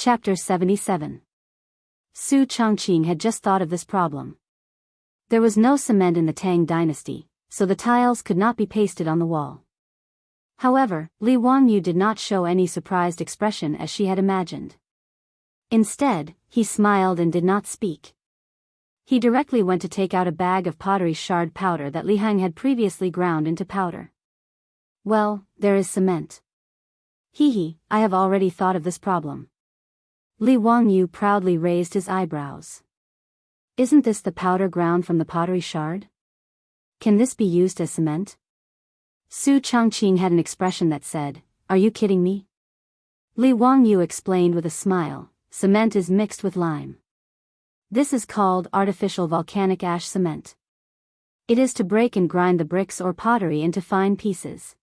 Chapter 77. Su Chongqing had just thought of this problem. There was no cement in the Tang dynasty, so the tiles could not be pasted on the wall. However, Li Wangyu did not show any surprised expression as she had imagined. Instead, he smiled and did not speak. He directly went to take out a bag of pottery shard powder that Li Hang had previously ground into powder. Well, there is cement. Hee, I have already thought of this problem. Li Wangyu proudly raised his eyebrows. Isn't this the powder ground from the pottery shard? Can this be used as cement? Su Chongqing had an expression that said, "Are you kidding me?" Li Wangyu explained with a smile, "Cement is mixed with lime. This is called artificial volcanic ash cement. It is to break and grind the bricks or pottery into fine pieces.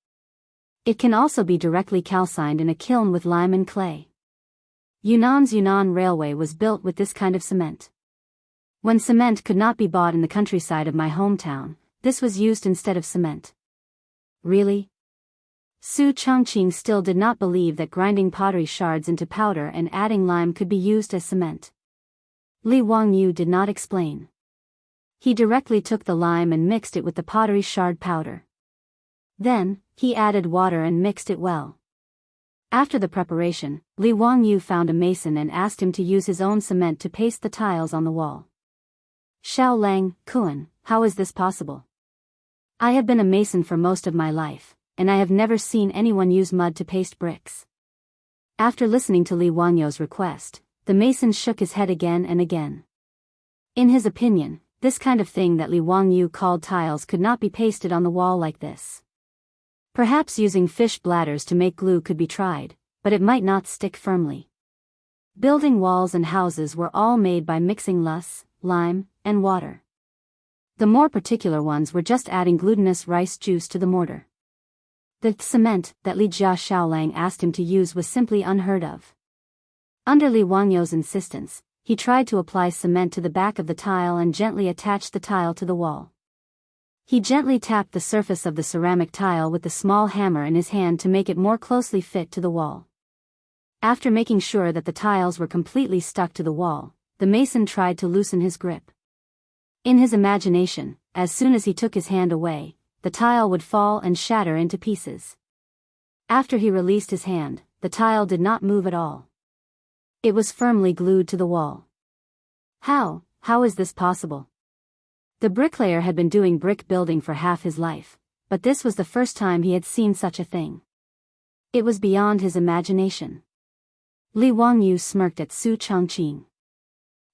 It can also be directly calcined in a kiln with lime and clay. Yunnan's Yunnan Railway was built with this kind of cement. When cement could not be bought in the countryside of my hometown, this was used instead of cement." Really? Su Chongqing still did not believe that grinding pottery shards into powder and adding lime could be used as cement. Li Wangyu did not explain. He directly took the lime and mixed it with the pottery shard powder. Then, he added water and mixed it well. After the preparation, Li Wangyu found a mason and asked him to use his own cement to paste the tiles on the wall. "Xiao Lang, Kuan, how is this possible? I have been a mason for most of my life, and I have never seen anyone use mud to paste bricks." After listening to Li Wangyu's request, the mason shook his head again and again. In his opinion, this kind of thing that Li Wangyu called tiles could not be pasted on the wall like this. Perhaps using fish bladders to make glue could be tried, but it might not stick firmly. Building walls and houses were all made by mixing lus, lime, and water. The more particular ones were just adding glutinous rice juice to the mortar. The cement that Li Xiaolang asked him to use was simply unheard of. Under Li Wangyu's insistence, he tried to apply cement to the back of the tile and gently attached the tile to the wall. He gently tapped the surface of the ceramic tile with the small hammer in his hand to make it more closely fit to the wall. After making sure that the tiles were completely stuck to the wall, the mason tried to loosen his grip. In his imagination, as soon as he took his hand away, the tile would fall and shatter into pieces. After he released his hand, the tile did not move at all. It was firmly glued to the wall. How is this possible? The bricklayer had been doing brick building for half his life, but this was the first time he had seen such a thing. It was beyond his imagination. Li Wangyu smirked at Su Chongqing.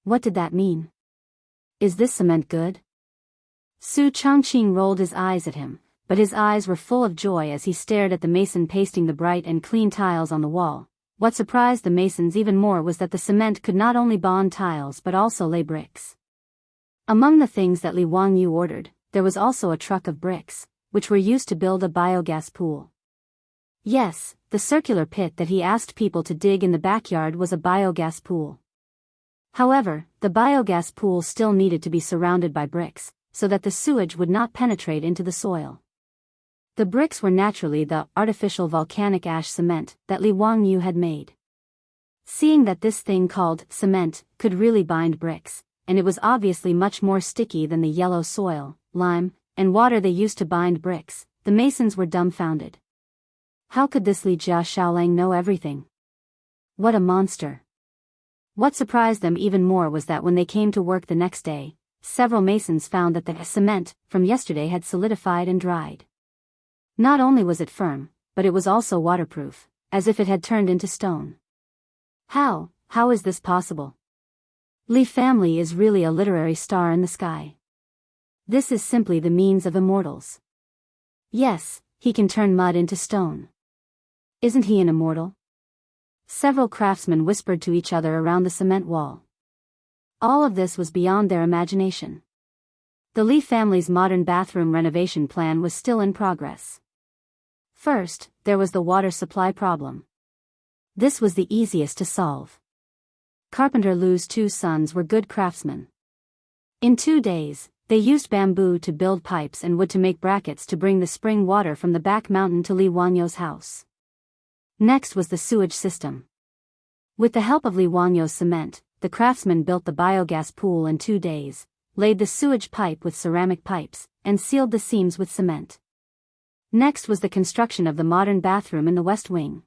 What did that mean? Is this cement good? Su Chongqing rolled his eyes at him, but his eyes were full of joy as he stared at the mason pasting the bright and clean tiles on the wall. What surprised the masons even more was that the cement could not only bond tiles but also lay bricks. Among the things that Li Wangyu ordered, there was also a truck of bricks, which were used to build a biogas pool. Yes, the circular pit that he asked people to dig in the backyard was a biogas pool. However, the biogas pool still needed to be surrounded by bricks, so that the sewage would not penetrate into the soil. The bricks were naturally the artificial volcanic ash cement that Li Wangyu had made. Seeing that this thing called cement could really bind bricks, and it was obviously much more sticky than the yellow soil, lime, and water they used to bind bricks, the masons were dumbfounded. How could this Li Xiaolang know everything? What a monster! What surprised them even more was that when they came to work the next day, several masons found that the cement from yesterday had solidified and dried. Not only was it firm, but it was also waterproof, as if it had turned into stone. How is this possible? Li family is really a literary star in the sky. This is simply the means of immortals. Yes, he can turn mud into stone. Isn't he an immortal? Several craftsmen whispered to each other around the cement wall. All of this was beyond their imagination. The Li family's modern bathroom renovation plan was still in progress. First, there was the water supply problem. This was the easiest to solve. Carpenter Lu's two sons were good craftsmen. In 2 days, they used bamboo to build pipes and wood to make brackets to bring the spring water from the back mountain to Li Wanyu's house. Next was the sewage system. With the help of Li Wangyo's cement, the craftsman built the biogas pool in 2 days, laid the sewage pipe with ceramic pipes, and sealed the seams with cement. Next was the construction of the modern bathroom in the west wing.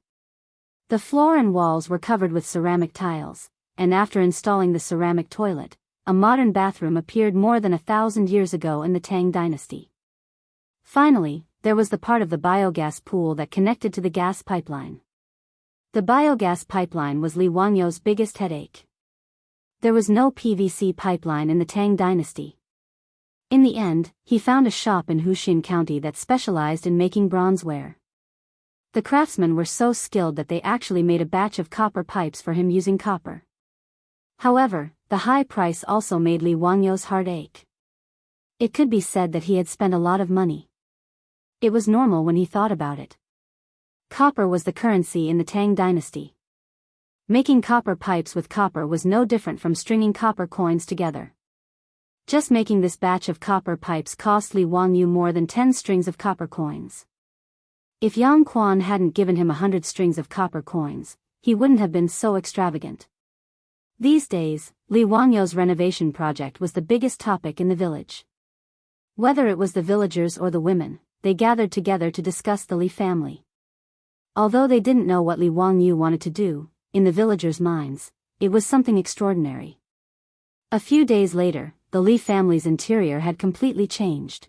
The floor and walls were covered with ceramic tiles, and after installing the ceramic toilet, a modern bathroom appeared more than 1,000 years ago in the Tang dynasty. Finally, there was the part of the biogas pool that connected to the gas pipeline. The biogas pipeline was Li Wangyo's biggest headache. There was no PVC pipeline in the Tang dynasty. In the end, he found a shop in Huxin County that specialized in making bronzeware. The craftsmen were so skilled that they actually made a batch of copper pipes for him using copper. However, the high price also made Li Wangyo's heart ache. It could be said that he had spent a lot of money. It was normal when he thought about it. Copper was the currency in the Tang dynasty. Making copper pipes with copper was no different from stringing copper coins together. Just making this batch of copper pipes cost Li Wangyo more than 10 strings of copper coins. If Yang Quan hadn't given him 100 strings of copper coins, he wouldn't have been so extravagant. These days, Li Wangyo's renovation project was the biggest topic in the village. Whether it was the villagers or the women, they gathered together to discuss the Li family. Although they didn't know what Li Wangyo wanted to do, in the villagers' minds, it was something extraordinary. A few days later, the Li family's interior had completely changed.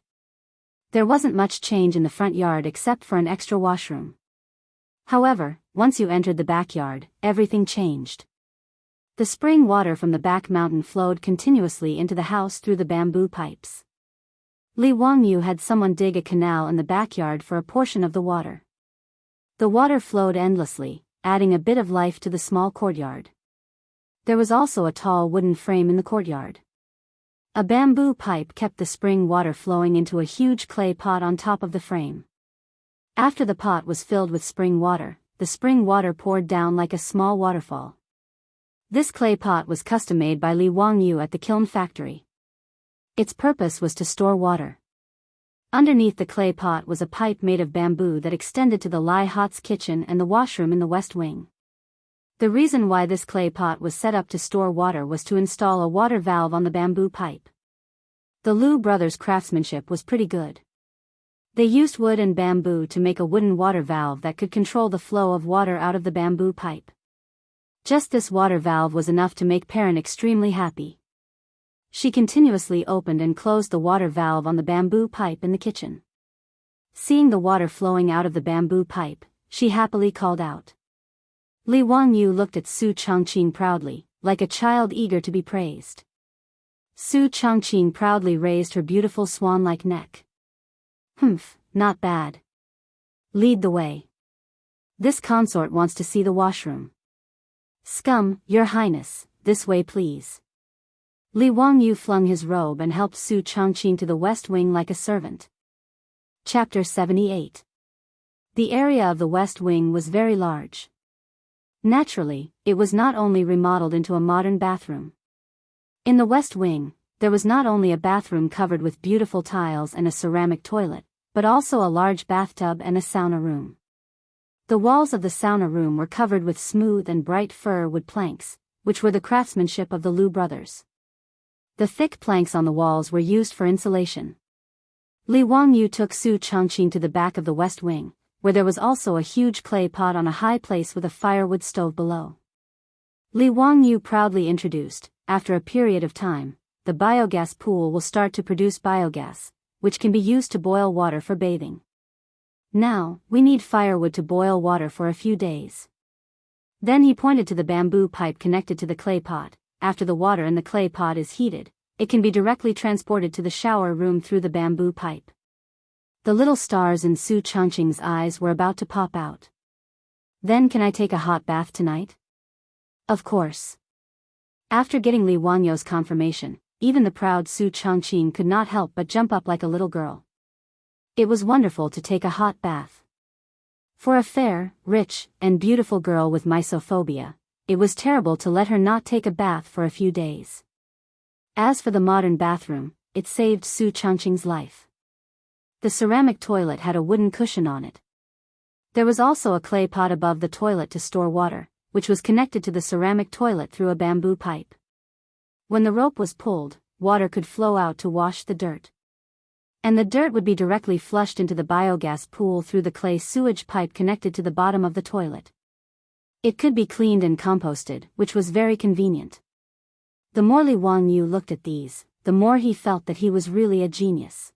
There wasn't much change in the front yard except for an extra washroom. However, once you entered the backyard, everything changed. The spring water from the back mountain flowed continuously into the house through the bamboo pipes. Li Wangyo had someone dig a canal in the backyard for a portion of the water. The water flowed endlessly, adding a bit of life to the small courtyard. There was also a tall wooden frame in the courtyard. A bamboo pipe kept the spring water flowing into a huge clay pot on top of the frame. After the pot was filled with spring water, the spring water poured down like a small waterfall. This clay pot was custom-made by Li Wangyo at the kiln factory. Its purpose was to store water. Underneath the clay pot was a pipe made of bamboo that extended to the Lai Hot's kitchen and the washroom in the west wing. The reason why this clay pot was set up to store water was to install a water valve on the bamboo pipe. The Liu brothers' craftsmanship was pretty good. They used wood and bamboo to make a wooden water valve that could control the flow of water out of the bamboo pipe. Just this water valve was enough to make Perrin extremely happy. She continuously opened and closed the water valve on the bamboo pipe in the kitchen. Seeing the water flowing out of the bamboo pipe, she happily called out. Li Wangyo looked at Su Chongqing proudly, like a child eager to be praised. Su Chongqing proudly raised her beautiful swan-like neck. Humph, not bad. Lead the way. This consort wants to see the washroom. Scum, Your Highness, this way please. Li Wangyo flung his robe and helped Su Chongqing to the west wing like a servant. Chapter 78. The area of the west wing was very large. Naturally, it was not only remodeled into a modern bathroom. In the west wing, there was not only a bathroom covered with beautiful tiles and a ceramic toilet, but also a large bathtub and a sauna room. The walls of the sauna room were covered with smooth and bright fir wood planks, which were the craftsmanship of the Liu brothers. The thick planks on the walls were used for insulation. Li Wangyo took Su Chongqing to the back of the west wing, where there was also a huge clay pot on a high place with a firewood stove below. Li Wangyo proudly introduced, after a period of time, the biogas pool will start to produce biogas, which can be used to boil water for bathing. Now, we need firewood to boil water for a few days. Then he pointed to the bamboo pipe connected to the clay pot. After the water in the clay pot is heated, it can be directly transported to the shower room through the bamboo pipe. The little stars in Su Chongqing's eyes were about to pop out. Then can I take a hot bath tonight? Of course. After getting Li Wangyo's confirmation, even the proud Su Chongqing could not help but jump up like a little girl. It was wonderful to take a hot bath. For a fair, rich, and beautiful girl with mysophobia, it was terrible to let her not take a bath for a few days. As for the modern bathroom, it saved Su Chongqing's life. The ceramic toilet had a wooden cushion on it. There was also a clay pot above the toilet to store water, which was connected to the ceramic toilet through a bamboo pipe. When the rope was pulled, water could flow out to wash the dirt. And the dirt would be directly flushed into the biogas pool through the clay sewage pipe connected to the bottom of the toilet. It could be cleaned and composted, which was very convenient. The more Li Wangyu looked at these, the more he felt that he was really a genius.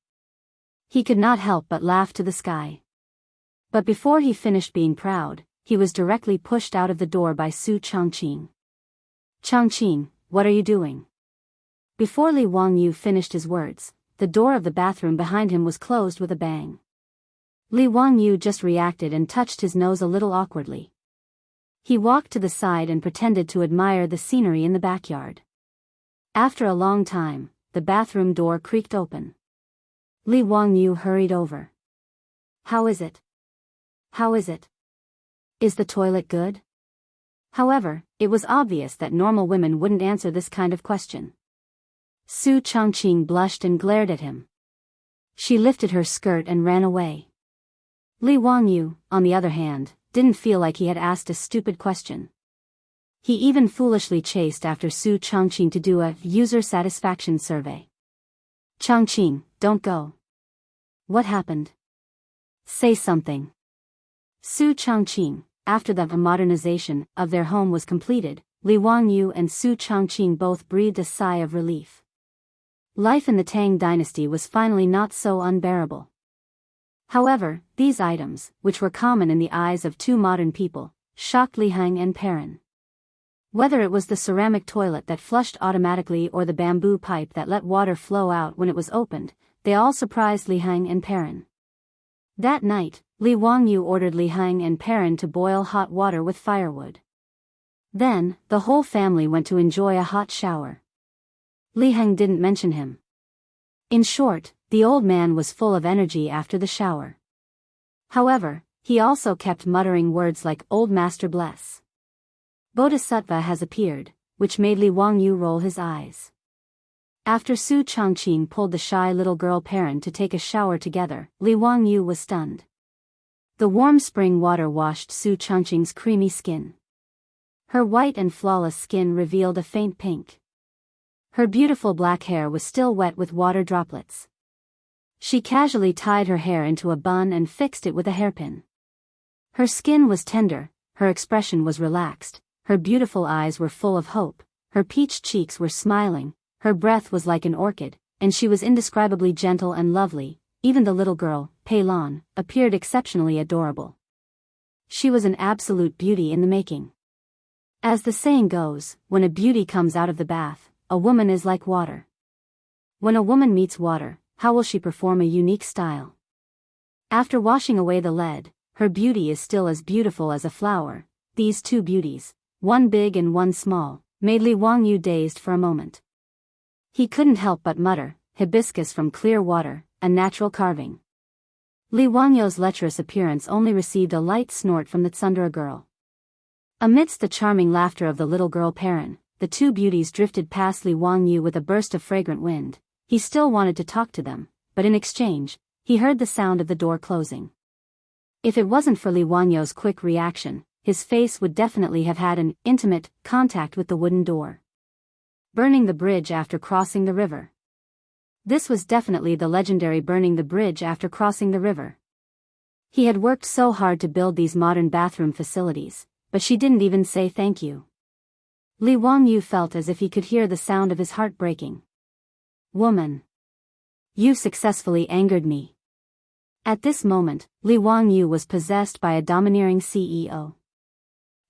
He could not help but laugh to the sky. But before he finished being proud, he was directly pushed out of the door by Su Changqing. "Changqing, what are you doing?" Before Li Wangyu finished his words, the door of the bathroom behind him was closed with a bang. Li Wangyu just reacted and touched his nose a little awkwardly. He walked to the side and pretended to admire the scenery in the backyard. After a long time, the bathroom door creaked open. Li Wangyu hurried over. "How is it? How is it? Is the toilet good?" However, it was obvious that normal women wouldn't answer this kind of question. Su Changqing blushed and glared at him. She lifted her skirt and ran away. Li Wangyu, on the other hand, didn't feel like he had asked a stupid question. He even foolishly chased after Su Changqing to do a user satisfaction survey. "Changqing, don't go. What happened? Say something." Su Changqing, after the modernization of their home was completed, Li Wangyu and Su Changqing both breathed a sigh of relief. Life in the Tang dynasty was finally not so unbearable. However, these items, which were common in the eyes of two modern people, shocked Li Heng and Perrin. Whether it was the ceramic toilet that flushed automatically or the bamboo pipe that let water flow out when it was opened, they all surprised Li Heng and Perrin. That night, Li Wangyu ordered Li Heng and Perrin to boil hot water with firewood. Then, the whole family went to enjoy a hot shower. Li Heng didn't mention him. In short, the old man was full of energy after the shower. However, he also kept muttering words like "Old Master bless." Bodhisattva has appeared, which made Li Wangyu roll his eyes. After Su Changqing pulled the shy little girl Perrin to take a shower together, Li Wangyu was stunned. The warm spring water washed Su Changqing's creamy skin. Her white and flawless skin revealed a faint pink. Her beautiful black hair was still wet with water droplets. She casually tied her hair into a bun and fixed it with a hairpin. Her skin was tender, her expression was relaxed, her beautiful eyes were full of hope, her peach cheeks were smiling, her breath was like an orchid, and she was indescribably gentle and lovely. Even the little girl, Pei Lan, appeared exceptionally adorable. She was an absolute beauty in the making. As the saying goes, when a beauty comes out of the bath, a woman is like water. When a woman meets water, how will she perform a unique style? After washing away the lead, her beauty is still as beautiful as a flower. These two beauties, one big and one small, made Li Wangyu dazed for a moment. He couldn't help but mutter, "Hibiscus from clear water, a natural carving." Li Wangyu's lecherous appearance only received a light snort from the tsundere girl. Amidst the charming laughter of the little girl Perrin, the two beauties drifted past Li Wangyu with a burst of fragrant wind. He still wanted to talk to them, but in exchange, he heard the sound of the door closing. If it wasn't for Li Wangyu's quick reaction, his face would definitely have had an intimate contact with the wooden door. Burning the bridge after crossing the river. This was definitely the legendary burning the bridge after crossing the river. He had worked so hard to build these modern bathroom facilities, but she didn't even say thank you. Li Wangyu felt as if he could hear the sound of his heart breaking. "Woman! You successfully angered me." At this moment, Li Wangyu was possessed by a domineering CEO.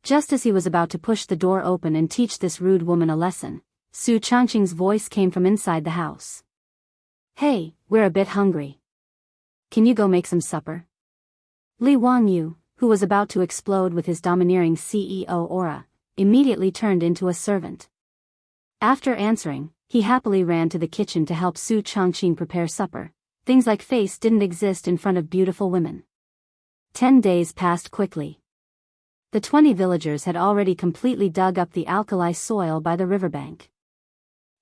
Just as he was about to push the door open and teach this rude woman a lesson, Su Changqing's voice came from inside the house. "Hey, we're a bit hungry. Can you go make some supper?" Li Wangyu, who was about to explode with his domineering CEO aura, immediately turned into a servant. After answering, he happily ran to the kitchen to help Su Changqing prepare supper. Things like face didn't exist in front of beautiful women. 10 days passed quickly. The 20 villagers had already completely dug up the alkali soil by the riverbank.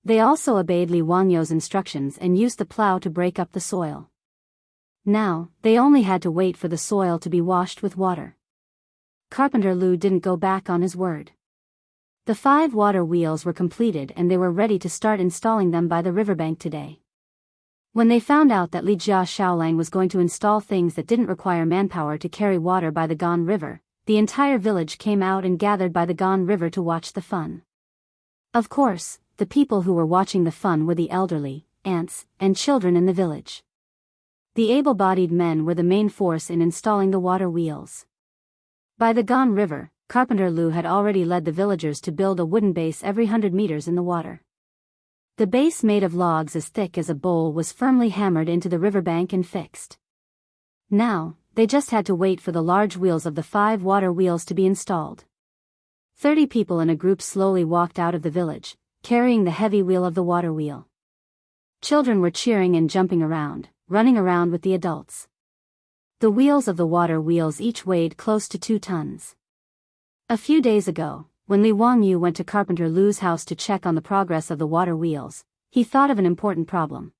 They also obeyed Li Wangyu's instructions and used the plow to break up the soil. Now, they only had to wait for the soil to be washed with water. Carpenter Lu didn't go back on his word. The 5 water wheels were completed and they were ready to start installing them by the riverbank today. When they found out that Li Jia Xiaolang was going to install things that didn't require manpower to carry water by the Gan River, the entire village came out and gathered by the Gan River to watch the fun. Of course, the people who were watching the fun were the elderly, aunts, and children in the village. The able-bodied men were the main force in installing the water wheels. By the Gan River, Carpenter Lu had already led the villagers to build a wooden base every 100 meters in the water. The base, made of logs as thick as a bowl, was firmly hammered into the riverbank and fixed. Now, they just had to wait for the large wheels of the 5 water wheels to be installed. 30 people in a group slowly walked out of the village, carrying the heavy wheel of the water wheel. Children were cheering and jumping around, running around with the adults. The wheels of the water wheels each weighed close to 2 tons. A few days ago, when Li Wangyu went to Carpenter Lu's house to check on the progress of the water wheels, he thought of an important problem.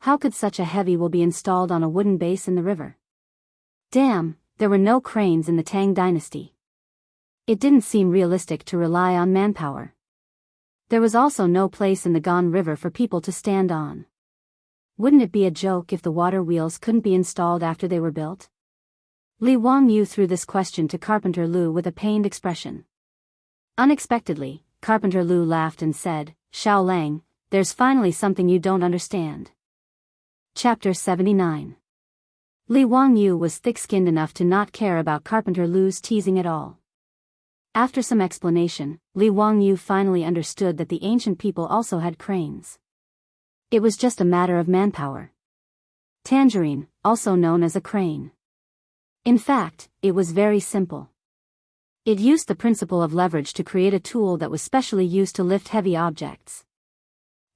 How could such a heavy wheel be installed on a wooden base in the river? Damn, there were no cranes in the Tang dynasty. It didn't seem realistic to rely on manpower. There was also no place in the Gan River for people to stand on. Wouldn't it be a joke if the water wheels couldn't be installed after they were built? Li Wangyu threw this question to Carpenter Lu with a pained expression. Unexpectedly, Carpenter Lu laughed and said, "Xiaolang, there's finally something you don't understand." Chapter 79. Li Wangyu was thick-skinned enough to not care about Carpenter Lu's teasing at all. After some explanation, Li Wangyu finally understood that the ancient people also had cranes. It was just a matter of manpower. Tangerine, also known as a crane. In fact, it was very simple. It used the principle of leverage to create a tool that was specially used to lift heavy objects.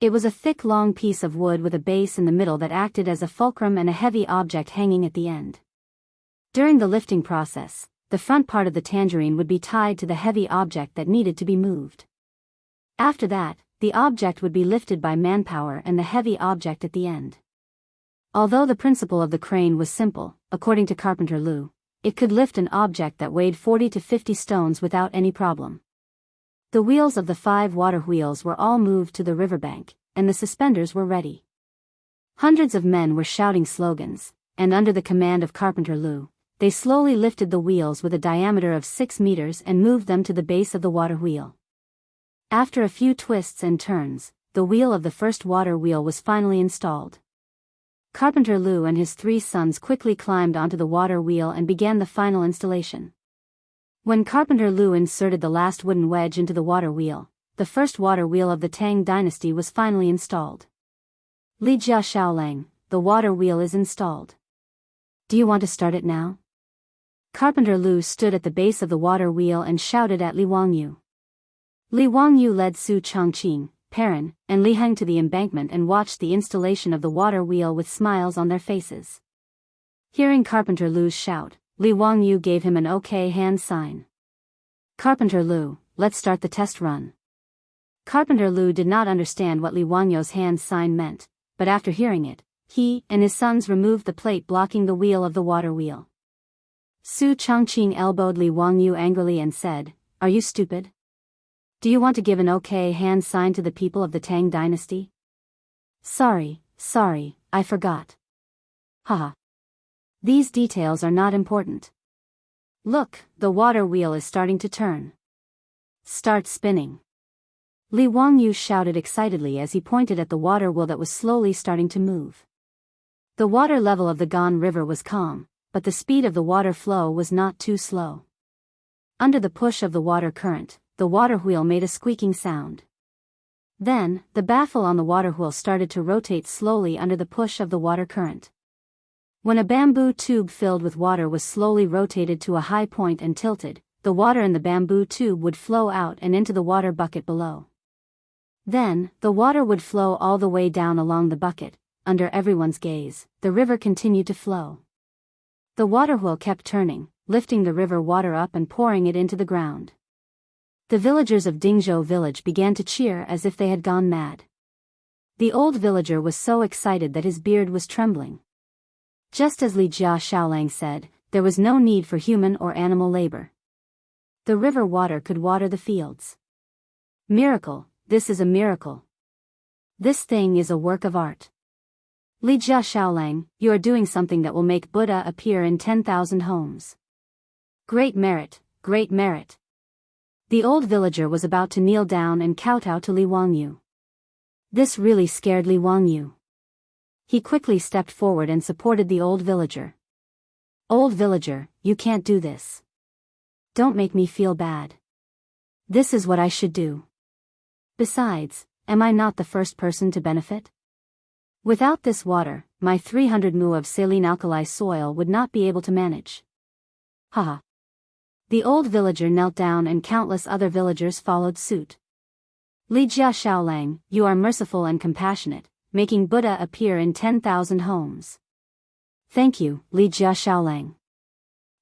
It was a thick, long piece of wood with a base in the middle that acted as a fulcrum and a heavy object hanging at the end. During the lifting process, the front part of the tangerine would be tied to the heavy object that needed to be moved. After that, the object would be lifted by manpower and the heavy object at the end. Although the principle of the crane was simple, according to Carpenter Lu, it could lift an object that weighed 40 to 50 stones without any problem. The wheels of the 5 water wheels were all moved to the riverbank, and the suspenders were ready. Hundreds of men were shouting slogans, and under the command of Carpenter Lu, they slowly lifted the wheels with a diameter of 6 meters and moved them to the base of the water wheel. After a few twists and turns, the wheel of the first water wheel was finally installed. Carpenter Lu and his 3 sons quickly climbed onto the water wheel and began the final installation. When Carpenter Lu inserted the last wooden wedge into the water wheel, the first water wheel of the Tang dynasty was finally installed. Li Jia Xiaolang, the water wheel is installed. Do you want to start it now? Carpenter Lu stood at the base of the water wheel and shouted at Li Wangyu. Li Wangyu led Su Chongqing, Perrin, and Li Heng to the embankment and watched the installation of the water wheel with smiles on their faces. Hearing Carpenter Lu's shout, Li Wangyu gave him an OK hand sign. Carpenter Lu, let's start the test run. Carpenter Lu did not understand what Li Wangyu's hand sign meant, but after hearing it, he and his sons removed the plate blocking the wheel of the water wheel. Su Chongqing elbowed Li Wangyu angrily and said, "Are you stupid? Do you want to give an OK hand sign to the people of the Tang dynasty?" Sorry, I forgot. Haha. These details are not important. Look, the water wheel is starting to turn. Start spinning. Li Wangyu shouted excitedly as he pointed at the water wheel that was slowly starting to move. The water level of the Gan River was calm, but the speed of the water flow was not too slow. Under the push of the water current, the water wheel made a squeaking sound. Then, the baffle on the water wheel started to rotate slowly under the push of the water current. When a bamboo tube filled with water was slowly rotated to a high point and tilted, the water in the bamboo tube would flow out and into the water bucket below. Then, the water would flow all the way down along the bucket. Under everyone's gaze, the river continued to flow. The water wheel kept turning, lifting the river water up and pouring it into the ground. The villagers of Dingzhou village began to cheer as if they had gone mad. The old villager was so excited that his beard was trembling. Just as Li Jia Xiaolang said, there was no need for human or animal labor. The river water could water the fields. Miracle, this is a miracle. This thing is a work of art. Li Jia Xiaolang, you are doing something that will make Buddha appear in 10,000 homes. Great merit, great merit. The old villager was about to kneel down and kowtow to Li Wangyu. This really scared Li Wangyu. He quickly stepped forward and supported the old villager. Old villager, you can't do this. Don't make me feel bad. This is what I should do. Besides, am I not the first person to benefit? Without this water, my 300 mu of saline alkali soil would not be able to manage. Haha. The old villager knelt down and countless other villagers followed suit. Li Jia Xiaolang, you are merciful and compassionate, making Buddha appear in 10,000 homes. Thank you, Li Jia Xiaolang.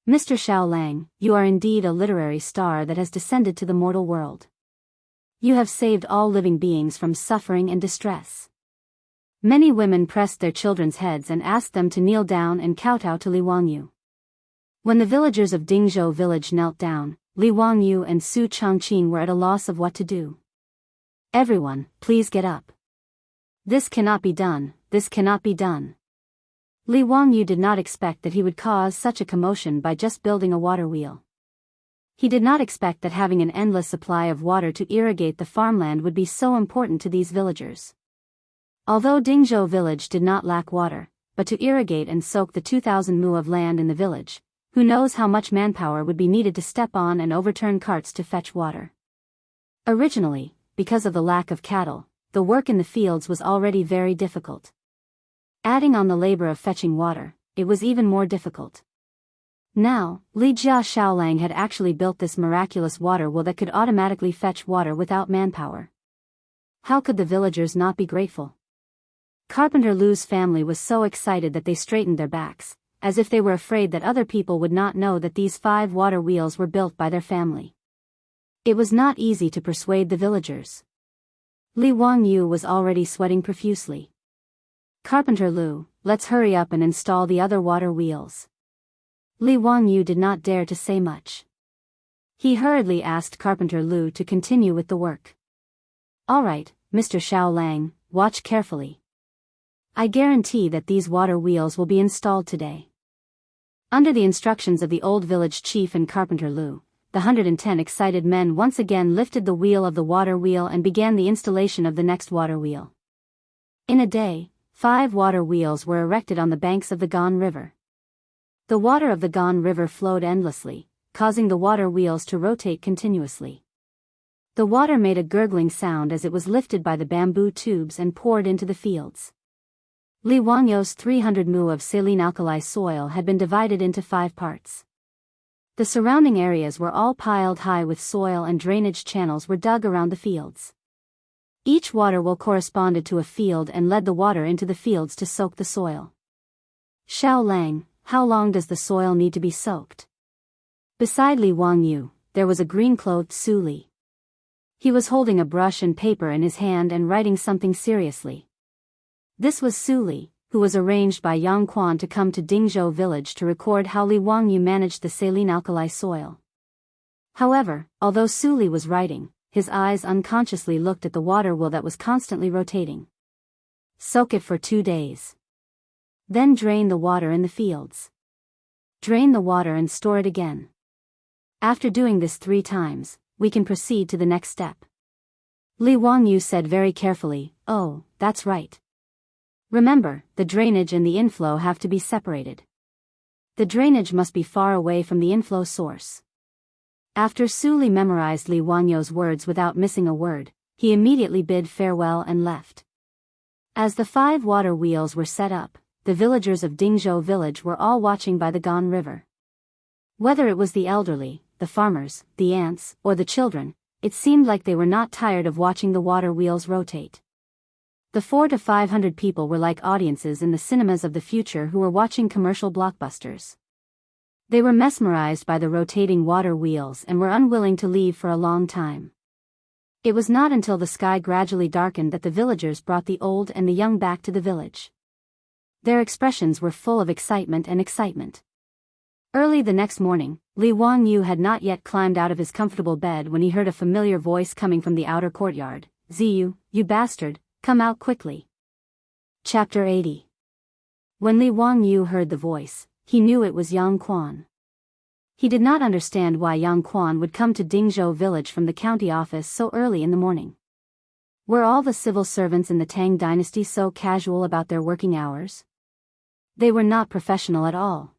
Mr. Xiaolang, you are indeed a literary star that has descended to the mortal world. You have saved all living beings from suffering and distress. Many women pressed their children's heads and asked them to kneel down and kowtow to Li Wangyu. When the villagers of Dingzhou village knelt down, Li Wangyu and Su Changqing were at a loss of what to do. Everyone, please get up. This cannot be done, this cannot be done. Li Wangyu did not expect that he would cause such a commotion by just building a water wheel. He did not expect that having an endless supply of water to irrigate the farmland would be so important to these villagers. Although Dingzhou village did not lack water, but to irrigate and soak the 2,000 mu of land in the village, who knows how much manpower would be needed to step on and overturn carts to fetch water. Originally, because of the lack of cattle, the work in the fields was already very difficult. Adding on the labor of fetching water, it was even more difficult. Now, Li Jia Xiaolang had actually built this miraculous water wheel that could automatically fetch water without manpower. How could the villagers not be grateful? Carpenter Lu's family was so excited that they straightened their backs, as if they were afraid that other people would not know that these 5 water wheels were built by their family. It was not easy to persuade the villagers. Li Wangyu was already sweating profusely. Carpenter Lu, let's hurry up and install the other water wheels. Li Wangyu did not dare to say much. He hurriedly asked Carpenter Lu to continue with the work. All right, Mr. Xiaolang, watch carefully. I guarantee that these water wheels will be installed today. Under the instructions of the old village chief and Carpenter Lu, the 110 excited men once again lifted the wheel of the water wheel and began the installation of the next water wheel. In a day, 5 water wheels were erected on the banks of the Gan River. The water of the Gan River flowed endlessly, causing the water wheels to rotate continuously. The water made a gurgling sound as it was lifted by the bamboo tubes and poured into the fields. Li Wangyu's 300 mu of saline alkali soil had been divided into 5 parts. The surrounding areas were all piled high with soil and drainage channels were dug around the fields. Each water wheel corresponded to a field and led the water into the fields to soak the soil. Xiaolang, how long does the soil need to be soaked? Beside Li Wangyu, there was a green-clothed Su Li. He was holding a brush and paper in his hand and writing something seriously. This was Su Li, who was arranged by Yang Quan to come to Dingzhou village to record how Li Wangyu managed the saline alkali soil. However, although Su Li was writing, his eyes unconsciously looked at the water wheel that was constantly rotating. Soak it for 2 days. Then drain the water in the fields. Drain the water and store it again. After doing this 3 times, we can proceed to the next step. Li Wangyu said very carefully, oh, that's right. Remember, the drainage and the inflow have to be separated. The drainage must be far away from the inflow source. After Su Li memorized Li Wangyu's words without missing a word, he immediately bid farewell and left. As the 5 water wheels were set up, the villagers of Dingzhou village were all watching by the Gan River. Whether it was the elderly, the farmers, the ants, or the children, it seemed like they were not tired of watching the water wheels rotate. The 400 to 500 people were like audiences in the cinemas of the future who were watching commercial blockbusters. They were mesmerized by the rotating water wheels and were unwilling to leave for a long time. It was not until the sky gradually darkened that the villagers brought the old and the young back to the village. Their expressions were full of excitement and excitement. Early the next morning, Li Wangyu had not yet climbed out of his comfortable bed when he heard a familiar voice coming from the outer courtyard. "Ziyu, you bastard, come out quickly." Chapter 80. When Li Wangyu heard the voice, he knew it was Yang Quan. He did not understand why Yang Quan would come to Dingzhou village from the county office so early in the morning. Were all the civil servants in the Tang dynasty so casual about their working hours? They were not professional at all.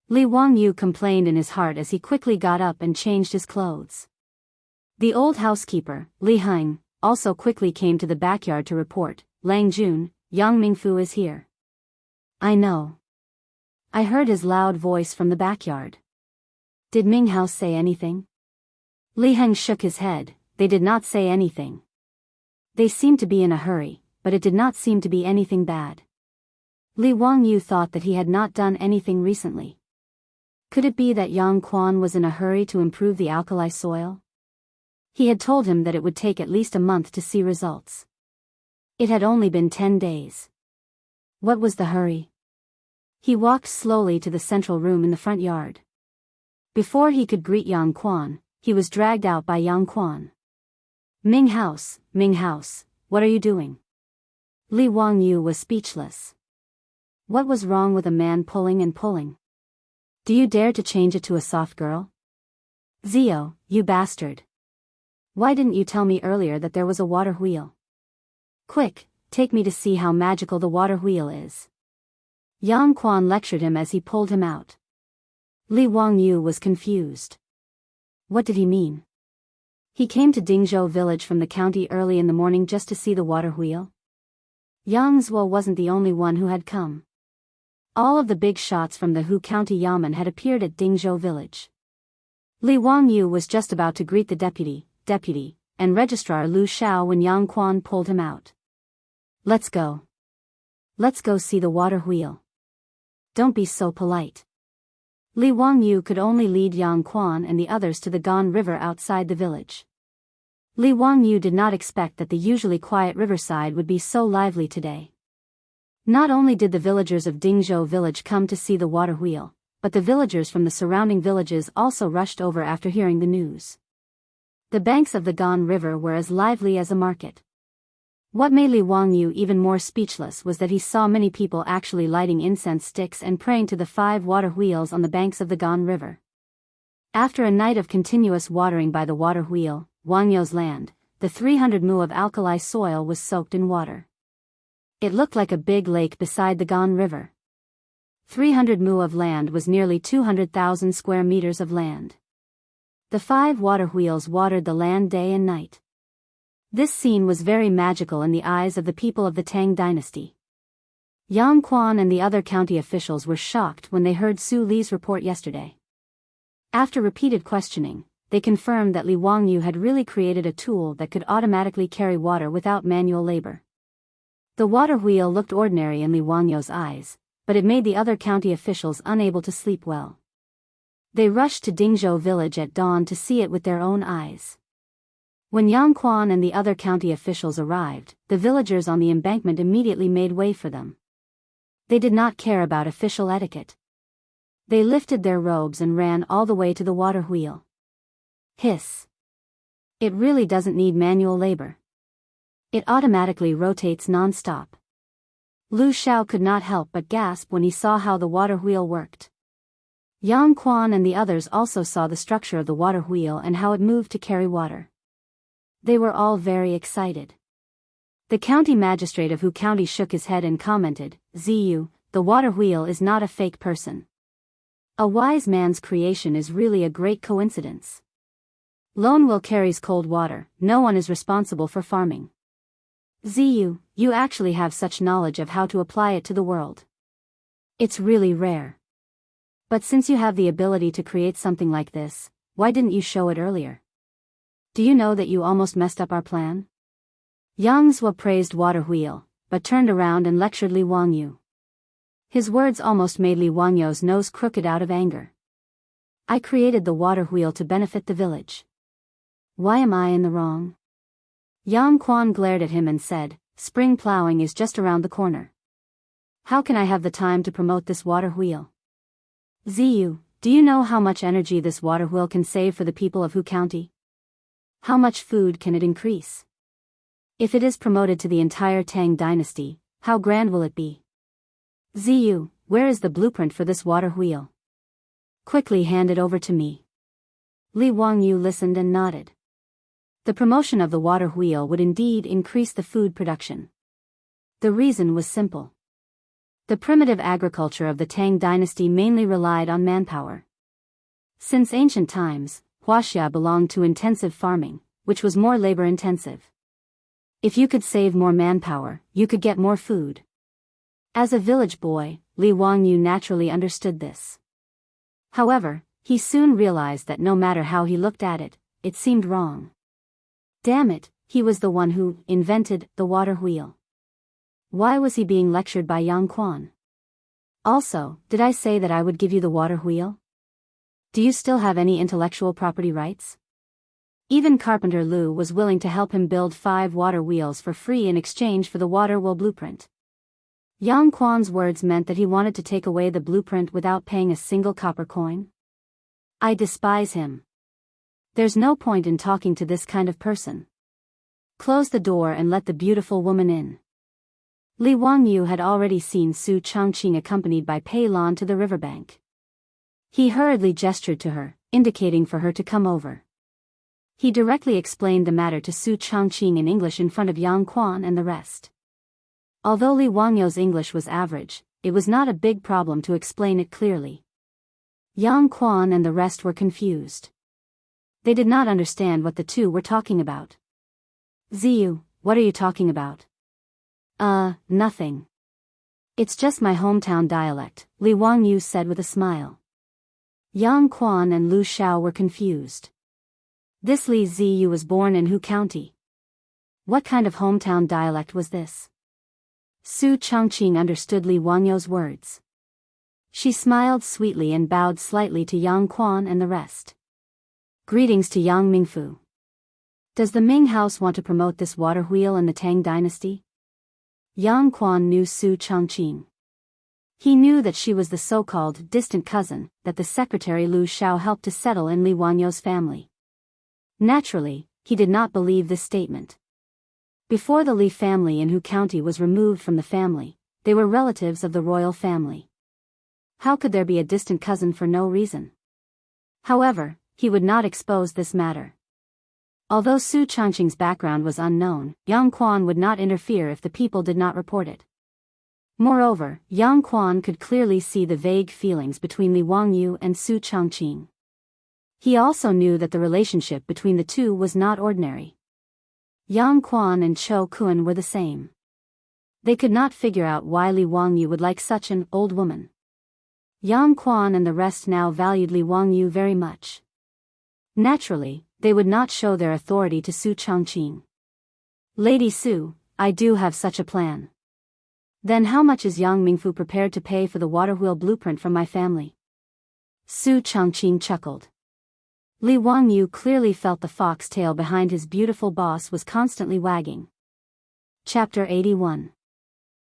Li Wangyu complained in his heart as he quickly got up and changed his clothes. The old housekeeper, Li Heng, also quickly came to the backyard to report, "Lang Jun, Yang Mingfu is here." "I know. I heard his loud voice from the backyard." "Did Ming House say anything?" Li Heng shook his head. "They did not say anything. They seemed to be in a hurry, but it did not seem to be anything bad." Li Wangyu thought that he had not done anything recently. Could it be that Yang Quan was in a hurry to improve the alkali soil? He had told him that it would take at least a month to see results. It had only been 10 days. What was the hurry? He walked slowly to the central room in the front yard. Before he could greet Yang Quan, he was dragged out by Yang Quan. Ming House, what are you doing?" Li Wangyu was speechless. What was wrong with a man pulling and pulling? "Do you dare to change it to a soft girl? Zio, you bastard. Why didn't you tell me earlier that there was a water wheel? Quick, take me to see how magical the water wheel is." Yang Quan lectured him as he pulled him out. Li Wangyu was confused. What did he mean? He came to Dingzhou village from the county early in the morning just to see the water wheel? Yang Zuo wasn't the only one who had come. All of the big shots from the Hu County Yamen had appeared at Dingzhou village. Li Wangyu was just about to greet the deputy, and Registrar Lu Xiao when Yang Quan pulled him out. Let's go. Let's go see the water wheel. Don't be so polite." Li Wangyu could only lead Yang Quan and the others to the Gan River outside the village. Li Wangyu did not expect that the usually quiet riverside would be so lively today. Not only did the villagers of Dingzhou village come to see the water wheel, but the villagers from the surrounding villages also rushed over after hearing the news. The banks of the Gan River were as lively as a market. What made Li Wangyu even more speechless was that he saw many people actually lighting incense sticks and praying to the 5 water wheels on the banks of the Gan River. After a night of continuous watering by the water wheel, Wangyou's land, the 300 mu of alkali soil was soaked in water. It looked like a big lake beside the Gan River. 300 mu of land was nearly 200,000 square meters of land. The 5 water wheels watered the land day and night. This scene was very magical in the eyes of the people of the Tang dynasty. Yang Quan and the other county officials were shocked when they heard Su Li's report yesterday. After repeated questioning, they confirmed that Li Wangyu had really created a tool that could automatically carry water without manual labor. The water wheel looked ordinary in Li Wangyu's eyes, but it made the other county officials unable to sleep well. They rushed to Dingzhou village at dawn to see it with their own eyes. When Yang Quan and the other county officials arrived, the villagers on the embankment immediately made way for them. They did not care about official etiquette. They lifted their robes and ran all the way to the water wheel. Hiss. It really doesn't need manual labor. It automatically rotates non-stop. Lu Xiao could not help but gasp when he saw how the water wheel worked. Yang Quan and the others also saw the structure of the water wheel and how it moved to carry water. They were all very excited. The county magistrate of Hu County shook his head and commented, "Ziyu, the water wheel is not a fake person. A wise man's creation is really a great coincidence. Lone Will carries cold water, no one is responsible for farming. Ziyu, you actually have such knowledge of how to apply it to the world. It's really rare. But since you have the ability to create something like this, why didn't you show it earlier? Do you know that you almost messed up our plan?" Yang Zhuo praised water wheel, but turned around and lectured Li Wangyu. His words almost made Li Wangyu's nose crooked out of anger. "I created the water wheel to benefit the village. Why am I in the wrong?" Yang Quan glared at him and said, "Spring plowing is just around the corner. How can I have the time to promote this water wheel? Ziyu, do you know how much energy this water wheel can save for the people of Hu County? How much food can it increase? If it is promoted to the entire Tang dynasty, how grand will it be? Ziyu, where is the blueprint for this water wheel? Quickly hand it over to me. Li Wangyu listened and nodded. The promotion of the water wheel would indeed increase the food production. The reason was simple. The primitive agriculture of the Tang dynasty mainly relied on manpower. Since ancient times, Huaxia belonged to intensive farming, which was more labor-intensive. If you could save more manpower, you could get more food. As a village boy, Li Wangyu naturally understood this. However, he soon realized that no matter how he looked at it, it seemed wrong. Damn it, he was the one who invented the water wheel. Why was he being lectured by Yang Quan? Also, did I say that I would give you the water wheel? Do you still have any intellectual property rights? Even Carpenter Lu was willing to help him build 5 water wheels for free in exchange for the water wheel blueprint. Yang Quan's words meant that he wanted to take away the blueprint without paying a single copper coin. I despise him. There's no point in talking to this kind of person. Close the door and let the beautiful woman in. Li Wangyu had already seen Su Changqing accompanied by Pei Lan to the riverbank. He hurriedly gestured to her, indicating for her to come over. He directly explained the matter to Su Changqing in English in front of Yang Quan and the rest. Although Li Wangyu's English was average, it was not a big problem to explain it clearly. Yang Quan and the rest were confused. They did not understand what the two were talking about. Ziyu, what are you talking about? Nothing. It's just my hometown dialect, Li Wangyu said with a smile. Yang Quan and Lu Xiao were confused. This Li Ziyu was born in Hu County. What kind of hometown dialect was this? Su Changqing understood Li Wangyu's words. She smiled sweetly and bowed slightly to Yang Quan and the rest. Greetings to Yang Mingfu. Does the Ming house want to promote this water wheel in the Tang dynasty? Yang Quan knew Su Changqing. He knew that she was the so-called distant cousin that the secretary Lu Xiao helped to settle in Li Wangyu's family. Naturally, he did not believe this statement. Before the Li family in Hu County was removed from the family, they were relatives of the royal family. How could there be a distant cousin for no reason? However, he would not expose this matter. Although Su Changqing's background was unknown, Yang Quan would not interfere if the people did not report it. Moreover, Yang Quan could clearly see the vague feelings between Li Wangyu and Su Changqing. He also knew that the relationship between the two was not ordinary. Yang Quan and Cho Kun were the same. They could not figure out why Li Wangyu would like such an old woman. Yang Quan and the rest now valued Li Wangyu very much. Naturally, they would not show their authority to Su Changqing. Lady Su, I do have such a plan. Then how much is Yang Mingfu prepared to pay for the water wheel blueprint from my family? Su Changqing chuckled. Li Wangyu clearly felt the fox tail behind his beautiful boss was constantly wagging. Chapter 81.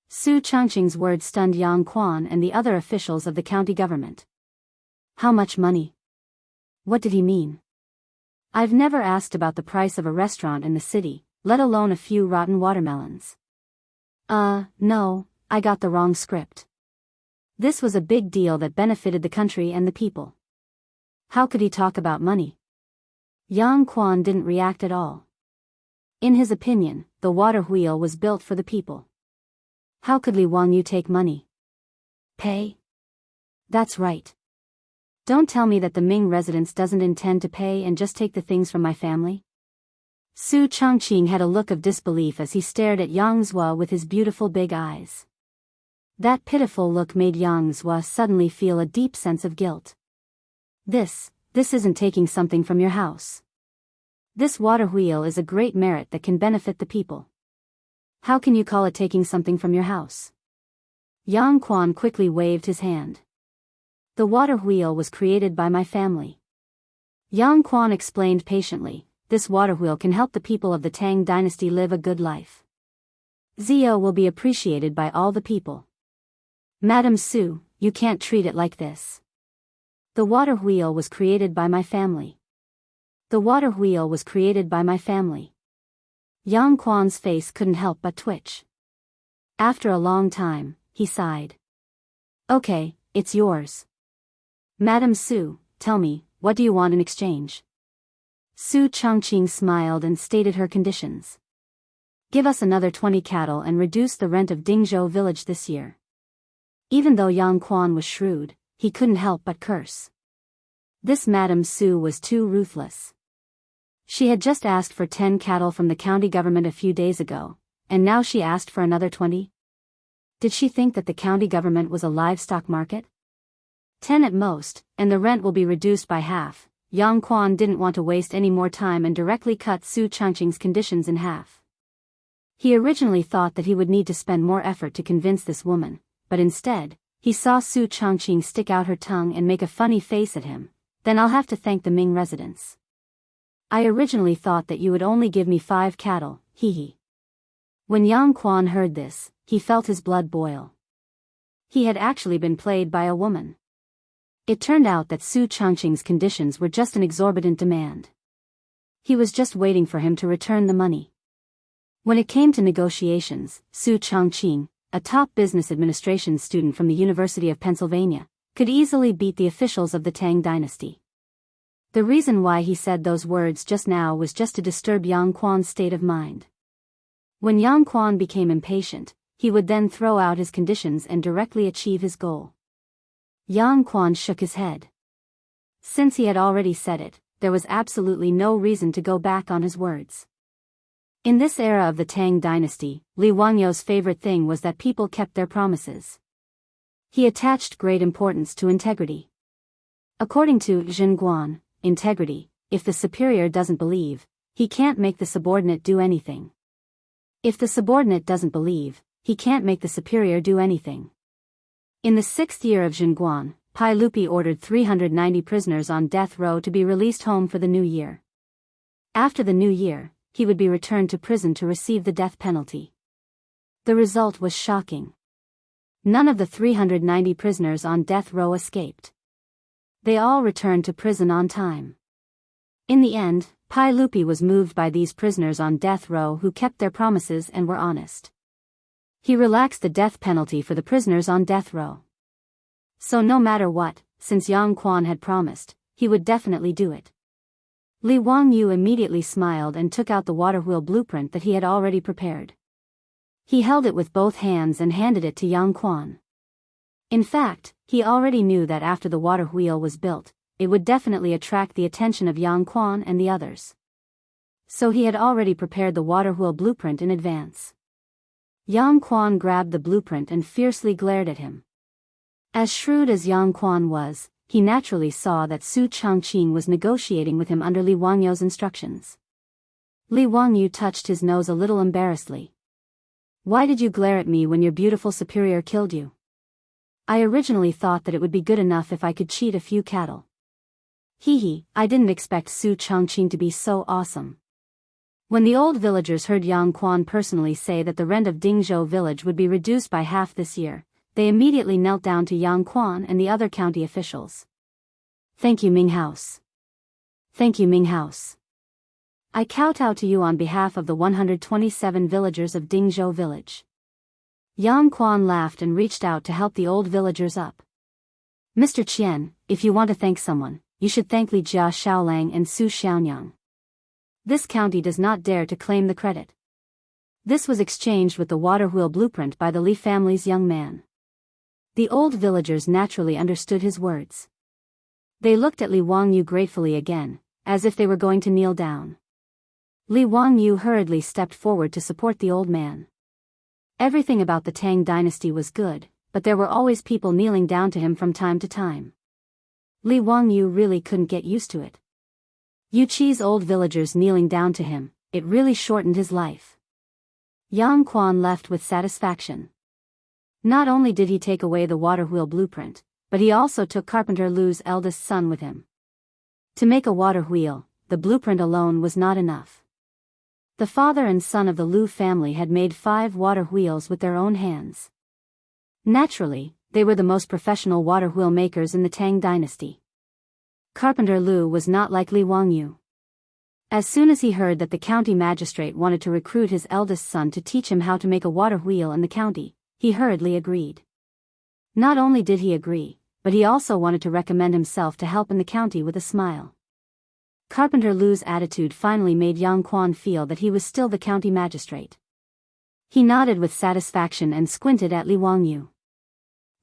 Su Changqing's words stunned Yang Quan and the other officials of the county government. How much money? What did he mean? I've never asked about the price of a restaurant in the city, let alone a few rotten watermelons. No, I got the wrong script. This was a big deal that benefited the country and the people. How could he talk about money? Yang Quan didn't react at all. In his opinion, the water wheel was built for the people. How could Li Wangyu take money? Pay? That's right. Don't tell me that the Ming residence doesn't intend to pay and just take the things from my family. Su Changqing had a look of disbelief as he stared at Yang Zhua with his beautiful big eyes. That pitiful look made Yang Zhua suddenly feel a deep sense of guilt. This isn't taking something from your house. This water wheel is a great merit that can benefit the people. How can you call it taking something from your house? Yang Quan quickly waved his hand. The water wheel was created by my family. Yang Quan explained patiently, this water wheel can help the people of the Tang dynasty live a good life. Zio will be appreciated by all the people. Madam Su, you can't treat it like this. The water wheel was created by my family. The water wheel was created by my family. Yang Quan's face couldn't help but twitch. After a long time, he sighed. Okay, it's yours. Madam Su, tell me, what do you want in exchange? Su Changqing smiled and stated her conditions. Give us another 20 cattle and reduce the rent of Dingzhou village this year. Even though Yang Quan was shrewd, he couldn't help but curse. This Madam Su was too ruthless. She had just asked for 10 cattle from the county government a few days ago, and now she asked for another 20? Did she think that the county government was a livestock market? 10 at most, and the rent will be reduced by half. Yang Quan didn't want to waste any more time and directly cut Su Changqing's conditions in half. He originally thought that he would need to spend more effort to convince this woman, but instead, he saw Su Changqing stick out her tongue and make a funny face at him. Then I'll have to thank the Ming residents. I originally thought that you would only give me 5 cattle, hee. When Yang Quan heard this, he felt his blood boil. He had actually been played by a woman. It turned out that Su Changqing's conditions were just an exorbitant demand. He was just waiting for him to return the money. When it came to negotiations, Su Changqing, a top business administration student from the University of Pennsylvania, could easily beat the officials of the Tang dynasty. The reason why he said those words just now was just to disturb Yang Quan's state of mind. When Yang Quan became impatient, he would then throw out his conditions and directly achieve his goal. Yang Quan shook his head. Since he had already said it, there was absolutely no reason to go back on his words. In this era of the Tang dynasty, Li Wangyou's favorite thing was that people kept their promises. He attached great importance to integrity. According to Zhenguan, integrity, if the superior doesn't believe, he can't make the subordinate do anything. If the subordinate doesn't believe, he can't make the superior do anything. In the 6th year of Zhenguan, Pai Lupi ordered 390 prisoners on death row to be released home for the new year. After the new year, he would be returned to prison to receive the death penalty. The result was shocking. None of the 390 prisoners on death row escaped. They all returned to prison on time. In the end, Pai Lupi was moved by these prisoners on death row who kept their promises and were honest. He relaxed the death penalty for the prisoners on death row. So no matter what, since Yang Quan had promised, he would definitely do it. Li Wangyu immediately smiled and took out the water wheel blueprint that he had already prepared. He held it with both hands and handed it to Yang Quan. In fact, he already knew that after the water wheel was built, it would definitely attract the attention of Yang Quan and the others. So he had already prepared the water wheel blueprint in advance. Yang Quan grabbed the blueprint and fiercely glared at him. As shrewd as Yang Quan was, he naturally saw that Su Changqing was negotiating with him under Li Wangyou's instructions. Li Wangyu touched his nose a little embarrassedly. Why did you glare at me when your beautiful superior killed you? I originally thought that it would be good enough if I could cheat a few cattle. I didn't expect Su Changqing to be so awesome. When the old villagers heard Yang Quan personally say that the rent of Dingzhou village would be reduced by half this year, they immediately knelt down to Yang Quan and the other county officials. Thank you, Ming House. Thank you, Ming House. I kowtow to you on behalf of the 127 villagers of Dingzhou village. Yang Quan laughed and reached out to help the old villagers up. Mr. Qian, if you want to thank someone, you should thank Li Jia Xiaolang and Su Xiaonyang. This county does not dare to claim the credit. This was exchanged with the water wheel blueprint by the Li family's young man. The old villagers naturally understood his words. They looked at Li Wangyu gratefully again, as if they were going to kneel down. Li Wangyu hurriedly stepped forward to support the old man. Everything about the Tang dynasty was good, but there were always people kneeling down to him from time to time. Li Wangyu really couldn't get used to it. Yuqi's old villagers kneeling down to him, it really shortened his life. Yang Quan left with satisfaction. Not only did he take away the water wheel blueprint, but he also took Carpenter Lu's eldest son with him. To make a water wheel, the blueprint alone was not enough. The father and son of the Lu family had made 5 water wheels with their own hands. Naturally, they were the most professional water wheel makers in the Tang dynasty. Carpenter Lu was not like Li Wangyu. As soon as he heard that the county magistrate wanted to recruit his eldest son to teach him how to make a water wheel in the county, he hurriedly agreed. Not only did he agree, but he also wanted to recommend himself to help in the county with a smile. Carpenter Lu's attitude finally made Yang Quan feel that he was still the county magistrate. He nodded with satisfaction and squinted at Li Wangyu.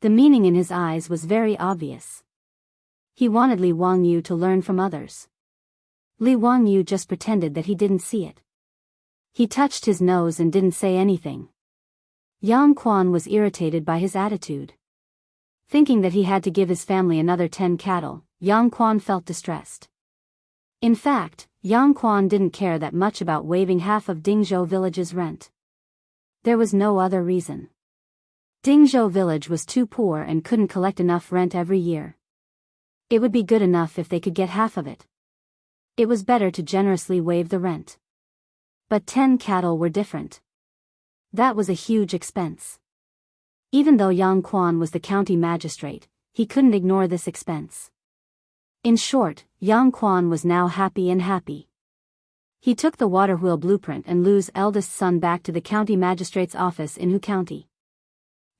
The meaning in his eyes was very obvious. He wanted Li Wangyu to learn from others. Li Wangyu just pretended that he didn't see it. He touched his nose and didn't say anything. Yang Quan was irritated by his attitude. Thinking that he had to give his family another 10 cattle, Yang Quan felt distressed. In fact, Yang Quan didn't care that much about waiving half of Dingzhou village's rent. There was no other reason. Dingzhou village was too poor and couldn't collect enough rent every year. It would be good enough if they could get half of it. It was better to generously waive the rent. But 10 cattle were different. That was a huge expense. Even though Yang Quan was the county magistrate, he couldn't ignore this expense. In short, Yang Quan was now happy. He took the water wheel blueprint and Lu's eldest son back to the county magistrate's office in Hu County.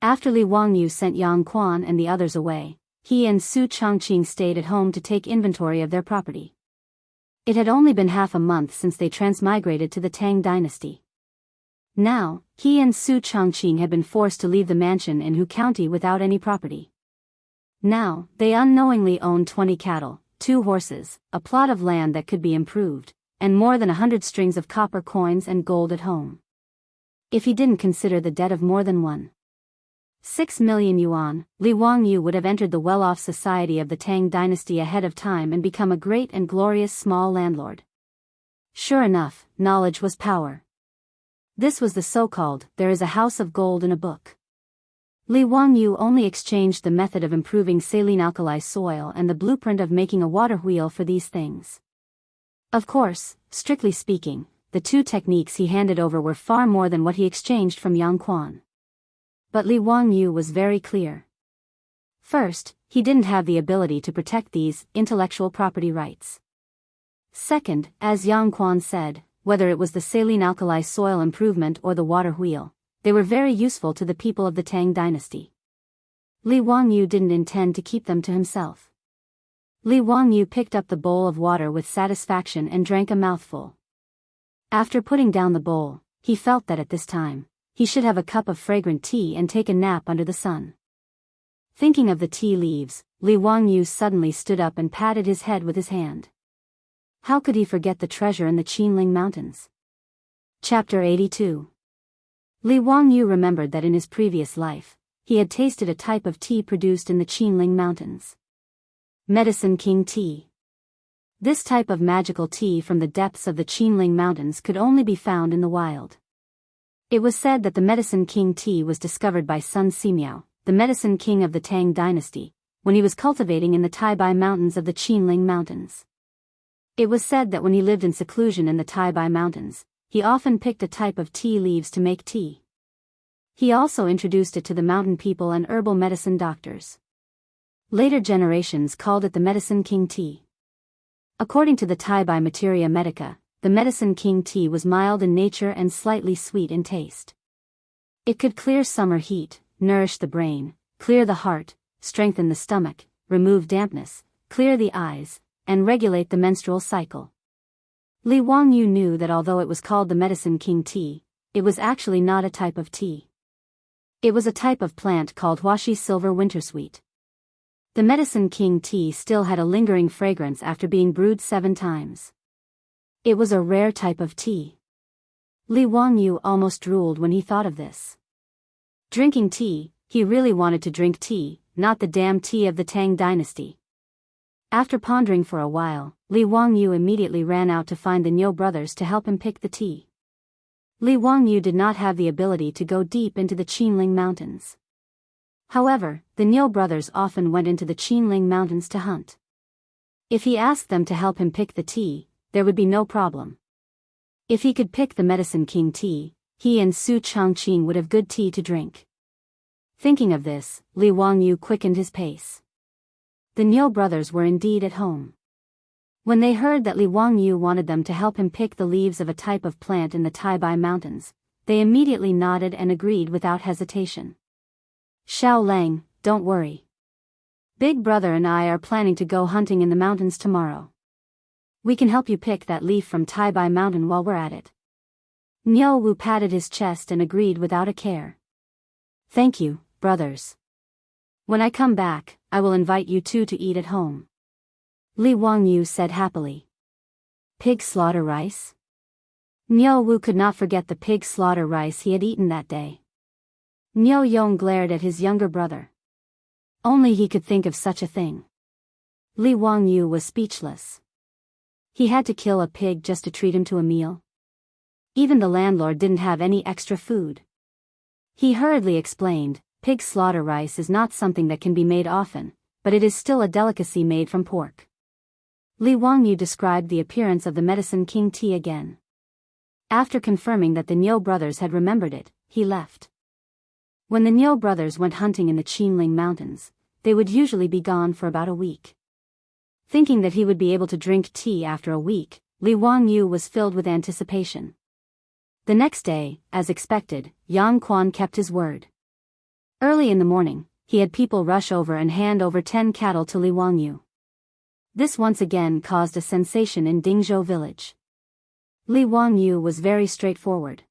After Li Wangyu sent Yang Quan and the others away, he and Su Chongqing stayed at home to take inventory of their property. It had only been half a month since they transmigrated to the Tang dynasty. Now, he and Su Chongqing had been forced to leave the mansion in Hu County without any property. Now, they unknowingly owned 20 cattle, 2 horses, a plot of land that could be improved, and more than 100 strings of copper coins and gold at home. If he didn't consider the debt of more than 1.6 million yuan, Li Wangyu would have entered the well-off society of the Tang dynasty ahead of time and become a great and glorious small landlord. Sure enough, knowledge was power. This was the so-called, there is a house of gold in a book. Li Wangyu only exchanged the method of improving saline alkali soil and the blueprint of making a water wheel for these things. Of course, strictly speaking, the 2 techniques he handed over were far more than what he exchanged from Yang Quan. But Li Wangyu was very clear. First, he didn't have the ability to protect these intellectual property rights. Second, as Yang Quan said, whether it was the saline alkali soil improvement or the water wheel, they were very useful to the people of the Tang dynasty. Li Wangyu didn't intend to keep them to himself. Li Wangyu picked up the bowl of water with satisfaction and drank a mouthful. After putting down the bowl, he felt that at this time, he should have a cup of fragrant tea and take a nap under the sun. Thinking of the tea leaves, Li Wangyu suddenly stood up and patted his head with his hand. How could he forget the treasure in the Qinling Mountains? Chapter 82. Li Wangyu remembered that in his previous life, he had tasted a type of tea produced in the Qinling Mountains. Medicine King Tea. This type of magical tea from the depths of the Qinling Mountains could only be found in the wild. It was said that the Medicine King tea was discovered by Sun Simiao, the Medicine King of the Tang dynasty, when he was cultivating in the Taibai Mountains of the Qinling Mountains. It was said that when he lived in seclusion in the Taibai Mountains, he often picked a type of tea leaves to make tea. He also introduced it to the mountain people and herbal medicine doctors. Later generations called it the Medicine King tea. According to the Taibai Materia Medica, the Medicine King tea was mild in nature and slightly sweet in taste. It could clear summer heat, nourish the brain, clear the heart, strengthen the stomach, remove dampness, clear the eyes, and regulate the menstrual cycle. Li Wangyu knew that although it was called the Medicine King tea, it was actually not a type of tea. It was a type of plant called Huashi Silver Wintersweet. The Medicine King tea still had a lingering fragrance after being brewed 7 times. It was a rare type of tea. Li Wangyu almost drooled when he thought of this. Drinking tea, he really wanted to drink tea, not the damn tea of the Tang dynasty. After pondering for a while, Li Wangyu immediately ran out to find the Niu brothers to help him pick the tea. Li Wangyu did not have the ability to go deep into the Qinling Mountains. However, the Niu brothers often went into the Qinling Mountains to hunt. If he asked them to help him pick the tea, there would be no problem. If he could pick the Medicine King tea, he and Su Chongqing would have good tea to drink. Thinking of this, Li Wangyu quickened his pace. The Niu brothers were indeed at home. When they heard that Li Wangyu wanted them to help him pick the leaves of a type of plant in the Taibai Mountains, they immediately nodded and agreed without hesitation. Xiao Lang, don't worry. Big Brother and I are planning to go hunting in the mountains tomorrow. We can help you pick that leaf from Taibai Mountain while we're at it. Niu Wu patted his chest and agreed without a care. Thank you, brothers. When I come back, I will invite you two to eat at home. Li Wangyu said happily. Pig slaughter rice? Niu Wu could not forget the pig slaughter rice he had eaten that day. Niu Yong glared at his younger brother. Only he could think of such a thing. Li Wangyu was speechless. He had to kill a pig just to treat him to a meal. Even the landlord didn't have any extra food. He hurriedly explained, pig slaughter rice is not something that can be made often, but it is still a delicacy made from pork. Li Wangyu described the appearance of the Medicine King tea again. After confirming that the Niu brothers had remembered it, he left. When the Niu brothers went hunting in the Qinling Mountains, they would usually be gone for about a week. Thinking that he would be able to drink tea after a week, Li Wangyu was filled with anticipation. The next day, as expected, Yang Quan kept his word. Early in the morning, he had people rush over and hand over 10 cattle to Li Wangyu. This once again caused a sensation in Dingzhou village. Li Wangyu was very straightforward.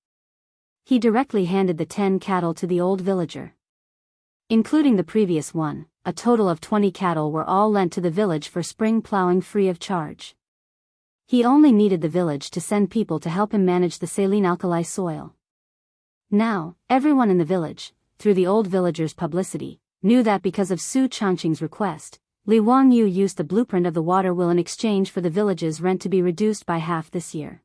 He directly handed the 10 cattle to the old villager. Including the previous one, a total of 20 cattle were all lent to the village for spring plowing free of charge. He only needed the village to send people to help him manage the saline alkali soil. Now, everyone in the village, through the old villager's publicity, knew that because of Su Changqing's request, Li Wangyu used the blueprint of the water wheel in exchange for the village's rent to be reduced by half this year.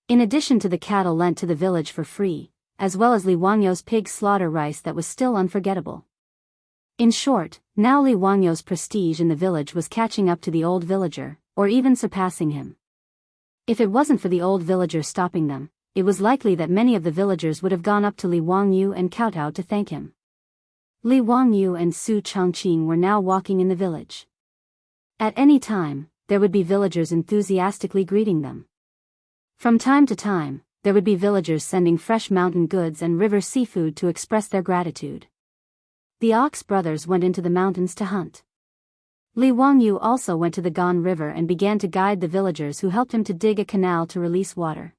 In addition to the cattle lent to the village for free, as well as Li Wangyu's pig slaughter rice that was still unforgettable. In short, now Li Wangyu's prestige in the village was catching up to the old villager, or even surpassing him. If it wasn't for the old villager stopping them, it was likely that many of the villagers would have gone up to Li Wangyu and kowtowed to thank him. Li Wangyu and Su Changqing were now walking in the village. At any time, there would be villagers enthusiastically greeting them. From time to time, there would be villagers sending fresh mountain goods and river seafood to express their gratitude. The Ox brothers went into the mountains to hunt. Li Wangyu also went to the Gan River and began to guide the villagers who helped him to dig a canal to release water.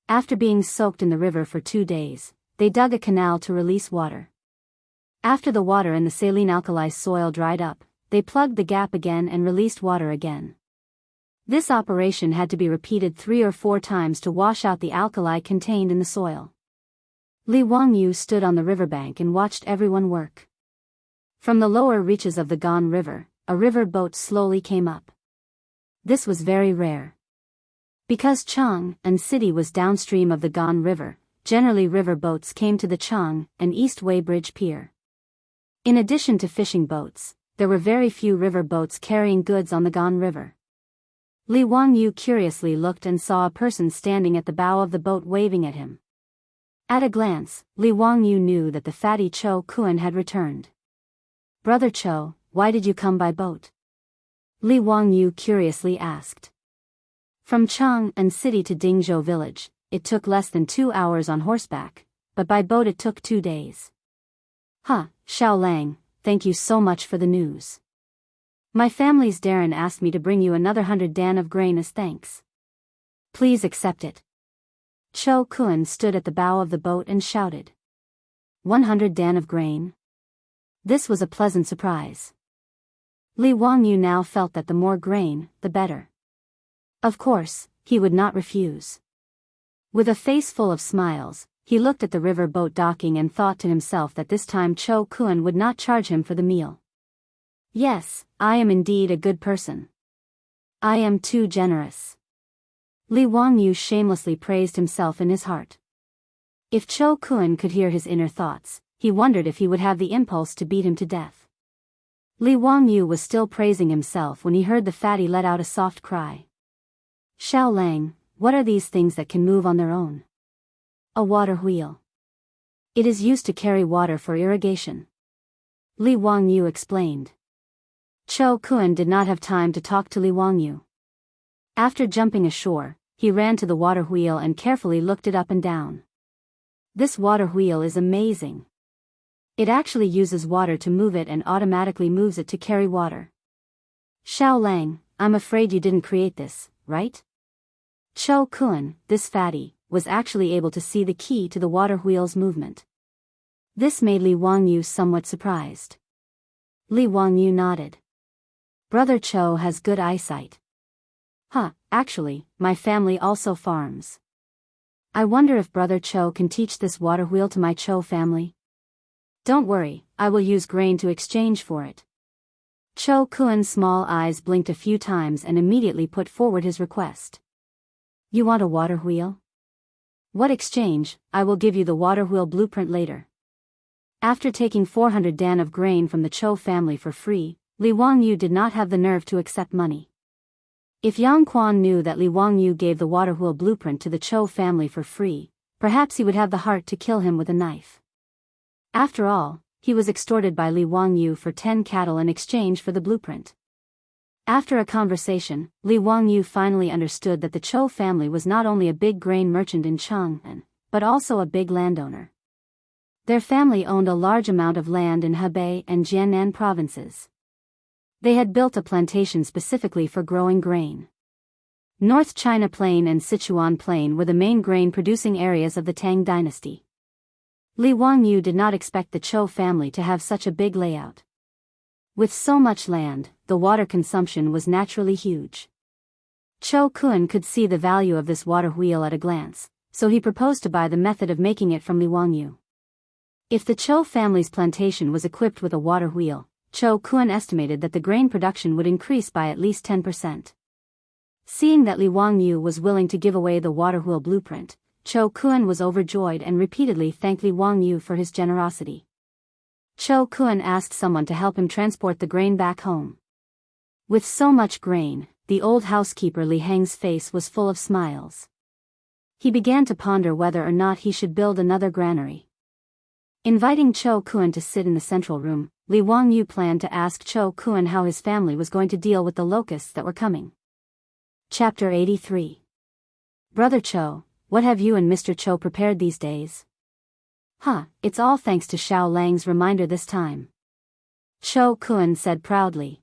After being soaked in the river for 2 days, they dug a canal to release water. After the water in the saline alkali soil dried up, they plugged the gap again and released water again. This operation had to be repeated 3 or 4 times to wash out the alkali contained in the soil. Li Wangyu stood on the riverbank and watched everyone work. From the lower reaches of the Gan River, a river boat slowly came up. This was very rare. Because Chang'an City was downstream of the Gan River, generally river boats came to the Chang'an East Weighbridge Pier. In addition to fishing boats, there were very few river boats carrying goods on the Gan River. Li Wangyu curiously looked and saw a person standing at the bow of the boat waving at him. At a glance, Li Wangyu knew that the fatty Cho Kuan had returned. "Brother Cho, why did you come by boat?" Li Wangyu curiously asked. From Chang'an City to Dingzhou village, it took less than 2 hours on horseback, but by boat it took 2 days. Xiao Lang, thank you so much for the news. My family's Darren asked me to bring you another 100 dan of grain as thanks. Please accept it. Cho Kuan stood at the bow of the boat and shouted. 100 dan of grain? This was a pleasant surprise. Li Wangyu now felt that the more grain, the better. Of course, he would not refuse. With a face full of smiles, he looked at the river boat docking and thought to himself that this time Cho Kuan would not charge him for the meal. Yes, I am indeed a good person. I am too generous. Li Wangyu shamelessly praised himself in his heart. If Cho Kuan could hear his inner thoughts, he wondered if he would have the impulse to beat him to death. Li Wangyu was still praising himself when he heard the fatty let out a soft cry. Xiao Lang, what are these things that can move on their own? A water wheel. It is used to carry water for irrigation. Li Wangyu explained. Cho Kuan did not have time to talk to Li Wangyu. After jumping ashore, he ran to the water wheel and carefully looked it up and down. This water wheel is amazing. It actually uses water to move it and automatically moves it to carry water. Xiao Lang, I'm afraid you didn't create this, right? Cho Kun, this fatty, was actually able to see the key to the water wheel's movement. This made Li Wangyu somewhat surprised. Li Wangyu nodded. Brother Cho has good eyesight. Actually, my family also farms. I wonder if Brother Cho can teach this water wheel to my Cho family. Don't worry, I will use grain to exchange for it. Cho Kun's small eyes blinked a few times and immediately put forward his request. You want a water wheel? What exchange? I will give you the water wheel blueprint later. After taking 400 dan of grain from the Cho family for free, Li Wangyu did not have the nerve to accept money. If Yang Quan knew that Li Wangyu gave the water wheel blueprint to the Cho family for free, perhaps he would have the heart to kill him with a knife. After all, he was extorted by Li Wangyu for 10 cattle in exchange for the blueprint. After a conversation, Li Wangyu finally understood that the Cho family was not only a big grain merchant in Chang'an, but also a big landowner. Their family owned a large amount of land in Hebei and Jiannan provinces. They had built a plantation specifically for growing grain. North China Plain and Sichuan Plain were the main grain-producing areas of the Tang dynasty. Li Wangyu did not expect the Cho family to have such a big layout. With so much land, the water consumption was naturally huge. Cho Kun could see the value of this water wheel at a glance, so he proposed to buy the method of making it from Li Wangyu. If the Cho family's plantation was equipped with a water wheel, Cho Kun estimated that the grain production would increase by at least 10%. Seeing that Li Wangyu was willing to give away the water wheel blueprint, Cho Kun was overjoyed and repeatedly thanked Li Wangyu for his generosity. Cho Kun asked someone to help him transport the grain back home. With so much grain, the old housekeeper Li Heng's face was full of smiles. He began to ponder whether or not he should build another granary. Inviting Cho Kun to sit in the central room, Li Wangyu planned to ask Cho Kun how his family was going to deal with the locusts that were coming. Chapter 83. Brother Cho, what have you and Mr. Cho prepared these days? It's all thanks to Xiao Lang's reminder this time. Cho Kun said proudly.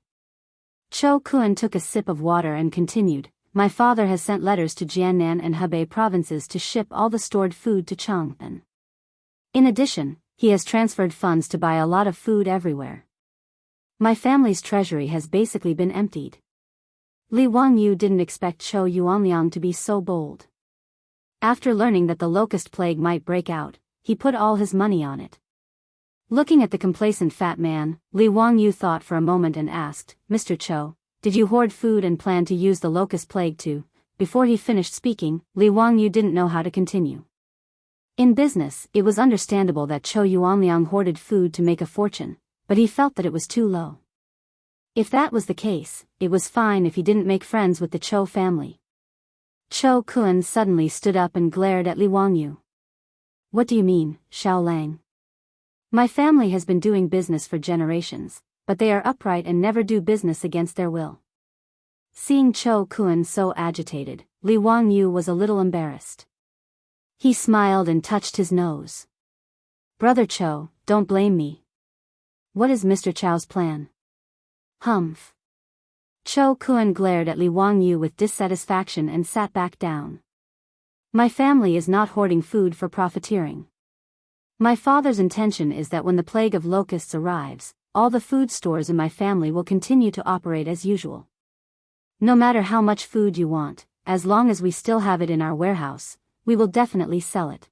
Cho Kun took a sip of water and continued, My father has sent letters to Jiannan and Hebei provinces to ship all the stored food to Chang'an. In addition, he has transferred funds to buy a lot of food everywhere. My family's treasury has basically been emptied. Li Wangyu didn't expect Cho Yuanliang to be so bold. After learning that the locust plague might break out, he put all his money on it. Looking at the complacent fat man, Li Wangyu thought for a moment and asked, Mr. Cho, did you hoard food and plan to use the locust plague too? Before he finished speaking, Li Wangyu didn't know how to continue. In business, it was understandable that Cho Yuanliang hoarded food to make a fortune, but he felt that it was too low. If that was the case, it was fine if he didn't make friends with the Cho family. Cho Kun suddenly stood up and glared at Li Wangyu. What do you mean, Xiao Lang? My family has been doing business for generations, but they are upright and never do business against their will. Seeing Cho Kun so agitated, Li Wangyu was a little embarrassed. He smiled and touched his nose. Brother Cho, don't blame me. What is Mr. Cho's plan? Humph. Cho Kun glared at Li Wangyu with dissatisfaction and sat back down. My family is not hoarding food for profiteering. My father's intention is that when the plague of locusts arrives, all the food stores in my family will continue to operate as usual. No matter how much food you want, as long as we still have it in our warehouse, we will definitely sell it.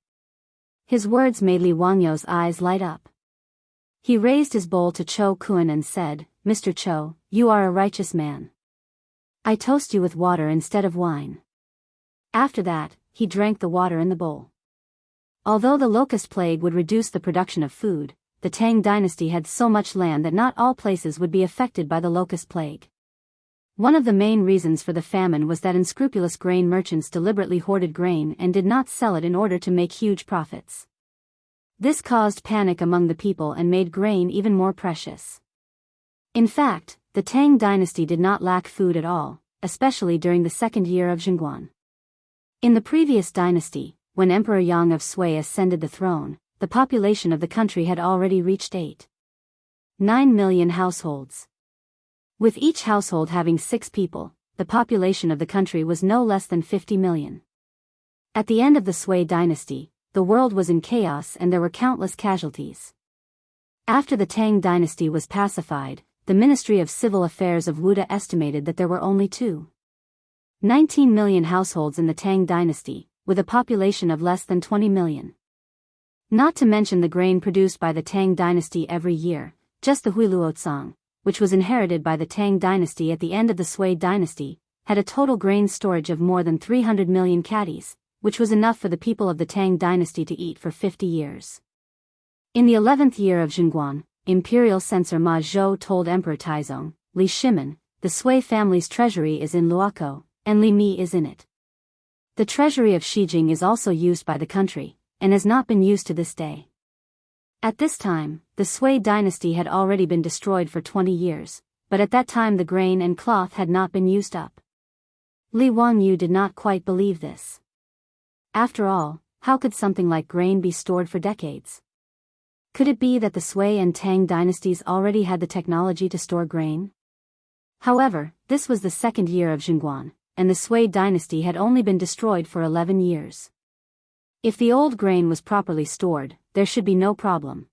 His words made Li Wangyu's eyes light up. He raised his bowl to Cho Kun and said, Mr. Cho, you are a righteous man. I toast you with water instead of wine. After that, he drank the water in the bowl. Although the locust plague would reduce the production of food, the Tang dynasty had so much land that not all places would be affected by the locust plague. One of the main reasons for the famine was that unscrupulous grain merchants deliberately hoarded grain and did not sell it in order to make huge profits. This caused panic among the people and made grain even more precious. In fact, the Tang dynasty did not lack food at all, especially during the second year of Zhengguan. In the previous dynasty, when Emperor Yang of Sui ascended the throne, the population of the country had already reached 8.9 million households. With each household having 6 people, the population of the country was no less than 50 million. At the end of the Sui dynasty, the world was in chaos and there were countless casualties. After the Tang dynasty was pacified, the Ministry of Civil Affairs of Wuda estimated that there were only 2.19 million households in the Tang dynasty, with a population of less than 20 million. Not to mention the grain produced by the Tang dynasty every year, just the huiluotsang, which was inherited by the Tang dynasty at the end of the Sui dynasty, had a total grain storage of more than 300 million catties, which was enough for the people of the Tang dynasty to eat for 50 years. In the 11th year of Zhengguan, Imperial Censor Ma Zhou told Emperor Taizong, Li Shimen, the Sui family's treasury is in Luokou, and Li Mi is in it. The treasury of Xijing is also used by the country, and has not been used to this day. At this time, the Sui dynasty had already been destroyed for 20 years, but at that time the grain and cloth had not been used up. Li Wangyu did not quite believe this. After all, how could something like grain be stored for decades? Could it be that the Sui and Tang dynasties already had the technology to store grain? However, this was the second year of Zhengguan, and the Sui dynasty had only been destroyed for 11 years. If the old grain was properly stored, there should be no problem.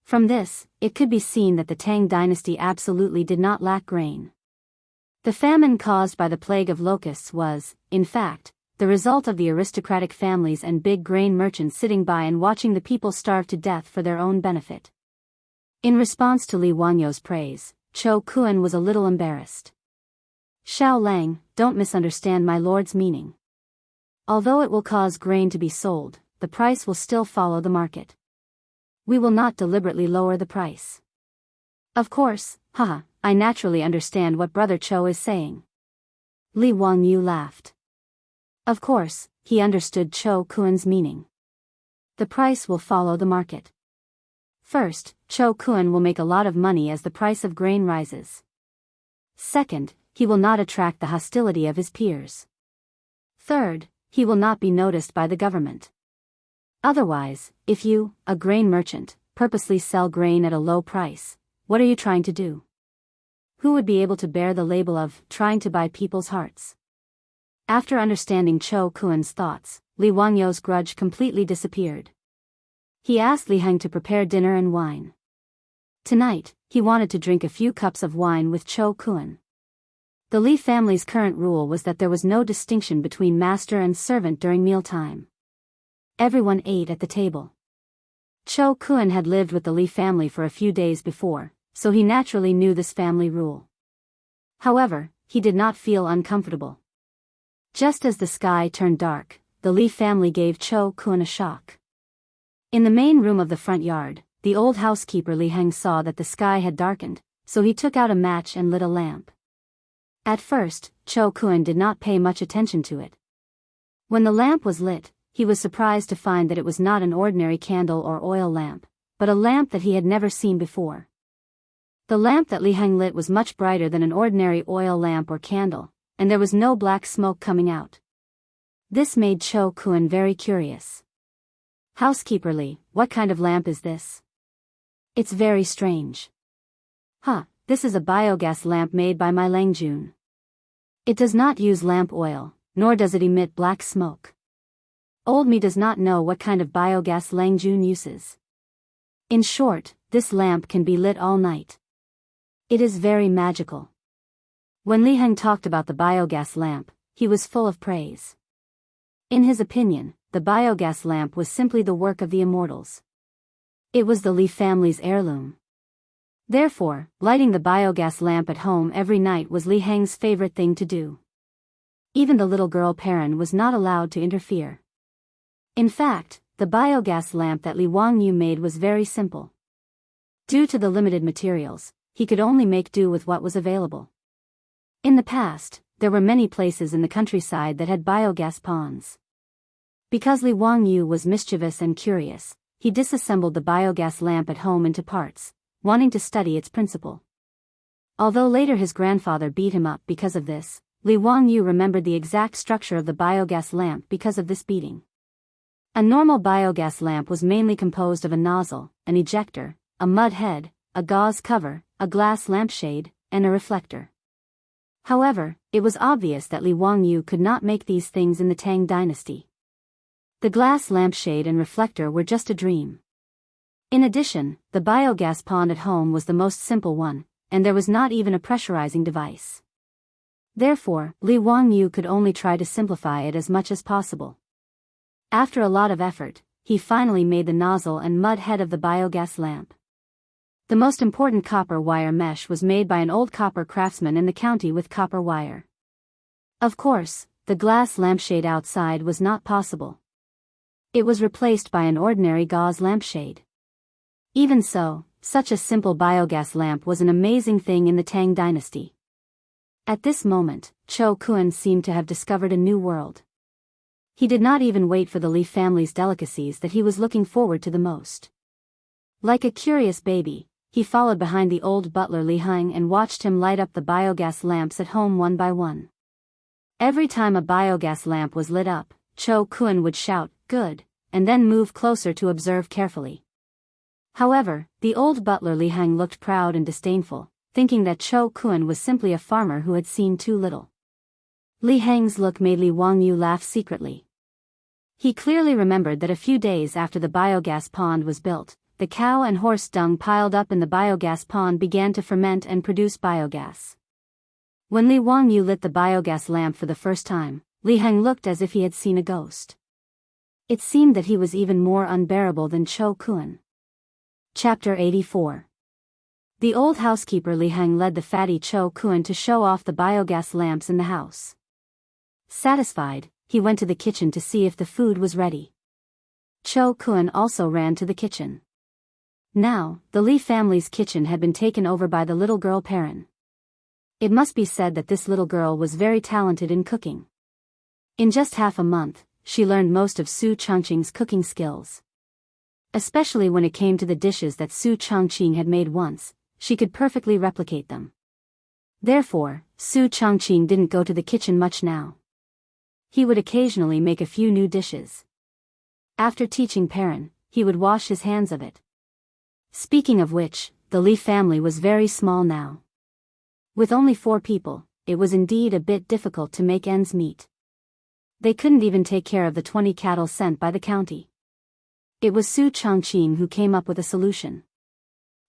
From this, it could be seen that the Tang dynasty absolutely did not lack grain. The famine caused by the plague of locusts was, in fact, the result of the aristocratic families and big grain merchants sitting by and watching the people starve to death for their own benefit. In response to Li Wangyou's praise, Chou Kuan was a little embarrassed. Xiao Lang, don't misunderstand my lord's meaning. Although it will cause grain to be sold, the price will still follow the market. We will not deliberately lower the price. Of course, haha, I naturally understand what Brother Chou is saying. Li Wangyu laughed. Of course, he understood Chou Kuan's meaning. The price will follow the market. First, Chou Kuan will make a lot of money as the price of grain rises. Second, he will not attract the hostility of his peers. Third, he will not be noticed by the government. Otherwise, if you, a grain merchant, purposely sell grain at a low price, what are you trying to do? Who would be able to bear the label of trying to buy people's hearts? After understanding Chou Kuan's thoughts, Li Wangyou's grudge completely disappeared. He asked Li Heng to prepare dinner and wine. Tonight, he wanted to drink a few cups of wine with Chou Kuan. The Li family's current rule was that there was no distinction between master and servant during mealtime. Everyone ate at the table. Chou Kuan had lived with the Li family for a few days before, so he naturally knew this family rule. However, he did not feel uncomfortable. Just as the sky turned dark, the Li family gave Chou Kuan a shock. In the main room of the front yard, the old housekeeper Li Heng saw that the sky had darkened, so he took out a match and lit a lamp. At first, Chou Kuan did not pay much attention to it. When the lamp was lit, he was surprised to find that it was not an ordinary candle or oil lamp, but a lamp that he had never seen before. The lamp that Li Heng lit was much brighter than an ordinary oil lamp or candle, and there was no black smoke coming out. This made Chou Kuan very curious. Housekeeper Li, what kind of lamp is this? It's very strange. This is a biogas lamp made by my Langjun. It does not use lamp oil, nor does it emit black smoke. Old me does not know what kind of biogas Langjun uses. In short, this lamp can be lit all night. It is very magical. When Li Heng talked about the biogas lamp, he was full of praise. In his opinion, the biogas lamp was simply the work of the immortals. It was the Li family's heirloom. Therefore, lighting the biogas lamp at home every night was Li Heng's favorite thing to do. Even the little girl Perrin was not allowed to interfere. In fact, the biogas lamp that Li Wangyu made was very simple. Due to the limited materials, he could only make do with what was available. In the past, there were many places in the countryside that had biogas ponds. Because Li Wangyu was mischievous and curious, he disassembled the biogas lamp at home into parts, wanting to study its principle. Although later his grandfather beat him up because of this, Li Wangyu remembered the exact structure of the biogas lamp because of this beating. A normal biogas lamp was mainly composed of a nozzle, an ejector, a mud head, a gauze cover, a glass lampshade, and a reflector. However, it was obvious that Li Wangyu could not make these things in the Tang dynasty. The glass lampshade and reflector were just a dream. In addition, the biogas pond at home was the most simple one, and there was not even a pressurizing device. Therefore, Li Wangyu could only try to simplify it as much as possible. After a lot of effort, he finally made the nozzle and mud head of the biogas lamp. The most important copper wire mesh was made by an old copper craftsman in the county with copper wire. Of course, the glass lampshade outside was not possible. It was replaced by an ordinary gauze lampshade. Even so, such a simple biogas lamp was an amazing thing in the Tang dynasty. At this moment, Cho Kun seemed to have discovered a new world. He did not even wait for the Li family's delicacies that he was looking forward to the most. Like a curious baby, he followed behind the old butler Li Heng and watched him light up the biogas lamps at home one by one. Every time a biogas lamp was lit up, Cho Kun would shout, "Good," and then move closer to observe carefully. However, the old butler Li Heng looked proud and disdainful, thinking that Cho Kun was simply a farmer who had seen too little. Li Heng's look made Li Wangyu laugh secretly. He clearly remembered that a few days after the biogas pond was built, the cow and horse dung piled up in the biogas pond began to ferment and produce biogas. When Li Wangyu lit the biogas lamp for the first time, Li Heng looked as if he had seen a ghost. It seemed that he was even more unbearable than Cho Kun. Chapter 84. The old housekeeper Li Heng led the fatty Cho Kun to show off the biogas lamps in the house. Satisfied, he went to the kitchen to see if the food was ready. Cho Kun also ran to the kitchen. Now, the Li family's kitchen had been taken over by the little girl Perrin. It must be said that this little girl was very talented in cooking. In just half a month, she learned most of Su Changqing's cooking skills. Especially when it came to the dishes that Su Changqing had made once, she could perfectly replicate them. Therefore, Su Changqing didn't go to the kitchen much now. He would occasionally make a few new dishes. After teaching Perrin, he would wash his hands of it. Speaking of which, the Li family was very small now. With only 4 people, it was indeed a bit difficult to make ends meet. They couldn't even take care of the 20 cattle sent by the county. It was Su Changqing who came up with a solution.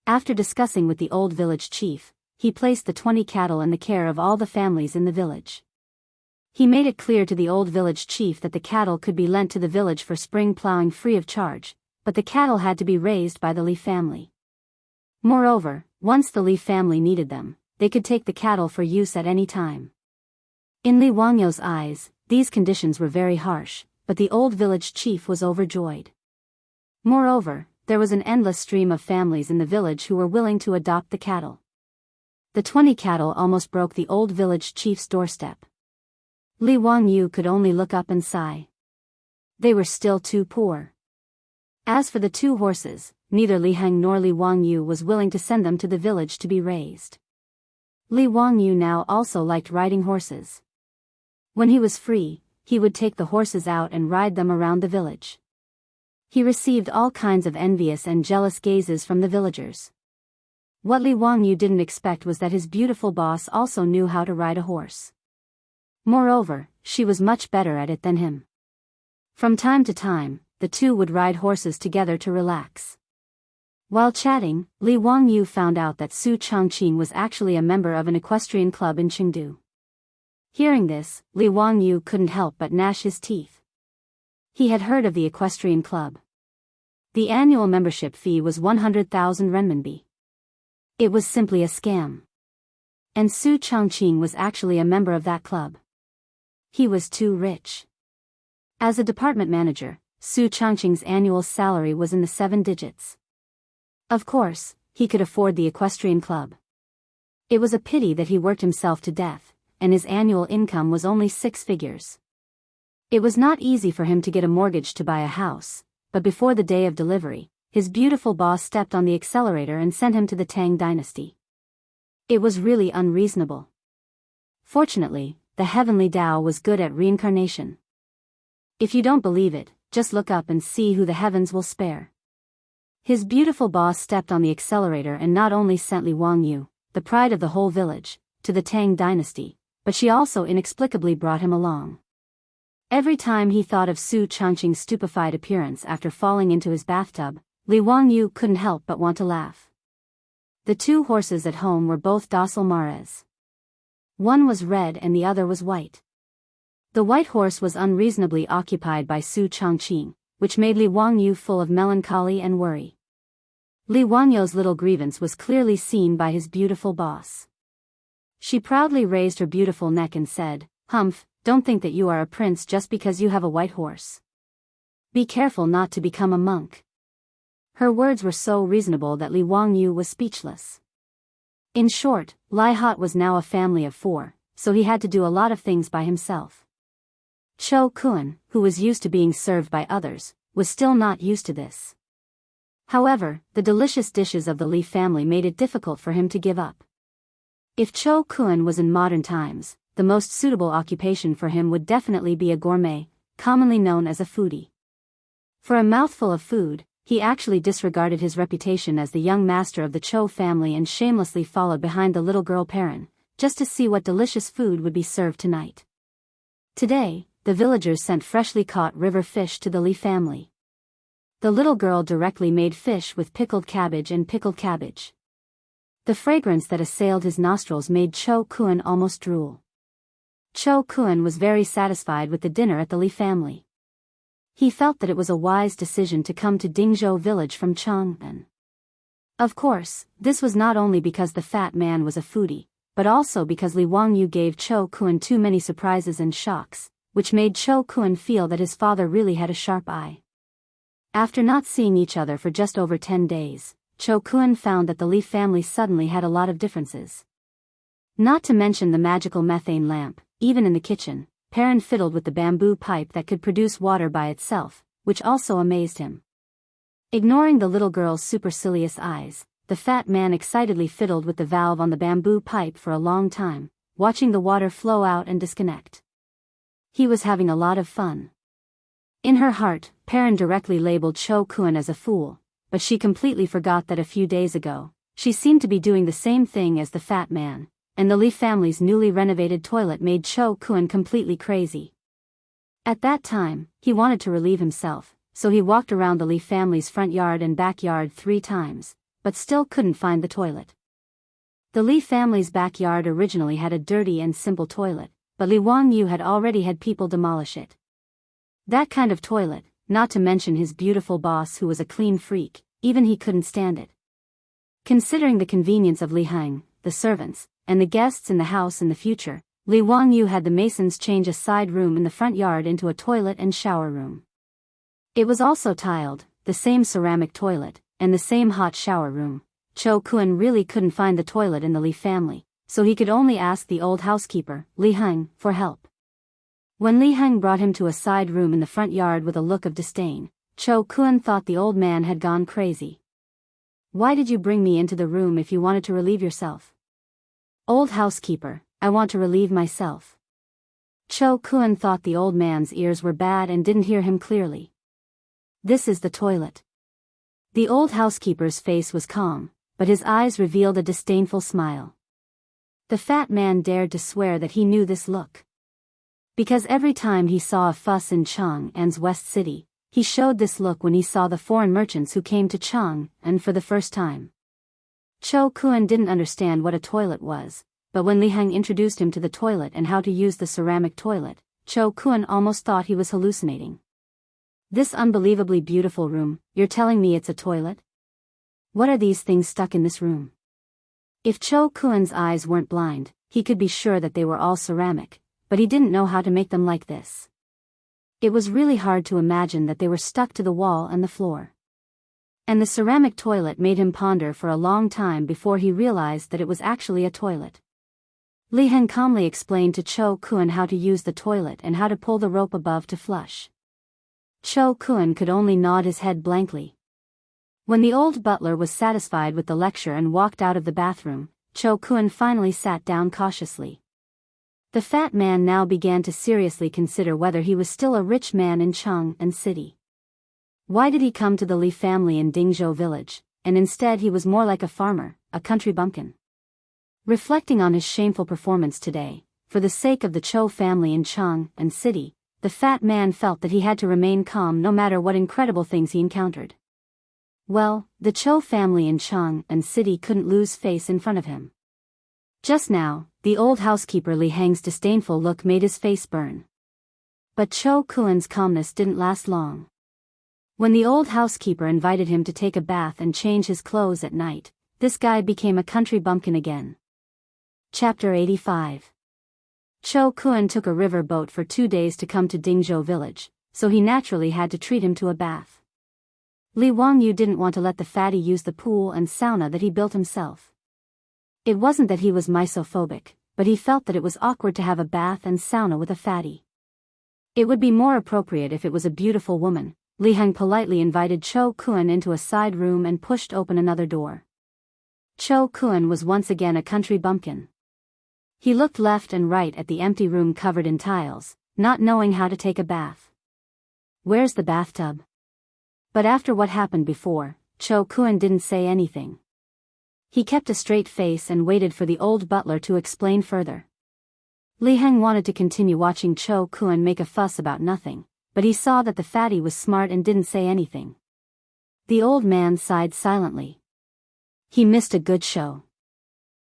After discussing with the old village chief, he placed the 20 cattle in the care of all the families in the village. He made it clear to the old village chief that the cattle could be lent to the village for spring plowing free of charge, but the cattle had to be raised by the Li family. Moreover, once the Li family needed them, they could take the cattle for use at any time. In Li Wangyu's eyes, these conditions were very harsh, but the old village chief was overjoyed. Moreover, there was an endless stream of families in the village who were willing to adopt the cattle. The 20 cattle almost broke the old village chief's doorstep. Li Wangyu could only look up and sigh. They were still too poor. As for the 2 horses, neither Li Heng nor Li Wangyu was willing to send them to the village to be raised. Li Wangyu now also liked riding horses. When he was free, he would take the horses out and ride them around the village. He received all kinds of envious and jealous gazes from the villagers. What Li Wangyu didn't expect was that his beautiful boss also knew how to ride a horse. Moreover, she was much better at it than him. From time to time, the 2 would ride horses together to relax. While chatting, Li Wangyu found out that Su Changqing was actually a member of an equestrian club in Chengdu. Hearing this, Li Wangyu couldn't help but gnash his teeth. He had heard of the equestrian club. The annual membership fee was 100,000 renminbi. It was simply a scam. And Su Changqing was actually a member of that club. He was too rich. As a department manager, Su Changqing's annual salary was in the 7 digits. Of course, he could afford the equestrian club. It was a pity that he worked himself to death, and his annual income was only 6 figures. It was not easy for him to get a mortgage to buy a house, but before the day of delivery, his beautiful boss stepped on the accelerator and sent him to the Tang dynasty. It was really unreasonable. Fortunately, the heavenly Tao was good at reincarnation. If you don't believe it, just look up and see who the heavens will spare. His beautiful boss stepped on the accelerator and not only sent Li Wangyu, the pride of the whole village, to the Tang dynasty, but she also inexplicably brought him along. Every time he thought of Su Changqing's stupefied appearance after falling into his bathtub, Li Wangyu couldn't help but want to laugh. The two horses at home were both docile mares. One was red and the other was white. The white horse was unreasonably occupied by Su Changqing, which made Li Wangyu full of melancholy and worry. Li Wangyu's little grievance was clearly seen by his beautiful boss. She proudly raised her beautiful neck and said, "Humph, don't think that you are a prince just because you have a white horse. Be careful not to become a monk." Her words were so reasonable that Li Wangyu was speechless. In short, Lai Hot was now a family of 4, so he had to do a lot of things by himself. Cho Kun, who was used to being served by others, was still not used to this. However, the delicious dishes of the Li family made it difficult for him to give up. If Cho Kun was in modern times, the most suitable occupation for him would definitely be a gourmet, commonly known as a foodie. For a mouthful of food, he actually disregarded his reputation as the young master of the Cho family and shamelessly followed behind the little girl Perrin, just to see what delicious food would be served tonight. Today, the villagers sent freshly caught river fish to the Li family. The little girl directly made fish with pickled cabbage and pickled cabbage. The fragrance that assailed his nostrils made Cho Kun almost drool. Cho Kun was very satisfied with the dinner at the Li family. He felt that it was a wise decision to come to Dingzhou village from Chang'an. Of course, this was not only because the fat man was a foodie, but also because Li Wangyu gave Cho Kun too many surprises and shocks, which made Cho Kun feel that his father really had a sharp eye. After not seeing each other for just over 10 days, Cho Kun found that the Li family suddenly had a lot of differences. Not to mention the magical methane lamp, even in the kitchen, Perrin fiddled with the bamboo pipe that could produce water by itself, which also amazed him. Ignoring the little girl's supercilious eyes, the fat man excitedly fiddled with the valve on the bamboo pipe for a long time, watching the water flow out and disconnect. He was having a lot of fun. In her heart, Perrin directly labeled Cho Kun as a fool, but she completely forgot that a few days ago, she seemed to be doing the same thing as the fat man, and the Li family's newly renovated toilet made Cho Kun completely crazy. At that time, he wanted to relieve himself, so he walked around the Li family's front yard and backyard 3 times, but still couldn't find the toilet. The Li family's backyard originally had a dirty and simple toilet, but Li Wangyu had already had people demolish it. That kind of toilet, not to mention his beautiful boss who was a clean freak, even he couldn't stand it. Considering the convenience of Li Heng, the servants, and the guests in the house in the future, Li Wangyu had the masons change a side room in the front yard into a toilet and shower room. It was also tiled, the same ceramic toilet, and the same hot shower room. Cho Kun really couldn't find the toilet in the Li family, so he could only ask the old housekeeper, Li Heng, for help. When Li Heng brought him to a side room in the front yard with a look of disdain, Cho Kun thought the old man had gone crazy. "Why did you bring me into the room if you wanted to relieve yourself?" "Old housekeeper, I want to relieve myself." Cho Kun thought the old man's ears were bad and didn't hear him clearly. "This is the toilet." The old housekeeper's face was calm, but his eyes revealed a disdainful smile. The fat man dared to swear that he knew this look. Because every time he saw a fuss in Chang'an's West City, he showed this look when he saw the foreign merchants who came to Chang'an for the first time. Cho Kun didn't understand what a toilet was, but when Li Heng introduced him to the toilet and how to use the ceramic toilet, Cho Kun almost thought he was hallucinating. "This unbelievably beautiful room, you're telling me it's a toilet? What are these things stuck in this room?" If Cho Kun's eyes weren't blind, he could be sure that they were all ceramic, but he didn't know how to make them like this. It was really hard to imagine that they were stuck to the wall and the floor. And the ceramic toilet made him ponder for a long time before he realized that it was actually a toilet. Li Heng calmly explained to Cho Kun how to use the toilet and how to pull the rope above to flush. Cho Kun could only nod his head blankly. When the old butler was satisfied with the lecture and walked out of the bathroom, Cho Kun finally sat down cautiously. The fat man now began to seriously consider whether he was still a rich man in Chung and City. Why did he come to the Li family in Dingzhou village, and instead he was more like a farmer, a country bumpkin? Reflecting on his shameful performance today, for the sake of the Cho family in Chung and City, the fat man felt that he had to remain calm no matter what incredible things he encountered. Well, the Cho family in Chung and City couldn't lose face in front of him. Just now, the old housekeeper Li Hang's disdainful look made his face burn. But Cho Kuan's calmness didn't last long. When the old housekeeper invited him to take a bath and change his clothes at night, this guy became a country bumpkin again. Chapter 85. Cho Kuan took a river boat for 2 days to come to Dingzhou village, so he naturally had to treat him to a bath. Li Wangyu didn't want to let the fatty use the pool and sauna that he built himself. It wasn't that he was misophobic, but he felt that it was awkward to have a bath and sauna with a fatty. It would be more appropriate if it was a beautiful woman. Li Hang politely invited Cho Kuan into a side room and pushed open another door. Cho Kuan was once again a country bumpkin. He looked left and right at the empty room covered in tiles, not knowing how to take a bath. Where's the bathtub? But after what happened before, Cho Kuan didn't say anything. He kept a straight face and waited for the old butler to explain further. Li Hang wanted to continue watching Cho Kuan make a fuss about nothing, but he saw that the fatty was smart and didn't say anything. The old man sighed silently. He missed a good show.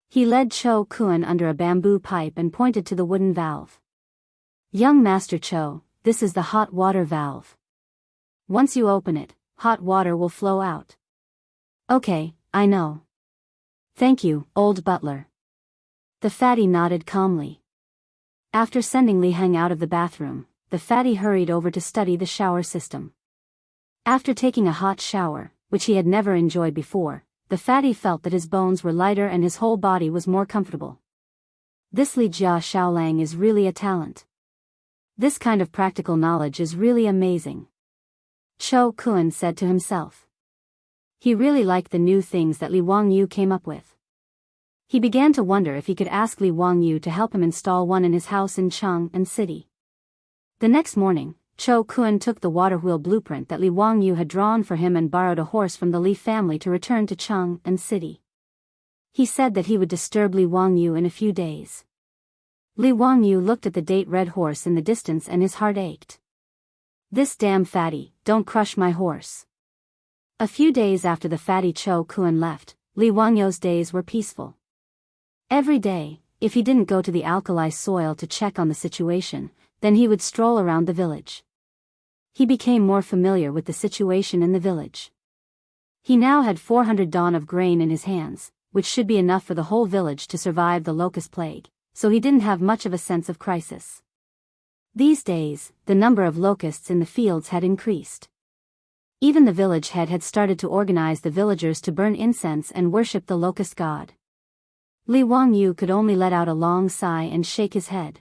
He led Cho Kuan under a bamboo pipe and pointed to the wooden valve. Young Master Cho, this is the hot water valve. Once you open it, hot water will flow out. Okay, I know. Thank you, old butler. The fatty nodded calmly. After sending Li Hang out of the bathroom, the fatty hurried over to study the shower system. After taking a hot shower, which he had never enjoyed before, the fatty felt that his bones were lighter and his whole body was more comfortable. This Li Jia Xiaolang is really a talent. This kind of practical knowledge is really amazing. Cho Kuan said to himself. He really liked the new things that Li Wangyu came up with. He began to wonder if he could ask Li Wangyu to help him install one in his house in Chung and City. The next morning, Cho Kuan took the water wheel blueprint that Li Wangyu had drawn for him and borrowed a horse from the Li family to return to Chung and City. He said that he would disturb Li Wangyu in a few days. Li Wangyu looked at the date red horse in the distance and his heart ached. This damn fatty, don't crush my horse. A few days after the fatty Cho Kuan left, Li Wangyu's days were peaceful. Every day, if he didn't go to the alkali soil to check on the situation, then he would stroll around the village. He became more familiar with the situation in the village. He now had 400 dawn of grain in his hands, which should be enough for the whole village to survive the locust plague, so he didn't have much of a sense of crisis. These days, the number of locusts in the fields had increased. Even the village head had started to organize the villagers to burn incense and worship the locust god. Li Wangyu could only let out a long sigh and shake his head.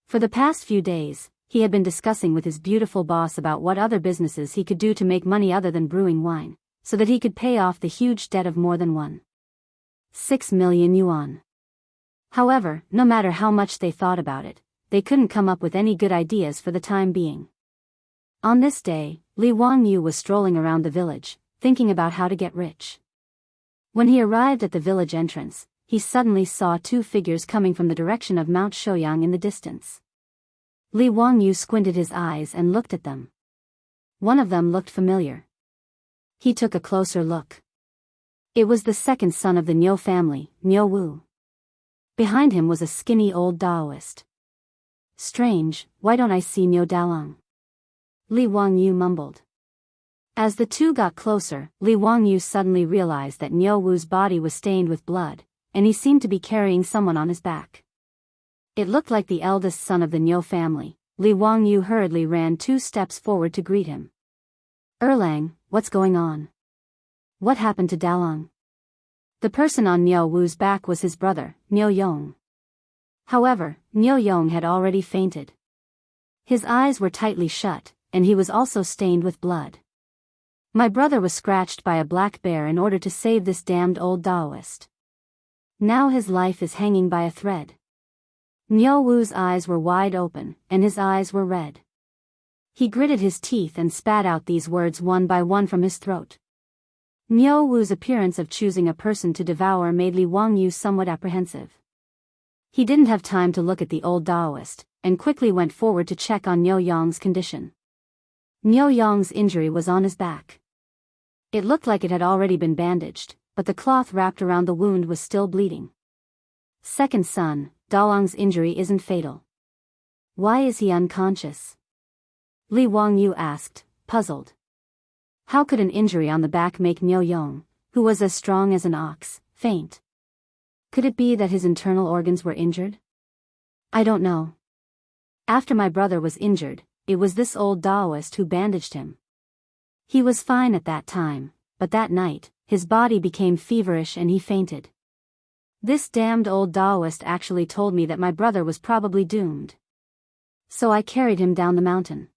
For the past few days, he had been discussing with his beautiful boss about what other businesses he could do to make money other than brewing wine, so that he could pay off the huge debt of more than 1.6 million yuan. However, no matter how much they thought about it, they couldn't come up with any good ideas for the time being. On this day, Li Wangyu was strolling around the village, thinking about how to get rich. When he arrived at the village entrance, he suddenly saw 2 figures coming from the direction of Mount Shouyang in the distance. Li Wangyu squinted his eyes and looked at them. One of them looked familiar. He took a closer look. It was the second son of the Niu family, Niu Wu. Behind him was a skinny old Taoist. Strange, why don't I see Niu Dalang? Li Wangyu mumbled. As the two got closer, Li Wangyu suddenly realized that Niu Wu's body was stained with blood, and he seemed to be carrying someone on his back. It looked like the eldest son of the Niu family. Li Wangyu hurriedly ran 2 steps forward to greet him. Erlang, what's going on? What happened to Dalang? The person on Niu Wu's back was his brother, Niu Yong. However, Niu Yong had already fainted. His eyes were tightly shut, and he was also stained with blood. My brother was scratched by a black bear in order to save this damned old Taoist. Now his life is hanging by a thread. Niu Wu's eyes were wide open, and his eyes were red. He gritted his teeth and spat out these words one by one from his throat. Niu Wu's appearance of choosing a person to devour made Li Wangyu somewhat apprehensive. He didn't have time to look at the old Taoist, and quickly went forward to check on Niu Yang's condition. Niu Yang's injury was on his back. It looked like it had already been bandaged, but the cloth wrapped around the wound was still bleeding. Second son, Dalong's injury isn't fatal. Why is he unconscious? Li Wangyu asked, puzzled. How could an injury on the back make Niu Yang, who was as strong as an ox, faint? Could it be that his internal organs were injured? I don't know. After my brother was injured, it was this old Taoist who bandaged him. He was fine at that time, but that night, his body became feverish and he fainted. This damned old Taoist actually told me that my brother was probably doomed. So I carried him down the mountain.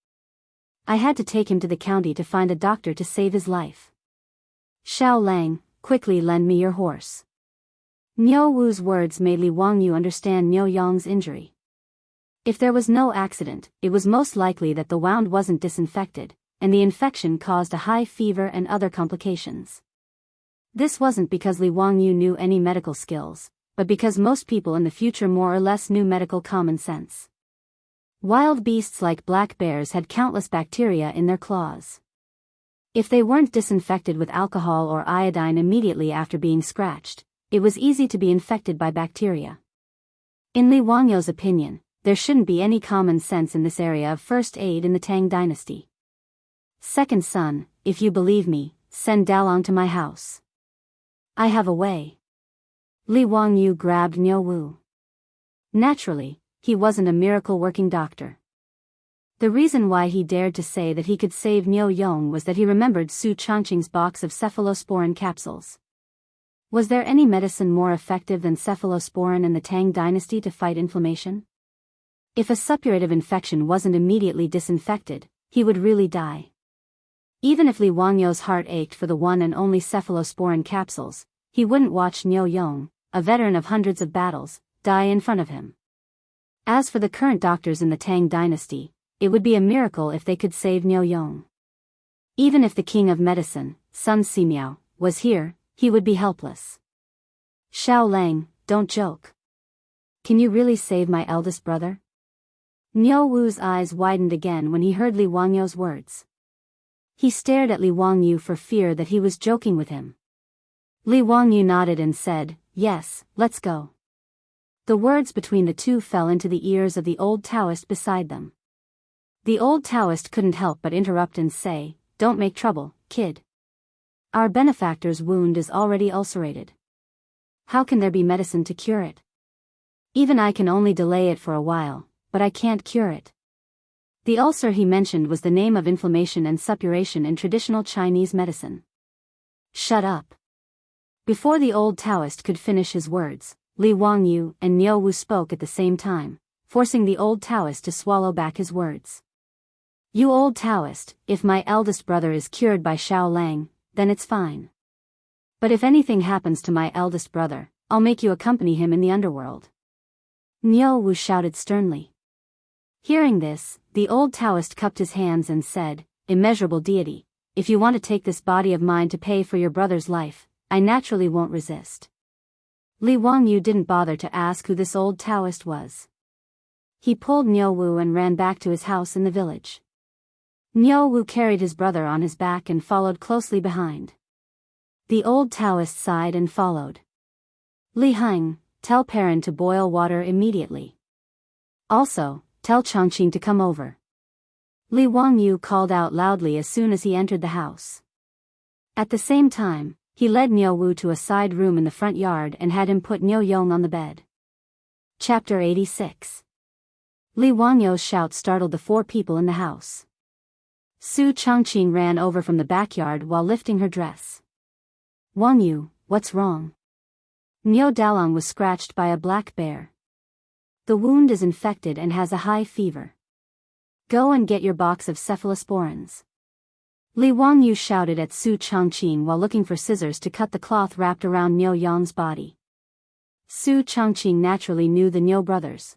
I had to take him to the county to find a doctor to save his life. Xiao Lang, quickly lend me your horse. Niu Wu's words made Li Wangyu understand Niu Yang's injury. If there was no accident, it was most likely that the wound wasn't disinfected, and the infection caused a high fever and other complications. This wasn't because Li Wangyu knew any medical skills, but because most people in the future more or less knew medical common sense. Wild beasts like black bears had countless bacteria in their claws. If they weren't disinfected with alcohol or iodine immediately after being scratched, it was easy to be infected by bacteria. In Li Wangyu's opinion, there shouldn't be any common sense in this area of first aid in the Tang dynasty. Second son, if you believe me, send Dalong to my house. I have a way. Li Wangyu grabbed Niu Wu. Naturally, he wasn't a miracle-working doctor. The reason why he dared to say that he could save Niu Yong was that he remembered Su Changqing's box of cephalosporin capsules. Was there any medicine more effective than cephalosporin in the Tang dynasty to fight inflammation? If a suppurative infection wasn't immediately disinfected, he would really die. Even if Li Wangyu's heart ached for the one and only cephalosporin capsules, he wouldn't watch Niu Yong, a veteran of hundreds of battles, die in front of him. As for the current doctors in the Tang dynasty, it would be a miracle if they could save Niu Yong. Even if the king of medicine, Sun Simiao, was here, he would be helpless. Xiao Lang, don't joke. Can you really save my eldest brother? Niu Wu's eyes widened again when he heard Li Wangyu's words. He stared at Li Wangyu for fear that he was joking with him. Li Wangyu nodded and said, yes, let's go. The words between the two fell into the ears of the old Taoist beside them. The old Taoist couldn't help but interrupt and say, don't make trouble, kid. Our benefactor's wound is already ulcerated. How can there be medicine to cure it? Even I can only delay it for a while, but I can't cure it. The ulcer he mentioned was the name of inflammation and suppuration in traditional Chinese medicine. Shut up. Before the old Taoist could finish his words, Li Wangyu and Niu Wu spoke at the same time, forcing the old Taoist to swallow back his words. You old Taoist, if my eldest brother is cured by Xiao Lang, then it's fine. But if anything happens to my eldest brother, I'll make you accompany him in the underworld. Niu Wu shouted sternly. Hearing this, the old Taoist cupped his hands and said, immeasurable deity, if you want to take this body of mine to pay for your brother's life, I naturally won't resist. Li Wangyu didn't bother to ask who this old Taoist was. He pulled Niu Wu and ran back to his house in the village. Niu Wu carried his brother on his back and followed closely behind. The old Taoist sighed and followed. Li Heng, tell Perrin to boil water immediately. Also, tell Changqing to come over. Li Wangyu called out loudly as soon as he entered the house. At the same time, he led Niu Wu to a side room in the front yard and had him put Niu Yong on the bed. Chapter 86. Li Wangyu's shout startled the four people in the house. Su Changqing ran over from the backyard while lifting her dress. Wangyu, what's wrong? Niu Dalong was scratched by a black bear. The wound is infected and has a high fever. Go and get your box of cephalosporins. Li Wangyu shouted at Su Changqing while looking for scissors to cut the cloth wrapped around Niu Yong's body. Su Changqing naturally knew the Niu brothers.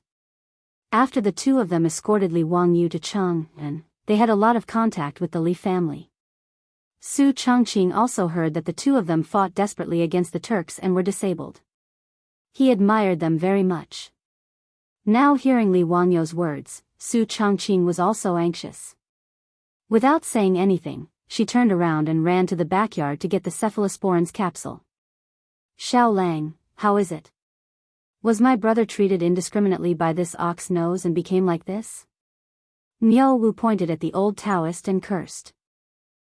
After the two of them escorted Li Wangyu to Chang'an, they had a lot of contact with the Li family. Su Chongqing also heard that the two of them fought desperately against the Turks and were disabled. He admired them very much. Now hearing Li Wangyu's words, Su Chongqing was also anxious. Without saying anything, she turned around and ran to the backyard to get the cephalosporin's capsule. Xiao Lang, how is it? Was my brother treated indiscriminately by this ox nose and became like this? Miao Wu pointed at the old Taoist and cursed.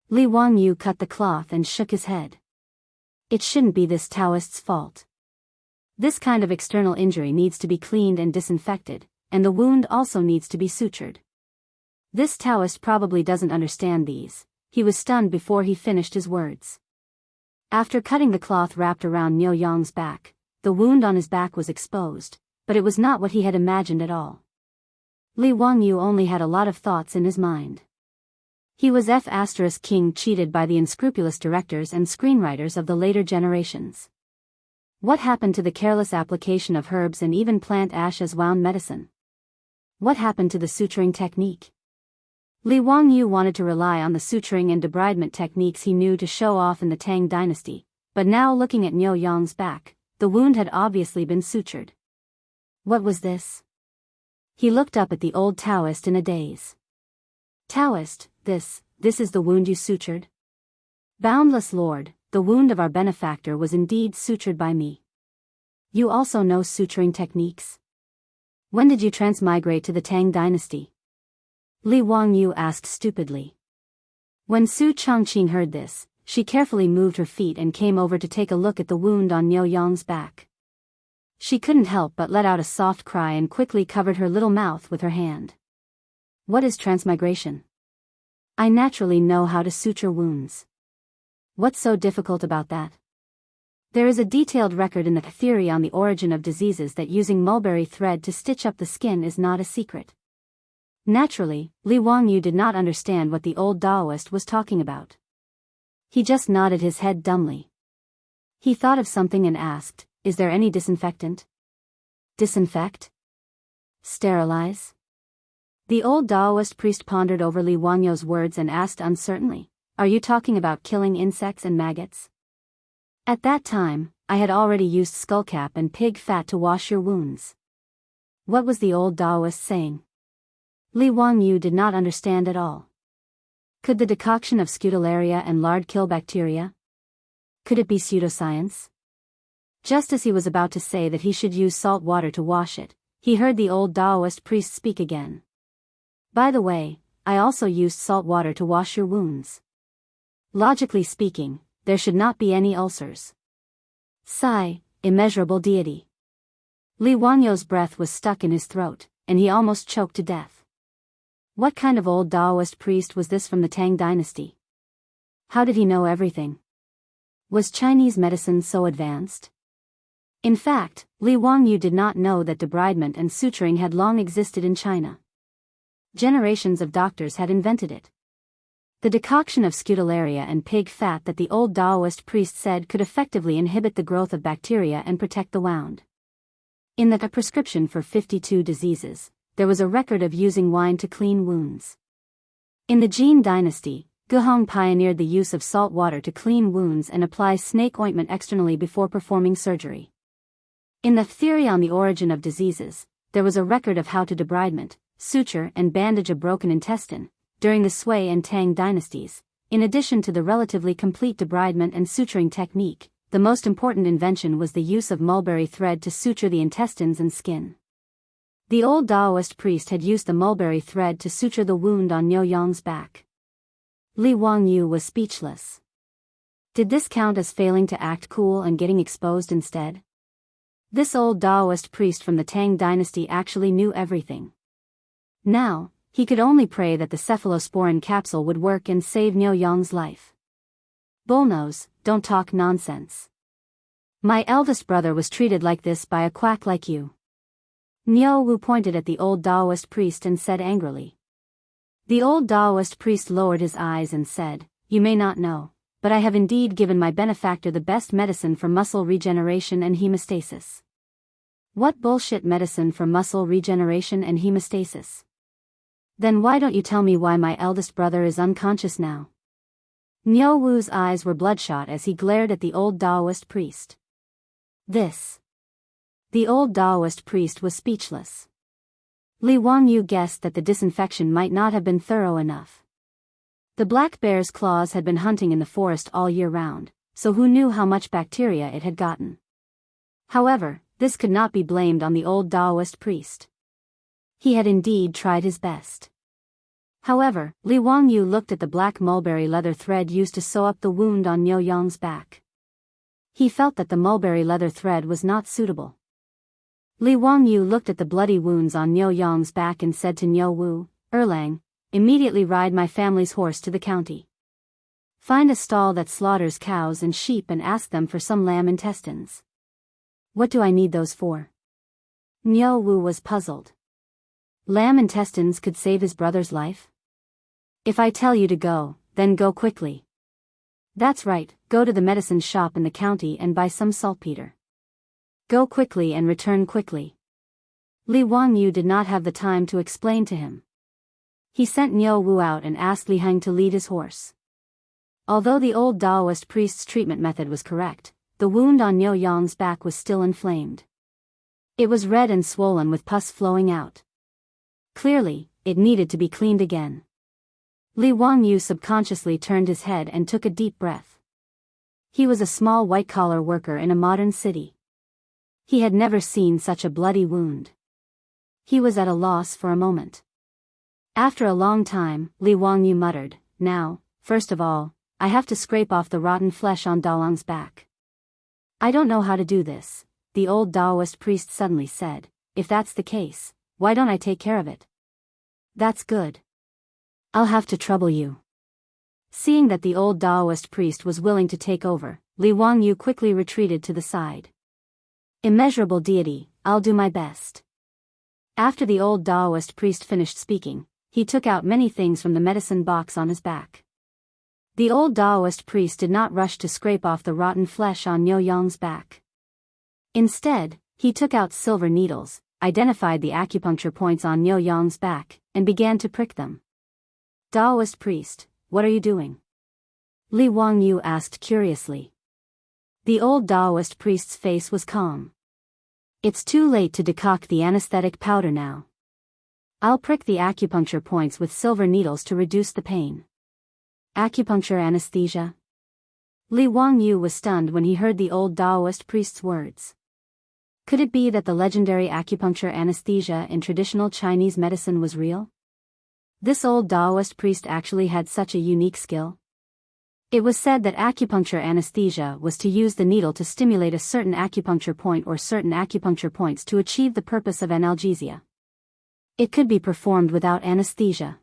Li Wangyu cut the cloth and shook his head. It shouldn't be this Taoist's fault. This kind of external injury needs to be cleaned and disinfected, and the wound also needs to be sutured. This Taoist probably doesn't understand these. He was stunned before he finished his words. After cutting the cloth wrapped around Niu Yang's back, the wound on his back was exposed, but it was not what he had imagined at all. Li Wangyu only had a lot of thoughts in his mind. He was King cheated by the unscrupulous directors and screenwriters of the later generations. What happened to the careless application of herbs and even plant ash as wound medicine? What happened to the suturing technique? Li Wangyu wanted to rely on the suturing and debridement techniques he knew to show off in the Tang dynasty, but now looking at Niu Yang's back, the wound had obviously been sutured. What was this? He looked up at the old Taoist in a daze. Taoist, this is the wound you sutured? Boundless Lord, the wound of our benefactor was indeed sutured by me. You also know suturing techniques? When did you transmigrate to the Tang dynasty? Li Wangyu asked stupidly. When Su Chongqing heard this, she carefully moved her feet and came over to take a look at the wound on Niu Yang's back. She couldn't help but let out a soft cry and quickly covered her little mouth with her hand. What is transmigration? I naturally know how to suture wounds. What's so difficult about that? There is a detailed record in the theory on the origin of diseases that using mulberry thread to stitch up the skin is not a secret. Naturally, Li Wangyu did not understand what the old Taoist was talking about. He just nodded his head dumbly. He thought of something and asked, is there any disinfectant? Disinfect? Sterilize? The old Taoist priest pondered over Li Wangyu's words and asked uncertainly, are you talking about killing insects and maggots? At that time, I had already used skullcap and pig fat to wash your wounds. What was the old Taoist saying? Li Wangyu did not understand at all. Could the decoction of Scutellaria and lard kill bacteria? Could it be pseudoscience? Just as he was about to say that he should use salt water to wash it, he heard the old Taoist priest speak again. By the way, I also used salt water to wash your wounds. Logically speaking, there should not be any ulcers. Sigh, immeasurable deity. Li Wangyu's breath was stuck in his throat, and he almost choked to death. What kind of old Taoist priest was this from the Tang dynasty? How did he know everything? Was Chinese medicine so advanced? In fact, Li Wangyu did not know that debridement and suturing had long existed in China. Generations of doctors had invented it. The decoction of Scutellaria and pig fat that the old Taoist priest said could effectively inhibit the growth of bacteria and protect the wound. In the prescription for 52 diseases, there was a record of using wine to clean wounds. In the Jin dynasty, Guhong pioneered the use of salt water to clean wounds and apply snake ointment externally before performing surgery. In the theory on the origin of diseases, there was a record of how to debridement, suture and bandage a broken intestine, during the Sui and Tang dynasties. In addition to the relatively complete debridement and suturing technique, the most important invention was the use of mulberry thread to suture the intestines and skin. The old Taoist priest had used the mulberry thread to suture the wound on Niu Yang's back. Li Wangyu was speechless. Did this count as failing to act cool and getting exposed instead? This old Taoist priest from the Tang dynasty actually knew everything. Now, he could only pray that the cephalosporin capsule would work and save Niu Yang's life. Bullnose, don't talk nonsense. My eldest brother was treated like this by a quack like you. Niu Wu pointed at the old Taoist priest and said angrily. The old Taoist priest lowered his eyes and said, you may not know, but I have indeed given my benefactor the best medicine for muscle regeneration and hemostasis. What bullshit medicine for muscle regeneration and hemostasis? Then why don't you tell me why my eldest brother is unconscious now? Niu Wu's eyes were bloodshot as he glared at the old Taoist priest. The old Taoist priest was speechless. Li Wangyu guessed that the disinfection might not have been thorough enough. The black bear's claws had been hunting in the forest all year round, so who knew how much bacteria it had gotten. However, this could not be blamed on the old Taoist priest. He had indeed tried his best. However, Li Wangyu looked at the black mulberry leather thread used to sew up the wound on Niu Yang's back. He felt that the mulberry leather thread was not suitable. Li Wangyu looked at the bloody wounds on Niu Yang's back and said to Niu Wu, "Erlang, immediately ride my family's horse to the county. Find a stall that slaughters cows and sheep and ask them for some lamb intestines." "What do I need those for?" Niu Wu was puzzled. Lamb intestines could save his brother's life? "If I tell you to go, then go quickly." "That's right, go to the medicine shop in the county and buy some saltpeter. Go quickly and return quickly." Li Wangyu did not have the time to explain to him. He sent Niu Wu out and asked Li Heng to lead his horse. Although the old Taoist priest's treatment method was correct, the wound on Niu Yang's back was still inflamed. It was red and swollen with pus flowing out. Clearly, it needed to be cleaned again. Li Wangyu subconsciously turned his head and took a deep breath. He was a small white-collar worker in a modern city. He had never seen such a bloody wound. He was at a loss for a moment. After a long time, Li Wangyu muttered, "Now, first of all, I have to scrape off the rotten flesh on Dalang's back." "I don't know how to do this," the old Taoist priest suddenly said. "If that's the case, why don't I take care of it?" "That's good. I'll have to trouble you." Seeing that the old Taoist priest was willing to take over, Li Wangyu quickly retreated to the side. "Immeasurable deity, I'll do my best." After the old Taoist priest finished speaking, he took out many things from the medicine box on his back. The old Taoist priest did not rush to scrape off the rotten flesh on Niu Yang's back. Instead, he took out silver needles, identified the acupuncture points on Niu Yang's back, and began to prick them. "Taoist priest, what are you doing?" Li Wangyu asked curiously. The old Taoist priest's face was calm. "It's too late to decoct the anesthetic powder now. I'll prick the acupuncture points with silver needles to reduce the pain." "Acupuncture anesthesia?" Li Wangyu was stunned when he heard the old Taoist priest's words. Could it be that the legendary acupuncture anesthesia in traditional Chinese medicine was real? This old Taoist priest actually had such a unique skill. It was said that acupuncture anesthesia was to use the needle to stimulate a certain acupuncture point or certain acupuncture points to achieve the purpose of analgesia. It could be performed without anesthesia.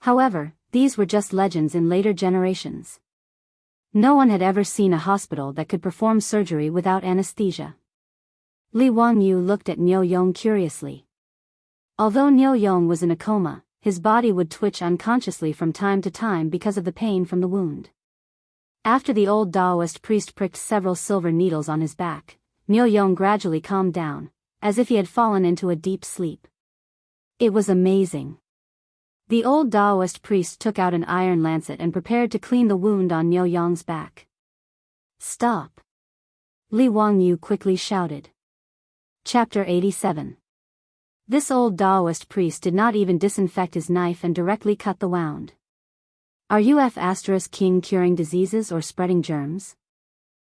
However, these were just legends in later generations. No one had ever seen a hospital that could perform surgery without anesthesia. Li Wangyu looked at Niu Yong curiously. Although Niu Yong was in a coma, his body would twitch unconsciously from time to time because of the pain from the wound. After the old Taoist priest pricked several silver needles on his back, Niu Yong gradually calmed down, as if he had fallen into a deep sleep. It was amazing. The old Taoist priest took out an iron lancet and prepared to clean the wound on Niu Yong's back. "Stop!" Li Wangyu quickly shouted. Chapter 87. This old Taoist priest did not even disinfect his knife and directly cut the wound. "Are you *king curing diseases or spreading germs?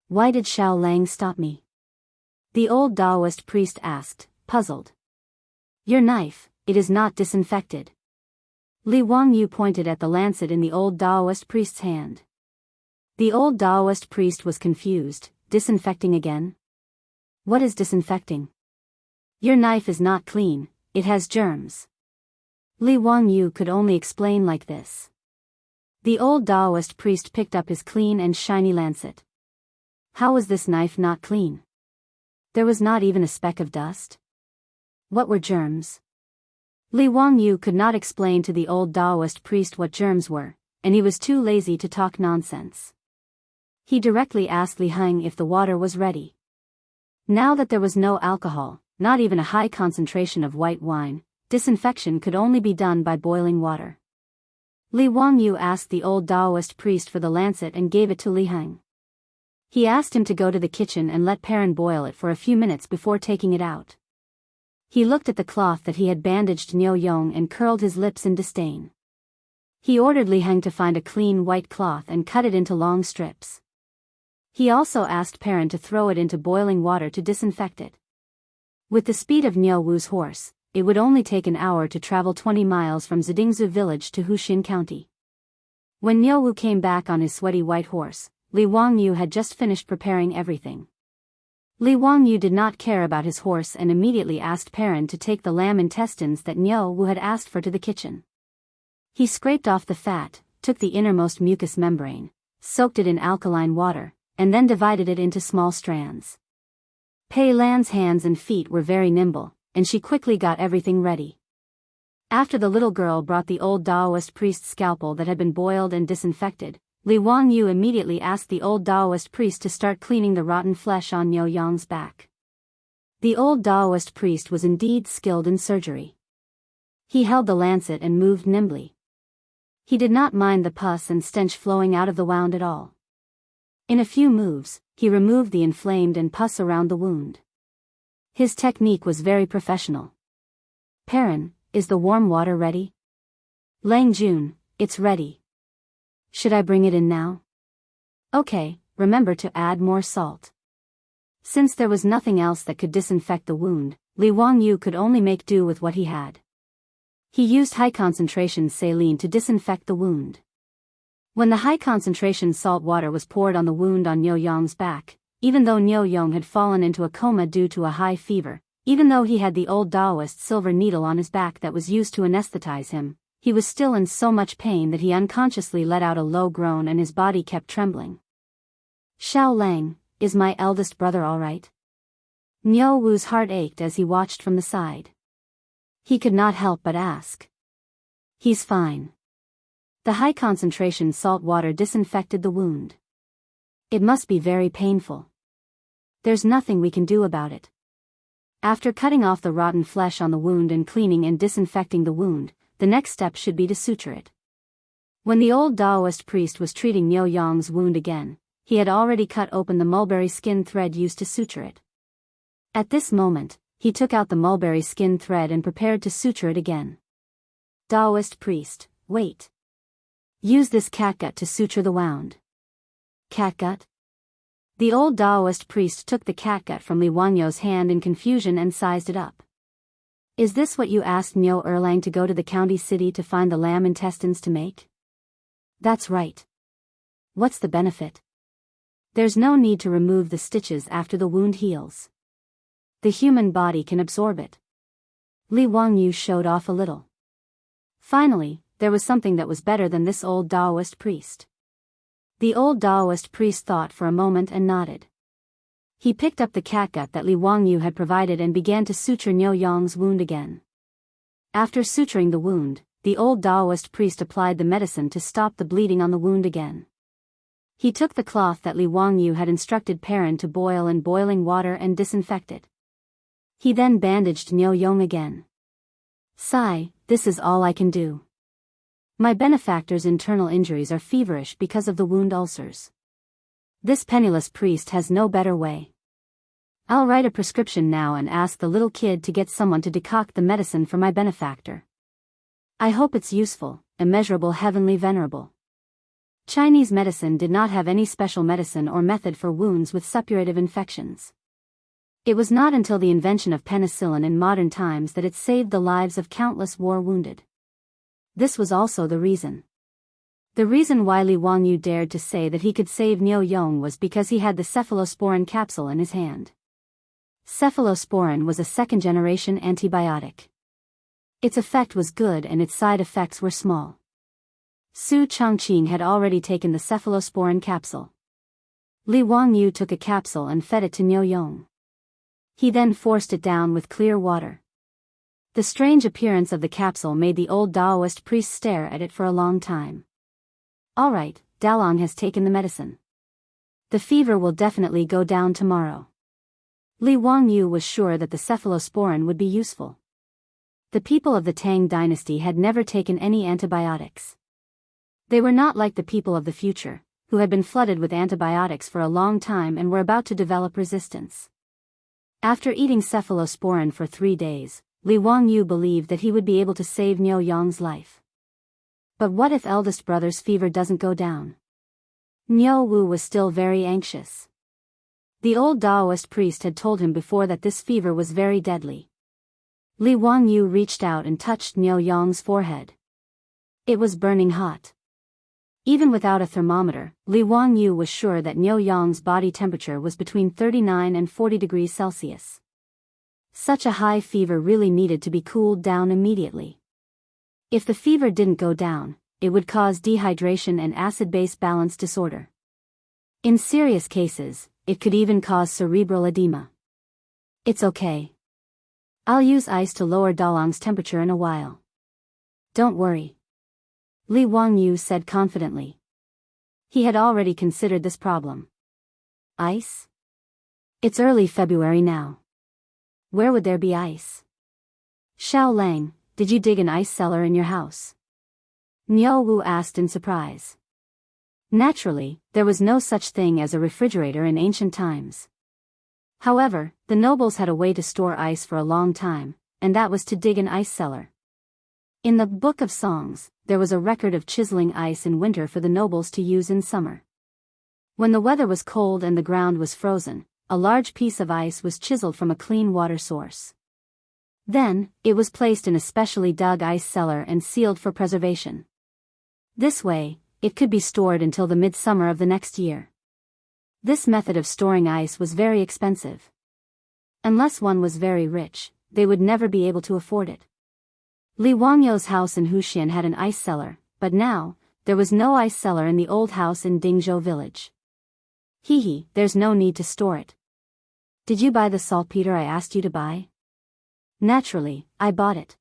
Why did Xiao Lang stop me?" The old Taoist priest asked, puzzled. "Your knife, it is not disinfected." Li Wangyu pointed at the lancet in the old Taoist priest's hand. The old Taoist priest was confused. "Disinfecting again? What is disinfecting?" "Your knife is not clean, it has germs." Li Wangyu could only explain like this. The old Taoist priest picked up his clean and shiny lancet. How was this knife not clean? There was not even a speck of dust. What were germs? Li Wangyu could not explain to the old Taoist priest what germs were, and he was too lazy to talk nonsense. He directly asked Li Heng if the water was ready. Now that there was no alcohol, not even a high concentration of white wine, disinfection could only be done by boiling water. Li Wangyu asked the old Taoist priest for the lancet and gave it to Li Heng. He asked him to go to the kitchen and let Perrin boil it for a few minutes before taking it out. He looked at the cloth that he had bandaged Niu Yong and curled his lips in disdain. He ordered Li Heng to find a clean white cloth and cut it into long strips. He also asked Perrin to throw it into boiling water to disinfect it. With the speed of Niu Wu's horse, it would only take an hour to travel 20 miles from Zidingzu village to Huxin County. When Niu Wu came back on his sweaty white horse, Li Wangyu had just finished preparing everything. Li Wangyu did not care about his horse and immediately asked Perrin to take the lamb intestines that Niu Wu had asked for to the kitchen. He scraped off the fat, took the innermost mucous membrane, soaked it in alkaline water, and then divided it into small strands. Pei Lan's hands and feet were very nimble, and she quickly got everything ready. After the little girl brought the old Taoist priest's scalpel that had been boiled and disinfected, Li Wangyu immediately asked the old Taoist priest to start cleaning the rotten flesh on Niu Yong's back. The old Taoist priest was indeed skilled in surgery. He held the lancet and moved nimbly. He did not mind the pus and stench flowing out of the wound at all. In a few moves, he removed the inflamed and pus around the wound. His technique was very professional. Perrin, is the warm water ready? Lang Jun, it's ready. Should I bring it in now? Okay, remember to add more salt. Since there was nothing else that could disinfect the wound, Li Wangyu could only make do with what he had. He used high-concentration saline to disinfect the wound. When the high-concentration salt water was poured on the wound on Niu Yong's back, even though Niu Yong had fallen into a coma due to a high fever, even though he had the old Taoist silver needle on his back that was used to anesthetize him, he was still in so much pain that he unconsciously let out a low groan and his body kept trembling. Xiao Lang, is my eldest brother all right? Niu Wu's heart ached as he watched from the side. He could not help but ask. He's fine. The high-concentration salt water disinfected the wound. It must be very painful. There's nothing we can do about it. After cutting off the rotten flesh on the wound and cleaning and disinfecting the wound, the next step should be to suture it. When the old Taoist priest was treating Niu Yong's wound again, he had already cut open the mulberry skin thread used to suture it. At this moment, he took out the mulberry skin thread and prepared to suture it again. Taoist priest, wait. Use this catgut to suture the wound. Catgut? The old Taoist priest took the catgut from Li Wangyu's hand in confusion and sized it up. Is this what you asked Niu Erlang to go to the county city to find the lamb intestines to make? That's right. What's the benefit? There's no need to remove the stitches after the wound heals. The human body can absorb it. Li Wangyu showed off a little. Finally, there was something that was better than this old Taoist priest. The old Taoist priest thought for a moment and nodded. He picked up the catgut that Li Wangyu had provided and began to suture Niu Yong's wound again. After suturing the wound, the old Taoist priest applied the medicine to stop the bleeding on the wound again. He took the cloth that Li Wangyu had instructed Perrin to boil in boiling water and disinfect it. He then bandaged Niu Yong again. Sigh, this is all I can do. My benefactor's internal injuries are feverish because of the wound ulcers. This penniless priest has no better way. I'll write a prescription now and ask the little kid to get someone to decoct the medicine for my benefactor. I hope it's useful, immeasurable heavenly venerable. Chinese medicine did not have any special medicine or method for wounds with suppurative infections. It was not until the invention of penicillin in modern times that it saved the lives of countless war wounded. This was also the reason. The reason why Li Wangyu dared to say that he could save Niu Yong was because he had the cephalosporin capsule in his hand. Cephalosporin was a second-generation antibiotic. Its effect was good and its side effects were small. Su Chongqing had already taken the cephalosporin capsule. Li Wangyu took a capsule and fed it to Niu Yong. He then forced it down with clear water. The strange appearance of the capsule made the old Taoist priest stare at it for a long time. All right, Dalong has taken the medicine. The fever will definitely go down tomorrow. Li Wangyu was sure that the cephalosporin would be useful. The people of the Tang dynasty had never taken any antibiotics. They were not like the people of the future, who had been flooded with antibiotics for a long time and were about to develop resistance. After eating cephalosporin for 3 days, Li Wangyu believed that he would be able to save Niu Yong's life. But what if eldest brother's fever doesn't go down? Niu Wu was still very anxious. The old Taoist priest had told him before that this fever was very deadly. Li Wangyu reached out and touched Niu Yong's forehead. It was burning hot. Even without a thermometer, Li Wangyu was sure that Niu Yong's body temperature was between 39 and 40 degrees Celsius. Such a high fever really needed to be cooled down immediately. If the fever didn't go down, it would cause dehydration and acid-base balance disorder. In serious cases, it could even cause cerebral edema. It's okay. I'll use ice to lower Dalong's temperature in a while. Don't worry. Li Wangyu said confidently. He had already considered this problem. Ice? It's early February now. Where would there be ice? Xiao Lang, did you dig an ice cellar in your house? Niu Wu asked in surprise. Naturally, there was no such thing as a refrigerator in ancient times. However, the nobles had a way to store ice for a long time, and that was to dig an ice cellar. In the Book of Songs, there was a record of chiseling ice in winter for the nobles to use in summer. When the weather was cold and the ground was frozen, a large piece of ice was chiseled from a clean water source. Then, it was placed in a specially dug ice cellar and sealed for preservation. This way, it could be stored until the midsummer of the next year. This method of storing ice was very expensive. Unless one was very rich, they would never be able to afford it. Li Wangyu's house in Huxian had an ice cellar, but now, there was no ice cellar in the old house in Dingzhou village. There's no need to store it. Did you buy the saltpeter I asked you to buy? Naturally, I bought it.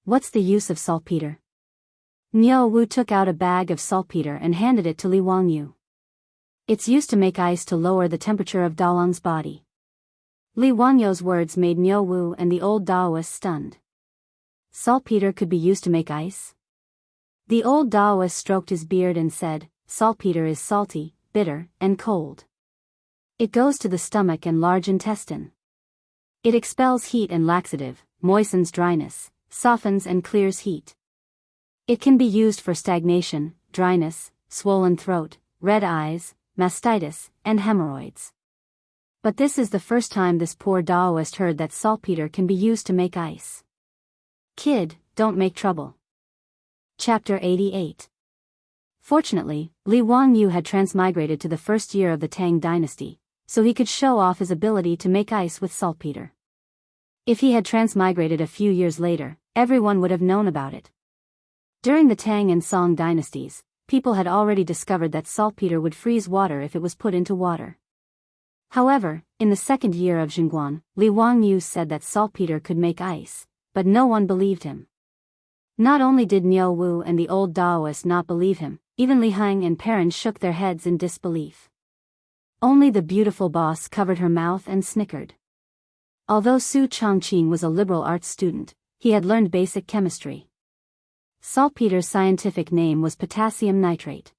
What's the use of saltpeter? Niu Wu took out a bag of saltpeter and handed it to Li Wangyu. It's used to make ice to lower the temperature of Dalong's body. Li Wangyu's words made Niu Wu and the old Taoist stunned. Saltpeter could be used to make ice? The old Taoist stroked his beard and said, saltpeter is salty, bitter, and cold. It goes to the stomach and large intestine. It expels heat and laxative, moistens dryness, softens and clears heat. It can be used for stagnation, dryness, swollen throat, red eyes, mastitis, and hemorrhoids. But this is the first time this poor Taoist heard that saltpeter can be used to make ice. Kid, don't make trouble. Chapter 88. Fortunately, Li Wangyu had transmigrated to the first year of the Tang dynasty, so he could show off his ability to make ice with saltpeter. If he had transmigrated a few years later, everyone would have known about it. During the Tang and Song dynasties, people had already discovered that saltpeter would freeze water if it was put into water. However, in the second year of Xinguan, Li Wangyu said that saltpeter could make ice, but no one believed him. Not only did Niu Wu and the old Taoist not believe him, even Li Hang and Perrin shook their heads in disbelief. Only the beautiful boss covered her mouth and snickered. Although Su Chongqing was a liberal arts student, he had learned basic chemistry. Saltpeter's scientific name was potassium nitrate.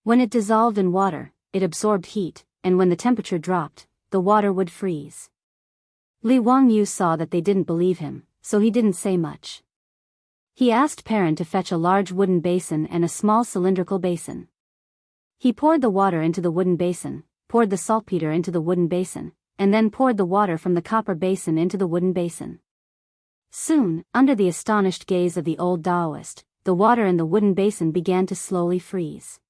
When it dissolved in water, it absorbed heat, and when the temperature dropped, the water would freeze. Li Wangyu saw that they didn't believe him, so he didn't say much. He asked Perrin to fetch a large wooden basin and a small cylindrical basin. He poured the water into the wooden basin, poured the saltpeter into the wooden basin, and then poured the water from the copper basin into the wooden basin. Soon, under the astonished gaze of the old Taoist, the water in the wooden basin began to slowly freeze.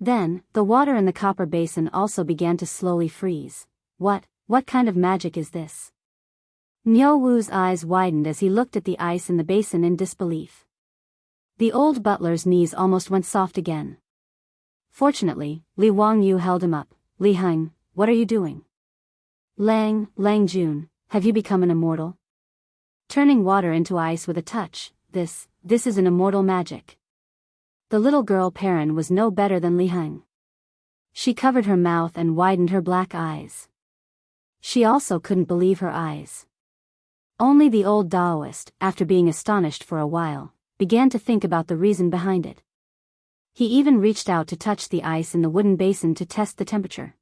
Then, the water in the copper basin also began to slowly freeze. What kind of magic is this? Niu Wu's eyes widened as he looked at the ice in the basin in disbelief. The old butler's knees almost went soft again. Fortunately, Li Wangyu held him up. Li Hang, what are you doing? Lang Jun, have you become an immortal? Turning water into ice with a touch, this is an immortal magic. The little girl Perrin was no better than Li Hang. She covered her mouth and widened her black eyes. She also couldn't believe her eyes. Only the old Taoist, after being astonished for a while, began to think about the reason behind it. He even reached out to touch the ice in the wooden basin to test the temperature.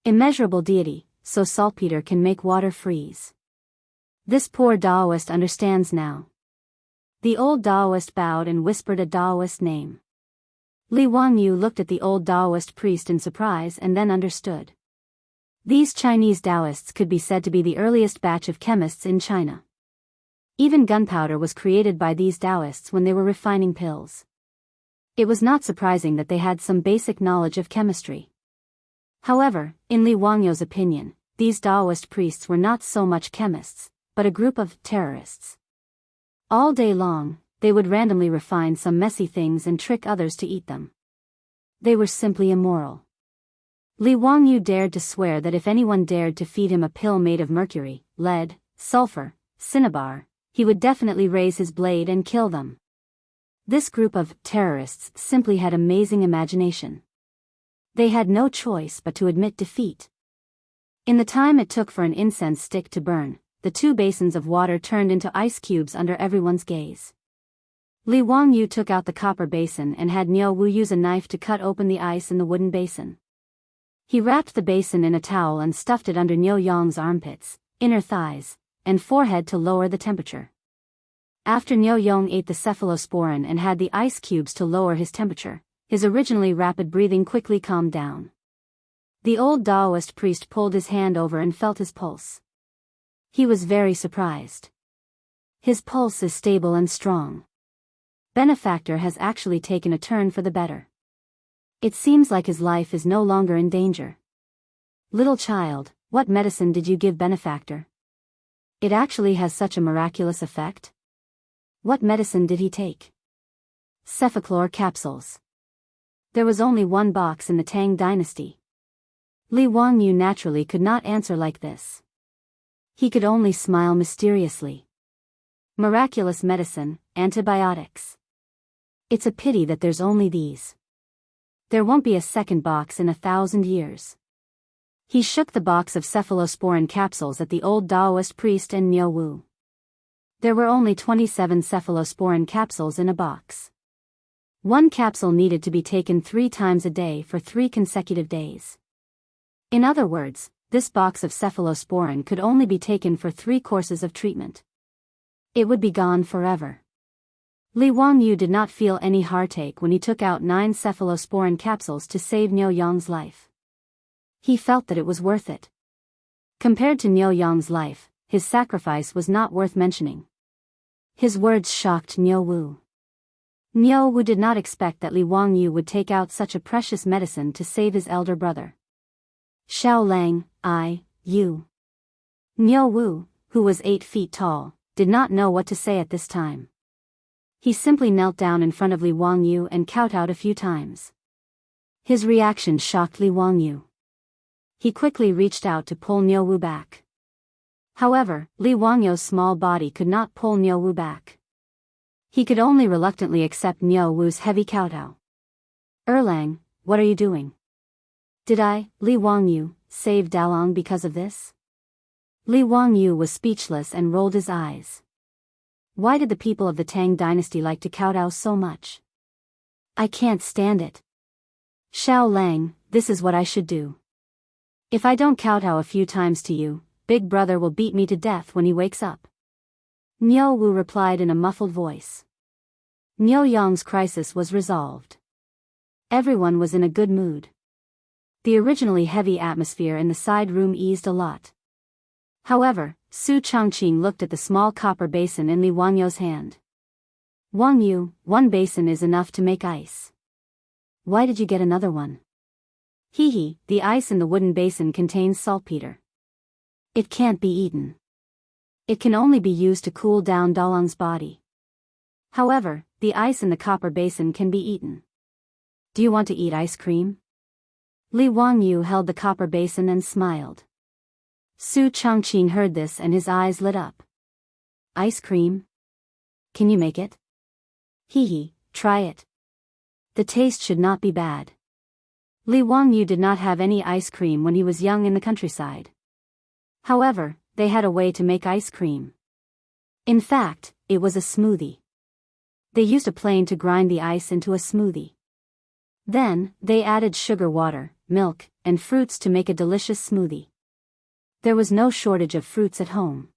Immeasurable deity, so saltpeter can make water freeze. This poor Taoist understands now. The old Taoist bowed and whispered a Taoist name. Li Wangyu looked at the old Taoist priest in surprise and then understood. These Chinese Taoists could be said to be the earliest batch of chemists in China. Even gunpowder was created by these Taoists when they were refining pills. It was not surprising that they had some basic knowledge of chemistry. However, in Li Wangyu's opinion, these Taoist priests were not so much chemists, but a group of terrorists. All day long, they would randomly refine some messy things and trick others to eat them. They were simply immoral. Li Wangyu dared to swear that if anyone dared to feed him a pill made of mercury, lead, sulfur, cinnabar, he would definitely raise his blade and kill them. This group of terrorists simply had amazing imagination. They had no choice but to admit defeat. In the time it took for an incense stick to burn, the 2 basins of water turned into ice cubes under everyone's gaze. Li Wangyu took out the copper basin and had Niu Wu use a knife to cut open the ice in the wooden basin. He wrapped the basin in a towel and stuffed it under Niu Yang's armpits, inner thighs, and forehead to lower the temperature. After Niu Yang ate the cephalosporin and had the ice cubes to lower his temperature, his originally rapid breathing quickly calmed down. The old Taoist priest pulled his hand over and felt his pulse. He was very surprised. His pulse is stable and strong. Benefactor has actually taken a turn for the better. It seems like his life is no longer in danger. Little child, what medicine did you give Benefactor? It actually has such a miraculous effect? What medicine did he take? Cephachlor capsules. There was only 1 box in the Tang dynasty. Li Wangyu naturally could not answer like this. He could only smile mysteriously. Miraculous medicine, antibiotics. It's a pity that there's only these. There won't be a second box in 1,000 years. He shook the box of cephalosporin capsules at the old Taoist priest and Niu Wu. There were only 27 cephalosporin capsules in a box. 1 capsule needed to be taken 3 times a day for 3 consecutive days. In other words, this box of cephalosporin could only be taken for 3 courses of treatment. It would be gone forever. Li Wangyu did not feel any heartache when he took out 9 cephalosporin capsules to save Niu Yang's life. He felt that it was worth it. Compared to Niu Yang's life, his sacrifice was not worth mentioning. His words shocked Niu Wu. Niu Wu did not expect that Li Wangyu would take out such a precious medicine to save his elder brother. Xiao Lang, you. Niu Wu, who was 8 feet tall, did not know what to say at this time. He simply knelt down in front of Li Wangyu and kowtowed a few times. His reaction shocked Li Wangyu. He quickly reached out to pull Niu Wu back. However, Li Wangyu's small body could not pull Niu Wu back. He could only reluctantly accept Niu Wu's heavy kowtow. Erlang, what are you doing? Did I, Li Wangyu, save Dalong because of this? Li Wangyu was speechless and rolled his eyes. Why did the people of the Tang dynasty like to kowtow so much? I can't stand it. Xiao Lang, this is what I should do. If I don't kowtow a few times to you, Big Brother will beat me to death when he wakes up. Niu Wu replied in a muffled voice. Niu Yang's crisis was resolved. Everyone was in a good mood. The originally heavy atmosphere in the side room eased a lot. However, Su Chongqing looked at the small copper basin in Li Wangyu's hand. Wangyu, 1 basin is enough to make ice. Why did you get another one? The ice in the wooden basin contains saltpeter. It can't be eaten. It can only be used to cool down Dalong's body. However, the ice in the copper basin can be eaten. Do you want to eat ice cream? Li Wangyu held the copper basin and smiled. Su Chongqing heard this and his eyes lit up. Ice cream? Can you make it? Try it. The taste should not be bad. Li Wangyu did not have any ice cream when he was young in the countryside. However, they had a way to make ice cream. In fact, it was a smoothie. They used a plane to grind the ice into a smoothie. Then, they added sugar water, milk, and fruits to make a delicious smoothie. There was no shortage of fruits at home.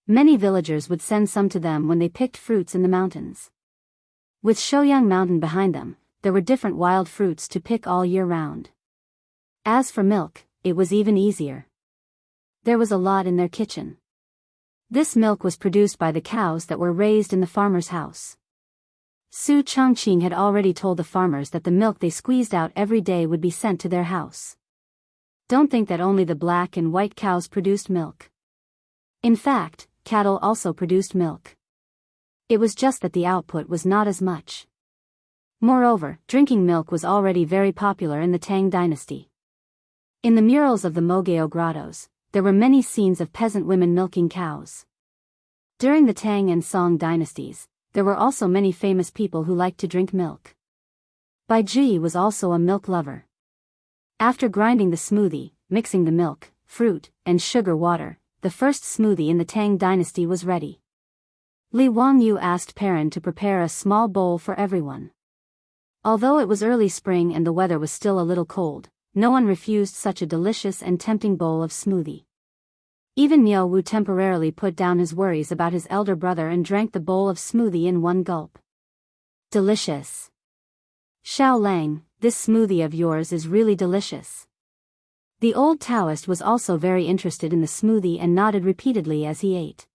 Many villagers would send some to them when they picked fruits in the mountains. With Shoyang Mountain behind them, there were different wild fruits to pick all year round. As for milk, it was even easier. There was a lot in their kitchen. This milk was produced by the cows that were raised in the farmer's house. Su Chongqing had already told the farmers that the milk they squeezed out every day would be sent to their house. Don't think that only the black and white cows produced milk. In fact, cattle also produced milk. It was just that the output was not as much. Moreover, drinking milk was already very popular in the Tang dynasty. In the murals of the Mogao grottos, there were many scenes of peasant women milking cows. During the Tang and Song dynasties, there were also many famous people who liked to drink milk. Bai Ji was also a milk lover. After grinding the smoothie, mixing the milk, fruit, and sugar water, the first smoothie in the Tang dynasty was ready. Li Wangyu asked Perrin to prepare a small bowl for everyone. Although it was early spring and the weather was still a little cold, no one refused such a delicious and tempting bowl of smoothie. Even Niu Wu temporarily put down his worries about his elder brother and drank the bowl of smoothie in one gulp. Delicious. Xiao Lang, this smoothie of yours is really delicious. The old Taoist was also very interested in the smoothie and nodded repeatedly as he ate.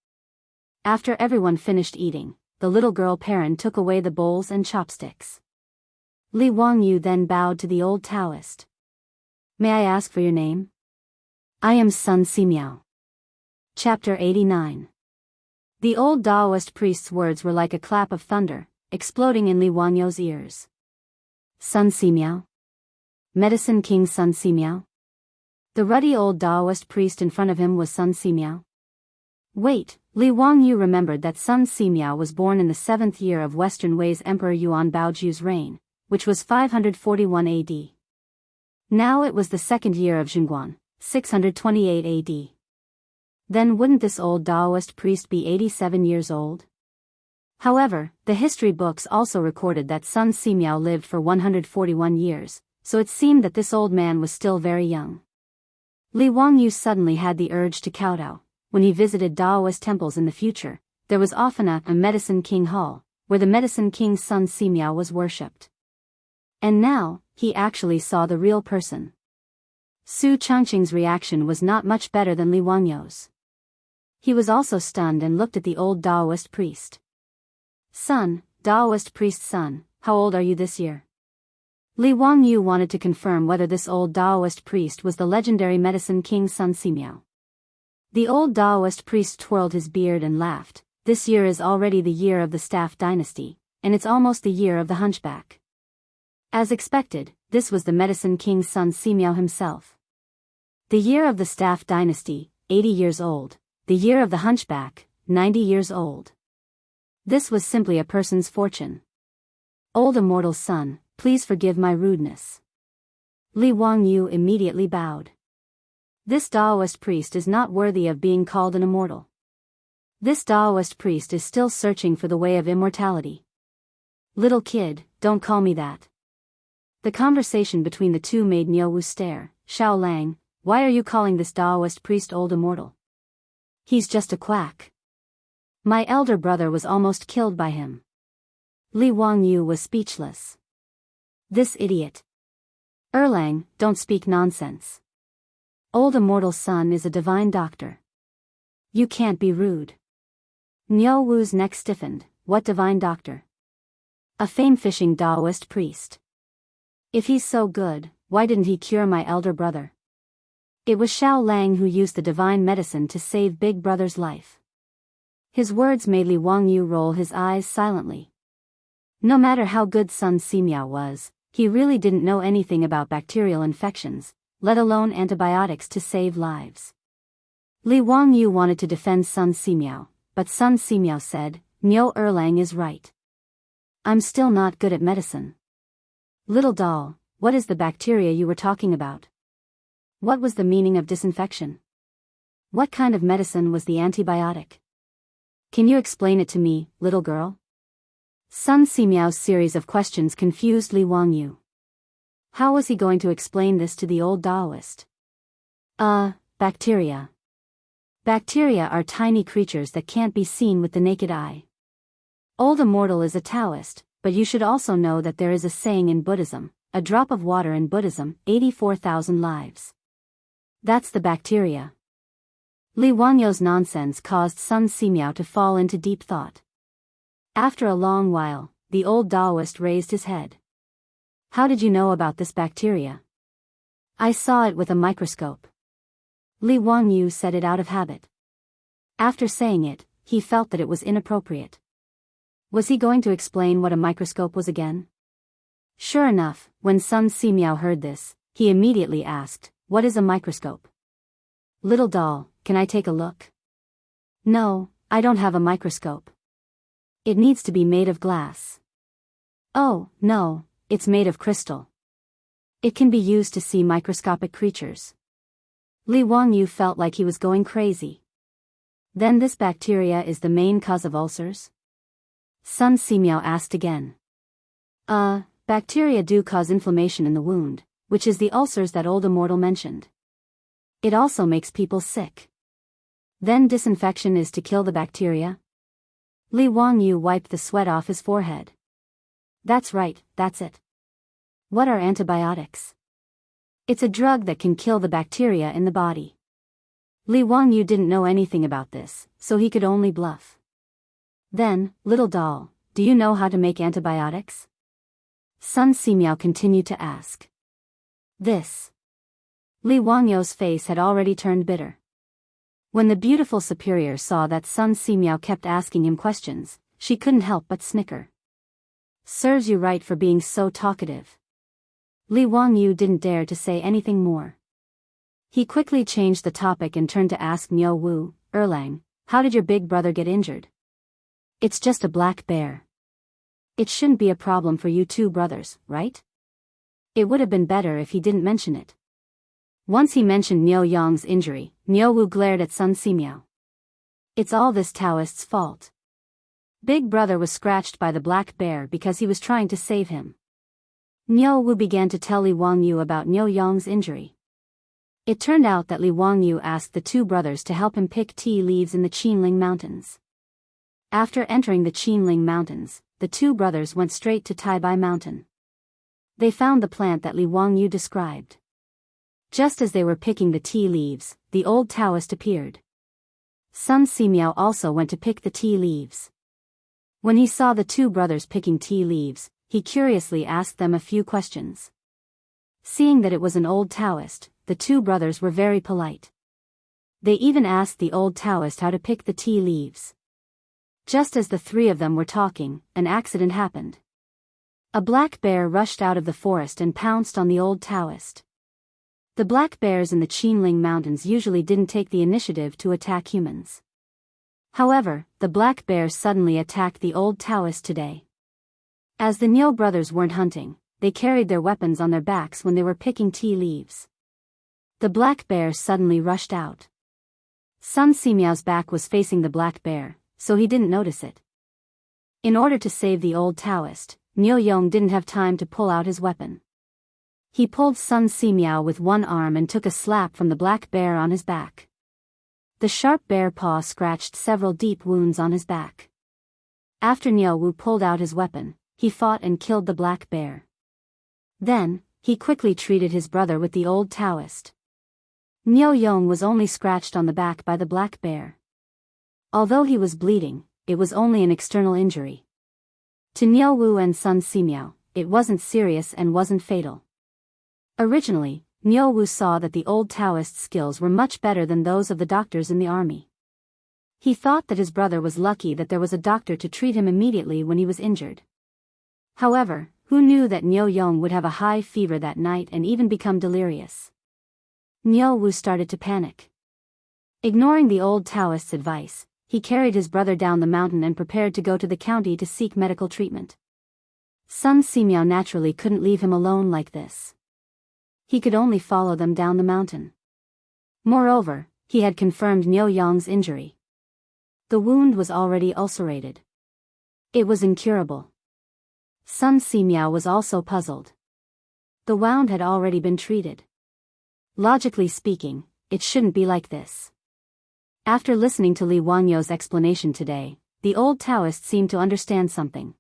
After everyone finished eating, the little girl Perrin took away the bowls and chopsticks. Li Wangyu then bowed to the old Taoist. May I ask for your name? I am Sun Simiao. Chapter 89. The old Taoist priest's words were like a clap of thunder, exploding in Li Wangyu's ears. Sun Simiao? Medicine King Sun Simiao? The ruddy old Taoist priest in front of him was Sun Simiao. Wait, Li Wangyu remembered that Sun Simiao was born in the 7th year of Western Wei's Emperor Yuan Baoju's reign, which was 541 AD. Now it was the 2nd year of Xinguan, 628 AD. Then wouldn't this old Taoist priest be 87 years old? However, the history books also recorded that Sun Simiao lived for 141 years, so it seemed that this old man was still very young. Li Wangyu suddenly had the urge to kowtow. When he visited Taoist temples in the future, there was often a Medicine King Hall, where the Medicine King Sun Simiao was worshipped. And now, he actually saw the real person. Su Chongqing's reaction was not much better than Li Wangyu's. He was also stunned and looked at the old Taoist priest. Son, Taoist priest's son, how old are you this year? Li Wangyu wanted to confirm whether this old Taoist priest was the legendary Medicine King Sun Simiao. The old Taoist priest twirled his beard and laughed. This year is already the year of the Staff dynasty, and it's almost the year of the hunchback. As expected, this was the Medicine King Sun Simiao himself. The year of the Staff dynasty, 80 years old. The year of the hunchback, 90 years old. This was simply a person's fortune. Old immortal son, please forgive my rudeness. Li Wangyu immediately bowed. This Taoist priest is not worthy of being called an immortal. This Taoist priest is still searching for the way of immortality. Little kid, don't call me that. The conversation between the two made Niu Wu stare. Xiao Lang, why are you calling this Taoist priest old immortal? He's just a quack. My elder brother was almost killed by him. Li Wangyu was speechless. This idiot. Erlang, don't speak nonsense. Old immortal son is a divine doctor. You can't be rude. Niu Wu's neck stiffened. What divine doctor? A fame-fishing Taoist priest. If he's so good, why didn't he cure my elder brother? It was Xiao Lang who used the divine medicine to save Big Brother's life. His words made Li Wangyu roll his eyes silently. No matter how good Sun Simiao was, he really didn't know anything about bacterial infections, let alone antibiotics to save lives. Li Wangyu wanted to defend Sun Simiao, but Sun Simiao said, Niu Erlang is right. I'm still not good at medicine. Little doll, what is the bacteria you were talking about? What was the meaning of disinfection? What kind of medicine was the antibiotic? Can you explain it to me, little girl? Sun Simiao's series of questions confused Li Wangyu. How was he going to explain this to the old Taoist? Bacteria. Bacteria are tiny creatures that can't be seen with the naked eye. Old Immortal is a Taoist, but you should also know that there is a saying in Buddhism, a drop of water in Buddhism, 84,000 lives. That's the bacteria. Li Wangyu's nonsense caused Sun Simiao to fall into deep thought. After a long while, the old Taoist raised his head. How did you know about this bacteria? I saw it with a microscope. Li Wangyu said it out of habit. After saying it, he felt that it was inappropriate. Was he going to explain what a microscope was again? Sure enough, when Sun Simiao heard this, he immediately asked, "What is a microscope?" "Little doll, can I take a look?" "No, I don't have a microscope. It needs to be made of glass." "Oh, no, it's made of crystal. It can be used to see microscopic creatures." Li Wangyu felt like he was going crazy. Then this bacteria is the main cause of ulcers? Sun Simiao asked again. Bacteria do cause inflammation in the wound, which is the ulcers that old Immortal mentioned. It also makes people sick. Then disinfection is to kill the bacteria? Li Wangyu wiped the sweat off his forehead. That's right, that's it. What are antibiotics? It's a drug that can kill the bacteria in the body. Li Wangyu didn't know anything about this, so he could only bluff. Then, little doll, do you know how to make antibiotics? Sun Simiao continued to ask. This. Li Wangyu's face had already turned bitter. When the beautiful superior saw that Sun Simiao kept asking him questions, she couldn't help but snicker. Serves you right for being so talkative. Li Wangyu didn't dare to say anything more. He quickly changed the topic and turned to ask Niu Wu, "Erlang, how did your big brother get injured?" "It's just a black bear. It shouldn't be a problem for you two brothers, right?" It would have been better if he didn't mention it. Once he mentioned Niu Yang's injury, Niu Wu glared at Sun Simiao. It's all this Taoist's fault. Big brother was scratched by the black bear because he was trying to save him. Niu Wu began to tell Li Wangyu about Niu Yang's injury. It turned out that Li Wangyu asked the two brothers to help him pick tea leaves in the Qinling Mountains. After entering the Qinling Mountains, the two brothers went straight to Taibai Mountain. They found the plant that Li Wangyu described. Just as they were picking the tea leaves, the old Taoist appeared. Sun Simiao also went to pick the tea leaves. When he saw the two brothers picking tea leaves, he curiously asked them a few questions. Seeing that it was an old Taoist, the two brothers were very polite. They even asked the old Taoist how to pick the tea leaves. Just as the three of them were talking, an accident happened. A black bear rushed out of the forest and pounced on the old Taoist. The black bears in the Qinling Mountains usually didn't take the initiative to attack humans. However, the black bear suddenly attacked the old Taoist today. As the Niu brothers weren't hunting, they carried their weapons on their backs when they were picking tea leaves. The black bear suddenly rushed out. Sun Simiao's back was facing the black bear, so he didn't notice it. In order to save the old Taoist, Niu Yong didn't have time to pull out his weapon. He pulled Sun Simiao with one arm and took a slap from the black bear on his back. The sharp bear paw scratched several deep wounds on his back. After Niu Wu pulled out his weapon, he fought and killed the black bear. Then, he quickly treated his brother with the old Taoist. Niu Yong was only scratched on the back by the black bear. Although he was bleeding, it was only an external injury. To Niu Wu and Sun Simiao, it wasn't serious and wasn't fatal. Originally, Niu Wu saw that the old Taoist's skills were much better than those of the doctors in the army. He thought that his brother was lucky that there was a doctor to treat him immediately when he was injured. However, who knew that Niu Yong would have a high fever that night and even become delirious? Niu Wu started to panic. Ignoring the old Taoist's advice, he carried his brother down the mountain and prepared to go to the county to seek medical treatment. Sun Simiao naturally couldn't leave him alone like this. He could only follow them down the mountain. Moreover, he had confirmed Niu Yang's injury. The wound was already ulcerated. It was incurable. Sun Simiao was also puzzled. The wound had already been treated. Logically speaking, it shouldn't be like this. After listening to Li Wangyou's explanation today, the old Taoist seemed to understand something.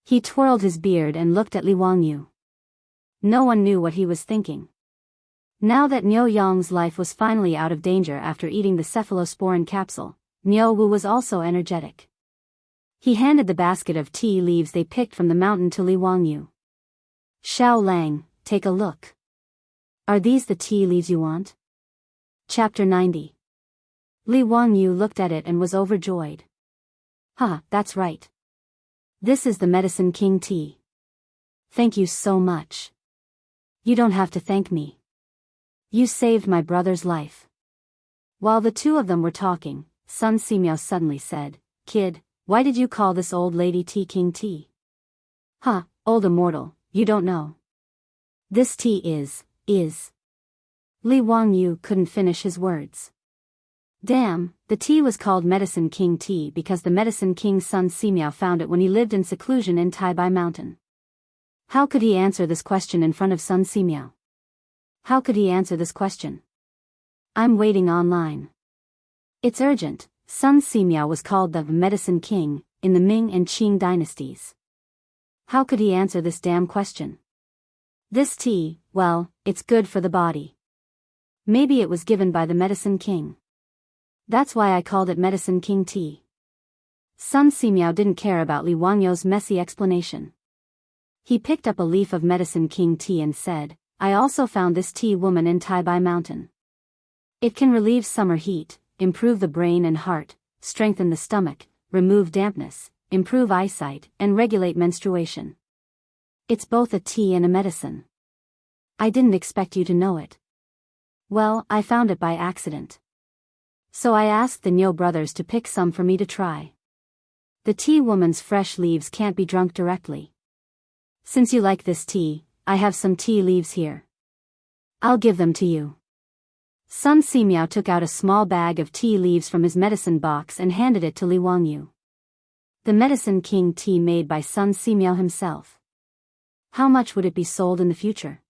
He twirled his beard and looked at Li Wangyou. No one knew what he was thinking. Now that Niu Yang's life was finally out of danger after eating the cephalosporin capsule, Niu Wu was also energetic. He handed the basket of tea leaves they picked from the mountain to Li Wangyou. Xiao Lang, take a look. Are these the tea leaves you want? Chapter 90. Li Wangyou looked at it and was overjoyed. That's right. This is the Medicine King tea. Thank you so much. You don't have to thank me. You saved my brother's life. While the two of them were talking, Sun Simiao suddenly said, Kid, why did you call this old lady Tea King tea? Old immortal, you don't know. This tea is. Li Wangyou couldn't finish his words. Damn, the tea was called Medicine King tea because the Medicine King Sun Simiao found it when he lived in seclusion in Taibai Mountain. How could he answer this question in front of Sun Simiao? How could he answer this question? I'm waiting online. It's urgent. Sun Simiao was called the Medicine King in the Ming and Qing dynasties. How could he answer this damn question? This tea, well, it's good for the body. Maybe it was given by the Medicine King. That's why I called it Medicine King tea. Sun Simiao didn't care about Li Wangyou's messy explanation. He picked up a leaf of Medicine King tea and said, I also found this tea woman in Taibai Mountain. It can relieve summer heat, improve the brain and heart, strengthen the stomach, remove dampness, improve eyesight, and regulate menstruation. It's both a tea and a medicine. I didn't expect you to know it. Well, I found it by accident. So I asked the Niu brothers to pick some for me to try. The tea woman's fresh leaves can't be drunk directly. Since you like this tea, I have some tea leaves here. I'll give them to you. Sun Simiao took out a small bag of tea leaves from his medicine box and handed it to Li Wangyou. The Medicine King tea made by Sun Simiao himself. How much would it be sold in the future?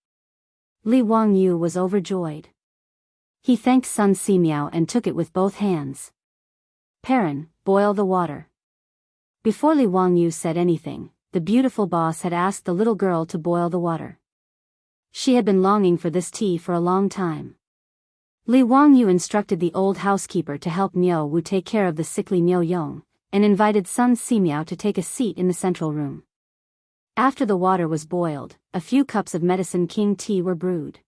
Li Wangyou was overjoyed. He thanked Sun Simiao and took it with both hands. Perrin, boil the water. Before Li Wangyou said anything, the beautiful boss had asked the little girl to boil the water. She had been longing for this tea for a long time. Li Wangyou instructed the old housekeeper to help Niu Wu take care of the sickly Niu Yong, and invited Sun Simiao to take a seat in the central room. After the water was boiled, a few cups of Medicine King tea were brewed.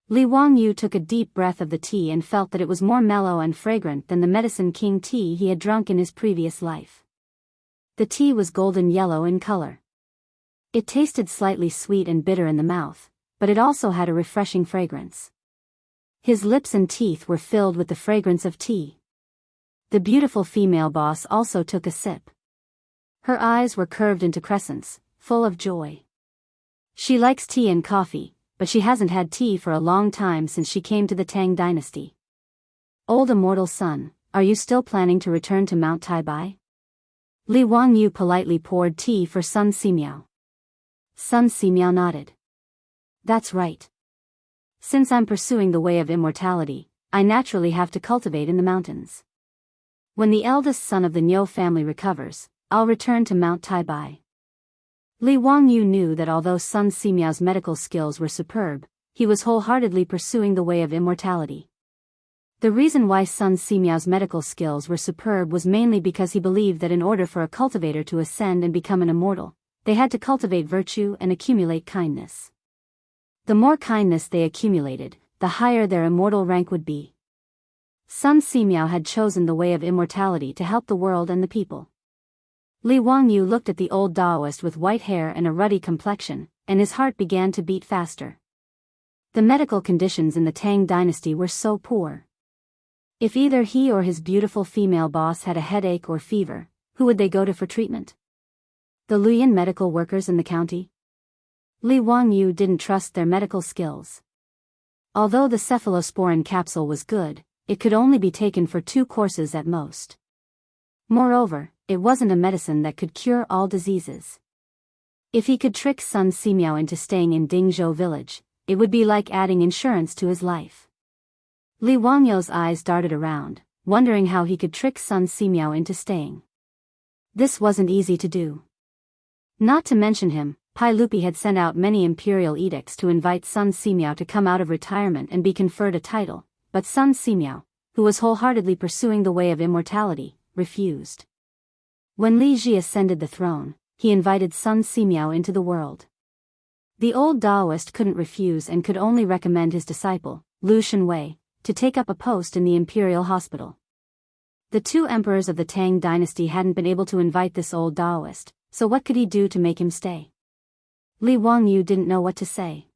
Li Wangyou took a deep breath of the tea and felt that it was more mellow and fragrant than the Medicine King tea he had drunk in his previous life. The tea was golden yellow in color. It tasted slightly sweet and bitter in the mouth, but it also had a refreshing fragrance. His lips and teeth were filled with the fragrance of tea. The beautiful female boss also took a sip. Her eyes were curved into crescents, full of joy. She likes tea and coffee, but she hasn't had tea for a long time since she came to the Tang dynasty. Old immortal son, are you still planning to return to Mount Taibai? Li Wangyou politely poured tea for Sun Simiao. Sun Simiao nodded. That's right. Since I'm pursuing the way of immortality, I naturally have to cultivate in the mountains. When the eldest son of the Niu family recovers, I'll return to Mount Taibai. Li Wangyou knew that although Sun Simiao's medical skills were superb, he was wholeheartedly pursuing the way of immortality. The reason why Sun Simiao's medical skills were superb was mainly because he believed that in order for a cultivator to ascend and become an immortal, they had to cultivate virtue and accumulate kindness. The more kindness they accumulated, the higher their immortal rank would be. Sun Simiao had chosen the way of immortality to help the world and the people. Li Wangyou looked at the old Taoist with white hair and a ruddy complexion, and his heart began to beat faster. The medical conditions in the Tang dynasty were so poor. If either he or his beautiful female boss had a headache or fever, who would they go to for treatment? The Luoyuan medical workers in the county? Li Wangyou didn't trust their medical skills. Although the cephalosporin capsule was good, it could only be taken for 2 courses at most. Moreover, it wasn't a medicine that could cure all diseases. If he could trick Sun Simiao into staying in Dingzhou village, it would be like adding insurance to his life. Li Wangyou's eyes darted around, wondering how he could trick Sun Simiao into staying. This wasn't easy to do. Not to mention him, Pai Lupi had sent out many imperial edicts to invite Sun Simiao to come out of retirement and be conferred a title, but Sun Simiao, who was wholeheartedly pursuing the way of immortality, refused. When Li Ji ascended the throne, he invited Sun Simiao into the world. The old Taoist couldn't refuse and could only recommend his disciple, Lu Shenwei, to take up a post in the imperial hospital. The 2 emperors of the Tang dynasty hadn't been able to invite this old Taoist, so what could he do to make him stay? Li Wangyu didn't know what to say.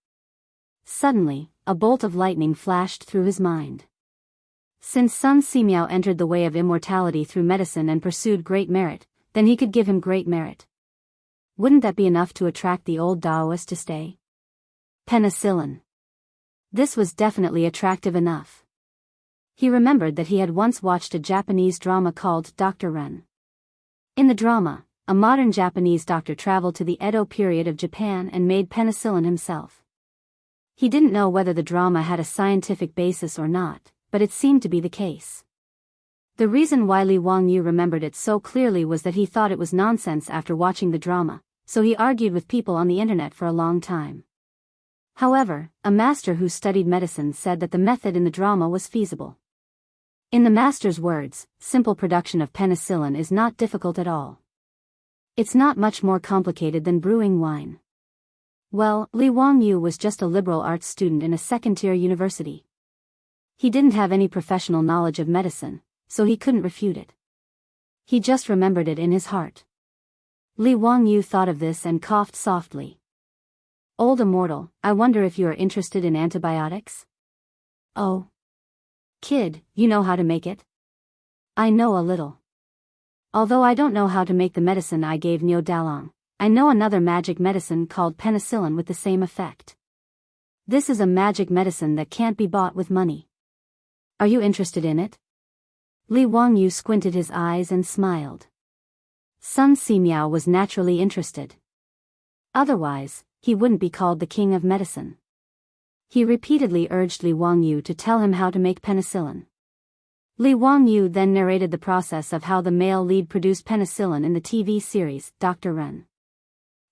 Suddenly, a bolt of lightning flashed through his mind. Since Sun Simiao entered the way of immortality through medicine and pursued great merit, then he could give him great merit. Wouldn't that be enough to attract the old Taoist to stay? Penicillin. This was definitely attractive enough. He remembered that he had once watched a Japanese drama called Dr. Ren. In the drama, a modern Japanese doctor traveled to the Edo period of Japan and made penicillin himself. He didn't know whether the drama had a scientific basis or not, but it seemed to be the case. The reason why Li Wangyu remembered it so clearly was that he thought it was nonsense after watching the drama, so he argued with people on the internet for a long time. However, a master who studied medicine said that the method in the drama was feasible. In the master's words, simple production of penicillin is not difficult at all. It's not much more complicated than brewing wine. Well, Li Wangyu was just a liberal arts student in a second-tier university. He didn't have any professional knowledge of medicine, so he couldn't refute it. He just remembered it in his heart. Li Wangyu thought of this and coughed softly. Old immortal, I wonder if you are interested in antibiotics? Oh. Kid, you know how to make it? I know a little. Although I don't know how to make the medicine I gave Niu Dalong, I know another magic medicine called penicillin with the same effect. This is a magic medicine that can't be bought with money. Are you interested in it? Li Wangyu squinted his eyes and smiled. Sun Simiao was naturally interested. Otherwise, he wouldn't be called the king of medicine. He repeatedly urged Li Wangyu to tell him how to make penicillin. Li Wangyu then narrated the process of how the male lead produced penicillin in the TV series, Dr. Ren.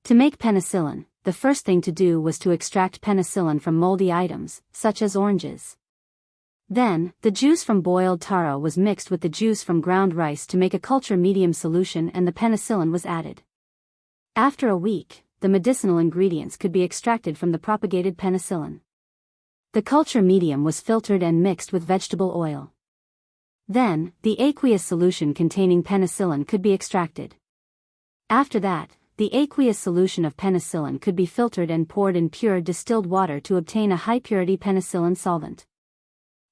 To make penicillin, the first thing to do was to extract penicillin from moldy items, such as oranges. Then, the juice from boiled taro was mixed with the juice from ground rice to make a culture medium solution and the penicillin was added. After a week, the medicinal ingredients could be extracted from the propagated penicillin. The culture medium was filtered and mixed with vegetable oil. Then, the aqueous solution containing penicillin could be extracted. After that, the aqueous solution of penicillin could be filtered and poured in pure distilled water to obtain a high-purity penicillin solvent.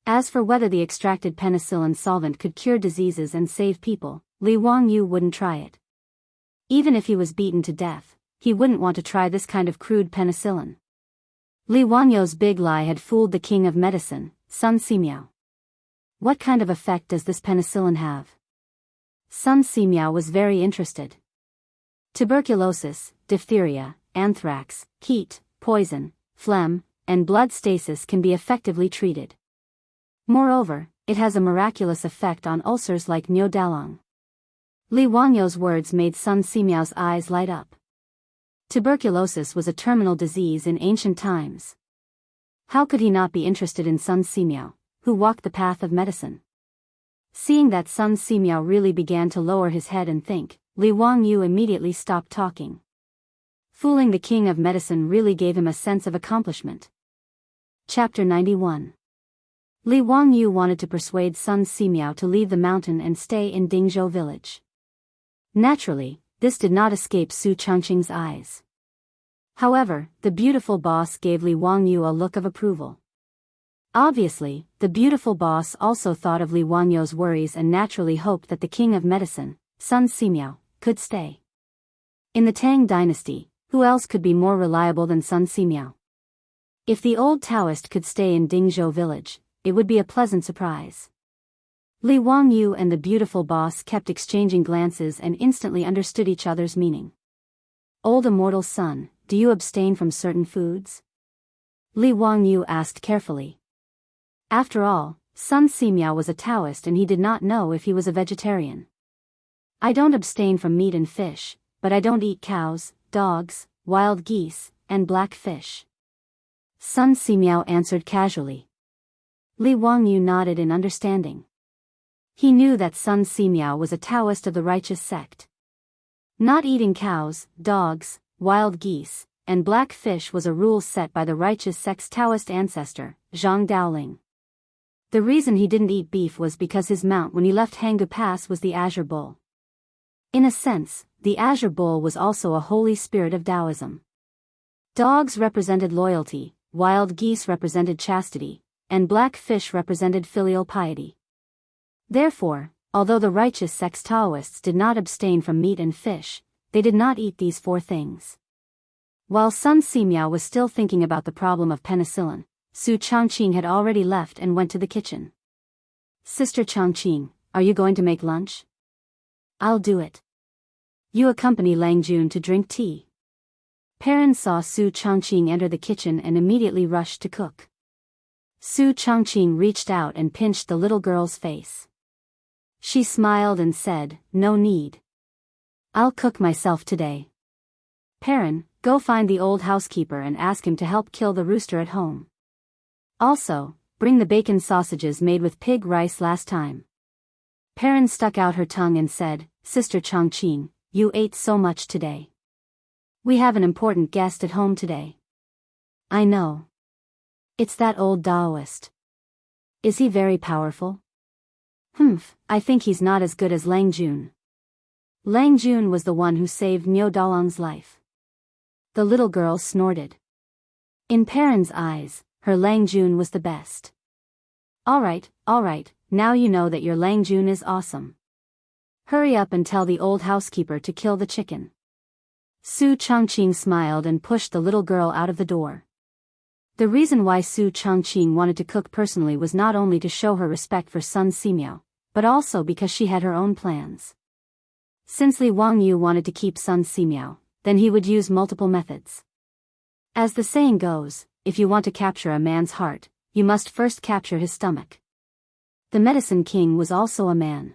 As for whether the extracted penicillin solvent could cure diseases and save people, Li Wangyu wouldn't try it. Even if he was beaten to death, he wouldn't want to try this kind of crude penicillin. Li Wangyou's big lie had fooled the king of medicine, Sun Simiao. What kind of effect does this penicillin have? Sun Simiao was very interested. Tuberculosis, diphtheria, anthrax, heat, poison, phlegm, and blood stasis can be effectively treated. Moreover, it has a miraculous effect on ulcers like Niu Dalong. Li Wangyou's words made Sun Simiao's eyes light up. Tuberculosis was a terminal disease in ancient times. How could he not be interested in Sun Simiao, who walked the path of medicine? Seeing that Sun Simiao really began to lower his head and think, Li Wangyu immediately stopped talking. Fooling the king of medicine really gave him a sense of accomplishment. Chapter 91. Li Wangyu wanted to persuade Sun Simiao to leave the mountain and stay in Dingzhou village. Naturally, this did not escape Su Changqing's eyes. However, the beautiful boss gave Li Wangyu a look of approval. Obviously, the beautiful boss also thought of Li Wangyou's worries and naturally hoped that the king of medicine, Sun Simiao, could stay. In the Tang dynasty, who else could be more reliable than Sun Simiao? If the old Taoist could stay in Dingzhou village, it would be a pleasant surprise. Li Wangyu and the beautiful boss kept exchanging glances and instantly understood each other's meaning. Old immortal son, do you abstain from certain foods? Li Wangyu asked carefully. After all, Sun Simiao was a Taoist and he did not know if he was a vegetarian. I don't abstain from meat and fish, but I don't eat cows, dogs, wild geese, and black fish. Sun Simiao answered casually. Li Wangyu nodded in understanding. He knew that Sun Simiao was a Taoist of the righteous sect. Not eating cows, dogs, wild geese, and black fish was a rule set by the righteous sect's Taoist ancestor, Zhang Daoling. The reason he didn't eat beef was because his mount when he left Hanggu Pass was the Azure Bull. In a sense, the Azure Bull was also a holy spirit of Taoism. Dogs represented loyalty, wild geese represented chastity, and black fish represented filial piety. Therefore, although the righteous sect's Taoists did not abstain from meat and fish, they did not eat these four things. While Sun Simiao was still thinking about the problem of penicillin, Su Changqing had already left and went to the kitchen. Sister Changqing, are you going to make lunch? I'll do it. You accompany Lang Jun to drink tea. Perrin saw Su Changqing enter the kitchen and immediately rushed to cook. Su Changqing reached out and pinched the little girl's face. She smiled and said, "No need. I'll cook myself today." Perrin, go find the old housekeeper and ask him to help kill the rooster at home. Also, bring the bacon sausages made with pig rice last time. Perrin stuck out her tongue and said, Sister Changqing, you ate so much today. We have an important guest at home today. I know. It's that old Taoist. Is he very powerful? I think he's not as good as Lang Jun. Lang Jun was the one who saved Niu Dalong's life. The little girl snorted. In Perrin's eyes, her Lang Jun was the best. All right, now you know that your Lang Jun is awesome. Hurry up and tell the old housekeeper to kill the chicken. Su Changqing smiled and pushed the little girl out of the door. The reason why Su Changqing wanted to cook personally was not only to show her respect for Sun Simiao, but also because she had her own plans. Since Li Wangyu wanted to keep Sun Simiao, then he would use multiple methods. As the saying goes, if you want to capture a man's heart, you must first capture his stomach. The Medicine King was also a man.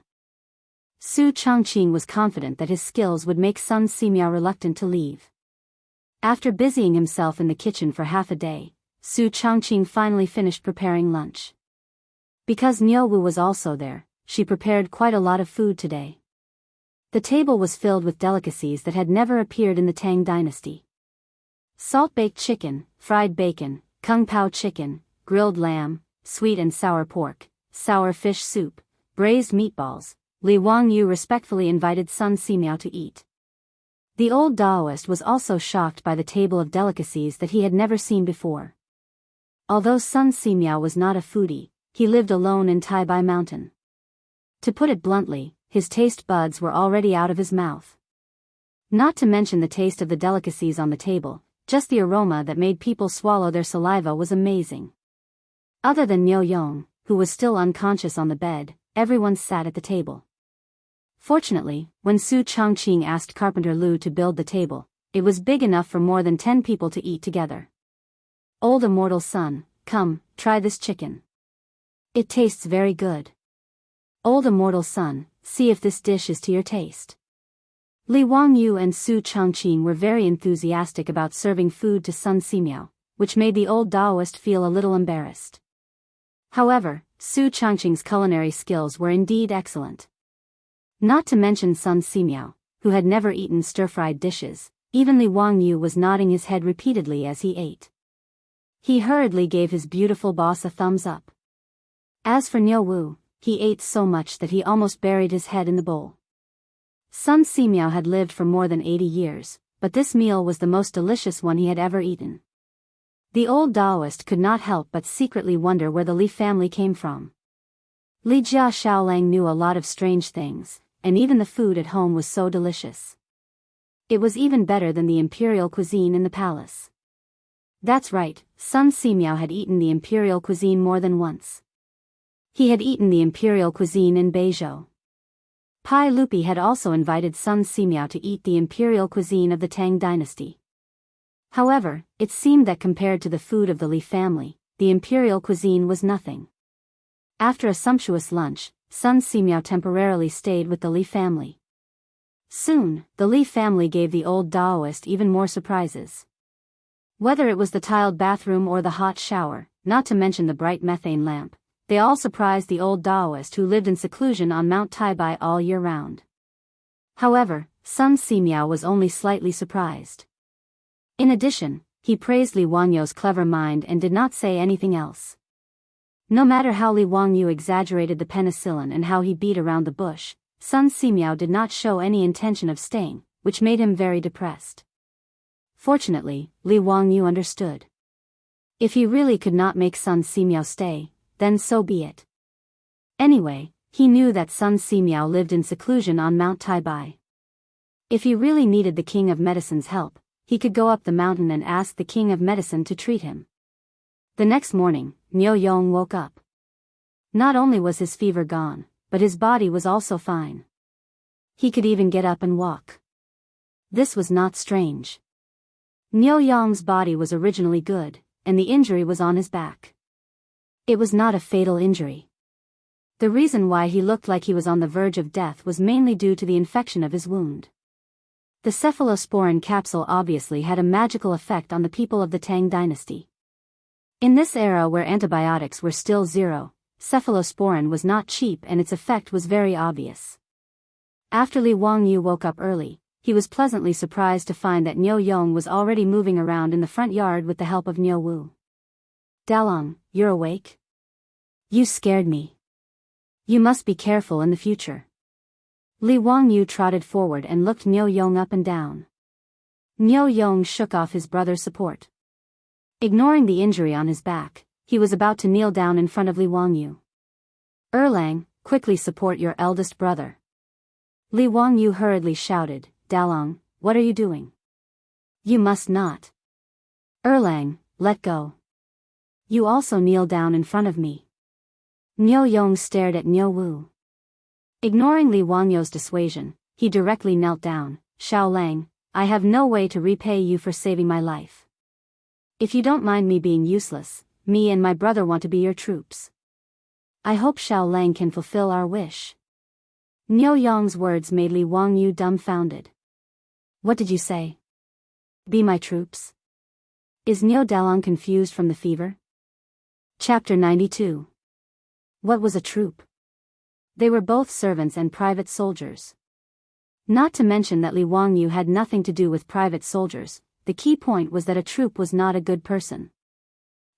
Su Changqing was confident that his skills would make Sun Simiao reluctant to leave. After busying himself in the kitchen for half a day, Su Changqing finally finished preparing lunch. Because Niu Wu was also there, she prepared quite a lot of food today. The table was filled with delicacies that had never appeared in the Tang dynasty. Salt-baked chicken, fried bacon, kung pao chicken, grilled lamb, sweet and sour pork, sour fish soup, braised meatballs. Li Wangyu respectfully invited Sun Simiao to eat. The old Taoist was also shocked by the table of delicacies that he had never seen before. Although Sun Simiao was not a foodie, he lived alone in Taibai Mountain. To put it bluntly, his taste buds were already out of his mouth. Not to mention the taste of the delicacies on the table, just the aroma that made people swallow their saliva was amazing. Other than Niu Yong, who was still unconscious on the bed, everyone sat at the table. Fortunately, when Su Changqing asked Carpenter Lu to build the table, it was big enough for more than 10 people to eat together. Old immortal son, come, try this chicken. It tastes very good. Old immortal son, see if this dish is to your taste. Li Wangyu and Su Changqing were very enthusiastic about serving food to Sun Simiao, which made the old Taoist feel a little embarrassed. However, Su Changqing's culinary skills were indeed excellent. Not to mention Sun Simiao, who had never eaten stir-fried dishes, even Li Wangyu was nodding his head repeatedly as he ate. He hurriedly gave his beautiful boss a thumbs up. As for Niu Wu, he ate so much that he almost buried his head in the bowl. Sun Simiao had lived for more than 80 years, but this meal was the most delicious one he had ever eaten. The old Taoist could not help but secretly wonder where the Li family came from. Li Jia Shaolang knew a lot of strange things, and even the food at home was so delicious. It was even better than the imperial cuisine in the palace. That's right, Sun Simiao had eaten the imperial cuisine more than once. He had eaten the imperial cuisine in Beizhou. Pai Lupi had also invited Sun Simiao to eat the imperial cuisine of the Tang dynasty. However, it seemed that compared to the food of the Li family, the imperial cuisine was nothing. After a sumptuous lunch, Sun Simiao temporarily stayed with the Li family. Soon, the Li family gave the old Daoist even more surprises. Whether it was the tiled bathroom or the hot shower, not to mention the bright methane lamp, they all surprised the old Daoist who lived in seclusion on Mount Taibai all year round. However, Sun Simiao was only slightly surprised. In addition, he praised Li Wangyu's clever mind and did not say anything else. No matter how Li Wangyu exaggerated the penicillin and how he beat around the bush, Sun Simiao did not show any intention of staying, which made him very depressed. Fortunately, Li Wangyu understood. If he really could not make Sun Simiao stay, then so be it. Anyway, he knew that Sun Simiao lived in seclusion on Mount Taibai. If he really needed the King of Medicine's help, he could go up the mountain and ask the King of Medicine to treat him. The next morning, Niu Yong woke up. Not only was his fever gone, but his body was also fine. He could even get up and walk. This was not strange. Niu Yong's body was originally good, and the injury was on his back. It was not a fatal injury. The reason why he looked like he was on the verge of death was mainly due to the infection of his wound. The cephalosporin capsule obviously had a magical effect on the people of the Tang dynasty. In this era where antibiotics were still zero, cephalosporin was not cheap and its effect was very obvious. After Li Wangyu woke up early, he was pleasantly surprised to find that Niu Yong was already moving around in the front yard with the help of Niu Wu. "Dalong, you're awake? You scared me. You must be careful in the future." Li Wangyu trotted forward and looked Niu Yong up and down. Niu Yong shook off his brother's support. Ignoring the injury on his back, he was about to kneel down in front of Li Wangyu. "Erlang, quickly support your eldest brother." Li Wangyu hurriedly shouted, "Dalong, what are you doing? You must not. Erlang, let go. You also kneel down in front of me." Niu Yong stared at Niu Wu. Ignoring Li Wangyu's dissuasion, he directly knelt down. "Xiao Lang, I have no way to repay you for saving my life. If you don't mind me being useless, me and my brother want to be your troops. I hope Xiao Lang can fulfill our wish." Niu Yong's words made Li Wangyu dumbfounded. "What did you say? Be my troops?" Is Niu Dalong confused from the fever? Chapter 92. What was a troop? They were both servants and private soldiers. Not to mention that Li Wangyu had nothing to do with private soldiers, the key point was that a troop was not a good person.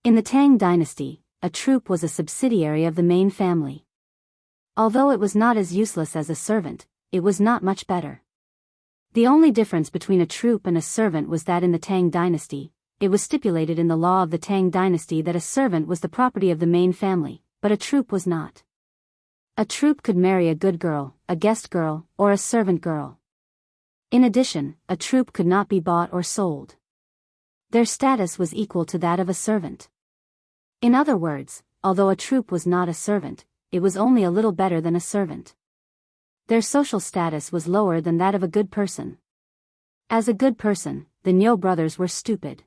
In the Tang dynasty, a troop was a subsidiary of the main family. Although it was not as useless as a servant, it was not much better. The only difference between a troop and a servant was that in the Tang dynasty, it was stipulated in the law of the Tang dynasty that a servant was the property of the main family, but a troop was not. A troop could marry a good girl, a guest girl, or a servant girl. In addition, a troop could not be bought or sold. Their status was equal to that of a servant. In other words, although a troop was not a servant, it was only a little better than a servant. Their social status was lower than that of a good person. As a good person, the Niu brothers were stupid.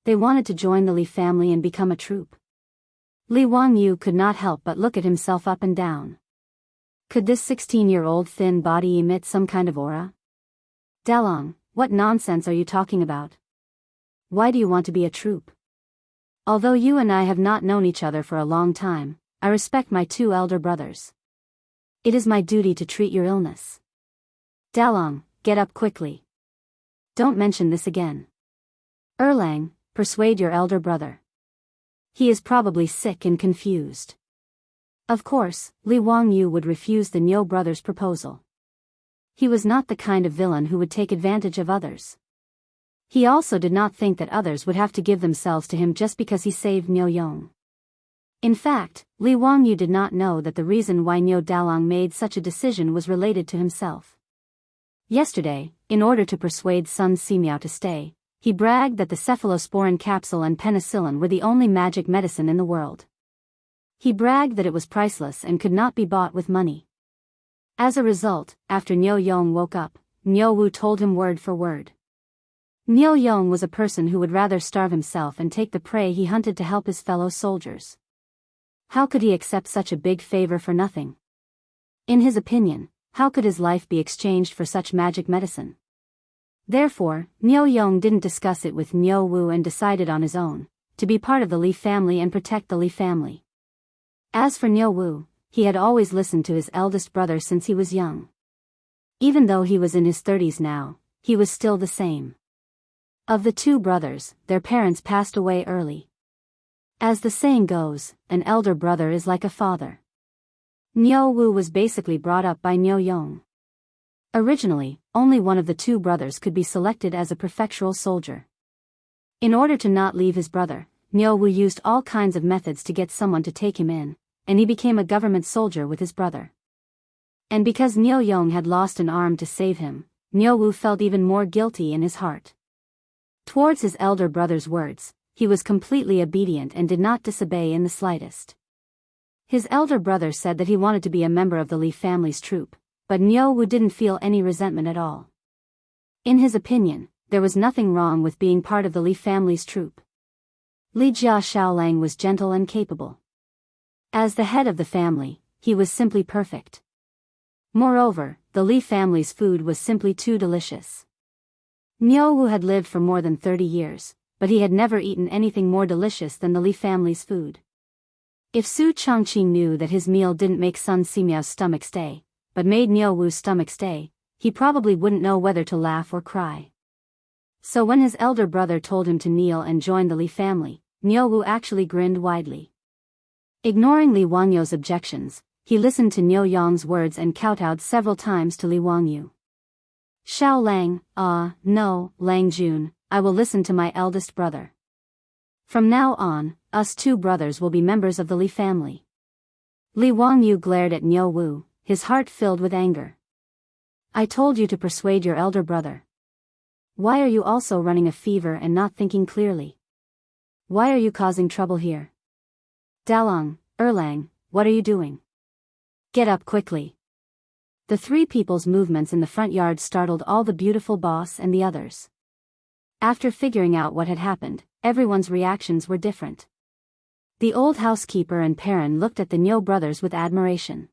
They wanted to join the Li family and become a troop. Li Wangyu could not help but look at himself up and down. Could this 16-year-old thin body emit some kind of aura? "Dalong, what nonsense are you talking about? Why do you want to be a troop? Although you and I have not known each other for a long time, I respect my two elder brothers. It is my duty to treat your illness. Dalong, get up quickly. Don't mention this again. Erlang, persuade your elder brother. He is probably sick and confused." Of course, Li Wangyu would refuse the Niu brothers' proposal. He was not the kind of villain who would take advantage of others. He also did not think that others would have to give themselves to him just because he saved Niu Yong. In fact, Li Wangyu did not know that the reason why Niu Dalong made such a decision was related to himself. Yesterday, in order to persuade Sun Simiao to stay, he bragged that the cephalosporin capsule and penicillin were the only magic medicine in the world. He bragged that it was priceless and could not be bought with money. As a result, after Niu Yong woke up, Niu Wu told him word for word. Niu Yong was a person who would rather starve himself and take the prey he hunted to help his fellow soldiers. How could he accept such a big favor for nothing? In his opinion, how could his life be exchanged for such magic medicine? Therefore, Niu Yong didn't discuss it with Niu Wu and decided on his own, to be part of the Li family and protect the Li family. As for Niu Wu, he had always listened to his eldest brother since he was young. Even though he was in his 30s now, he was still the same. Of the two brothers, their parents passed away early. As the saying goes, an elder brother is like a father. Niu Wu was basically brought up by Niu Yong. Originally, only one of the two brothers could be selected as a prefectural soldier. In order to not leave his brother, Niu Wu used all kinds of methods to get someone to take him in, and he became a government soldier with his brother. And because Niu Yong had lost an arm to save him, Niu Wu felt even more guilty in his heart. Towards his elder brother's words, he was completely obedient and did not disobey in the slightest. His elder brother said that he wanted to be a member of the Li family's troop, but Niu Wu didn't feel any resentment at all. In his opinion, there was nothing wrong with being part of the Li family's troop. Li Jia Xiaolang was gentle and capable. As the head of the family, he was simply perfect. Moreover, the Li family's food was simply too delicious. Niu Wu had lived for more than 30 years, but he had never eaten anything more delicious than the Li family's food. If Su Chongqing knew that his meal didn't make Sun Simiao's stomach stay, but made Niu Wu's stomach stay, he probably wouldn't know whether to laugh or cry. So when his elder brother told him to kneel and join the Li family, Niu Wu actually grinned widely. Ignoring Li Wangyu's objections, he listened to Niu Yong's words and kowtowed several times to Li Wangyu. Xiao Lang, no, Lang Jun, I will listen to my eldest brother. From now on, us two brothers will be members of the Li family. Li Wangyu glared at Niu Wu, his heart filled with anger. I told you to persuade your elder brother. Why are you also running a fever and not thinking clearly? Why are you causing trouble here? Dalong, Erlang, what are you doing? Get up quickly. The three people's movements in the front yard startled all the beautiful boss and the others. After figuring out what had happened, everyone's reactions were different. The old housekeeper and Perrin looked at the Niu brothers with admiration.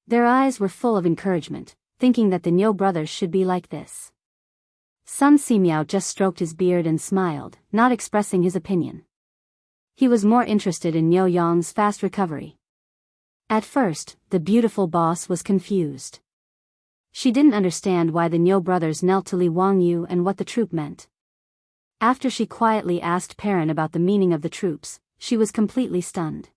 Their eyes were full of encouragement, thinking that the Niu brothers should be like this. Sun Simiao just stroked his beard and smiled, not expressing his opinion. He was more interested in Niu Yong's fast recovery. At first, the beautiful boss was confused. She didn't understand why the Niu brothers knelt to Li Wangyu and what the troop meant. After she quietly asked Perrin about the meaning of the troops, she was completely stunned.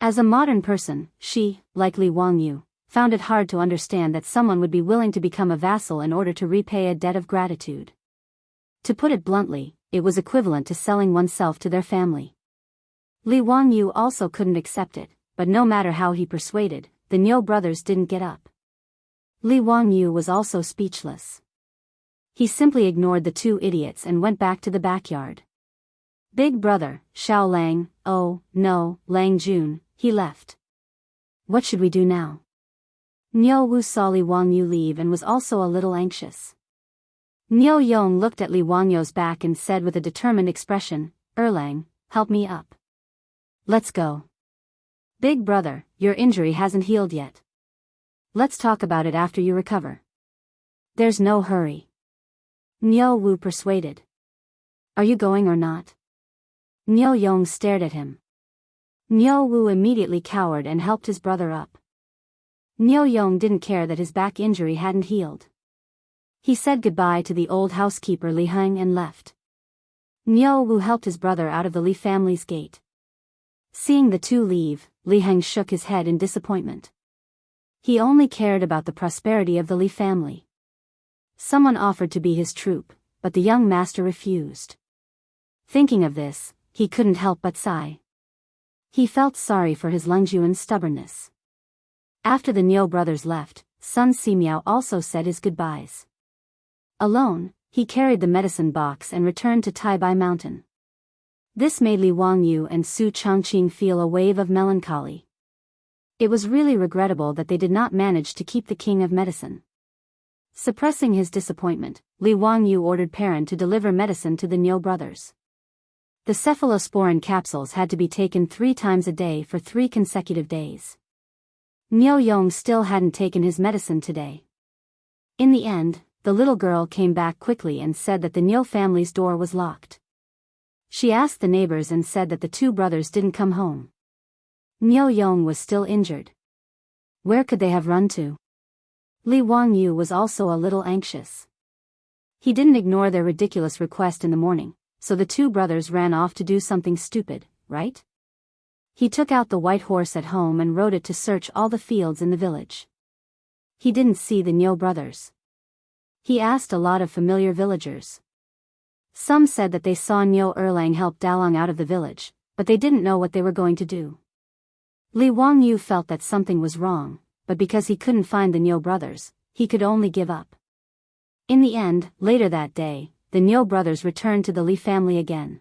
As a modern person, she, like Li Wangyu, found it hard to understand that someone would be willing to become a vassal in order to repay a debt of gratitude. To put it bluntly, it was equivalent to selling oneself to their family. Li Wangyu also couldn't accept it, but no matter how he persuaded, the Niu brothers didn't get up. Li Wangyu was also speechless. He simply ignored the two idiots and went back to the backyard. Big brother, Xiao Lang, oh, no, Lang Jun, he left. What should we do now? Niu Wu saw Li Wangyu leave and was also a little anxious. Niu Yong looked at Li Wangyu's back and said with a determined expression, Erlang, help me up. Let's go. Big brother, your injury hasn't healed yet. Let's talk about it after you recover. There's no hurry. Niu Wu persuaded. Are you going or not? Niu Yong stared at him. Niu Wu immediately cowered and helped his brother up. Niu Yong didn't care that his back injury hadn't healed. He said goodbye to the old housekeeper Li Heng and left. Niu Wu helped his brother out of the Li family's gate. Seeing the two leave, Li Heng shook his head in disappointment. He only cared about the prosperity of the Li family. Someone offered to be his troop, but the young master refused. Thinking of this, he couldn't help but sigh. He felt sorry for his Lungjuan's stubbornness. After the Niu brothers left, Sun Simiao also said his goodbyes. Alone, he carried the medicine box and returned to Taibai Mountain. This made Li Wangyu and Su Changqing feel a wave of melancholy. It was really regrettable that they did not manage to keep the king of medicine. Suppressing his disappointment, Li Wangyu ordered Perrin to deliver medicine to the Niu brothers. The cephalosporin capsules had to be taken 3 times a day for 3 consecutive days. Niu Yong still hadn't taken his medicine today. In the end, the little girl came back quickly and said that the Niu family's door was locked. She asked the neighbors and said that the 2 brothers didn't come home. Niu Yong was still injured. Where could they have run to? Li Wangyu was also a little anxious. He didn't ignore their ridiculous request in the morning, so the 2 brothers ran off to do something stupid, right? He took out the white horse at home and rode it to search all the fields in the village. He didn't see the Niu brothers. He asked a lot of familiar villagers. Some said that they saw Niu Erlang help Dalong out of the village, but they didn't know what they were going to do. Li Wangyu felt that something was wrong, but because he couldn't find the Niu brothers, he could only give up. In the end, later that day, the Niu brothers returned to the Li family again.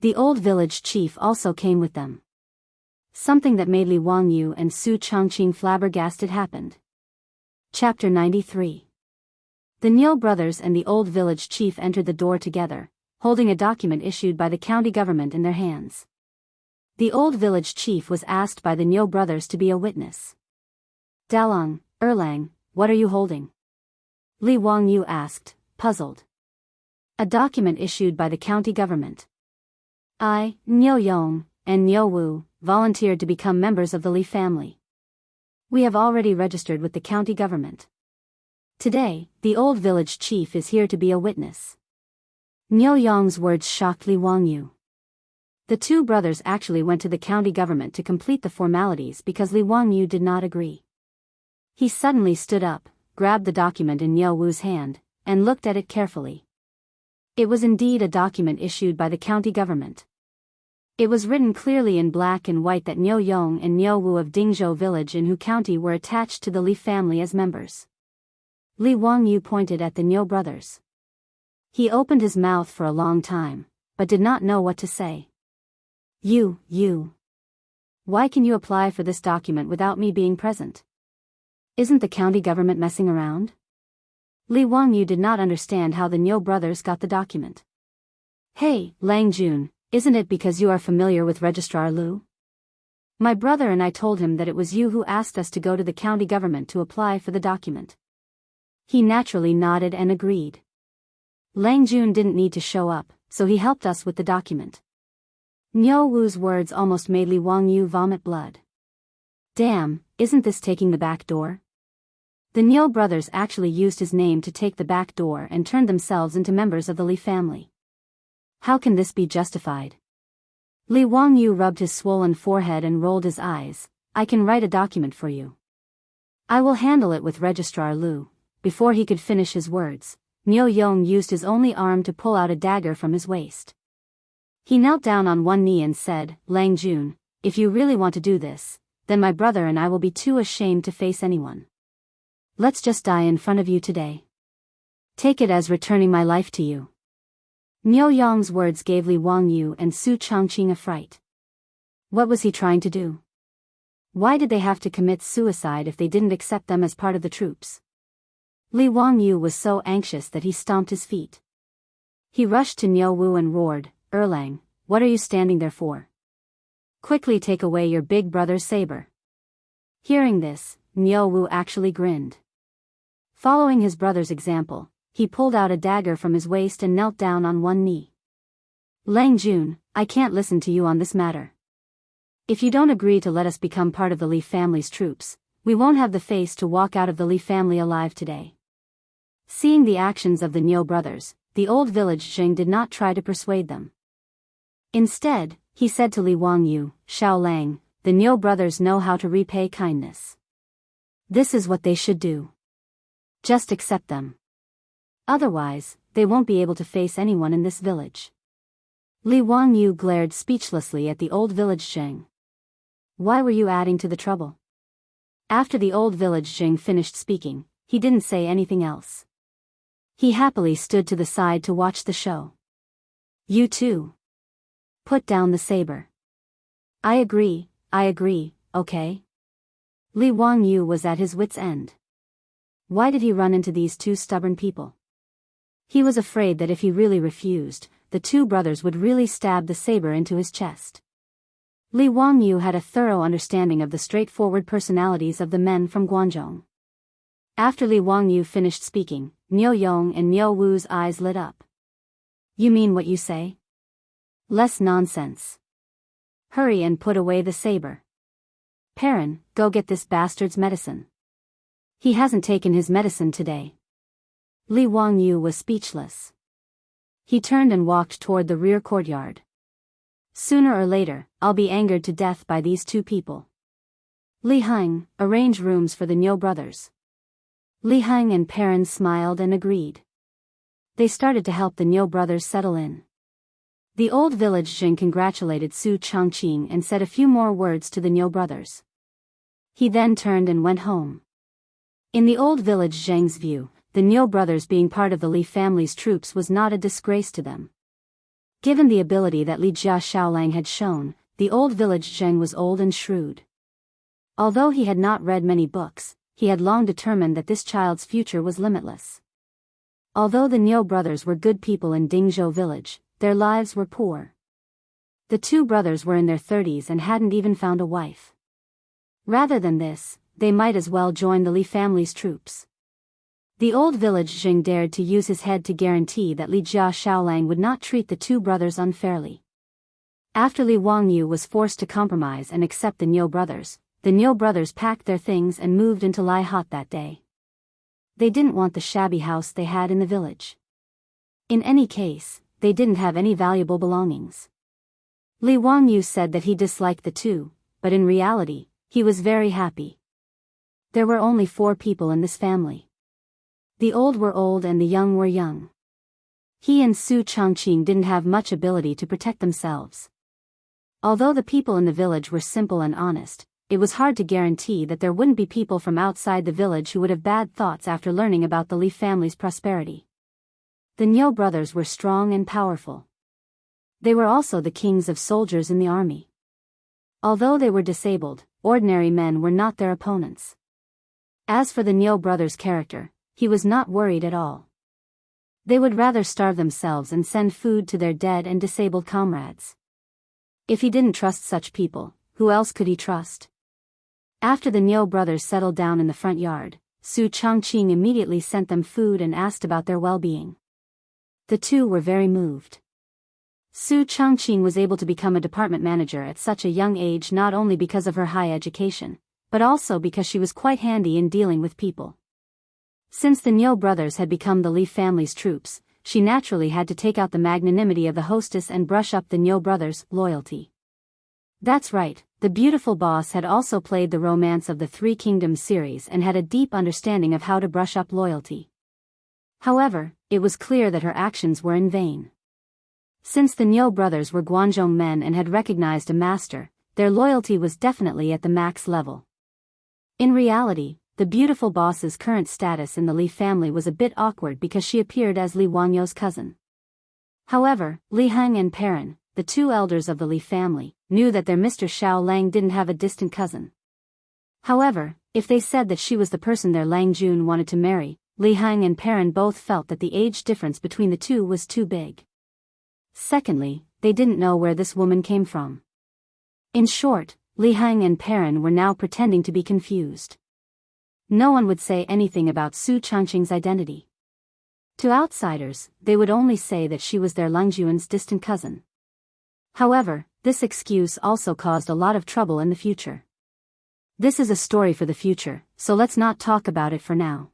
The old village chief also came with them. Something that made Li Wangyu and Su Changqing flabbergasted happened. Chapter 93. The Niu brothers and the old village chief entered the door together, holding a document issued by the county government in their hands. The old village chief was asked by the Niu brothers to be a witness. Dalong, Erlang, what are you holding? Li Wangyu asked, puzzled. A document issued by the county government. I, Niu Yong, and Niu Wu, volunteered to become members of the Li family. We have already registered with the county government. Today, the old village chief is here to be a witness. Niu Yong's words shocked Li Wangyu. The 2 brothers actually went to the county government to complete the formalities because Li Wangyu did not agree. He suddenly stood up, grabbed the document in Niu Wu's hand, and looked at it carefully. It was indeed a document issued by the county government. It was written clearly in black and white that Niu Yong and Niu Wu of Dingzhou village in Hu County were attached to the Li family as members. Li Wangyu pointed at the Niu brothers. He opened his mouth for a long time, but did not know what to say. You. Why can you apply for this document without me being present? Isn't the county government messing around? Li Wangyu did not understand how the Niu brothers got the document. Hey, Lang Jun, isn't it because you are familiar with Registrar Liu? My brother and I told him that it was you who asked us to go to the county government to apply for the document. He naturally nodded and agreed. Lang Jun didn't need to show up, so he helped us with the document. Niu Wu's words almost made Li Wangyu vomit blood. Damn, isn't this taking the back door? The Niu brothers actually used his name to take the back door and turned themselves into members of the Li family. How can this be justified? Li Wangyu rubbed his swollen forehead and rolled his eyes. I can write a document for you. I will handle it with Registrar Liu. Before he could finish his words, Niu Yong used his only arm to pull out a dagger from his waist. He knelt down on one knee and said, Lang Jun, if you really want to do this, then my brother and I will be too ashamed to face anyone. Let's just die in front of you today. Take it as returning my life to you. Niu Yong's words gave Li Wangyu and Su Changqing a fright. What was he trying to do? Why did they have to commit suicide if they didn't accept them as part of the troops? Li Wangyu was so anxious that he stomped his feet. He rushed to Niu Wu and roared, Erlang, what are you standing there for? Quickly take away your big brother's saber. Hearing this, Niu Wu actually grinned. Following his brother's example, he pulled out a dagger from his waist and knelt down on one knee. Lang Jun, I can't listen to you on this matter. If you don't agree to let us become part of the Li family's troops, we won't have the face to walk out of the Li family alive today. Seeing the actions of the Niu brothers, the old village Zheng did not try to persuade them. Instead, he said to Li Wangyu, Xiao Lang, the Niu brothers know how to repay kindness. This is what they should do. Just accept them. Otherwise, they won't be able to face anyone in this village. Li Wangyu glared speechlessly at the old village Zheng. Why were you adding to the trouble? After the old village Zheng finished speaking, he didn't say anything else. He happily stood to the side to watch the show. You too. Put down the saber. I agree, okay? Li Wangyu was at his wit's end. Why did he run into these two stubborn people? He was afraid that if he really refused, the two brothers would really stab the saber into his chest. Li Wangyu had a thorough understanding of the straightforward personalities of the men from Guangzhong. After Li Wangyu finished speaking, Niu Yong and Niu Wu's eyes lit up. You mean what you say? Less nonsense. Hurry and put away the saber. Perrin, go get this bastard's medicine. He hasn't taken his medicine today. Li Wangyu was speechless. He turned and walked toward the rear courtyard. Sooner or later, I'll be angered to death by these two people. Li Hang, arrange rooms for the Niu brothers. Li Hang and Perrin smiled and agreed. They started to help the Niu brothers settle in. The old village Jing congratulated Su Changqing and said a few more words to the Niu brothers. He then turned and went home. In the old village Zheng's view, the Niu brothers being part of the Li family's troops was not a disgrace to them. Given the ability that Li Jia Xiaolang had shown, the old village Zheng was old and shrewd. Although he had not read many books, he had long determined that this child's future was limitless. Although the Niu brothers were good people in Dingzhou village, their lives were poor. The two brothers were in their 30s and hadn't even found a wife. Rather than this, they might as well join the Li family's troops. The old village Jing dared to use his head to guarantee that Li Jia Xiaolang would not treat the two brothers unfairly. After Li Wangyu was forced to compromise and accept the Niu brothers packed their things and moved into Lai Hot that day. They didn't want the shabby house they had in the village. In any case, they didn't have any valuable belongings. Li Wangyu said that he disliked the two, but in reality, he was very happy. There were only 4 people in this family. The old were old and the young were young. He and Su Changqing didn't have much ability to protect themselves. Although the people in the village were simple and honest, it was hard to guarantee that there wouldn't be people from outside the village who would have bad thoughts after learning about the Li family's prosperity. The Niu brothers were strong and powerful. They were also the kings of soldiers in the army. Although they were disabled, ordinary men were not their opponents. As for the Niu brothers' character, he was not worried at all. They would rather starve themselves and send food to their dead and disabled comrades. If he didn't trust such people, who else could he trust? After the Niu brothers settled down in the front yard, Su Changqing immediately sent them food and asked about their well-being. The two were very moved. Su Changqing was able to become a department manager at such a young age not only because of her high education, but also because she was quite handy in dealing with people. Since the Niu brothers had become the Li family's troops, she naturally had to take out the magnanimity of the hostess and brush up the Niu brothers' loyalty. That's right, the beautiful boss had also played the Romance of the Three Kingdoms series and had a deep understanding of how to brush up loyalty. However, it was clear that her actions were in vain. Since the Niu brothers were Guangzhong men and had recognized a master, their loyalty was definitely at the max level. In reality, the beautiful boss's current status in the Li family was a bit awkward because she appeared as Li Wangyu's cousin. However, Li Hang and Perrin, the two elders of the Li family, knew that their Mr. Xiao Lang didn't have a distant cousin. However, if they said that she was the person their Lang Jun wanted to marry, Li Hang and Perrin both felt that the age difference between the two was too big. Secondly, they didn't know where this woman came from. In short, Li Hang and Perrin were now pretending to be confused. No one would say anything about Su Changqing's identity. To outsiders, they would only say that she was their Langjun's distant cousin. However, this excuse also caused a lot of trouble in the future. This is a story for the future, so let's not talk about it for now.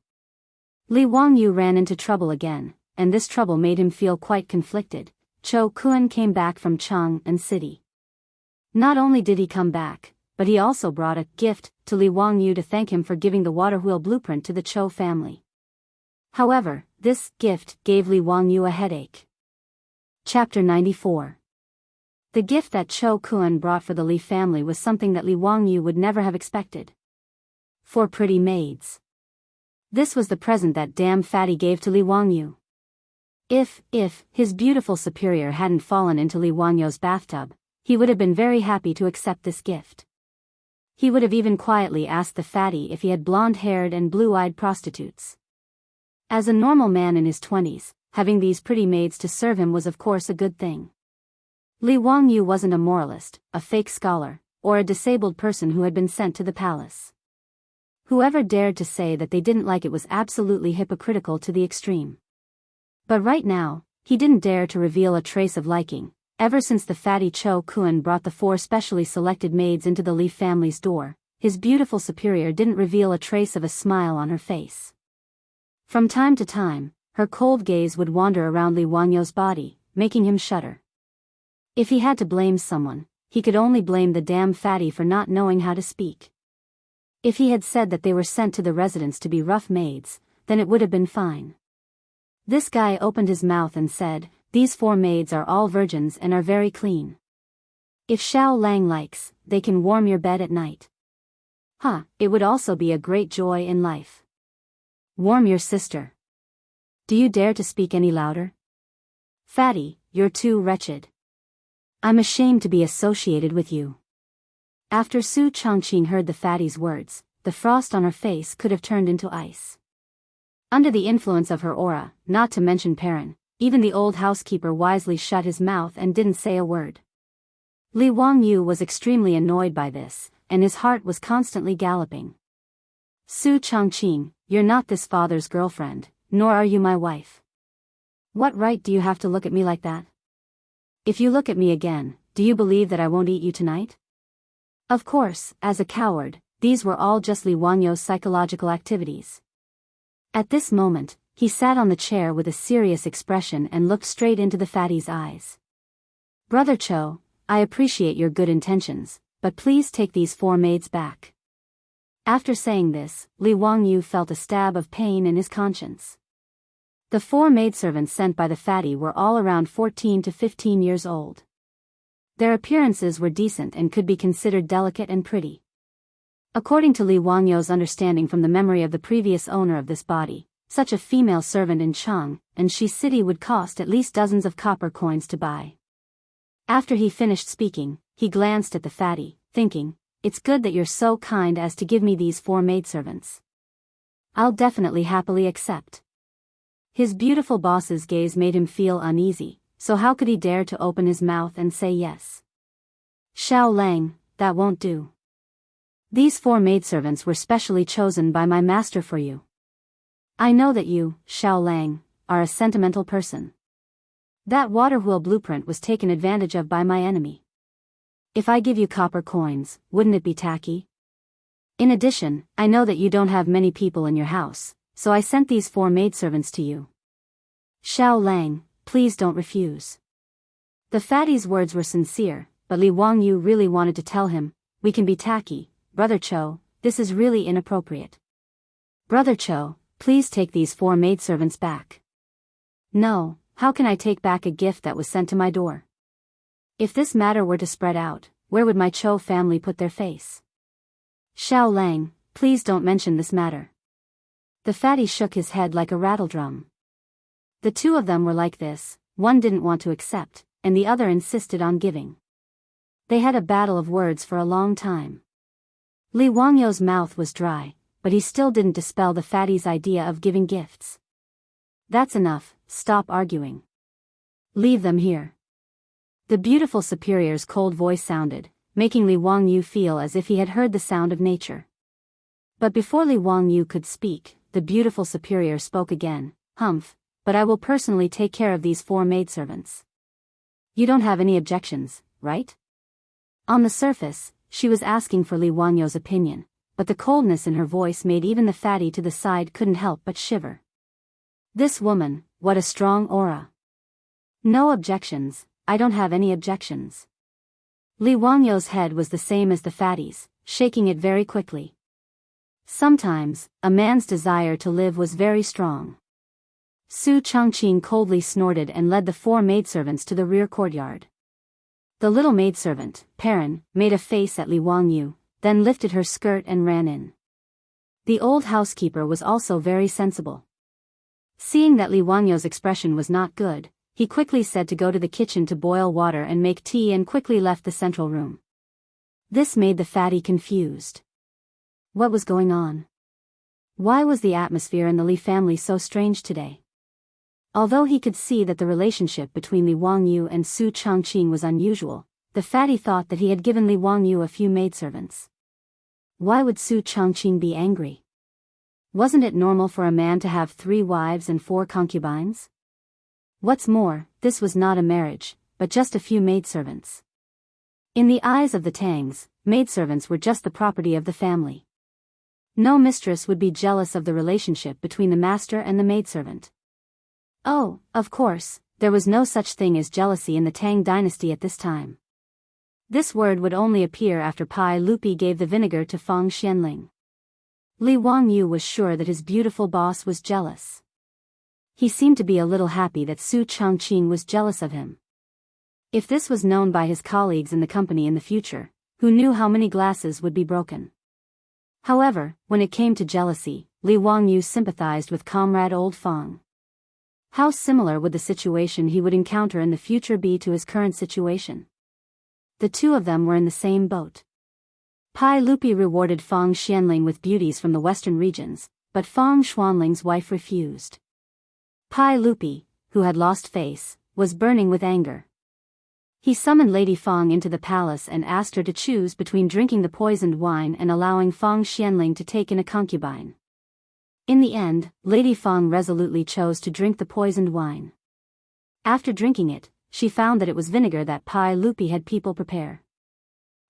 Li Wangyu ran into trouble again, and this trouble made him feel quite conflicted. Cho Kun came back from Chang'an City. Not only did he come back, but he also brought a gift to Li Wangyu to thank him for giving the water wheel blueprint to the Cho family. However, this gift gave Li Wangyu a headache. Chapter 94. The gift that Cho Kun brought for the Li family was something that Li Wangyu would never have expected. 4 pretty maids. This was the present that damn fatty gave to Li Wangyu. If his beautiful superior hadn't fallen into Li Wanyo's bathtub, he would have been very happy to accept this gift. He would have even quietly asked the fatty if he had blonde-haired and blue-eyed prostitutes. As a normal man in his 20s, having these pretty maids to serve him was of course a good thing. Li Wangyu wasn't a moralist, a fake scholar, or a disabled person who had been sent to the palace. Whoever dared to say that they didn't like it was absolutely hypocritical to the extreme. But right now, he didn't dare to reveal a trace of liking. Ever since the fatty Cho Kun brought the 4 specially selected maids into the Li family's door, his beautiful superior didn't reveal a trace of a smile on her face. From time to time, her cold gaze would wander around Li Wangyo's body, making him shudder. If he had to blame someone, he could only blame the damn fatty for not knowing how to speak. If he had said that they were sent to the residence to be rough maids, then it would have been fine. This guy opened his mouth and said, "These 4 maids are all virgins and are very clean. If Xiao Lang likes, they can warm your bed at night." It would also be a great joy in life. Warm your sister. Do you dare to speak any louder? Fatty, you're too wretched. I'm ashamed to be associated with you. After Su Chongqing heard the fatty's words, the frost on her face could have turned into ice. Under the influence of her aura, not to mention Perrin, even the old housekeeper wisely shut his mouth and didn't say a word. Li Wangyu was extremely annoyed by this, and his heart was constantly galloping. Su Chongqing, you're not this father's girlfriend, nor are you my wife. What right do you have to look at me like that? If you look at me again, do you believe that I won't eat you tonight? Of course, as a coward, these were all just Li Wangyo's psychological activities. At this moment, he sat on the chair with a serious expression and looked straight into the fatty's eyes. Brother Cho, I appreciate your good intentions, but please take these 4 maids back. After saying this, Li Wangyu felt a stab of pain in his conscience. The 4 maidservants sent by the fatty were all around 14 to 15 years old. Their appearances were decent and could be considered delicate and pretty. According to Li Wangyo's understanding from the memory of the previous owner of this body, such a female servant in Chang and Shi City would cost at least dozens of copper coins to buy. After he finished speaking, he glanced at the fatty, thinking, "It's good that you're so kind as to give me these 4 maidservants. I'll definitely happily accept." His beautiful boss's gaze made him feel uneasy, so how could he dare to open his mouth and say yes? "Xiao Lang, that won't do. These 4 maidservants were specially chosen by my master for you. I know that you, Xiao Lang, are a sentimental person. That water wheel blueprint was taken advantage of by my enemy. If I give you copper coins, wouldn't it be tacky? In addition, I know that you don't have many people in your house, so I sent these 4 maidservants to you. Xiao Lang, please don't refuse." The fatty's words were sincere, but Li Wangyu really wanted to tell him, "We can be tacky, Brother Cho, this is really inappropriate. Brother Cho, please take these 4 maidservants back." "No, how can I take back a gift that was sent to my door? If this matter were to spread out, where would my Cho family put their face? Xiao Lang, please don't mention this matter." The fatty shook his head like a rattledrum. The 2 of them were like this, one didn't want to accept, and the other insisted on giving. They had a battle of words for a long time. Li Wangyo's mouth was dry, but he still didn't dispel the fatty's idea of giving gifts. "That's enough, stop arguing. Leave them here." The beautiful superior's cold voice sounded, making Li Wangyu feel as if he had heard the sound of nature. But before Li Wangyu could speak, the beautiful superior spoke again, "Humph, but I will personally take care of these 4 maidservants. You don't have any objections, right?" On the surface, she was asking for Li Wangyo's opinion, but the coldness in her voice made even the fatty to the side couldn't help but shiver. This woman, what a strong aura. "No objections, I don't have any objections." Li Wangyo's head was the same as the fatty's, shaking it very quickly. Sometimes, a man's desire to live was very strong. Su Chongqing coldly snorted and led the 4 maidservants to the rear courtyard. The little maidservant, Perrin, made a face at Li Wangyu, then lifted her skirt and ran in. The old housekeeper was also very sensible. Seeing that Li Wangyu's expression was not good, he quickly said to go to the kitchen to boil water and make tea and quickly left the central room. This made the fatty confused. What was going on? Why was the atmosphere in the Li family so strange today? Although he could see that the relationship between Li Wangyu and Su Changqing was unusual, the fatty thought that he had given Li Wangyu a few maidservants. Why would Su Changqing be angry? Wasn't it normal for a man to have 3 wives and 4 concubines? What's more, this was not a marriage, but just a few maidservants. In the eyes of the Tangs, maidservants were just the property of the family. No mistress would be jealous of the relationship between the master and the maidservant. Oh, of course, there was no such thing as jealousy in the Tang dynasty at this time. This word would only appear after Pai Lupi gave the vinegar to Feng Xianling. Li Wangyu was sure that his beautiful boss was jealous. He seemed to be a little happy that Su Changqing was jealous of him. If this was known by his colleagues in the company in the future, who knew how many glasses would be broken? However, when it came to jealousy, Li Wangyu sympathized with comrade old Feng. How similar would the situation he would encounter in the future be to his current situation? The two of them were in the same boat. Pai Lupi rewarded Feng Xianling with beauties from the western regions, but Feng Xuanling's wife refused. Pai Lupi, who had lost face, was burning with anger. He summoned Lady Feng into the palace and asked her to choose between drinking the poisoned wine and allowing Feng Xianling to take in a concubine. In the end, Lady Feng resolutely chose to drink the poisoned wine. After drinking it, she found that it was vinegar that Pai Lupi had people prepare.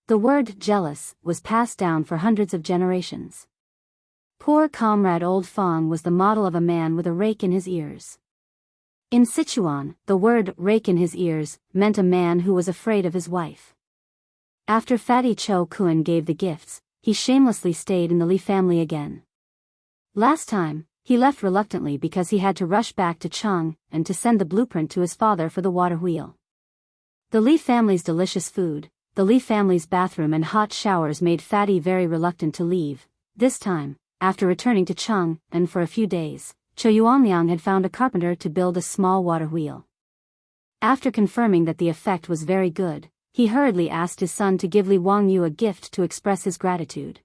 The word jealous was passed down for hundreds of generations. Poor comrade old Feng was the model of a man with a rake in his ears. In Sichuan, the word rake in his ears meant a man who was afraid of his wife. After Fatty Cho Kun gave the gifts, he shamelessly stayed in the Li family again. Last time, he left reluctantly because he had to rush back to Cheng and to send the blueprint to his father for the water wheel. The Li family's delicious food, the Li family's bathroom and hot showers made Fatty very reluctant to leave. This time, after returning to Cheng, and for a few days, Cho Yuanliang had found a carpenter to build a small water wheel. After confirming that the effect was very good, he hurriedly asked his son to give Li Wangyu a gift to express his gratitude.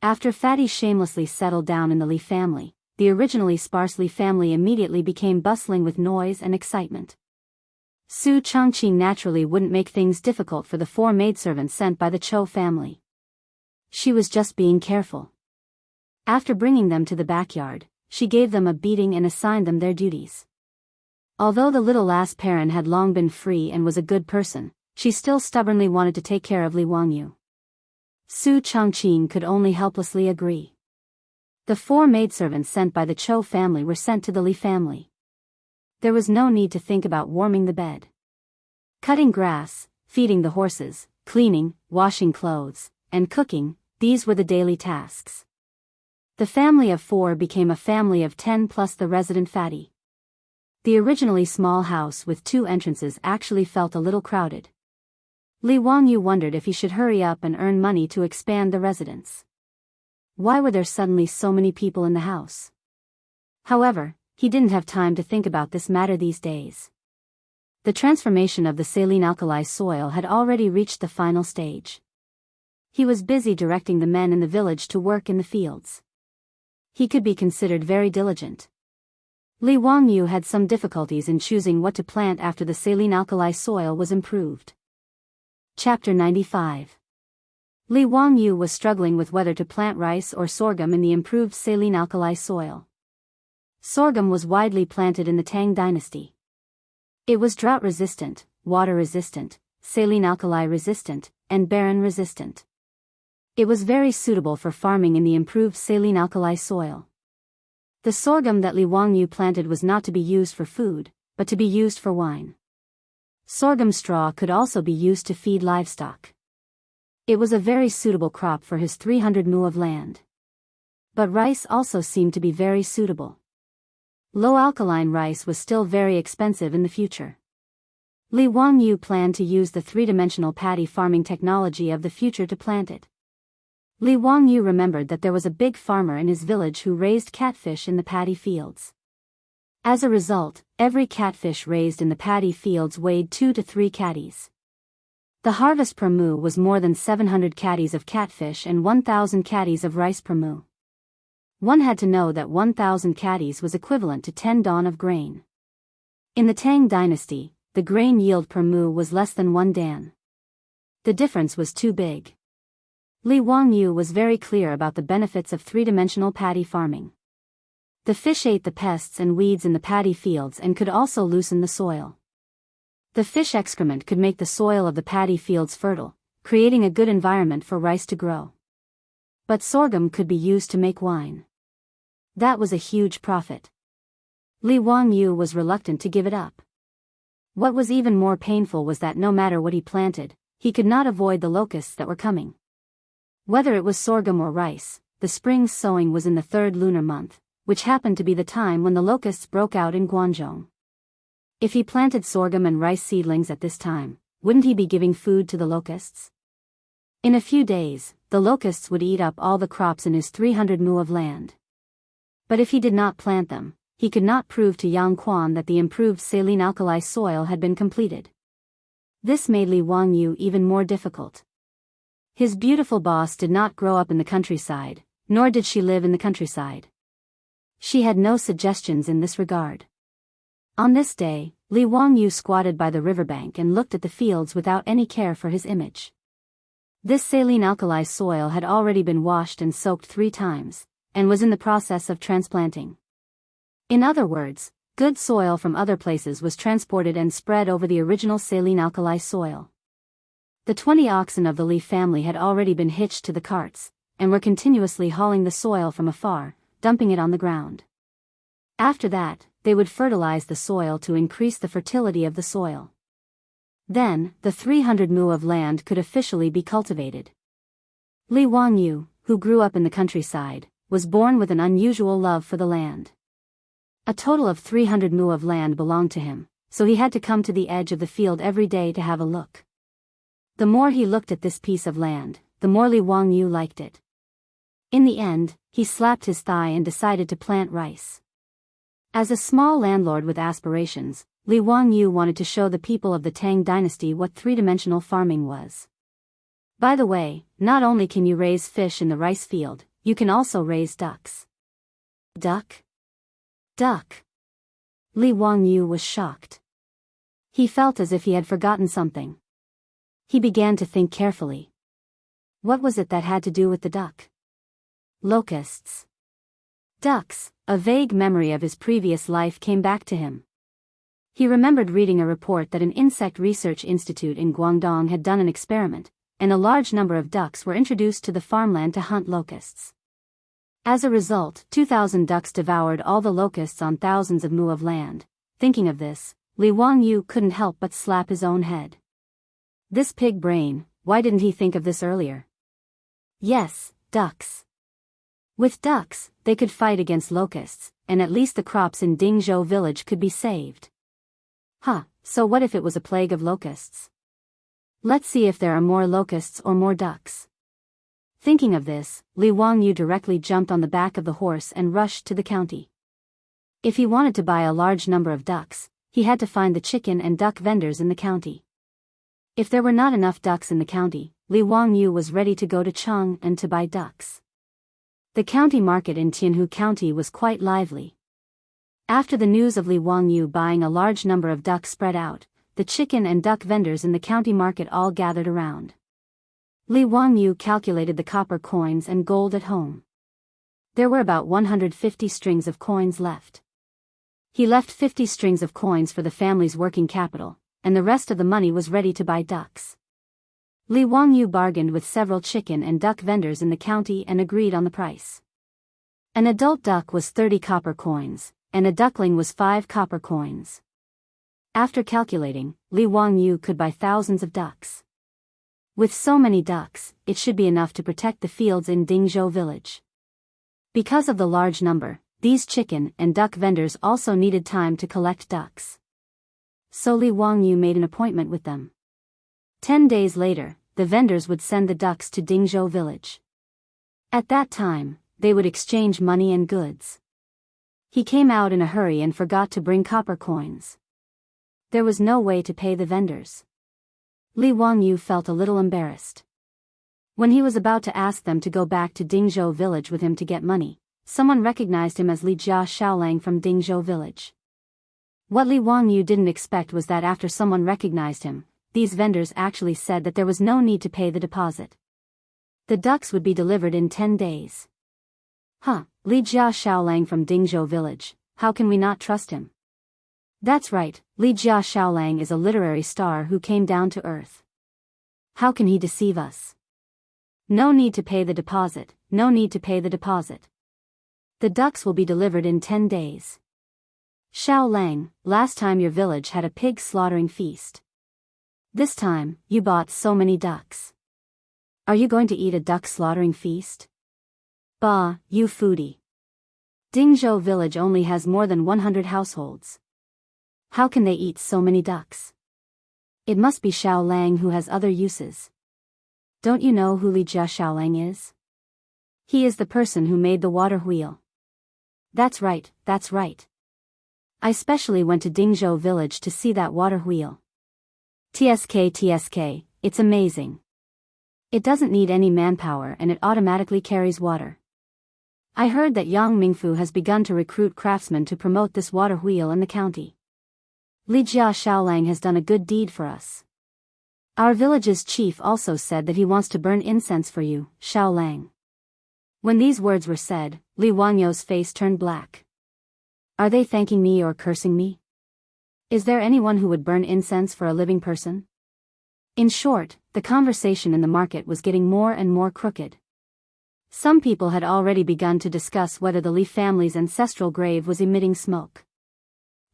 After Fatty shamelessly settled down in the Li family, the originally sparse Li family immediately became bustling with noise and excitement. Su Changqing naturally wouldn't make things difficult for the 4 maidservants sent by the Cho family. She was just being careful. After bringing them to the backyard, she gave them a beating and assigned them their duties. Although the little lass Perrin had long been free and was a good person, she still stubbornly wanted to take care of Li Wangyu. Su Changqing could only helplessly agree. The 4 maidservants sent by the Cho family were sent to the Li family. There was no need to think about warming the bed. Cutting grass, feeding the horses, cleaning, washing clothes, and cooking, these were the daily tasks. The family of 4 became a family of 10 plus the resident Fatty. The originally small house with 2 entrances actually felt a little crowded. Li Wangyu wondered if he should hurry up and earn money to expand the residence. Why were there suddenly so many people in the house? However, he didn't have time to think about this matter these days. The transformation of the saline alkali soil had already reached the final stage. He was busy directing the men in the village to work in the fields. He could be considered very diligent. Li Wangyu had some difficulties in choosing what to plant after the saline alkali soil was improved. Chapter 95. Li Wangyu was struggling with whether to plant rice or sorghum in the improved saline alkali soil. Sorghum was widely planted in the Tang dynasty. It was drought-resistant, water-resistant, saline alkali resistant, and barren-resistant. It was very suitable for farming in the improved saline alkali soil. The sorghum that Li Wangyu planted was not to be used for food, but to be used for wine. Sorghum straw could also be used to feed livestock. It was a very suitable crop for his 300 mu of land. But rice also seemed to be very suitable. Low alkaline rice was still very expensive in the future. Li Wangyu planned to use the 3-dimensional paddy farming technology of the future to plant it. Li Wangyu remembered that there was a big farmer in his village who raised catfish in the paddy fields. As a result, every catfish raised in the paddy fields weighed 2 to 3 catties. The harvest per moo was more than 700 catties of catfish and 1,000 catties of rice per moo. One had to know that 1,000 catties was equivalent to 10 dawn of grain. In the Tang dynasty, the grain yield per moo was less than 1 dan. The difference was too big. Li Wangyu was very clear about the benefits of three-dimensional paddy farming. The fish ate the pests and weeds in the paddy fields and could also loosen the soil. The fish excrement could make the soil of the paddy fields fertile, creating a good environment for rice to grow. But sorghum could be used to make wine. That was a huge profit. Li Wangyu was reluctant to give it up. What was even more painful was that no matter what he planted, he could not avoid the locusts that were coming. Whether it was sorghum or rice, the spring sowing was in the 3rd lunar month, which happened to be the time when the locusts broke out in Guangzhou. If he planted sorghum and rice seedlings at this time, wouldn't he be giving food to the locusts? In a few days, the locusts would eat up all the crops in his 300 mu of land. But if he did not plant them, he could not prove to Yang Quan that the improved saline alkali soil had been completed. This made Li Wangyu even more difficult. His beautiful boss did not grow up in the countryside, nor did she live in the countryside. She had no suggestions in this regard. On this day, Li Wangyu squatted by the riverbank and looked at the fields without any care for his image. This saline alkali soil had already been washed and soaked 3 times, and was in the process of transplanting. In other words, good soil from other places was transported and spread over the original saline alkali soil. The 20 oxen of the Li family had already been hitched to the carts, and were continuously hauling the soil from afar, dumping it on the ground. After that, they would fertilize the soil to increase the fertility of the soil. Then, the 300 mu of land could officially be cultivated. Li Wangyu, who grew up in the countryside, was born with an unusual love for the land. A total of 300 mu of land belonged to him, so he had to come to the edge of the field every day to have a look. The more he looked at this piece of land, the more Li Wangyu liked it. In the end, he slapped his thigh and decided to plant rice. As a small landlord with aspirations, Li Wangyu wanted to show the people of the Tang dynasty what three-dimensional farming was. By the way, not only can you raise fish in the rice field, you can also raise ducks. Duck? Duck. Li Wangyu was shocked. He felt as if he had forgotten something. He began to think carefully. What was it that had to do with the duck? Locusts. Ducks. A vague memory of his previous life came back to him. He remembered reading a report that an insect research institute in Guangdong had done an experiment, and a large number of ducks were introduced to the farmland to hunt locusts. As a result, 2,000 ducks devoured all the locusts on thousands of mu of land. Thinking of this, Li Wangyu couldn't help but slap his own head. This pig brain, why didn't he think of this earlier? Yes, ducks. With ducks, they could fight against locusts, and at least the crops in Dingzhou village could be saved. So what if it was a plague of locusts? Let's see if there are more locusts or more ducks. Thinking of this, Li Wangyu directly jumped on the back of the horse and rushed to the county. If he wanted to buy a large number of ducks, he had to find the chicken and duck vendors in the county. If there were not enough ducks in the county, Li Wangyu was ready to go to Chang'an to buy ducks. The county market in Tianhu County was quite lively. After the news of Li Wangyu buying a large number of ducks spread out, the chicken and duck vendors in the county market all gathered around. Li Wangyu calculated the copper coins and gold at home. There were about 150 strings of coins left. He left 50 strings of coins for the family's working capital, and the rest of the money was ready to buy ducks. Li Wangyu bargained with several chicken and duck vendors in the county and agreed on the price. An adult duck was 30 copper coins, and a duckling was 5 copper coins. After calculating, Li Wangyu could buy thousands of ducks. With so many ducks, it should be enough to protect the fields in Dingzhou village. Because of the large number, these chicken and duck vendors also needed time to collect ducks. So Li Wangyu made an appointment with them. 10 days later, the vendors would send the ducks to Dingzhou village. At that time, they would exchange money and goods. He came out in a hurry and forgot to bring copper coins. There was no way to pay the vendors. Li Wangyu felt a little embarrassed. When he was about to ask them to go back to Dingzhou village with him to get money, someone recognized him as Li Jia Xiaolang from Dingzhou village. What Li Wangyu didn't expect was that after someone recognized him, these vendors actually said that there was no need to pay the deposit. The ducks would be delivered in 10 days. Huh, Li Jia Xiaolang from Dingzhou village, how can we not trust him? That's right, Li Jia Xiaolang is a literary star who came down to earth. How can he deceive us? No need to pay the deposit, no need to pay the deposit. The ducks will be delivered in 10 days. Xiaolang, last time your village had a pig slaughtering feast. This time, you bought so many ducks. Are you going to eat a duck slaughtering feast? Bah, you foodie. Dingzhou village only has more than 100 households. How can they eat so many ducks? It must be Xiaolang who has other uses. Don't you know who Li Jia Xiaolang is? He is the person who made the water wheel. That's right, that's right. I specially went to Dingzhou village to see that water wheel. TSK, it's amazing. It doesn't need any manpower and it automatically carries water. I heard that Yang Mingfu has begun to recruit craftsmen to promote this water wheel in the county. Li Jia Xiaolang has done a good deed for us. Our village's chief also said that he wants to burn incense for you, Xiaolang. When these words were said, Li Wangyou's face turned black. Are they thanking me or cursing me? Is there anyone who would burn incense for a living person? In short, the conversation in the market was getting more and more crooked. Some people had already begun to discuss whether the Li family's ancestral grave was emitting smoke.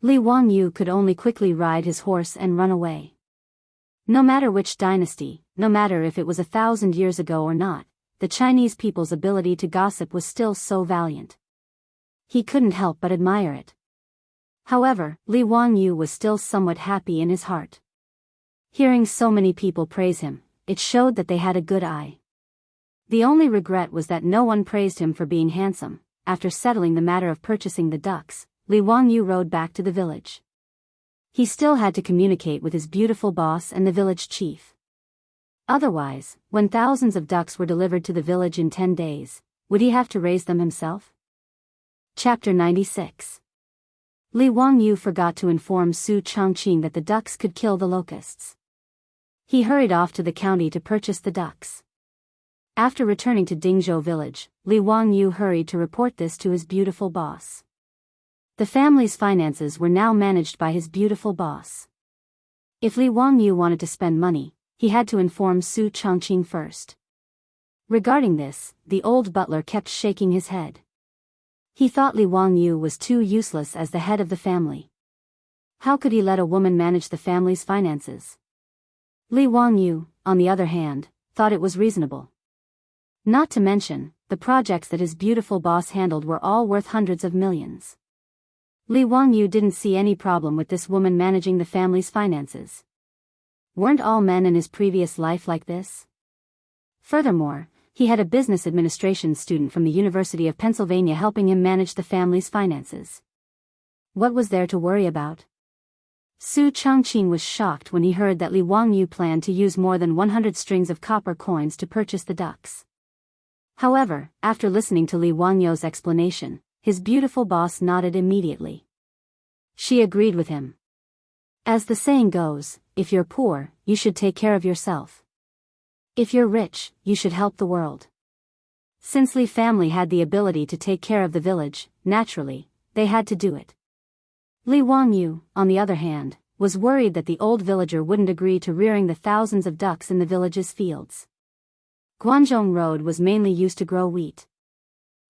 Li Wangyu could only quickly ride his horse and run away. No matter which dynasty, no matter if it was 1,000 years ago or not, the Chinese people's ability to gossip was still so valiant. He couldn't help but admire it. However, Li Wangyu was still somewhat happy in his heart. Hearing so many people praise him, it showed that they had a good eye. The only regret was that no one praised him for being handsome. After settling the matter of purchasing the ducks, Li Wangyu rode back to the village. He still had to communicate with his beautiful boss and the village chief. Otherwise, when thousands of ducks were delivered to the village in 10 days, would he have to raise them himself? Chapter 96. Li Wangyu forgot to inform Su Chongqing that the ducks could kill the locusts. He hurried off to the county to purchase the ducks. After returning to Dingzhou village, Li Wangyu hurried to report this to his beautiful boss. The family's finances were now managed by his beautiful boss. If Li Wangyu wanted to spend money, he had to inform Su Chongqing first. Regarding this, the old butler kept shaking his head. He thought Li Wangyu was too useless as the head of the family. How could he let a woman manage the family's finances? Li Wangyu, on the other hand, thought it was reasonable. Not to mention, the projects that his beautiful boss handled were all worth hundreds of millions. Li Wangyu didn't see any problem with this woman managing the family's finances. Weren't all men in his previous life like this? Furthermore, he had a business administration student from the University of Pennsylvania helping him manage the family's finances. What was there to worry about? Su Chongqing was shocked when he heard that Li Wangyu planned to use more than 100 strings of copper coins to purchase the ducks. However, after listening to Li Wangyu's explanation, his beautiful boss nodded immediately. She agreed with him. As the saying goes, if you're poor, you should take care of yourself. If you're rich, you should help the world. Since Li family had the ability to take care of the village, naturally, they had to do it. Li Wangyu, on the other hand, was worried that the old villager wouldn't agree to rearing the thousands of ducks in the village's fields. Guanzhong Road was mainly used to grow wheat.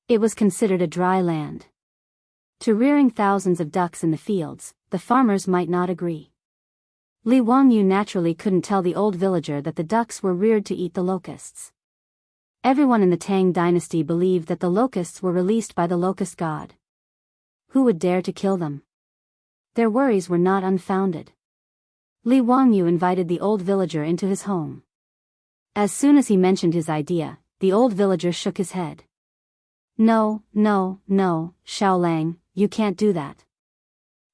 It was considered a dry land. To rearing thousands of ducks in the fields, the farmers might not agree. Li Wangyu naturally couldn't tell the old villager that the ducks were reared to eat the locusts. Everyone in the Tang dynasty believed that the locusts were released by the locust god. Who would dare to kill them? Their worries were not unfounded. Li Wangyu invited the old villager into his home. As soon as he mentioned his idea, the old villager shook his head. No, Xiaolang, you can't do that.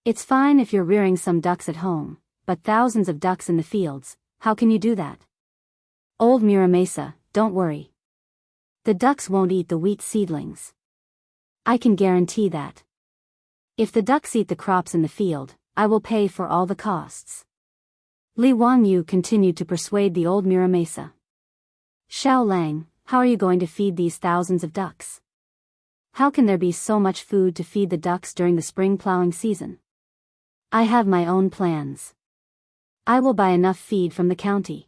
It's fine if you're rearing some ducks at home, but thousands of ducks in the fields, how can you do that? Old Muramesa, don't worry. The ducks won't eat the wheat seedlings. I can guarantee that. If the ducks eat the crops in the field, I will pay for all the costs. Li Wangyu continued to persuade the old Muramesa. Xiao Lang, how are you going to feed these thousands of ducks? How can there be so much food to feed the ducks during the spring plowing season? I have my own plans. I will buy enough feed from the county.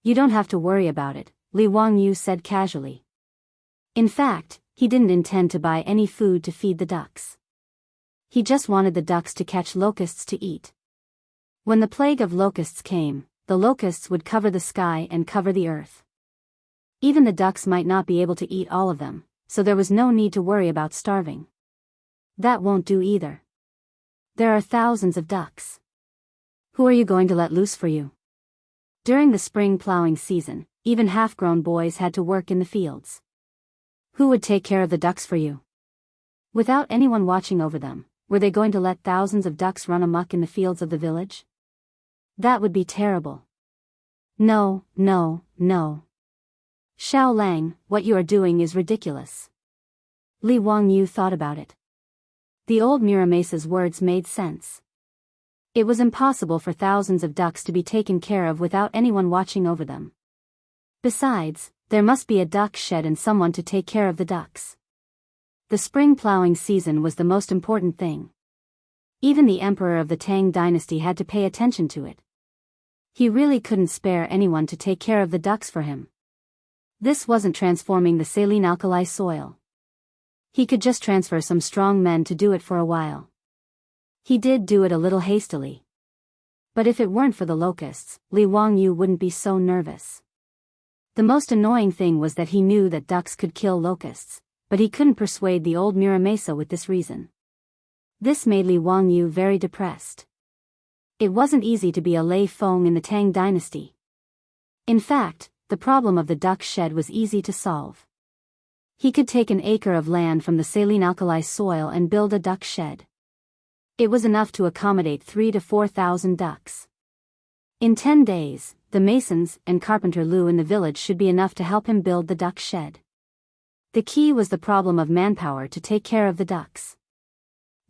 You don't have to worry about it, Li Wangyu said casually. In fact, he didn't intend to buy any food to feed the ducks. He just wanted the ducks to catch locusts to eat. When the plague of locusts came, the locusts would cover the sky and cover the earth. Even the ducks might not be able to eat all of them, so there was no need to worry about starving. That won't do either. There are thousands of ducks. Who are you going to let loose for you? During the spring plowing season, even half-grown boys had to work in the fields. Who would take care of the ducks for you? Without anyone watching over them, were they going to let thousands of ducks run amok in the fields of the village? That would be terrible. No, no, no. Xiao Lang, what you are doing is ridiculous. Li Wangyu thought about it. The old Muramesa's words made sense. It was impossible for thousands of ducks to be taken care of without anyone watching over them. Besides, there must be a duck shed and someone to take care of the ducks. The spring plowing season was the most important thing. Even the emperor of the Tang dynasty had to pay attention to it. He really couldn't spare anyone to take care of the ducks for him. This wasn't transforming the saline alkali soil. He could just transfer some strong men to do it for a while. He did do it a little hastily. But if it weren't for the locusts, Li Wangyu wouldn't be so nervous. The most annoying thing was that he knew that ducks could kill locusts, but he couldn't persuade the old Muramesa with this reason. This made Li Wangyu very depressed. It wasn't easy to be a Lei Feng in the Tang dynasty. In fact, the problem of the duck shed was easy to solve. He could take an acre of land from the saline alkali soil and build a duck shed. It was enough to accommodate 3,000 to 4,000 ducks. In 10 days, the masons and carpenter Lu in the village should be enough to help him build the duck shed. The key was the problem of manpower to take care of the ducks.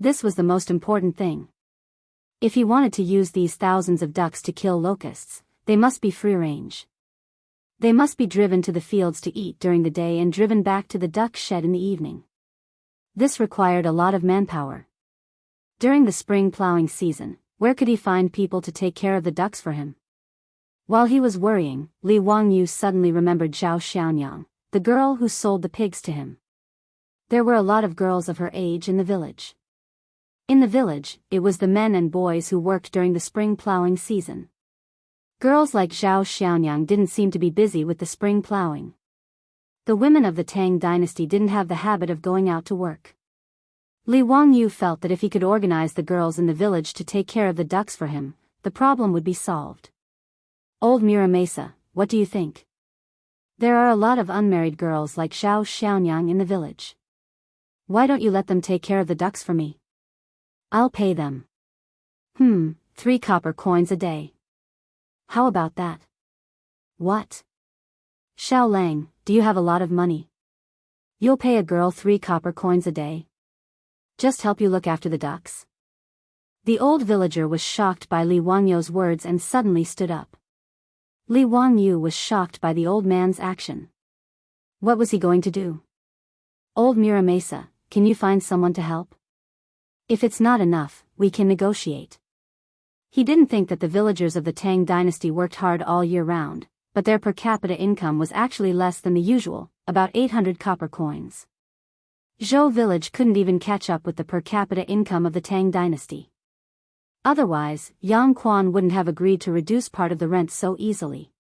This was the most important thing. If he wanted to use these thousands of ducks to kill locusts, they must be free range. They must be driven to the fields to eat during the day and driven back to the duck shed in the evening. This required a lot of manpower. During the spring plowing season, where could he find people to take care of the ducks for him? While he was worrying, Li Wangyu suddenly remembered Zhao Xiaonyang, the girl who sold the pigs to him. There were a lot of girls of her age in the village. In the village, it was the men and boys who worked during the spring plowing season. Girls like Zhao Xiaonyang didn't seem to be busy with the spring plowing. The women of the Tang dynasty didn't have the habit of going out to work. Li Wangyu felt that if he could organize the girls in the village to take care of the ducks for him, the problem would be solved. Old Muramesa, what do you think? There are a lot of unmarried girls like Zhao Xiaonyang in the village. Why don't you let them take care of the ducks for me? I'll pay them. 3 copper coins a day. How about that? What? Xiao Lang, do you have a lot of money? You'll pay a girl 3 copper coins a day? Just help you look after the ducks? The old villager was shocked by Li Wangyu's words and suddenly stood up. Li Wangyu was shocked by the old man's action. What was he going to do? Old Muramesa, can you find someone to help? If it's not enough, we can negotiate. He didn't think that the villagers of the Tang dynasty worked hard all year round, but their per capita income was actually less than the usual, about 800 copper coins. Zhou village couldn't even catch up with the per capita income of the Tang dynasty. Otherwise, Yang Quan wouldn't have agreed to reduce part of the rent so easily.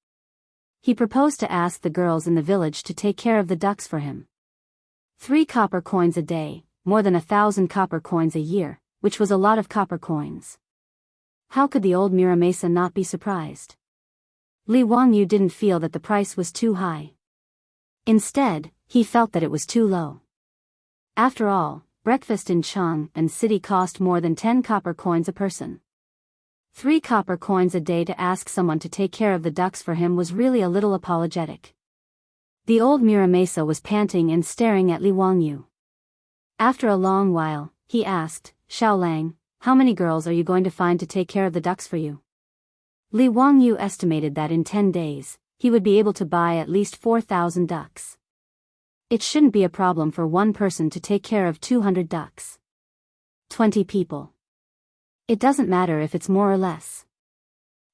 He proposed to ask the girls in the village to take care of the ducks for him. 3 copper coins a day, more than 1,000 copper coins a year, which was a lot of copper coins. How could the old Muramesa not be surprised? Li Wangyu didn't feel that the price was too high. Instead, he felt that it was too low. After all, breakfast in Chang and city cost more than 10 copper coins a person. 3 copper coins a day to ask someone to take care of the ducks for him was really a little apologetic. The old Muramasa was panting and staring at Li Wangyu. After a long while, he asked, Xiaolang, how many girls are you going to find to take care of the ducks for you? Li Wangyu estimated that in 10 days, he would be able to buy at least 4,000 ducks. It shouldn't be a problem for one person to take care of 200 ducks. 20 people. It doesn't matter if it's more or less.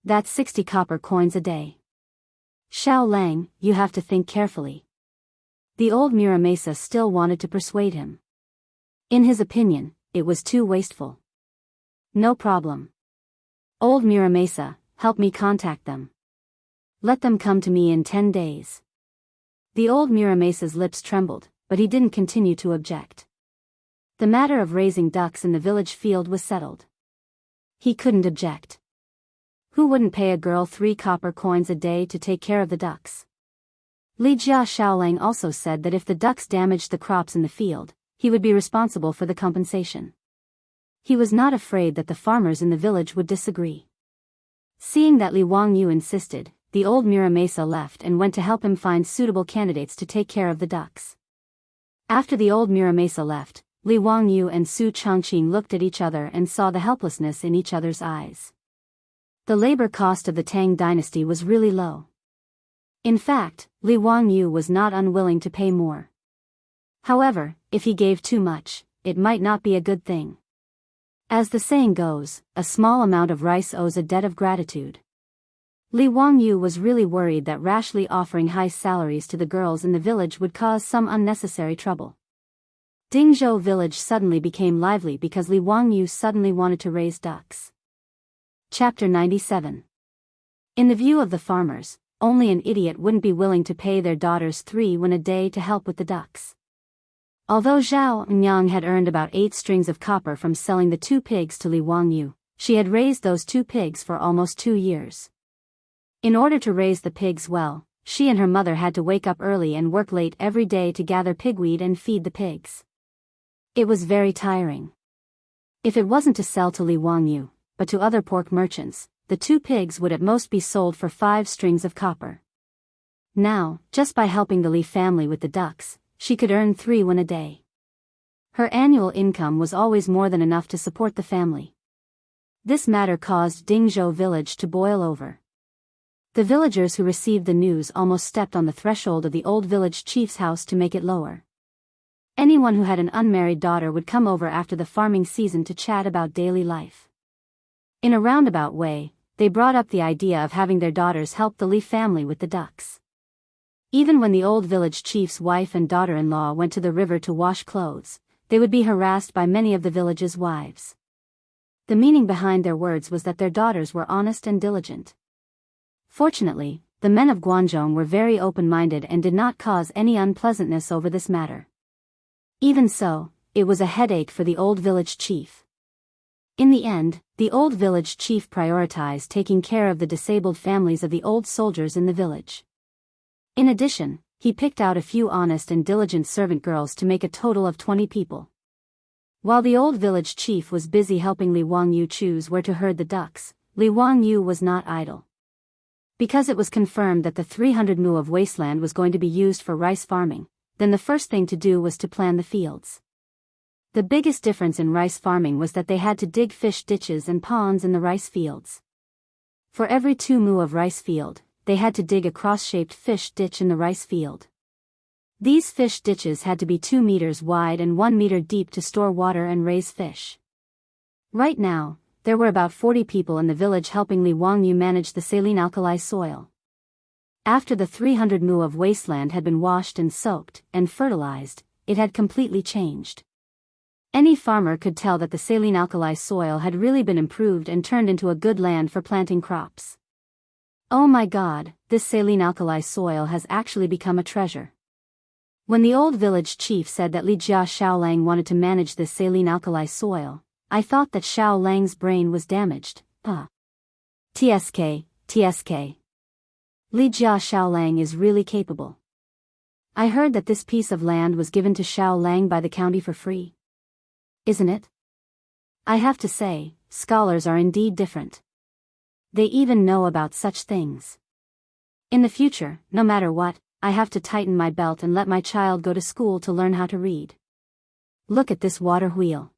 That's 60 copper coins a day. Xiaolang, you have to think carefully. The old Muramasa still wanted to persuade him. In his opinion, it was too wasteful. No problem. Old Muramasa, help me contact them. Let them come to me in 10 days. The old Muramasa's lips trembled, but he didn't continue to object. The matter of raising ducks in the village field was settled. He couldn't object. Who wouldn't pay a girl 3 copper coins a day to take care of the ducks? Li Jia Xiaolang also said that if the ducks damaged the crops in the field, he would be responsible for the compensation. He was not afraid that the farmers in the village would disagree. Seeing that Li Wangyu insisted, the old Muramasa left and went to help him find suitable candidates to take care of the ducks. After the old Muramasa left, Li Wangyu and Su Changqing looked at each other and saw the helplessness in each other's eyes. The labor cost of the Tang dynasty was really low. In fact, Li Wangyu was not unwilling to pay more. However, if he gave too much, it might not be a good thing. As the saying goes, a small amount of rice owes a debt of gratitude. Li Wangyu was really worried that rashly offering high salaries to the girls in the village would cause some unnecessary trouble. Dingzhou village suddenly became lively because Li Wangyu suddenly wanted to raise ducks. Chapter 97. In the view of the farmers, only an idiot wouldn't be willing to pay their daughters 3 won a day to help with the ducks. Although Zhao Nyang had earned about 8 strings of copper from selling the 2 pigs to Li Wangyu, she had raised those 2 pigs for almost 2 years. In order to raise the pigs well, she and her mother had to wake up early and work late every day to gather pigweed and feed the pigs. It was very tiring. If it wasn't to sell to Li Wangyu, but to other pork merchants, the 2 pigs would at most be sold for 5 strings of copper. Now, just by helping the Li family with the ducks, she could earn 3 won a day. Her annual income was always more than enough to support the family. This matter caused Dingzhou village to boil over. The villagers who received the news almost stepped on the threshold of the old village chief's house to make it lower. Anyone who had an unmarried daughter would come over after the farming season to chat about daily life. In a roundabout way, they brought up the idea of having their daughters help the Li family with the ducks. Even when the old village chief's wife and daughter-in-law went to the river to wash clothes, they would be harassed by many of the village's wives. The meaning behind their words was that their daughters were honest and diligent. Fortunately, the men of Guangzhou were very open-minded and did not cause any unpleasantness over this matter. Even so, it was a headache for the old village chief. In the end, the old village chief prioritized taking care of the disabled families of the old soldiers in the village. In addition, he picked out a few honest and diligent servant girls to make a total of 20 people. While the old village chief was busy helping Li Wangyu choose where to herd the ducks, Li Wangyu was not idle. Because it was confirmed that the 300 mu of wasteland was going to be used for rice farming, then the first thing to do was to plan the fields. The biggest difference in rice farming was that they had to dig fish ditches and ponds in the rice fields. For every 2 mu of rice field, they had to dig a cross-shaped fish ditch in the rice field. These fish ditches had to be 2 meters wide and 1 meter deep to store water and raise fish. Right now, there were about 40 people in the village helping Li Wangyu manage the saline alkali soil. After the 300 mu of wasteland had been washed and soaked and fertilized, it had completely changed. Any farmer could tell that the saline alkali soil had really been improved and turned into a good land for planting crops. Oh my God, this saline alkali soil has actually become a treasure. When the old village chief said that Li Jia Xiaolang wanted to manage this saline alkali soil, I thought that Xiaolang's brain was damaged. TSK. Li Jia Xiaolang is really capable. I heard that this piece of land was given to Xiaolang by the county for free. Isn't it? I have to say, scholars are indeed different. They even know about such things. In the future, no matter what, I have to tighten my belt and let my child go to school to learn how to read. Look at this water wheel.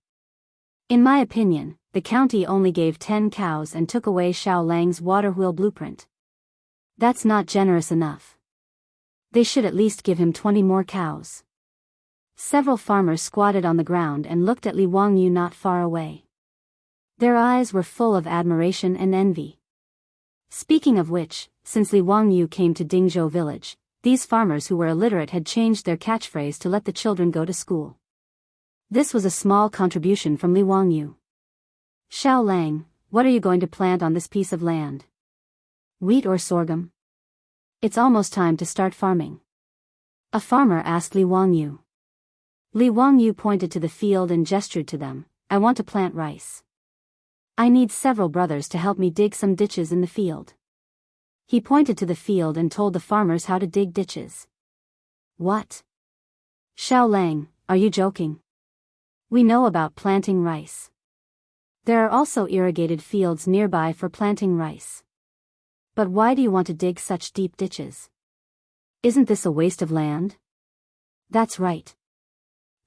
In my opinion, the county only gave 10 cows and took away Xiao Lang's water wheel blueprint. That's not generous enough. They should at least give him 20 more cows. Several farmers squatted on the ground and looked at Li Wangyu not far away. Their eyes were full of admiration and envy. Speaking of which, since Li Wangyu came to Dingzhou village, these farmers who were illiterate had changed their catchphrase to let the children go to school. This was a small contribution from Li Wangyu. Xiao Lang, what are you going to plant on this piece of land? Wheat or sorghum? It's almost time to start farming. A farmer asked Li Wangyu. Li Wangyu pointed to the field and gestured to them. I want to plant rice. I need several brothers to help me dig some ditches in the field. He pointed to the field and told the farmers how to dig ditches. What? Xiao Lang, are you joking? We know about planting rice. There are also irrigated fields nearby for planting rice. But why do you want to dig such deep ditches? Isn't this a waste of land? That's right.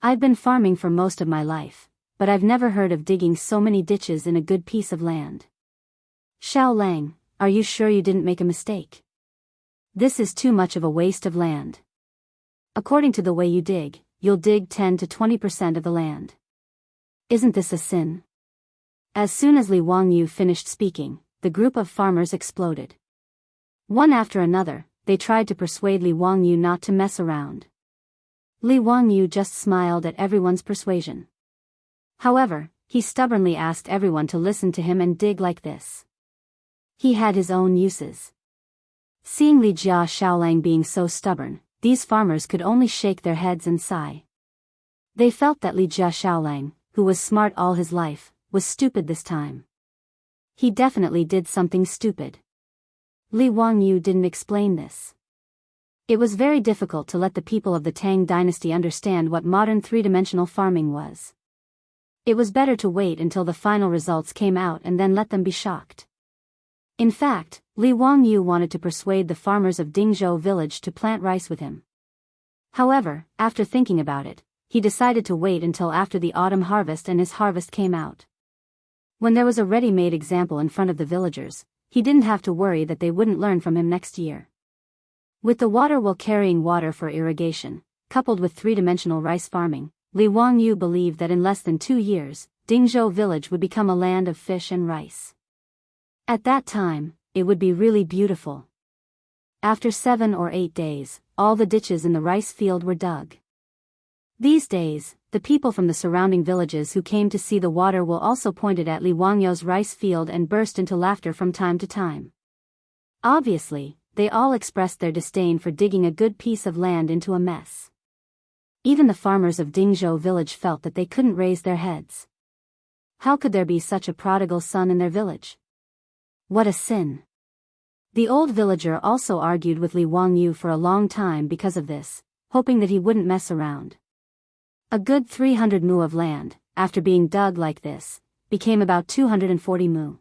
I've been farming for most of my life, but I've never heard of digging so many ditches in a good piece of land. Xiao Lang, are you sure you didn't make a mistake? This is too much of a waste of land. According to the way you dig, you'll dig 10 to 20% of the land. Isn't this a sin? As soon as Li Wangyu finished speaking, the group of farmers exploded. One after another, they tried to persuade Li Wangyu not to mess around. Li Wangyu just smiled at everyone's persuasion. However, he stubbornly asked everyone to listen to him and dig like this. He had his own uses. Seeing Li Jia Xiaolang being so stubborn, these farmers could only shake their heads and sigh. They felt that Li Jia Xiaolang, who was smart all his life, was stupid this time. He definitely did something stupid. Li Wangyu didn't explain this. It was very difficult to let the people of the Tang dynasty understand what modern three-dimensional farming was. It was better to wait until the final results came out and then let them be shocked. In fact, Li Wangyu wanted to persuade the farmers of Dingzhou village to plant rice with him. However, after thinking about it, he decided to wait until after the autumn harvest and his harvest came out. When there was a ready-made example in front of the villagers, he didn't have to worry that they wouldn't learn from him next year. With the water wheel carrying water for irrigation, coupled with three-dimensional rice farming, Li Wangyu believed that in less than 2 years, Dingzhou village would become a land of fish and rice. At that time, it would be really beautiful. After 7 or 8 days, all the ditches in the rice field were dug. These days, the people from the surrounding villages who came to see the water wheel also pointed at Li Wangyu's rice field and burst into laughter from time to time. Obviously, they all expressed their disdain for digging a good piece of land into a mess. Even the farmers of Dingzhou village felt that they couldn't raise their heads. How could there be such a prodigal son in their village? What a sin! The old villager also argued with Li Wangyu for a long time because of this, hoping that he wouldn't mess around. A good 300 mu of land, after being dug like this, became about 240 mu.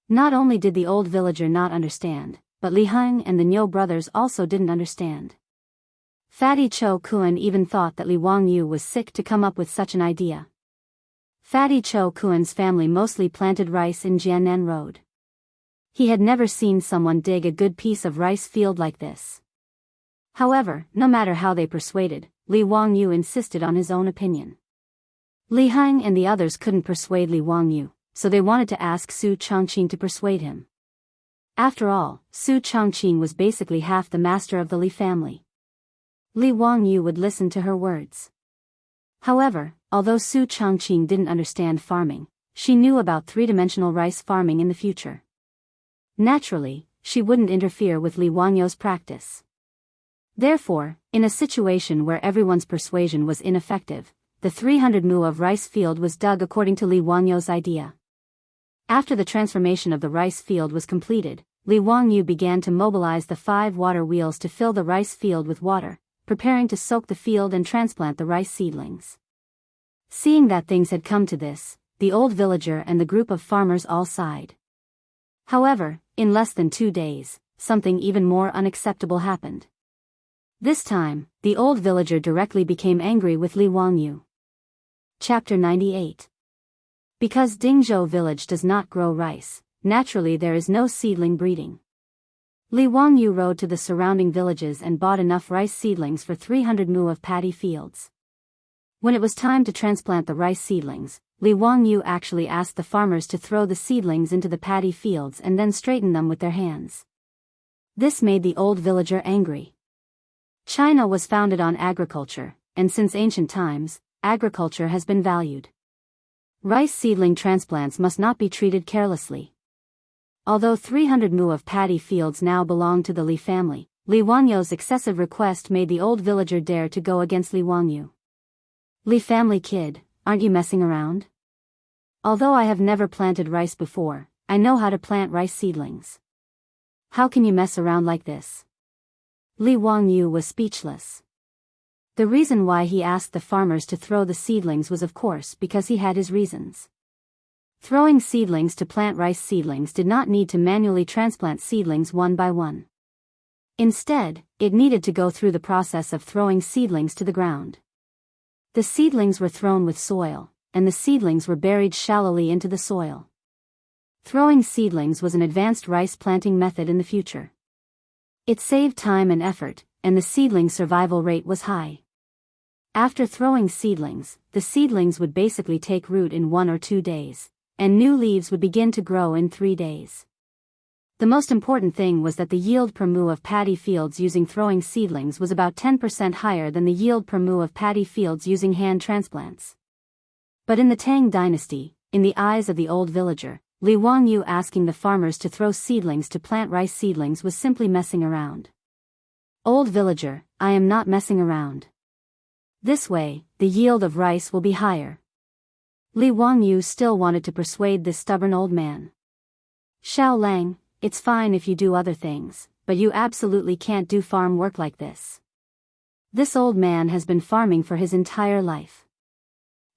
Not only did the old villager not understand, but Li Heng and the Niu brothers also didn't understand. Fatty Cho Kuan even thought that Li Wangyu was sick to come up with such an idea. Fatty Cho Kuan's family mostly planted rice in Jiannan Road. He had never seen someone dig a good piece of rice field like this. However, no matter how they persuaded, Li Wangyu insisted on his own opinion. Li Heng and the others couldn't persuade Li Wangyu, so they wanted to ask Su Chongqing to persuade him. After all, Su Chongqing was basically half the master of the Li family. Li Wangyu would listen to her words. However, although Su Chongqing didn't understand farming, she knew about three-dimensional rice farming in the future. Naturally, she wouldn't interfere with Li Wangyu's practice. Therefore, in a situation where everyone's persuasion was ineffective, the 300 mu of rice field was dug according to Li Wangyu's idea. After the transformation of the rice field was completed, Li Wangyu began to mobilize the 5 water wheels to fill the rice field with water, preparing to soak the field and transplant the rice seedlings. Seeing that things had come to this, the old villager and the group of farmers all sighed. However, in less than 2 days, something even more unacceptable happened. This time, the old villager directly became angry with Li Wangyu. Chapter 98. Because Dingzhou village does not grow rice, naturally there is no seedling breeding. Li Wangyu rode to the surrounding villages and bought enough rice seedlings for 300 mu of paddy fields. When it was time to transplant the rice seedlings, Li Wangyu actually asked the farmers to throw the seedlings into the paddy fields and then straighten them with their hands. This made the old villager angry. China was founded on agriculture, and since ancient times, agriculture has been valued. Rice seedling transplants must not be treated carelessly. Although 300 mu of paddy fields now belong to the Li family, Li Wangyu's excessive request made the old villager dare to go against Li Wangyu. Li family kid, aren't you messing around? Although I have never planted rice before, I know how to plant rice seedlings. How can you mess around like this? Li Wangyu was speechless. The reason why he asked the farmers to throw the seedlings was of course because he had his reasons. Throwing seedlings to plant rice seedlings did not need to manually transplant seedlings one by one. Instead, it needed to go through the process of throwing seedlings to the ground. The seedlings were thrown with soil, and the seedlings were buried shallowly into the soil. Throwing seedlings was an advanced rice planting method in the future. It saved time and effort, and the seedling survival rate was high. After throwing seedlings, the seedlings would basically take root in 1 or 2 days, and new leaves would begin to grow in 3 days. The most important thing was that the yield per mu of paddy fields using throwing seedlings was about 10% higher than the yield per mu of paddy fields using hand transplants. But in the Tang dynasty, in the eyes of the old villager, Li Wangyu asking the farmers to throw seedlings to plant rice seedlings was simply messing around. Old villager, I am not messing around. This way, the yield of rice will be higher. Li Wangyu still wanted to persuade this stubborn old man. Xiao Lang, it's fine if you do other things, but you absolutely can't do farm work like this. This old man has been farming for his entire life.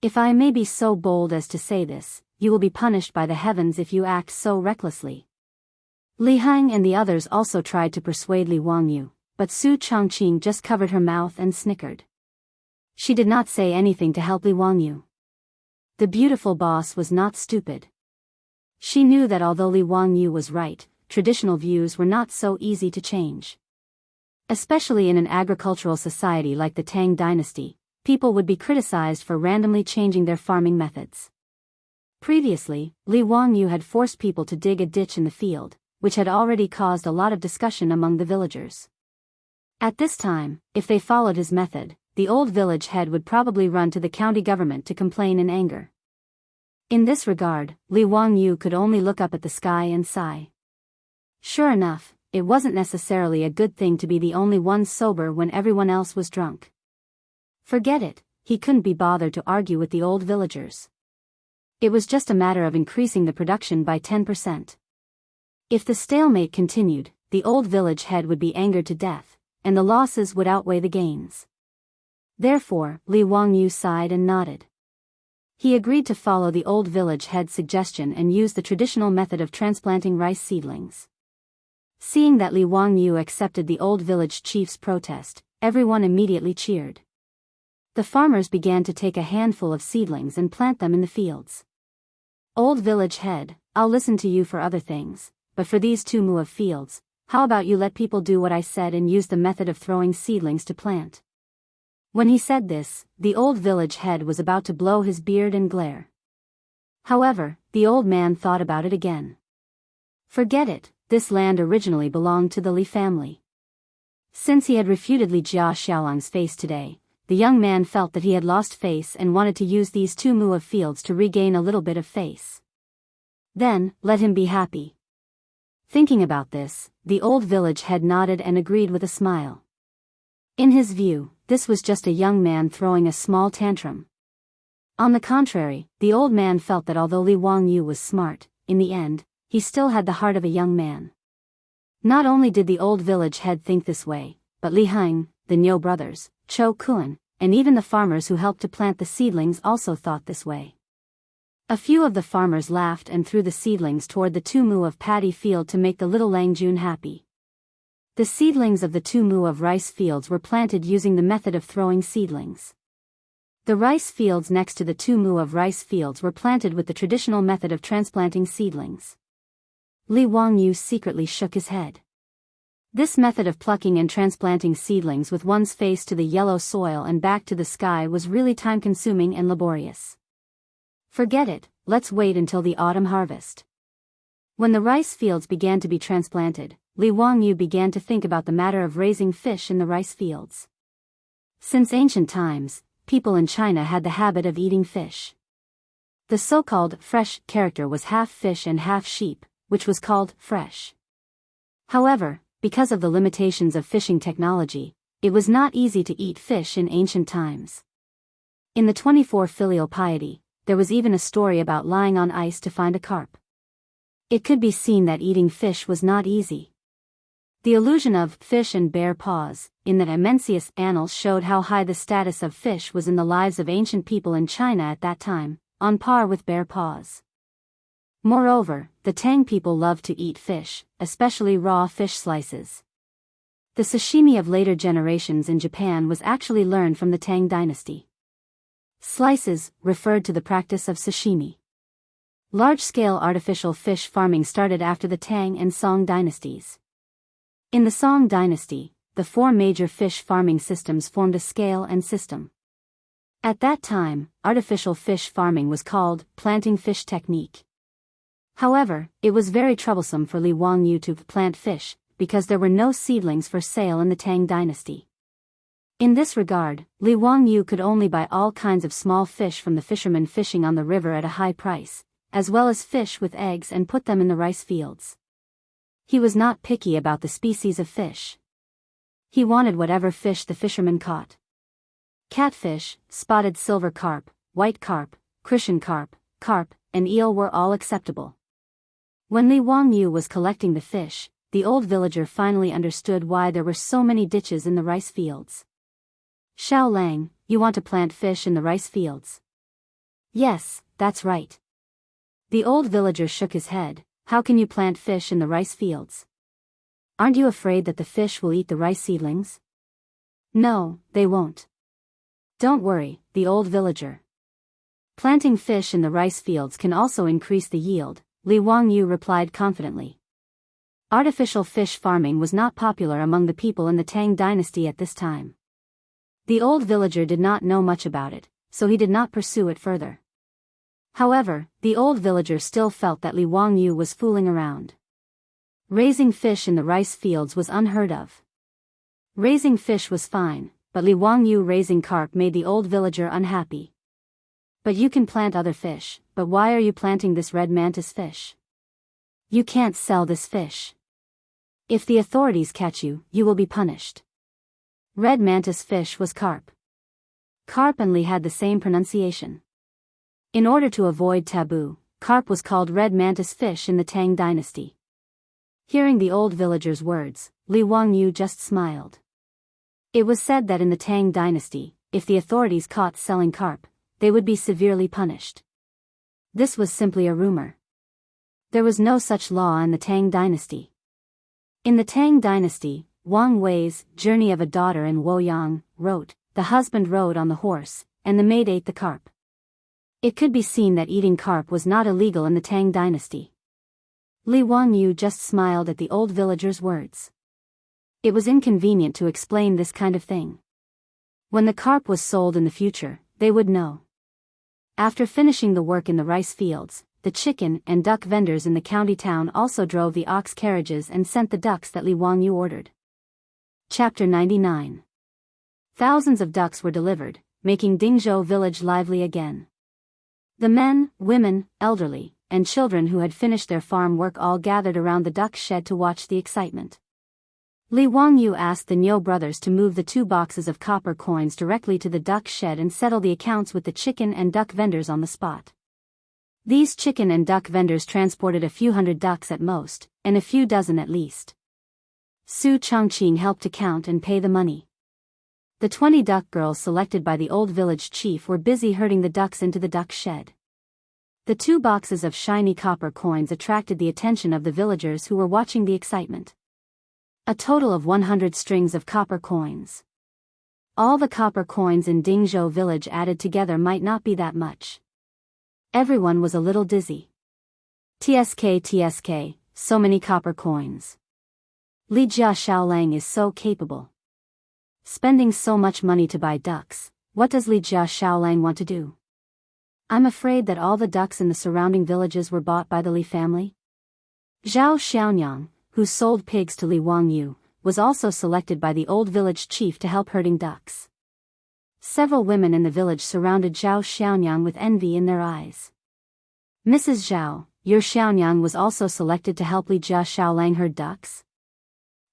If I may be so bold as to say this, you will be punished by the heavens if you act so recklessly. Li Hang and the others also tried to persuade Li Wangyu, but Su Chongqing just covered her mouth and snickered. She did not say anything to help Li Wangyu. The beautiful boss was not stupid. She knew that although Li Wangyu was right, traditional views were not so easy to change. Especially in an agricultural society like the Tang dynasty, people would be criticized for randomly changing their farming methods. Previously, Li Wangyu had forced people to dig a ditch in the field, which had already caused a lot of discussion among the villagers. At this time, if they followed his method, the old village head would probably run to the county government to complain in anger. In this regard, Li Wangyu could only look up at the sky and sigh. Sure enough, it wasn't necessarily a good thing to be the only one sober when everyone else was drunk. Forget it, he couldn't be bothered to argue with the old villagers. It was just a matter of increasing the production by 10%. If the stalemate continued, the old village head would be angered to death, and the losses would outweigh the gains. Therefore, Li Wangyu sighed and nodded. He agreed to follow the old village head's suggestion and use the traditional method of transplanting rice seedlings. Seeing that Li Wangyu accepted the old village chief's protest, everyone immediately cheered. The farmers began to take a handful of seedlings and plant them in the fields. Old village head, I'll listen to you for other things, but for these 2 mu of fields, how about you let people do what I said and use the method of throwing seedlings to plant? When he said this, the old village head was about to blow his beard and glare. However, the old man thought about it again. Forget it, this land originally belonged to the Li family. Since he had refuted Li Jia Xiaolang's face today, the young man felt that he had lost face and wanted to use these 2 mu of fields to regain a little bit of face. Then, let him be happy. Thinking about this, the old village head nodded and agreed with a smile. In his view, this was just a young man throwing a small tantrum. On the contrary, the old man felt that although Li Wangyu was smart, in the end, he still had the heart of a young man. Not only did the old village head think this way, but Li Hang, the Niu brothers, Cho Kun, and even the farmers who helped to plant the seedlings also thought this way. A few of the farmers laughed and threw the seedlings toward the 2 mu of paddy field to make the little Lang Jun happy. The seedlings of the 2 mu of rice fields were planted using the method of throwing seedlings. The rice fields next to the 2 mu of rice fields were planted with the traditional method of transplanting seedlings. Li Wangyu secretly shook his head. This method of plucking and transplanting seedlings with one's face to the yellow soil and back to the sky was really time-consuming and laborious. Forget it, let's wait until the autumn harvest. When the rice fields began to be transplanted, Li Wangyu began to think about the matter of raising fish in the rice fields. Since ancient times, people in China had the habit of eating fish. The so-called fresh character was half fish and half sheep, which was called fresh. However, because of the limitations of fishing technology, it was not easy to eat fish in ancient times. In the 24 Filial Piety, there was even a story about lying on ice to find a carp. It could be seen that eating fish was not easy. The illusion of fish and bare paws, in the Mencius Annals showed how high the status of fish was in the lives of ancient people in China at that time, on par with bare paws. Moreover, the Tang people loved to eat fish, especially raw fish slices. The sashimi of later generations in Japan was actually learned from the Tang dynasty. Slices referred to the practice of sashimi. Large-scale artificial fish farming started after the Tang and Song dynasties. In the Song dynasty, the 4 major fish farming systems formed a scale and system. At that time, artificial fish farming was called planting fish technique. However, it was very troublesome for Li Wangyu to plant fish, because there were no seedlings for sale in the Tang dynasty. In this regard, Li Wangyu could only buy all kinds of small fish from the fishermen fishing on the river at a high price, as well as fish with eggs, and put them in the rice fields. He was not picky about the species of fish. He wanted whatever fish the fishermen caught. Catfish, spotted silver carp, white carp, Christian carp, and eel were all acceptable. When Li Wangyu was collecting the fish, the old villager finally understood why there were so many ditches in the rice fields. "Xiao Lang, you want to plant fish in the rice fields?" "Yes, that's right." The old villager shook his head. "How can you plant fish in the rice fields? Aren't you afraid that the fish will eat the rice seedlings?" "No, they won't." "Don't worry, the old villager. Planting fish in the rice fields can also increase the yield," Li Wangyu replied confidently. Artificial fish farming was not popular among the people in the Tang dynasty at this time. The old villager did not know much about it, so he did not pursue it further. However, the old villager still felt that Li Wangyu was fooling around. Raising fish in the rice fields was unheard of. Raising fish was fine, but Li Wangyu raising carp made the old villager unhappy. "But you can plant other fish, but why are you planting this red mantis fish? You can't sell this fish. If the authorities catch you, you will be punished." Red mantis fish was carp. Carp and Li had the same pronunciation. In order to avoid taboo, carp was called red mantis fish in the Tang dynasty. Hearing the old villager's words, Li Wangyu just smiled. It was said that in the Tang dynasty, if the authorities caught selling carp, they would be severely punished. This was simply a rumor. There was no such law in the Tang dynasty. In the Tang dynasty, Wang Wei's Journey of a Daughter in Woyang wrote, "The husband rode on the horse, and the maid ate the carp." It could be seen that eating carp was not illegal in the Tang dynasty. Li Wangyu just smiled at the old villager's words. It was inconvenient to explain this kind of thing. When the carp was sold in the future, they would know. After finishing the work in the rice fields, the chicken and duck vendors in the county town also drove the ox carriages and sent the ducks that Li Wangyu ordered. Chapter 99. Thousands of ducks were delivered, making Dingzhou village lively again. The men, women, elderly, and children who had finished their farm work all gathered around the duck shed to watch the excitement. Li Wangyu asked the Niu brothers to move the 2 boxes of copper coins directly to the duck shed and settle the accounts with the chicken and duck vendors on the spot. These chicken and duck vendors transported a few hundred ducks at most, and a few dozen at least. Su Chongqing helped to count and pay the money. The 20 duck girls selected by the old village chief were busy herding the ducks into the duck shed. The 2 boxes of shiny copper coins attracted the attention of the villagers who were watching the excitement. A total of 100 strings of copper coins. All the copper coins in Dingzhou village added together might not be that much. Everyone was a little dizzy. TSK, so many copper coins. Li Jia Xiaolang is so capable. Spending so much money to buy ducks, what does Li Jia Xiaolang want to do? I'm afraid that all the ducks in the surrounding villages were bought by the Li family. Zhao Xiaonyang, who sold pigs to Li Wangyu, was also selected by the old village chief to help herding ducks. Several women in the village surrounded Zhao Xiaonyang with envy in their eyes. Mrs. Zhao, your Xiaonyang was also selected to help Li Jia Xiaolang herd ducks?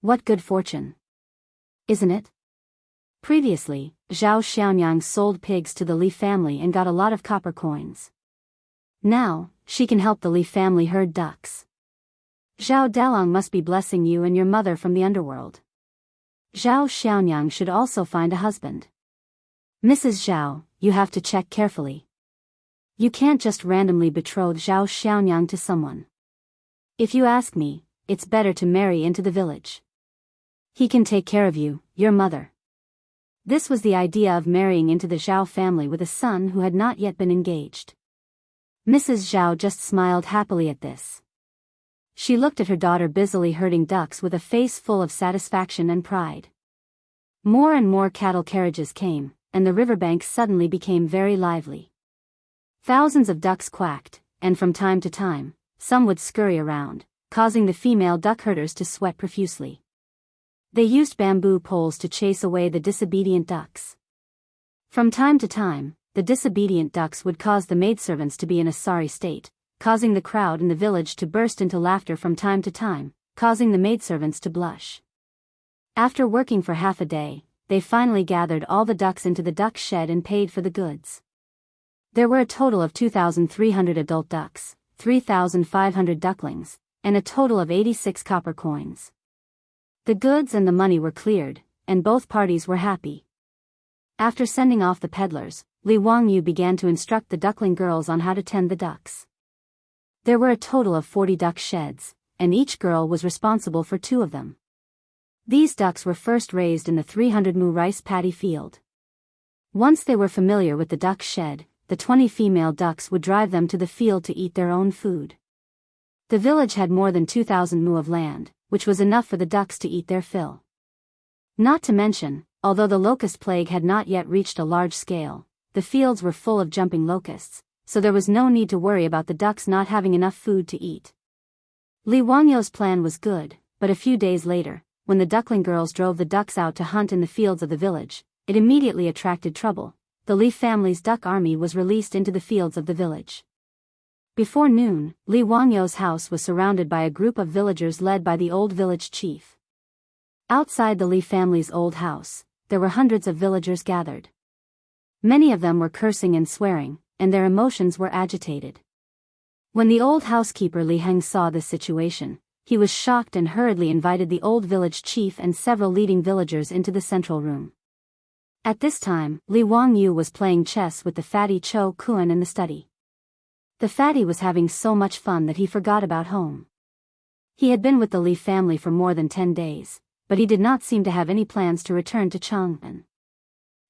What good fortune. Isn't it? Previously, Zhao Xiaonyang sold pigs to the Li family and got a lot of copper coins. Now, she can help the Li family herd ducks. Zhao Dalong must be blessing you and your mother from the underworld. Zhao Xiaonyang should also find a husband. Mrs. Zhao, you have to check carefully. You can't just randomly betroth Zhao Xiaonyang to someone. If you ask me, it's better to marry into the village. He can take care of you, your mother. This was the idea of marrying into the Zhao family with a son who had not yet been engaged. Mrs. Zhao just smiled happily at this. She looked at her daughter busily herding ducks with a face full of satisfaction and pride. More and more cattle carriages came, and the riverbank suddenly became very lively. Thousands of ducks quacked, and from time to time, some would scurry around, causing the female duck herders to sweat profusely. They used bamboo poles to chase away the disobedient ducks. From time to time, the disobedient ducks would cause the maidservants to be in a sorry state, causing the crowd in the village to burst into laughter from time to time, causing the maidservants to blush. After working for half a day, they finally gathered all the ducks into the duck shed and paid for the goods. There were a total of 2,300 adult ducks, 3,500 ducklings, and a total of 86 copper coins. The goods and the money were cleared, and both parties were happy. After sending off the peddlers, Li Wangyu began to instruct the duckling girls on how to tend the ducks. There were a total of 40 duck sheds, and each girl was responsible for 2 of them. These ducks were first raised in the 300 mu rice paddy field. Once they were familiar with the duck shed, the 20 female ducks would drive them to the field to eat their own food. The village had more than 2,000 mu of land, which was enough for the ducks to eat their fill. Not to mention, although the locust plague had not yet reached a large scale, the fields were full of jumping locusts, so there was no need to worry about the ducks not having enough food to eat. Li Wangyu's plan was good, but a few days later, when the duckling girls drove the ducks out to hunt in the fields of the village, it immediately attracted trouble. The Li family's duck army was released into the fields of the village. Before noon, Li Wangyu's house was surrounded by a group of villagers led by the old village chief. Outside the Li family's old house, there were hundreds of villagers gathered. Many of them were cursing and swearing, and their emotions were agitated. When the old housekeeper Li Heng saw this situation, he was shocked and hurriedly invited the old village chief and several leading villagers into the central room. At this time, Li Wangyu was playing chess with the fatty Cho Kuan in the study. The fatty was having so much fun that he forgot about home. He had been with the Li family for more than 10 days, but he did not seem to have any plans to return to Chang'an.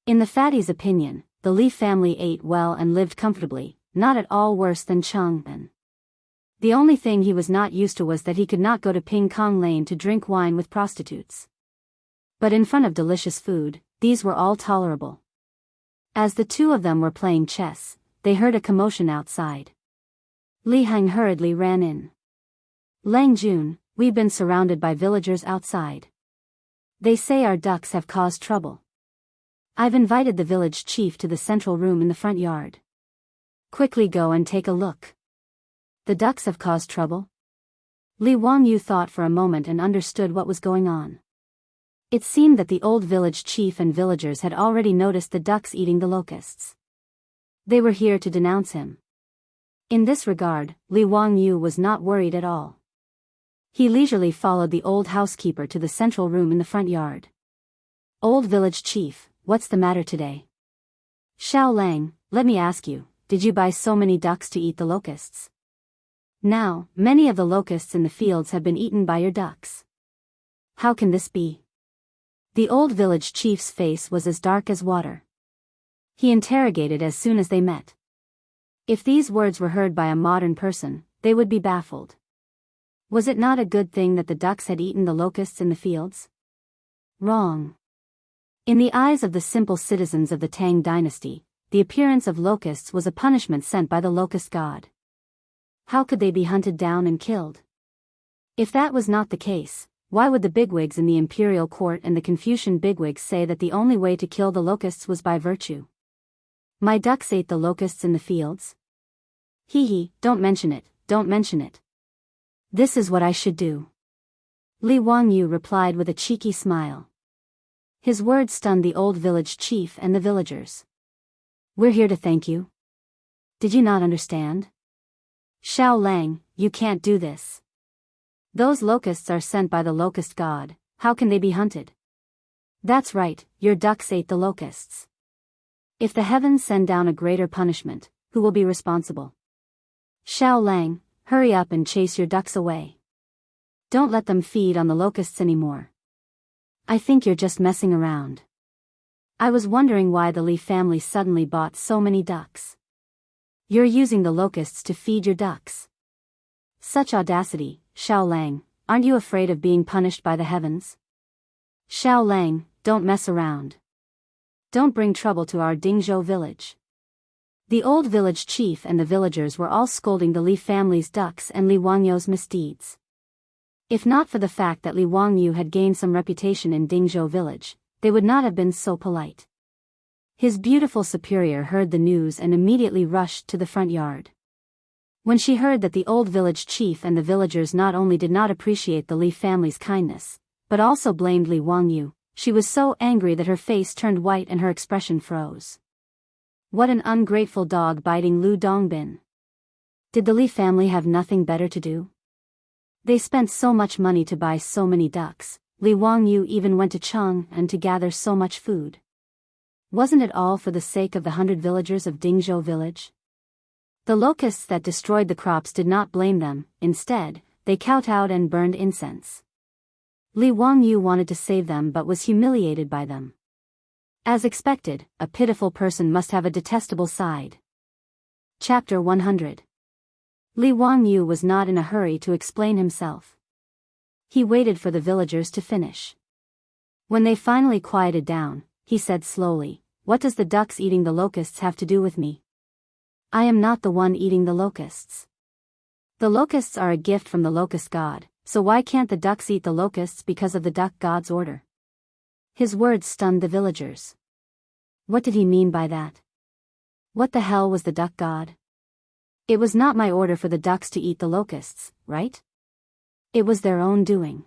In the fatty's opinion, the Li family ate well and lived comfortably, not at all worse than Chang'an. The only thing he was not used to was that he could not go to Ping Kong Lane to drink wine with prostitutes. But in front of delicious food, these were all tolerable. As the 2 of them were playing chess, they heard a commotion outside. Li Heng hurriedly ran in. Lang Jun, we've been surrounded by villagers outside. They say our ducks have caused trouble. I've invited the village chief to the central room in the front yard. Quickly go and take a look. The ducks have caused trouble? Li Wangyu thought for a moment and understood what was going on. It seemed that the old village chief and villagers had already noticed the ducks eating the locusts. They were here to denounce him. In this regard, Li Wangyu was not worried at all. He leisurely followed the old housekeeper to the central room in the front yard. Old village chief, what's the matter today? Xiao Lang, let me ask you, did you buy so many ducks to eat the locusts? Now, many of the locusts in the fields have been eaten by your ducks. How can this be? The old village chief's face was as dark as water. He interrogated as soon as they met. If these words were heard by a modern person, they would be baffled. Was it not a good thing that the ducks had eaten the locusts in the fields? Wrong. In the eyes of the simple citizens of the Tang dynasty, the appearance of locusts was a punishment sent by the locust god. How could they be hunted down and killed? If that was not the case, why would the bigwigs in the imperial court and the Confucian bigwigs say that the only way to kill the locusts was by virtue? My ducks ate the locusts in the fields? Hee, don't mention it, don't mention it. This is what I should do. Li Wangyu replied with a cheeky smile. His words stunned the old village chief and the villagers. We're here to thank you. Did you not understand? Xiao Lang, you can't do this. Those locusts are sent by the locust god, how can they be hunted? That's right, your ducks ate the locusts. If the heavens send down a greater punishment, who will be responsible? Xiao Lang, hurry up and chase your ducks away. Don't let them feed on the locusts anymore. I think you're just messing around. I was wondering why the Li family suddenly bought so many ducks. You're using the locusts to feed your ducks. Such audacity, Xiao Lang, aren't you afraid of being punished by the heavens? Xiao Lang, don't mess around. Don't bring trouble to our Dingzhou village. The old village chief and the villagers were all scolding the Li family's ducks and Li Wangyu's misdeeds. If not for the fact that Li Wangyu had gained some reputation in Dingzhou village, they would not have been so polite. His beautiful superior heard the news and immediately rushed to the front yard. When she heard that the old village chief and the villagers not only did not appreciate the Li family's kindness, but also blamed Li Wangyu, she was so angry that her face turned white and her expression froze. What an ungrateful dog biting Lu Dongbin. Did the Li family have nothing better to do? They spent so much money to buy so many ducks, Li Wangyu even went to Chang'an to gather so much food. Wasn't it all for the sake of the 100 villagers of Dingzhou village? The locusts that destroyed the crops did not blame them, instead, they kowtowed and burned incense. Li Wangyu wanted to save them but was humiliated by them. As expected, a pitiful person must have a detestable side. Chapter 100. Li Wangyu was not in a hurry to explain himself. He waited for the villagers to finish. When they finally quieted down, he said slowly, "What does the ducks eating the locusts have to do with me? I am not the one eating the locusts. The locusts are a gift from the locust god, so why can't the ducks eat the locusts because of the duck god's order?" His words stunned the villagers. What did he mean by that? What the hell was the duck god? It was not my order for the ducks to eat the locusts, right? It was their own doing.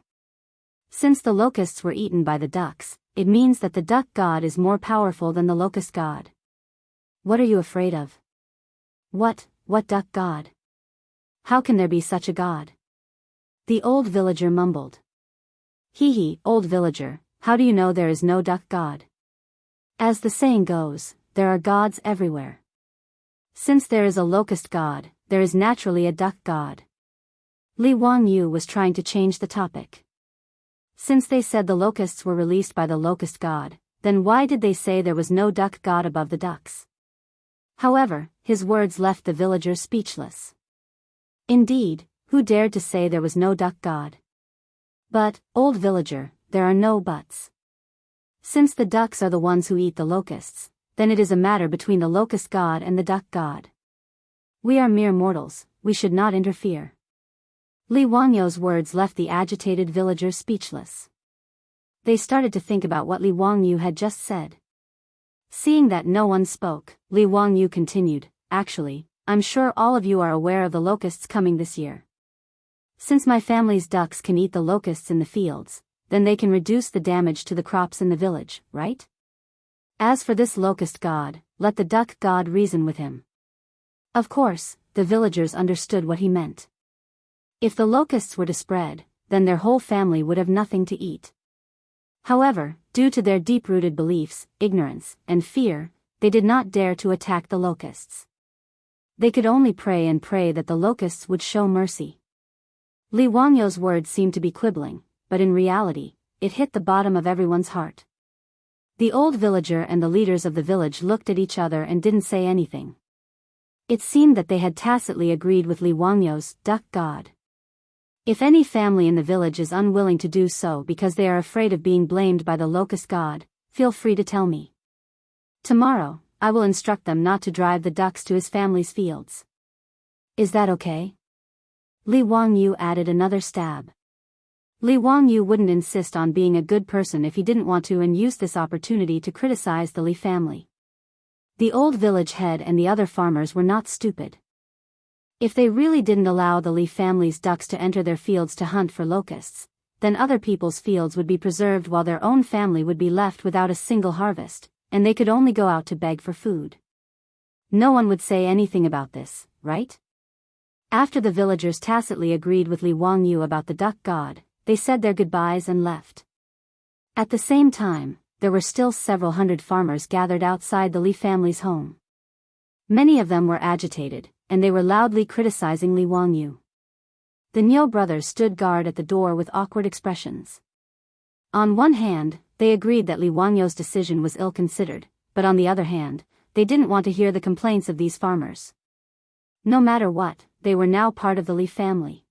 Since the locusts were eaten by the ducks, it means that the duck god is more powerful than the locust god. What are you afraid of? What duck god? How can there be such a god? The old villager mumbled. Hee, old villager, how do you know there is no duck god? As the saying goes, there are gods everywhere. Since there is a locust god, there is naturally a duck god. Li Wangyu was trying to change the topic. Since they said the locusts were released by the locust god, then why did they say there was no duck god above the ducks? However, his words left the villagers speechless. Indeed, who dared to say there was no duck god? But, old villager, there are no buts. Since the ducks are the ones who eat the locusts, then it is a matter between the locust god and the duck god. We are mere mortals, we should not interfere. Li Wangyu's words left the agitated villagers speechless. They started to think about what Li Wangyu had just said. Seeing that no one spoke, Li Wangyu continued, "Actually, I'm sure all of you are aware of the locusts coming this year. Since my family's ducks can eat the locusts in the fields, then they can reduce the damage to the crops in the village, right? As for this locust god, let the duck god reason with him." Of course, the villagers understood what he meant. If the locusts were to spread, then their whole family would have nothing to eat. However, due to their deep-rooted beliefs, ignorance, and fear, they did not dare to attack the locusts. They could only pray and pray that the locusts would show mercy. Li Wangyou's words seemed to be quibbling, but in reality, it hit the bottom of everyone's heart. The old villager and the leaders of the village looked at each other and didn't say anything. It seemed that they had tacitly agreed with Li Wangyou's duck god. If any family in the village is unwilling to do so because they are afraid of being blamed by the locust god, feel free to tell me. Tomorrow, I will instruct them not to drive the ducks to his family's fields. Is that okay? Li Wangyou added another stab. Li Wangyou wouldn't insist on being a good person if he didn't want to and used this opportunity to criticize the Li family. The old village head and the other farmers were not stupid. If they really didn't allow the Li family's ducks to enter their fields to hunt for locusts, then other people's fields would be preserved while their own family would be left without a single harvest, and they could only go out to beg for food. No one would say anything about this, right? After the villagers tacitly agreed with Li Wangyou about the duck god, they said their goodbyes and left. At the same time, there were still several hundred farmers gathered outside the Li family's home. Many of them were agitated, and they were loudly criticizing Li Wangyou. The Niu brothers stood guard at the door with awkward expressions. On one hand, they agreed that Li Wangyou's decision was ill-considered, but on the other hand, they didn't want to hear the complaints of these farmers. No matter what, they were now part of the Li family.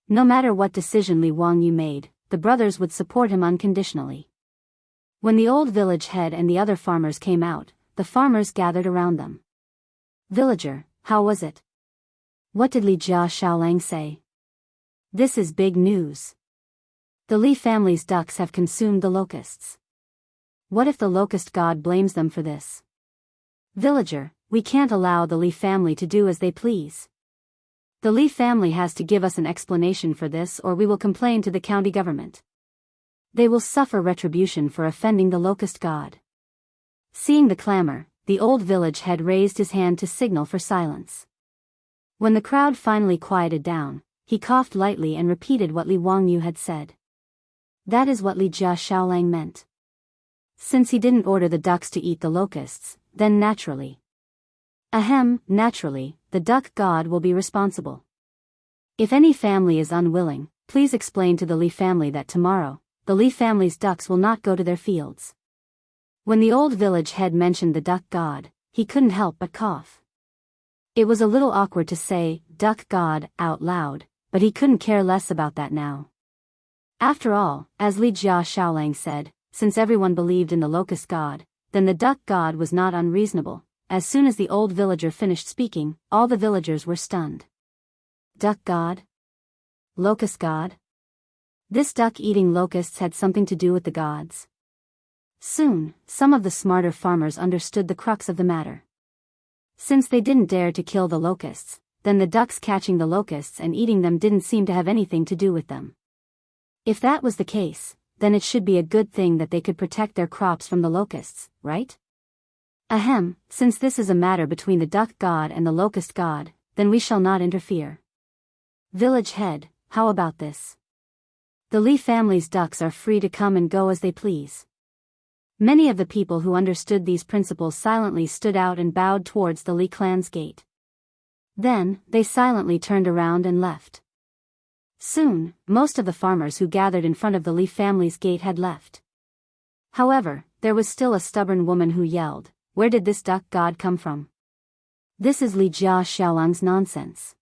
No matter what decision Li Wangyou made, the brothers would support him unconditionally. When the old village head and the other farmers came out, the farmers gathered around them. "Villager, how was it? What did Li Jia Xiaolang say? This is big news. The Li family's ducks have consumed the locusts. What if the locust god blames them for this? Villager, we can't allow the Li family to do as they please. The Li family has to give us an explanation for this or we will complain to the county government. They will suffer retribution for offending the locust god." Seeing the clamor, the old village head raised his hand to signal for silence. When the crowd finally quieted down, he coughed lightly and repeated what Li Wangyou had said. That is what Li Jia Xiaolang meant. Since he didn't order the ducks to eat the locusts, then naturally, the duck god will be responsible. If any family is unwilling, please explain to the Li family that tomorrow, the Li family's ducks will not go to their fields. When the old village head mentioned the duck god, he couldn't help but cough. It was a little awkward to say, duck god, out loud, but he couldn't care less about that now. After all, as Li Jia Xiaolang said, since everyone believed in the locust god, then the duck god was not unreasonable. As soon as the old villager finished speaking, all the villagers were stunned. Duck god? Locust god? This duck eating locusts had something to do with the gods. Soon, some of the smarter farmers understood the crux of the matter. Since they didn't dare to kill the locusts, then the ducks catching the locusts and eating them didn't seem to have anything to do with them. If that was the case, then it should be a good thing that they could protect their crops from the locusts, right? Since this is a matter between the duck god and the locust god, then we shall not interfere. Village head, how about this? The Li family's ducks are free to come and go as they please. Many of the people who understood these principles silently stood out and bowed towards the Li clan's gate. Then, they silently turned around and left. Soon, most of the farmers who gathered in front of the Li family's gate had left. However, there was still a stubborn woman who yelled, "Where did this duck god come from? This is Li Jia Xiaolang's nonsense.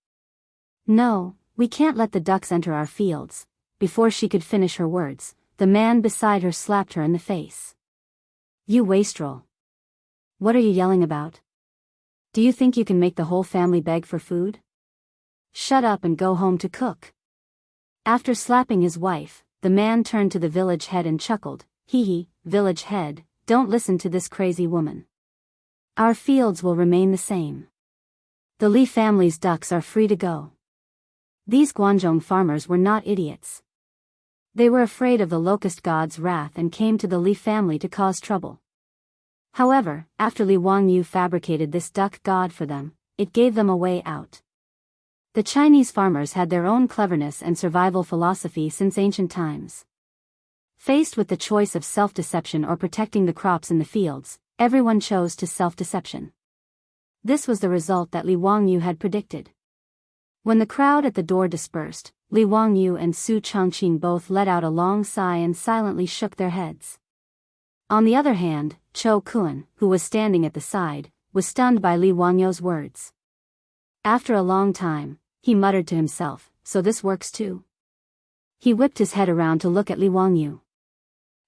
No, we can't let the ducks enter our fields." Before she could finish her words, the man beside her slapped her in the face. "You wastrel. What are you yelling about? Do you think you can make the whole family beg for food? Shut up and go home to cook." After slapping his wife, the man turned to the village head and chuckled, "Hee hee, village head, don't listen to this crazy woman. Our fields will remain the same. The Li family's ducks are free to go." These Guangzhong farmers were not idiots. They were afraid of the locust god's wrath and came to the Li family to cause trouble. However, after Li Wangyou fabricated this duck god for them, it gave them a way out. The Chinese farmers had their own cleverness and survival philosophy since ancient times. Faced with the choice of self-deception or protecting the crops in the fields, everyone chose to self-deception. This was the result that Li Wangyu had predicted. When the crowd at the door dispersed, Li Wangyu and Su Changqing both let out a long sigh and silently shook their heads. On the other hand, Cho Kun, who was standing at the side, was stunned by Li Wangyu's words. After a long time, he muttered to himself, "So this works too?" He whipped his head around to look at Li Wangyu.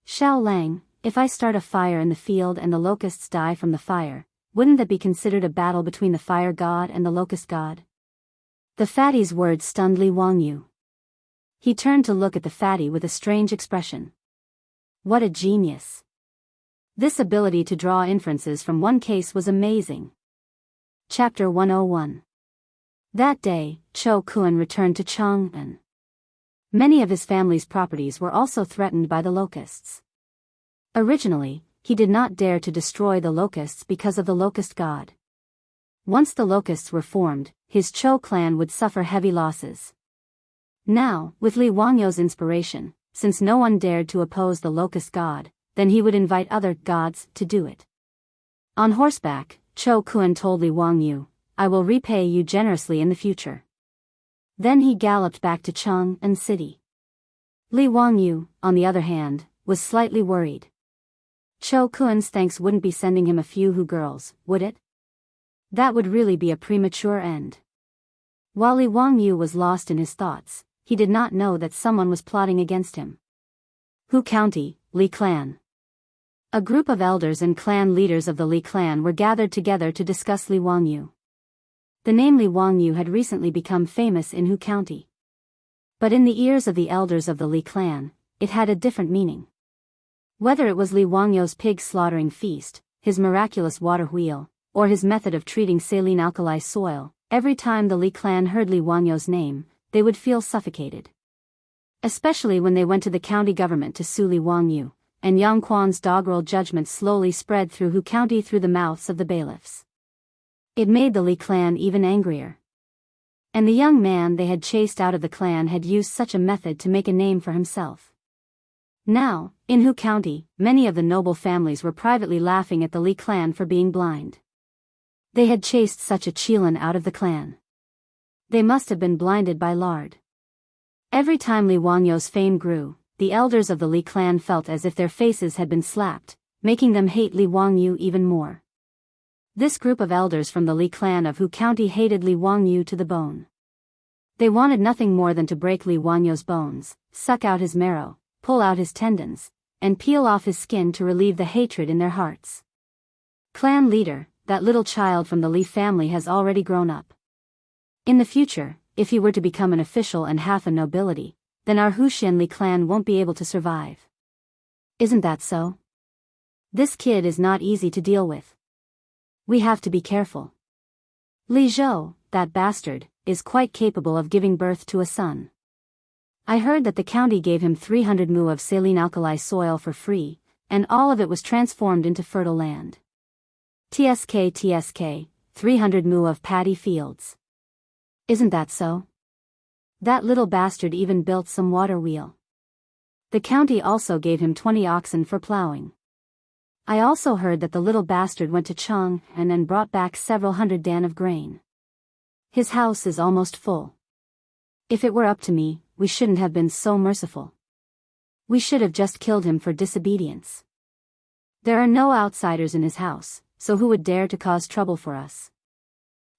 "Xiao Lang, if I start a fire in the field and the locusts die from the fire, wouldn't that be considered a battle between the fire god and the locust god?" The fatty's words stunned Li Wangyu. He turned to look at the fatty with a strange expression. What a genius! This ability to draw inferences from one case was amazing. Chapter 101. That day, Cho Kun returned to Chang'an. Many of his family's properties were also threatened by the locusts. Originally, he did not dare to destroy the locusts because of the locust god. Once the locusts were formed, his Cho clan would suffer heavy losses. Now, with Li Wangyu's inspiration, since no one dared to oppose the locust god, then he would invite other gods to do it. On horseback, Cho Kun told Li Wangyu, "I will repay you generously in the future." Then he galloped back to Chang'an City. Li Wangyu, on the other hand, was slightly worried. Cho Kun's thanks wouldn't be sending him a few Hu girls, would it? That would really be a premature end. While Li Wangyu was lost in his thoughts, he did not know that someone was plotting against him. Hu County, Li Clan. A group of elders and clan leaders of the Li clan were gathered together to discuss Li Wangyu. The name Li Wangyu had recently become famous in Hu County. But in the ears of the elders of the Li clan, it had a different meaning. Whether it was Li Wangyu's pig slaughtering feast, his miraculous water wheel, or his method of treating saline alkali soil, every time the Li clan heard Li Wangyu's name, they would feel suffocated. Especially when they went to the county government to sue Li Wangyu, and Yang Quan's doggerel judgment slowly spread through Hu County through the mouths of the bailiffs. It made the Li clan even angrier. And the young man they had chased out of the clan had used such a method to make a name for himself. Now, in Hu County, many of the noble families were privately laughing at the Li clan for being blind. They had chased such a Qilin out of the clan. They must have been blinded by lard. Every time Li Wangyu's fame grew, the elders of the Li clan felt as if their faces had been slapped, making them hate Li Wangyu even more. This group of elders from the Li clan of Hu County hated Li Wangyu to the bone. They wanted nothing more than to break Li Wangyu's bones, suck out his marrow, pull out his tendons, and peel off his skin to relieve the hatred in their hearts. Clan leader, that little child from the Li family has already grown up. In the future, if he were to become an official and half a nobility, then our Huxian Li clan won't be able to survive. Isn't that so? This kid is not easy to deal with. We have to be careful. Li Zhou, that bastard, is quite capable of giving birth to a son. I heard that the county gave him 300 mu of saline alkali soil for free, and all of it was transformed into fertile land. TSK, 300 mu of paddy fields. Isn't that so? That little bastard even built some water wheel. The county also gave him 20 oxen for plowing. I also heard that the little bastard went to Chang'an and brought back several hundred dan of grain. His house is almost full. If it were up to me, we shouldn't have been so merciful. We should have just killed him for disobedience. There are no outsiders in his house, so who would dare to cause trouble for us?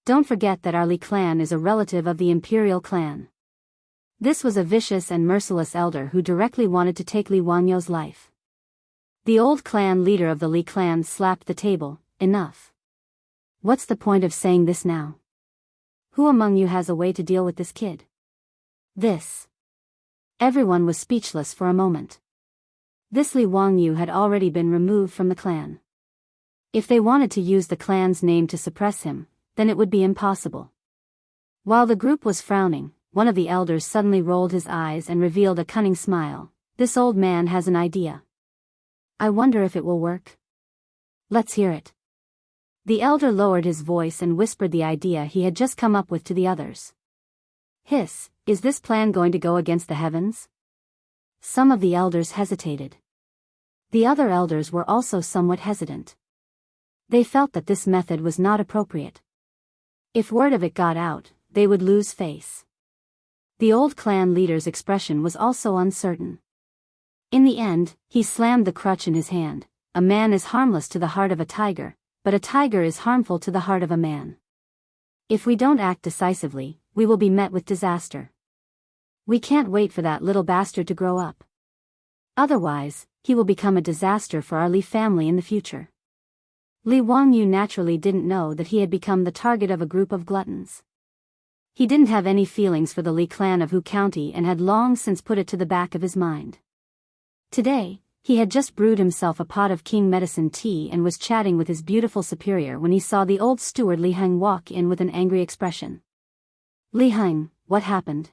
Don't forget that our Li clan is a relative of the imperial clan. This was a vicious and merciless elder who directly wanted to take Li Wangyu's life. The old clan leader of the Li clan slapped the table. Enough. What's the point of saying this now? Who among you has a way to deal with this kid? This. Everyone was speechless for a moment. This Li Wangyu had already been removed from the clan. If they wanted to use the clan's name to suppress him, then it would be impossible. While the group was frowning, one of the elders suddenly rolled his eyes and revealed a cunning smile. This old man has an idea. I wonder if it will work. Let's hear it. The elder lowered his voice and whispered the idea he had just come up with to the others. Hiss, is this plan going to go against the heavens? Some of the elders hesitated. The other elders were also somewhat hesitant. They felt that this method was not appropriate. If word of it got out, they would lose face. The old clan leader's expression was also uncertain. In the end, he slammed the crutch in his hand. A man is harmless to the heart of a tiger, but a tiger is harmful to the heart of a man. If we don't act decisively, we will be met with disaster. We can't wait for that little bastard to grow up. Otherwise, he will become a disaster for our Li family in the future. Li Wangyu naturally didn't know that he had become the target of a group of gluttons. He didn't have any feelings for the Li clan of Hu County and had long since put it to the back of his mind. Today, he had just brewed himself a pot of king medicine tea and was chatting with his beautiful superior when he saw the old steward Li Heng walk in with an angry expression. Li Heng, what happened?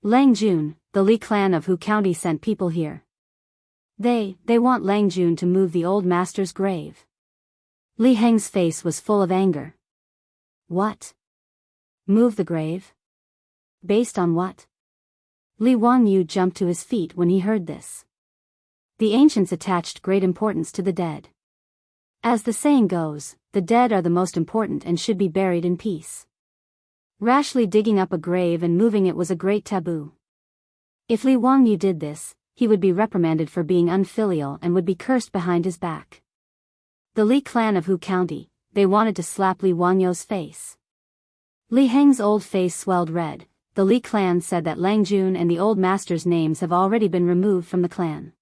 Lang Jun, the Li clan of Hu County sent people here. They want Lang Jun to move the old master's grave. Li Heng's face was full of anger. What? Move the grave? Based on what? Li Wangyu jumped to his feet when he heard this. The ancients attached great importance to the dead. As the saying goes, the dead are the most important and should be buried in peace. Rashly digging up a grave and moving it was a great taboo. If Li Wangyu did this, he would be reprimanded for being unfilial and would be cursed behind his back. The Li clan of Hu County, they wanted to slap Li Wangyu's face. Li Heng's old face swelled red. The Li clan said that Lang Jun and the old master's names have already been removed from the clan.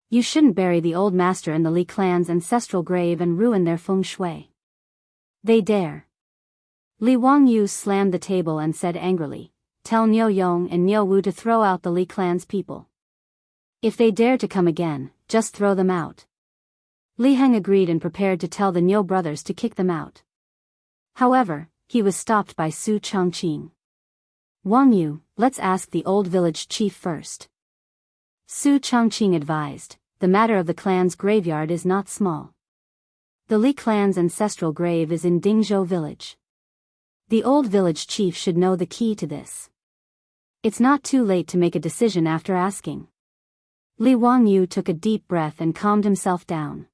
You shouldn't bury the old master in the Li clan's ancestral grave and ruin their feng shui. They dare. Li Wangyu slammed the table and said angrily, tell Niu Yong and Niu Wu to throw out the Li clan's people. If they dare to come again, just throw them out. Li Heng agreed and prepared to tell the Niu brothers to kick them out. However, he was stopped by Su Chongqing. Wangyu, let's ask the old village chief first. Su Chongqing advised, the matter of the clan's graveyard is not small. The Li clan's ancestral grave is in Dingzhou village. The old village chief should know the key to this. It's not too late to make a decision after asking. Li Wangyu took a deep breath and calmed himself down.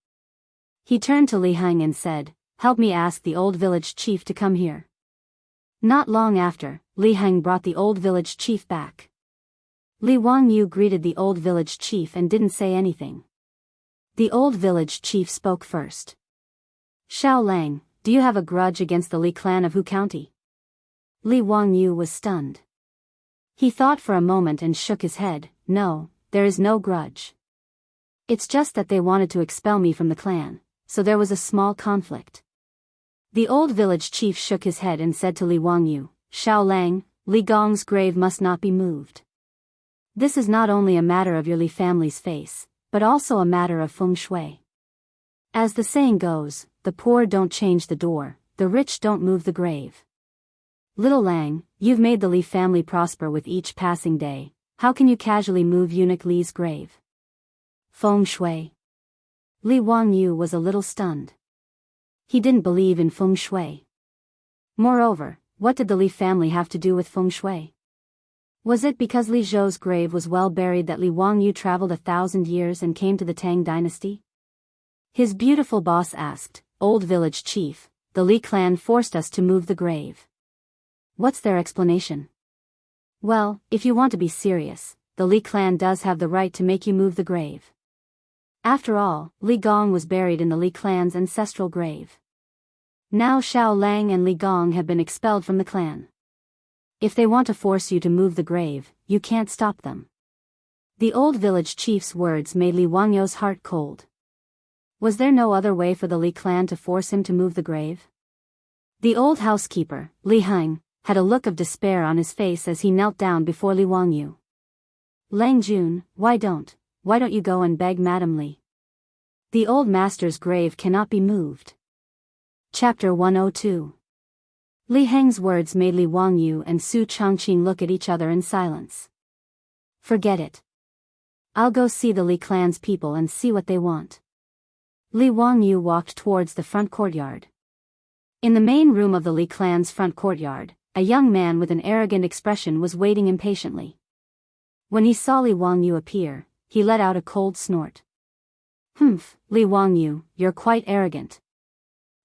He turned to Li Heng and said, help me ask the old village chief to come here. Not long after, Li Heng brought the old village chief back. Li Wangyu greeted the old village chief and didn't say anything. The old village chief spoke first. Xiao Lang, do you have a grudge against the Li clan of Hu County? Li Wangyu was stunned. He thought for a moment and shook his head, no, there is no grudge. It's just that they wanted to expel me from the clan, so there was a small conflict. The old village chief shook his head and said to Li Wangyu, Xiao Lang, Li Gong's grave must not be moved. This is not only a matter of your Li family's face, but also a matter of feng shui. As the saying goes, the poor don't change the door, the rich don't move the grave. Little Lang, you've made the Li family prosper with each passing day, how can you casually move eunuch Li's grave? Feng shui. Li Wangyu was a little stunned. He didn't believe in feng shui. Moreover, what did the Li family have to do with feng shui? Was it because Li Zhou's grave was well buried that Li Wangyu traveled 1,000 years and came to the Tang dynasty? His beautiful boss asked, old village chief, the Li clan forced us to move the grave. What's their explanation? Well, if you want to be serious, the Li clan does have the right to make you move the grave. After all, Li Gong was buried in the Li clan's ancestral grave. Now Xiao Lang and Li Gong have been expelled from the clan. If they want to force you to move the grave, you can't stop them. The old village chief's words made Li Wangyu's heart cold. Was there no other way for the Li clan to force him to move the grave? The old housekeeper, Li Heng, had a look of despair on his face as he knelt down before Li Wangyu. Lang Jun, why don't you go and beg Madam Li? The old master's grave cannot be moved. Chapter 102. Li Heng's words made Li Wangyu and Su Chongqing look at each other in silence. Forget it. I'll go see the Li clan's people and see what they want. Li Wangyu walked towards the front courtyard. In the main room of the Li clan's front courtyard, a young man with an arrogant expression was waiting impatiently. When he saw Li Wangyu appear, he let out a cold snort. Humph, Li Wangyu, you're quite arrogant.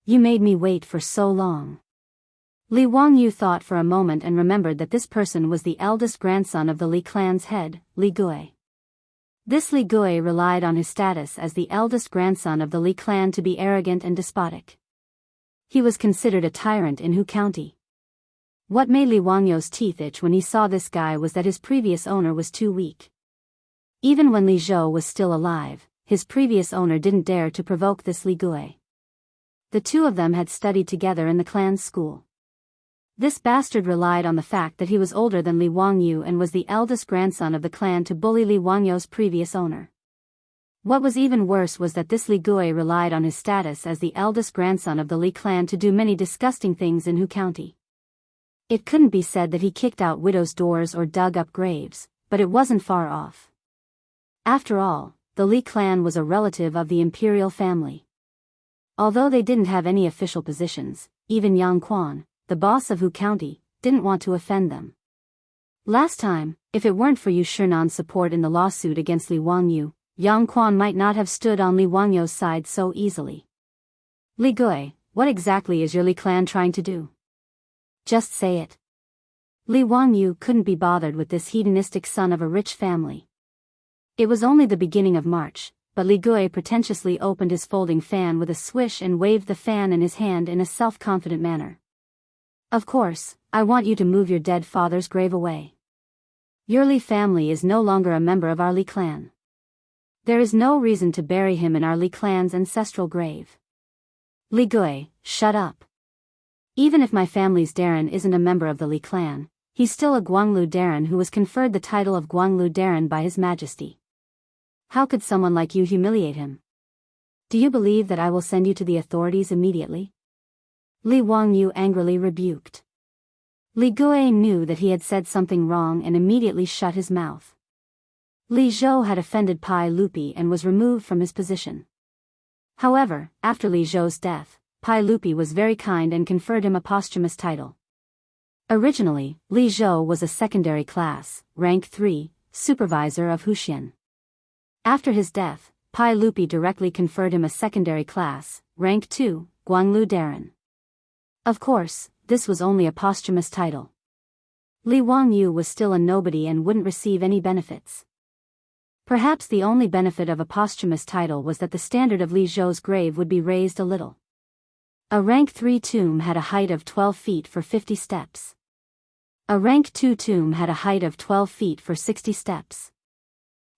You made me wait for so long. Li Wangyu thought for a moment and remembered that this person was the eldest grandson of the Li clan's head, Li Gui. This Li Gui relied on his status as the eldest grandson of the Li clan to be arrogant and despotic. He was considered a tyrant in Hu County. What made Li Wangyu's teeth itch when he saw this guy was that his previous owner was too weak. Even when Li Zhou was still alive, his previous owner didn't dare to provoke this Li Gui. The two of them had studied together in the clan's school. This bastard relied on the fact that he was older than Li Wangyu and was the eldest grandson of the clan to bully Li Wangyu's previous owner. What was even worse was that this Li Gui relied on his status as the eldest grandson of the Li clan to do many disgusting things in Hu County. It couldn't be said that he kicked out widows' doors or dug up graves, but it wasn't far off. After all, the Li clan was a relative of the imperial family. Although they didn't have any official positions, even Yang Quan, the boss of Hu County, didn't want to offend them. Last time, if it weren't for Yu Shernan's support in the lawsuit against Li Wangyu, Yang Quan might not have stood on Li Wangyu's side so easily. Li Gui, what exactly is your Li clan trying to do? Just say it. Li Wangyu couldn't be bothered with this hedonistic son of a rich family. It was only the beginning of March, but Li Gui pretentiously opened his folding fan with a swish and waved the fan in his hand in a self-confident manner. Of course, I want you to move your dead father's grave away. Your Li family is no longer a member of our Li clan. There is no reason to bury him in our Li clan's ancestral grave. Li Gui, shut up. Even if my family's Darren isn't a member of the Li clan, he's still a Guanglu Darren who was conferred the title of Guanglu Darren by His Majesty. How could someone like you humiliate him? Do you believe that I will send you to the authorities immediately? Li Wangyu angrily rebuked. Li Gui knew that he had said something wrong and immediately shut his mouth. Li Zhou had offended Pai Lupi and was removed from his position. However, after Li Zhou's death, Pai Lupi was very kind and conferred him a posthumous title. Originally, Li Zhou was a secondary class, rank 3, supervisor of Huxian. After his death, Pai Lupi directly conferred him a secondary class, rank 2, Guanglu Darren. Of course, this was only a posthumous title. Li Wangyu was still a nobody and wouldn't receive any benefits. Perhaps the only benefit of a posthumous title was that the standard of Li Zhou's grave would be raised a little. A rank 3 tomb had a height of 12 feet for 50 steps. A rank 2 tomb had a height of 12 feet for 60 steps.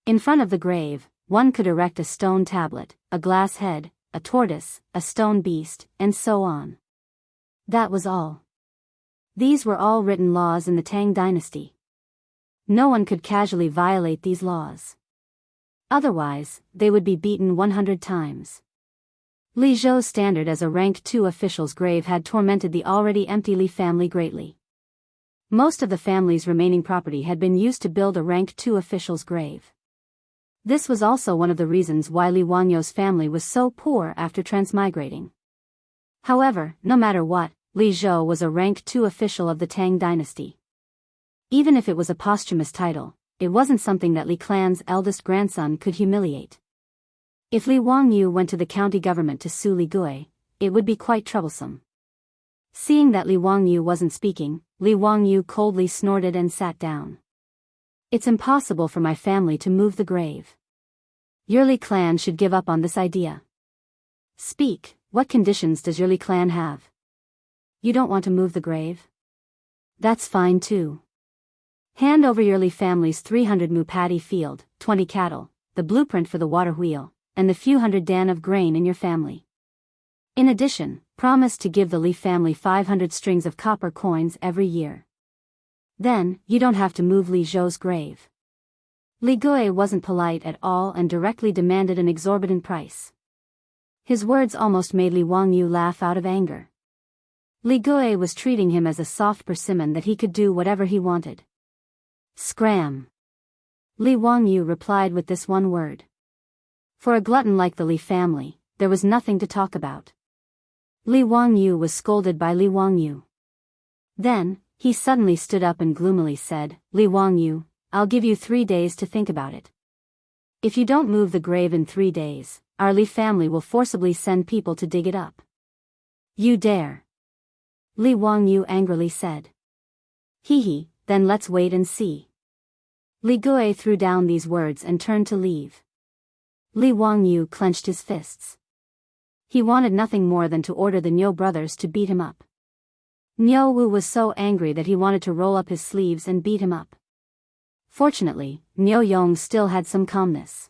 In front of the grave, one could erect a stone tablet, a glass head, a tortoise, a stone beast, and so on. That was all. These were all written laws in the Tang dynasty. No one could casually violate these laws. Otherwise, they would be beaten 100 times. Li Zhou's standard as a rank 2 official's grave had tormented the already empty Li family greatly. Most of the family's remaining property had been used to build a rank 2 official's grave. This was also one of the reasons why Li Wangyu's family was so poor after transmigrating. However, no matter what, Li Zhou was a rank 2 official of the Tang dynasty. Even if it was a posthumous title, it wasn't something that Li clan's eldest grandson could humiliate. If Li Wangyu went to the county government to sue Li Gui, it would be quite troublesome. Seeing that Li Wangyu wasn't speaking, Li Wangyu coldly snorted and sat down. It's impossible for my family to move the grave. Your Li clan should give up on this idea. Speak, what conditions does your Li clan have? You don't want to move the grave? That's fine too. Hand over your Li family's 300 mu paddy field, 20 cattle, the blueprint for the water wheel, and the few hundred dan of grain in your family. In addition, promise to give the Li family 500 strings of copper coins every year. Then, you don't have to move Li Zhou's grave. Li Gui wasn't polite at all and directly demanded an exorbitant price. His words almost made Li Wangyu laugh out of anger. Li Gui was treating him as a soft persimmon that he could do whatever he wanted. Scram! Li Wangyu replied with this one word. For a glutton like the Li family, there was nothing to talk about. Li Wangyu was scolded by Li Wangyu. Then, he suddenly stood up and gloomily said, Li Wangyu, I'll give you 3 days to think about it. If you don't move the grave in 3 days, our Li family will forcibly send people to dig it up. You dare? Li Wangyu angrily said. Hee, then let's wait and see. Li Gui threw down these words and turned to leave. Li Wangyu clenched his fists. He wanted nothing more than to order the Niu brothers to beat him up. Niu Wu was so angry that he wanted to roll up his sleeves and beat him up. Fortunately, Niu Yong still had some calmness.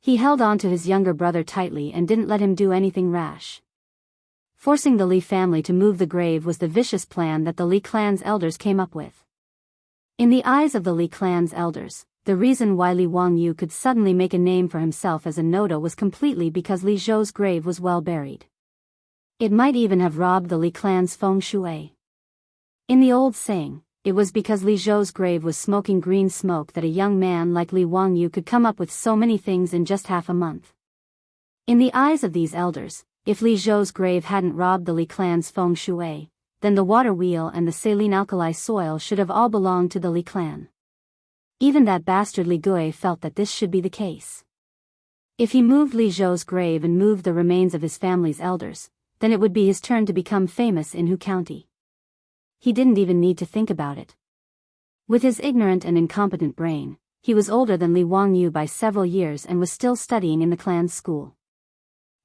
He held on to his younger brother tightly and didn't let him do anything rash. Forcing the Li family to move the grave was the vicious plan that the Li clan's elders came up with. In the eyes of the Li clan's elders, the reason why Li Wangyu could suddenly make a name for himself as a Noda was completely because Li Zhou's grave was well buried. It might even have robbed the Li clan's feng shui. In the old saying, it was because Li Zhou's grave was smoking green smoke that a young man like Li Wangyu could come up with so many things in just half a month. In the eyes of these elders, if Li Zhou's grave hadn't robbed the Li clan's feng shui, then the water wheel and the saline alkali soil should have all belonged to the Li clan. Even that bastard Li Gui felt that this should be the case. If he moved Li Zhou's grave and moved the remains of his family's elders, then it would be his turn to become famous in Hu County. He didn't even need to think about it. With his ignorant and incompetent brain, he was older than Li Wangyu by several years and was still studying in the clan's school.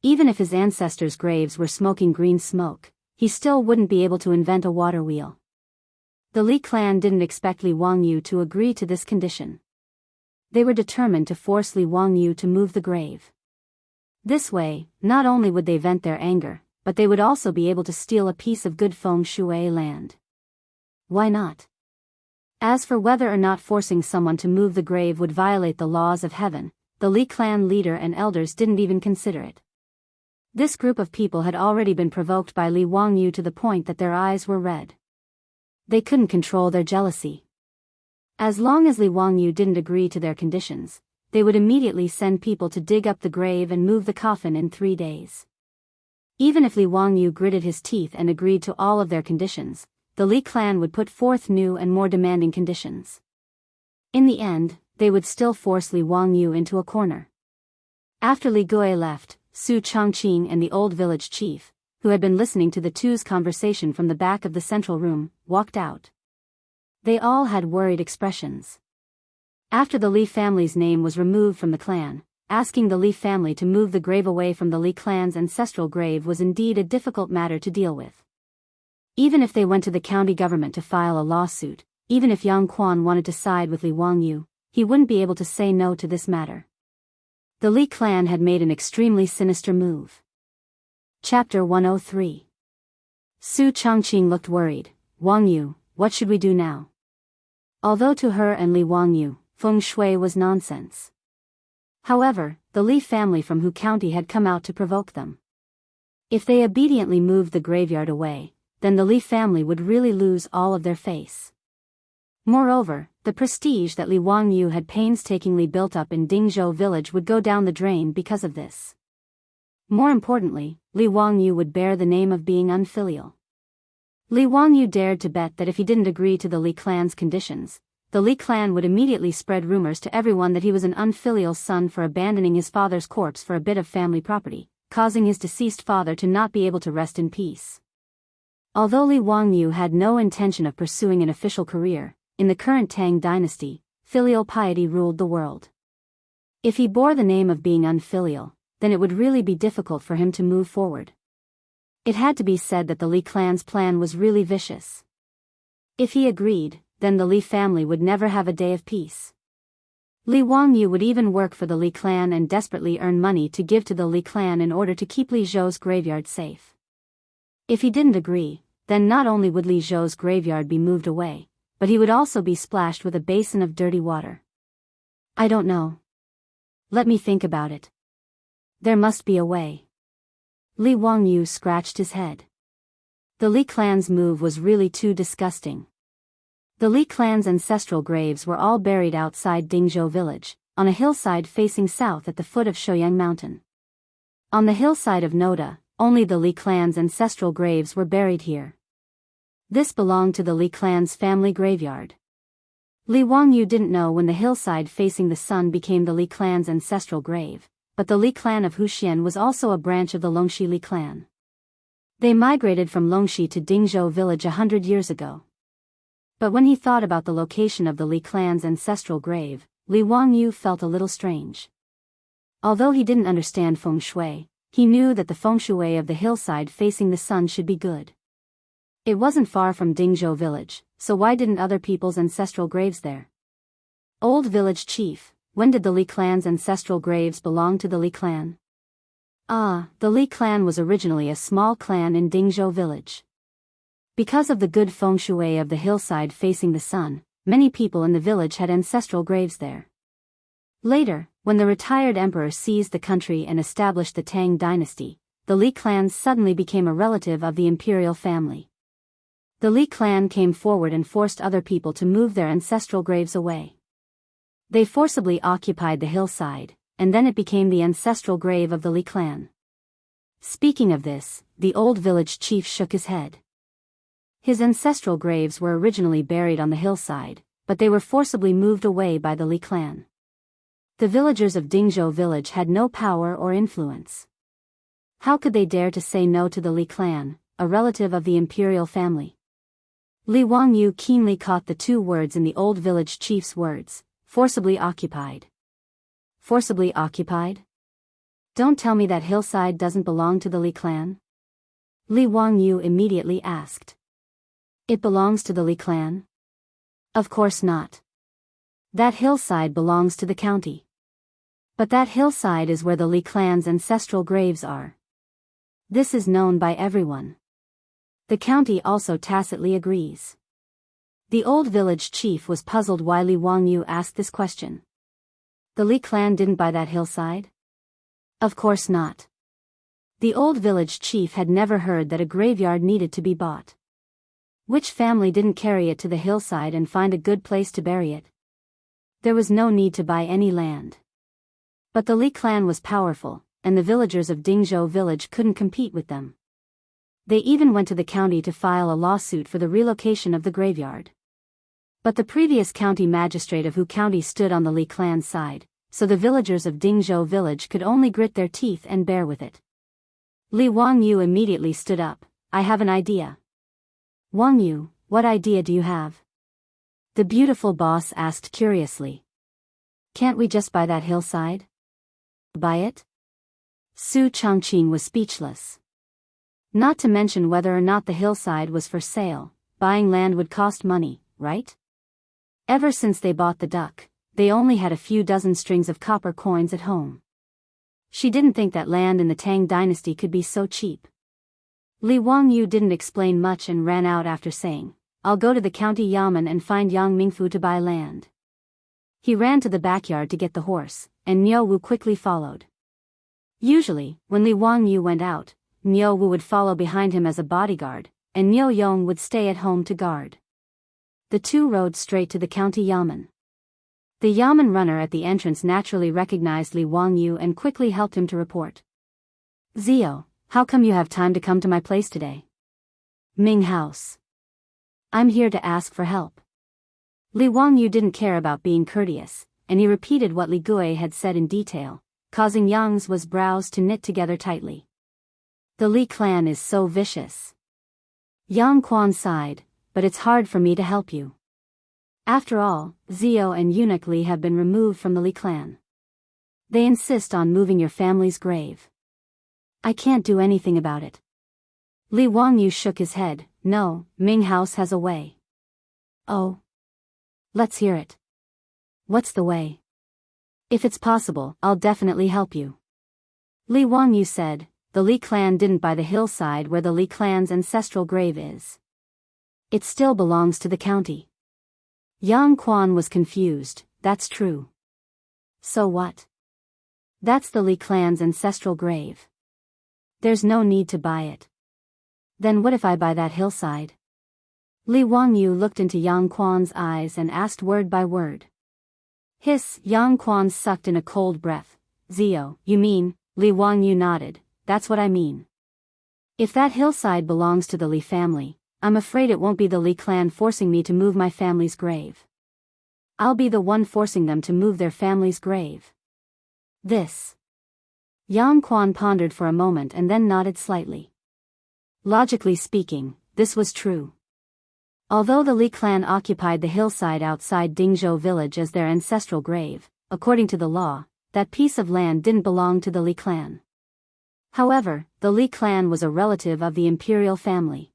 Even if his ancestors' graves were smoking green smoke, he still wouldn't be able to invent a water wheel. The Li clan didn't expect Li Wangyu to agree to this condition. They were determined to force Li Wangyu to move the grave. This way, not only would they vent their anger, but they would also be able to steal a piece of good feng shui land. Why not? As for whether or not forcing someone to move the grave would violate the laws of heaven, the Li clan leader and elders didn't even consider it. This group of people had already been provoked by Li Wangyu to the point that their eyes were red. They couldn't control their jealousy. As long as Li Wangyu didn't agree to their conditions, they would immediately send people to dig up the grave and move the coffin in 3 days. Even if Li Wangyu gritted his teeth and agreed to all of their conditions, the Li clan would put forth new and more demanding conditions. In the end, they would still force Li Wangyu into a corner. After Li Gui left, Su Chongqing and the old village chief, who had been listening to the two's conversation from the back of the central room, walked out. They all had worried expressions. After the Li family's name was removed from the clan, asking the Li family to move the grave away from the Li clan's ancestral grave was indeed a difficult matter to deal with. Even if they went to the county government to file a lawsuit, even if Yang Quan wanted to side with Li Wangyu, he wouldn't be able to say no to this matter. The Li clan had made an extremely sinister move. Chapter 103. Su Chongqing looked worried. Wangyu, what should we do now? Although to her and Li Wangyu, feng shui was nonsense. However, the Li family from Hu County had come out to provoke them. If they obediently moved the graveyard away, then the Li family would really lose all of their face. Moreover, the prestige that Li Wangyu had painstakingly built up in Dingzhou village would go down the drain because of this. More importantly, Li Wangyu would bear the name of being unfilial. Li Wangyu dared to bet that if he didn't agree to the Li clan's conditions, the Li clan would immediately spread rumors to everyone that he was an unfilial son for abandoning his father's corpse for a bit of family property, causing his deceased father to not be able to rest in peace. Although Li Wangyu had no intention of pursuing an official career, in the current Tang dynasty, filial piety ruled the world. If he bore the name of being unfilial, then it would really be difficult for him to move forward. It had to be said that the Li clan's plan was really vicious. If he agreed, then the Li family would never have a day of peace. Li Wangyu would even work for the Li clan and desperately earn money to give to the Li clan in order to keep Li Zhou's graveyard safe. If he didn't agree, then not only would Li Zhou's graveyard be moved away, but he would also be splashed with a basin of dirty water. I don't know. Let me think about it. There must be a way. Li Wangyu scratched his head. The Li clan's move was really too disgusting. The Li clan's ancestral graves were all buried outside Dingzhou village, on a hillside facing south at the foot of Shouyang Mountain. On the hillside of Noda, only the Li clan's ancestral graves were buried here. This belonged to the Li clan's family graveyard. Li Wangyu didn't know when the hillside facing the sun became the Li clan's ancestral grave, but the Li clan of Huxian was also a branch of the Longxi Li clan. They migrated from Longxi to Dingzhou village 100 years ago. But when he thought about the location of the Li clan's ancestral grave, Li Wangyu felt a little strange. Although he didn't understand feng shui, he knew that the feng shui of the hillside facing the sun should be good. It wasn't far from Dingzhou village, so why didn't other people's ancestral graves there? Old village chief, when did the Li clan's ancestral graves belong to the Li clan? The Li clan was originally a small clan in Dingzhou village. Because of the good feng shui of the hillside facing the sun, many people in the village had ancestral graves there. Later, when the retired emperor seized the country and established the Tang dynasty, the Li clan suddenly became a relative of the imperial family. The Li clan came forward and forced other people to move their ancestral graves away. They forcibly occupied the hillside, and then it became the ancestral grave of the Li clan. Speaking of this, the old village chief shook his head. His ancestral graves were originally buried on the hillside, but they were forcibly moved away by the Li clan. The villagers of Dingzhou village had no power or influence. How could they dare to say no to the Li clan, a relative of the imperial family? Li Wangyu keenly caught the two words in the old village chief's words, forcibly occupied. Forcibly occupied? Don't tell me that hillside doesn't belong to the Li clan? Li Wangyu immediately asked. It belongs to the Li clan? Of course not. That hillside belongs to the county. But that hillside is where the Li clan's ancestral graves are. This is known by everyone. The county also tacitly agrees. The old village chief was puzzled why Li Wangyu asked this question. The Li clan didn't buy that hillside? Of course not. The old village chief had never heard that a graveyard needed to be bought. Which family didn't carry it to the hillside and find a good place to bury it? There was no need to buy any land. But the Li clan was powerful, and the villagers of Dingzhou village couldn't compete with them. They even went to the county to file a lawsuit for the relocation of the graveyard. But the previous county magistrate of Hu County stood on the Li clan's side, so the villagers of Dingzhou village could only grit their teeth and bear with it. Li Wangyu immediately stood up. I have an idea. Wangyu, what idea do you have? The beautiful boss asked curiously. Can't we just buy that hillside? Buy it? Su Chongqing was speechless. Not to mention whether or not the hillside was for sale, buying land would cost money, right? Ever since they bought the duck, they only had a few dozen strings of copper coins at home. She didn't think that land in the Tang dynasty could be so cheap. Li Wangyu didn't explain much and ran out after saying, I'll go to the county yamen and find Yang Mingfu to buy land. He ran to the backyard to get the horse, and Niu Wu quickly followed. Usually, when Li Wangyu went out, Niu Wu would follow behind him as a bodyguard, and Niu Yong would stay at home to guard. The two rode straight to the county yamen. The yamen runner at the entrance naturally recognized Li Wangyu and quickly helped him to report. Zio, how come you have time to come to my place today? Ming House. I'm here to ask for help. Li Wangyu didn't care about being courteous, and he repeated what Li Gui had said in detail, causing Yang Zhu's brows to knit together tightly. The Li clan is so vicious. Yang Quan sighed, but it's hard for me to help you. After all, Zio and Eunuch Li have been removed from the Li clan. They insist on moving your family's grave. I can't do anything about it. Li Wangyu shook his head. No, Ming House has a way. Oh. Let's hear it. What's the way? If it's possible, I'll definitely help you. Li Wangyu said, the Li clan didn't buy the hillside where the Li clan's ancestral grave is. It still belongs to the county. Yang Quan was confused. That's true. So what? That's the Li clan's ancestral grave. There's no need to buy it. Then what if I buy that hillside? Li Wangyu looked into Yang Quan's eyes and asked word by word. Hiss, Yang Quan sucked in a cold breath. Zio, you mean? Li Wangyu nodded. That's what I mean. If that hillside belongs to the Li family, I'm afraid it won't be the Li clan forcing me to move my family's grave. I'll be the one forcing them to move their family's grave. This. Yang Quan pondered for a moment and then nodded slightly. Logically speaking, this was true. Although the Li clan occupied the hillside outside Dingzhou village as their ancestral grave, according to the law, that piece of land didn't belong to the Li clan. However, the Li clan was a relative of the imperial family.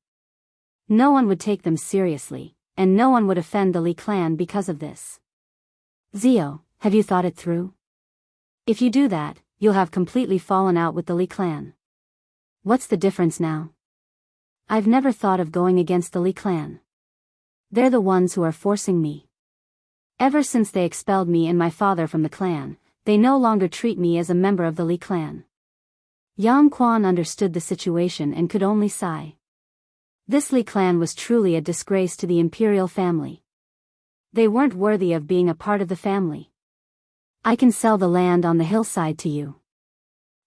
No one would take them seriously, and no one would offend the Li clan because of this. Zio, have you thought it through? If you do that, you'll have completely fallen out with the Li clan. What's the difference now? I've never thought of going against the Li clan. They're the ones who are forcing me. Ever since they expelled me and my father from the clan, they no longer treat me as a member of the Li clan. Yang Quan understood the situation and could only sigh. This Li clan was truly a disgrace to the imperial family. They weren't worthy of being a part of the family. I can sell the land on the hillside to you.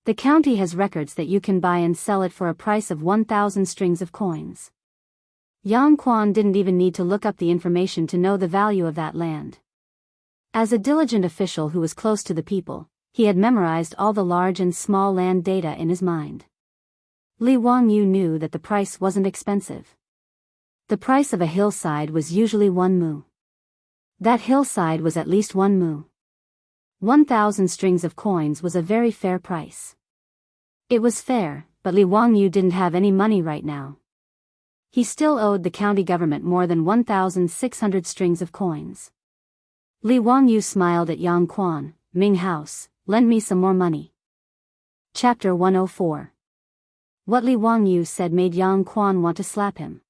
The county has records that you can buy and sell it for a price of 1,000 strings of coins. Yang Quan didn't even need to look up the information to know the value of that land. As a diligent official who was close to the people, he had memorized all the large and small land data in his mind. Li Wangyu knew that the price wasn't expensive. The price of a hillside was usually 1 mu. That hillside was at least 1 mu. 1,000 strings of coins was a very fair price. It was fair, but Li Wangyu didn't have any money right now. He still owed the county government more than 1,600 strings of coins. Li Wangyu smiled at Yang Quan. Ming House, lend me some more money. Chapter 104. What Li Wangyu said made Yang Quan want to slap him.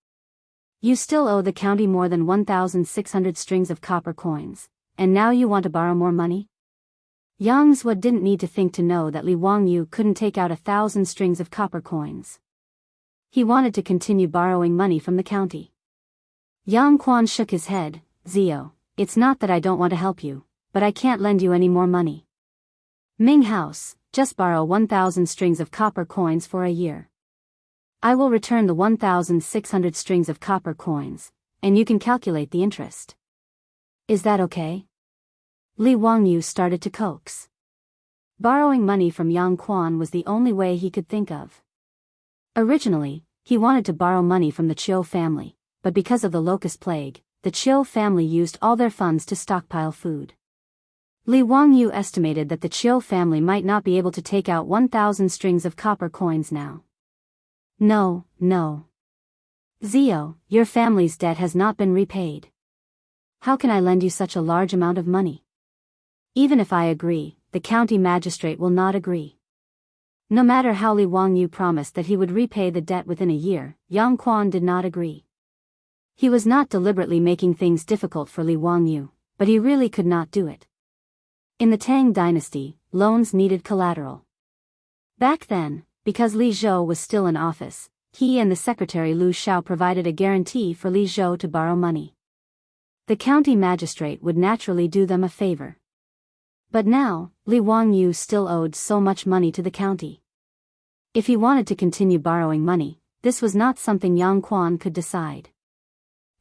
You still owe the county more than 1,600 strings of copper coins, and now you want to borrow more money? Yang Zhua didn't need to think to know that Li Wangyu couldn't take out 1,000 strings of copper coins. He wanted to continue borrowing money from the county. Yang Quan shook his head. Zio, it's not that I don't want to help you, but I can't lend you any more money. Ming House, just borrow 1,000 strings of copper coins for a year. I will return the 1,600 strings of copper coins, and you can calculate the interest. Is that okay? Li Wangyu started to coax. Borrowing money from Yang Quan was the only way he could think of. Originally, he wanted to borrow money from the Chiu family, but because of the locust plague, the Chiu family used all their funds to stockpile food. Li Wangyu estimated that the Chiu family might not be able to take out 1,000 strings of copper coins now. No. Zio, your family's debt has not been repaid. How can I lend you such a large amount of money? Even if I agree, the county magistrate will not agree. No matter how Li Wangyu promised that he would repay the debt within a year, Yang Quan did not agree. He was not deliberately making things difficult for Li Wangyu, but he really could not do it. In the Tang dynasty, loans needed collateral. Back then, because Li Zhou was still in office, he and the secretary Lu Xiao provided a guarantee for Li Zhou to borrow money. The county magistrate would naturally do them a favor. But now, Li Wangyu still owed so much money to the county. If he wanted to continue borrowing money, this was not something Yang Quan could decide.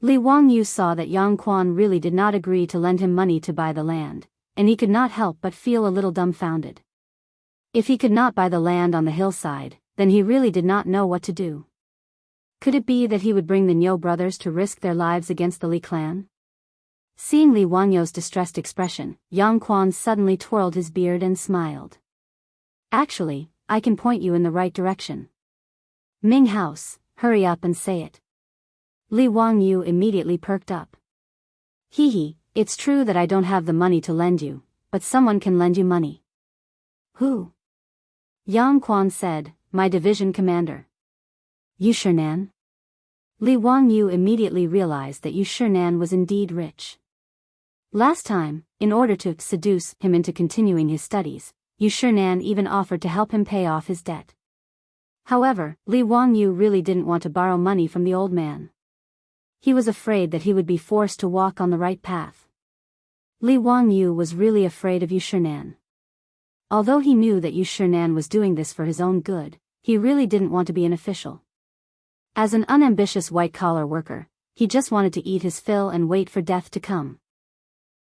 Li Wangyu saw that Yang Quan really did not agree to lend him money to buy the land, and he could not help but feel a little dumbfounded. If he could not buy the land on the hillside, then he really did not know what to do. Could it be that he would bring the Niu brothers to risk their lives against the Li clan? Seeing Li Wangyu's distressed expression, Yang Quan suddenly twirled his beard and smiled. Actually, I can point you in the right direction. Ming House, hurry up and say it. Li Wangyu immediately perked up. Hee, it's true that I don't have the money to lend you, but someone can lend you money. Who? Yang Quan said, my division commander. Yu Shinan? Li Wangyu immediately realized that Yu Shinan was indeed rich. Last time, in order to seduce him into continuing his studies, Yu Shinan even offered to help him pay off his debt. However, Li Wangyu really didn't want to borrow money from the old man. He was afraid that he would be forced to walk on the right path. Li Wangyu was really afraid of Yu Shinan. Although he knew that Yu Shinan was doing this for his own good, he really didn't want to be an official. As an unambitious white-collar worker, he just wanted to eat his fill and wait for death to come.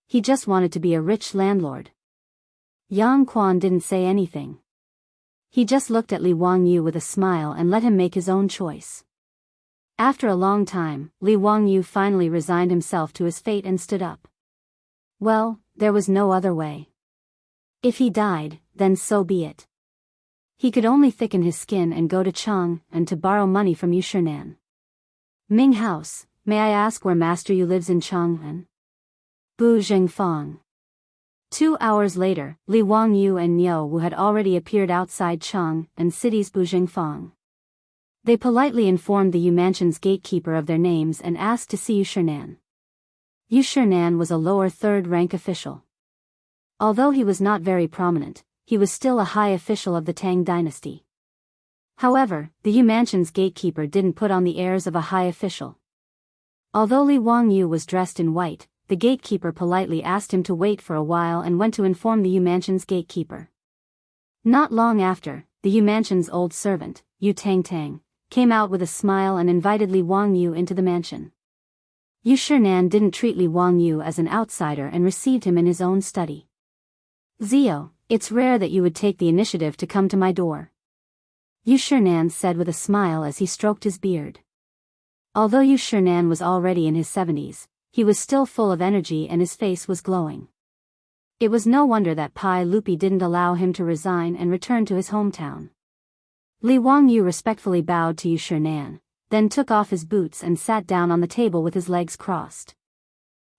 He just wanted to be a rich landlord. Yang Quan didn't say anything. He just looked at Li Wangyu with a smile and let him make his own choice. After a long time, Li Wangyu finally resigned himself to his fate and stood up. Well, there was no other way. If he died, then so be it. He could only thicken his skin and go to Cheng and to borrow money from Yushernan. Ming House, may I ask where Master Yu lives in Cheng'an? Bu Zhengfang. 2 hours later, Li Wangyu and Niu Wu had already appeared outside Cheng'an city's Bu Zhengfang. They politely informed the Yu Mansion's gatekeeper of their names and asked to see Yushernan. Yushernan was a lower third-rank official. Although he was not very prominent, he was still a high official of the Tang dynasty. However, the Yu Mansion's gatekeeper didn't put on the airs of a high official. Although Li Wangyu was dressed in white, the gatekeeper politely asked him to wait for a while and went to inform the Yu Mansion's gatekeeper. Not long after, the Yu Mansion's old servant, Yu Tang, came out with a smile and invited Li Wangyu into the mansion. Yushernan didn't treat Li Wangyu as an outsider and received him in his own study. Zio, it's rare that you would take the initiative to come to my door. Yushernan said with a smile as he stroked his beard. Although Yushernan was already in his 70s, he was still full of energy and his face was glowing. It was no wonder that Pai Lupi didn't allow him to resign and return to his hometown. Li Wangyu respectfully bowed to Yushernan, then took off his boots and sat down on the table with his legs crossed.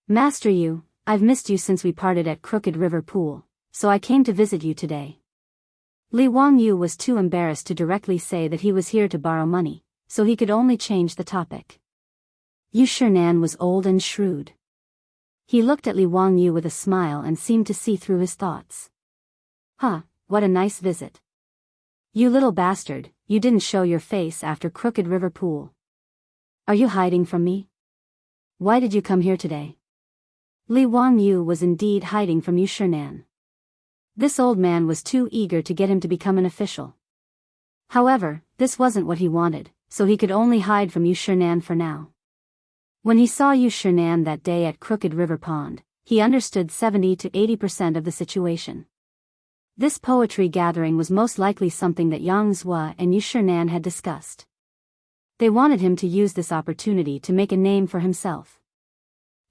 Master Yu, I've missed you since we parted at Crooked River Pool, so I came to visit you today. Li Wangyu was too embarrassed to directly say that he was here to borrow money, so he could only change the topic. Yushernan was old and shrewd. He looked at Li Wangyu with a smile and seemed to see through his thoughts. Huh, what a nice visit. You little bastard, you didn't show your face after Crooked River Pool. Are you hiding from me? Why did you come here today? Li Wangyu was indeed hiding from Yushernan. This old man was too eager to get him to become an official. However, this wasn't what he wanted, so he could only hide from Yushernan for now. When he saw Yushernan that day at Crooked River Pond, he understood 70 to 80% of the situation. This poetry gathering was most likely something that Yang Zhua and Yushernan had discussed. They wanted him to use this opportunity to make a name for himself.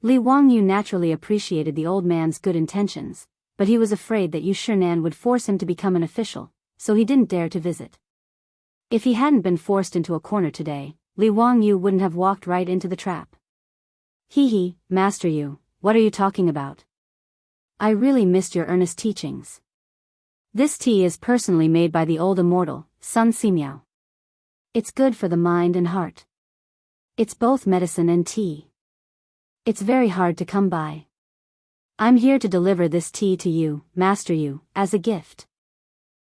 Li Wangyu naturally appreciated the old man's good intentions, but he was afraid that Yushernan would force him to become an official, so he didn't dare to visit. If he hadn't been forced into a corner today, Li Wangyu wouldn't have walked right into the trap. Hee, Master Yu, what are you talking about? I really missed your earnest teachings. This tea is personally made by the old immortal, Sun Simiao. It's good for the mind and heart. It's both medicine and tea. It's very hard to come by. I'm here to deliver this tea to you, Master Yu, as a gift.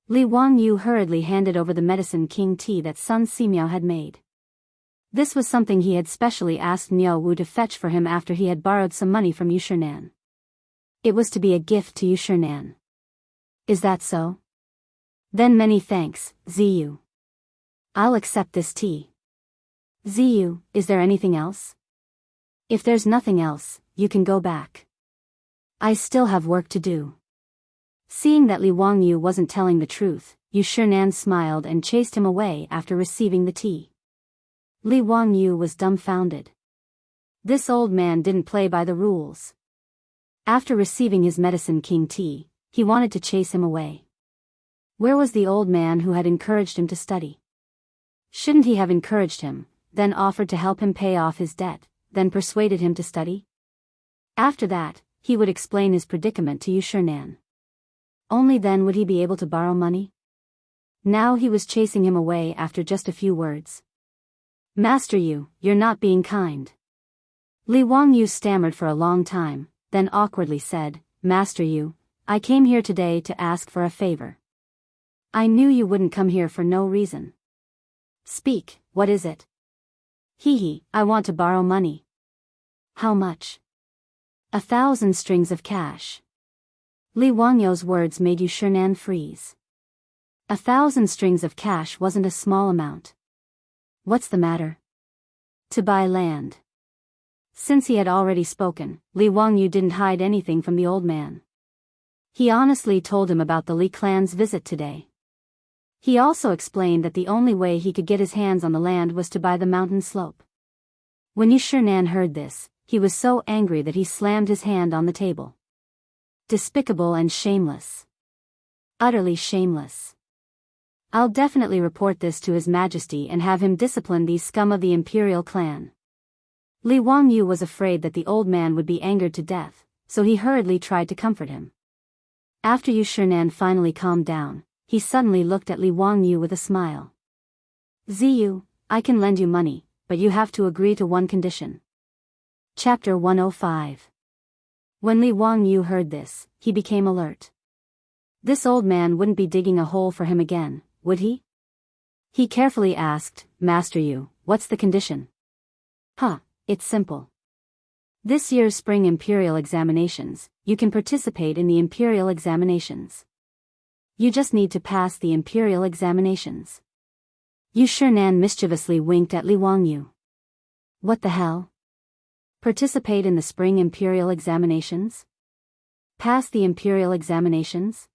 Li Wangyu hurriedly handed over the Medicine King tea that Sun Simiao had made. This was something he had specially asked Niu Wu to fetch for him after he had borrowed some money from Yushernan. It was to be a gift to Yushernan. Is that so? Then many thanks, Ziyu. I'll accept this tea. Ziyu, is there anything else? If there's nothing else, you can go back. I still have work to do. Seeing that Li Wangyu wasn't telling the truth, Yushernan smiled and chased him away after receiving the tea. Li Wangyu was dumbfounded. This old man didn't play by the rules. After receiving his Medicine King tea, he wanted to chase him away. Where was the old man who had encouraged him to study? Shouldn't he have encouraged him, then offered to help him pay off his debt, then persuaded him to study? After that, he would explain his predicament to Yushernan. Only then would he be able to borrow money? Now he was chasing him away after just a few words. Master Yu, you're not being kind. Li Wangyu stammered for a long time, then awkwardly said, Master Yu, I came here today to ask for a favor. I knew you wouldn't come here for no reason. Speak, what is it? I want to borrow money. How much? 1,000 strings of cash. Li Wangyu's words made Yushernan freeze. 1,000 strings of cash wasn't a small amount. What's the matter? To buy land. Since he had already spoken, Li Wangyu didn't hide anything from the old man. He honestly told him about the Li clan's visit today. He also explained that the only way he could get his hands on the land was to buy the mountain slope. When Yu Shinan heard this, he was so angry that he slammed his hand on the table. Despicable and shameless. Utterly shameless. I'll definitely report this to His Majesty and have him discipline these scum of the imperial clan. Li Wangyu was afraid that the old man would be angered to death, so he hurriedly tried to comfort him. After Yu Shinan finally calmed down, he suddenly looked at Li Wangyu with a smile. Ziyu, I can lend you money, but you have to agree to one condition. Chapter 105. When Li Wangyu heard this, he became alert. This old man wouldn't be digging a hole for him again, would he? He carefully asked, Master Yu, what's the condition? It's simple. This year's spring imperial examinations, you can participate in the imperial examinations. You just need to pass the imperial examinations. Yu Shinan mischievously winked at Li Wangyu. What the hell? Participate in the spring imperial examinations? Pass the imperial examinations?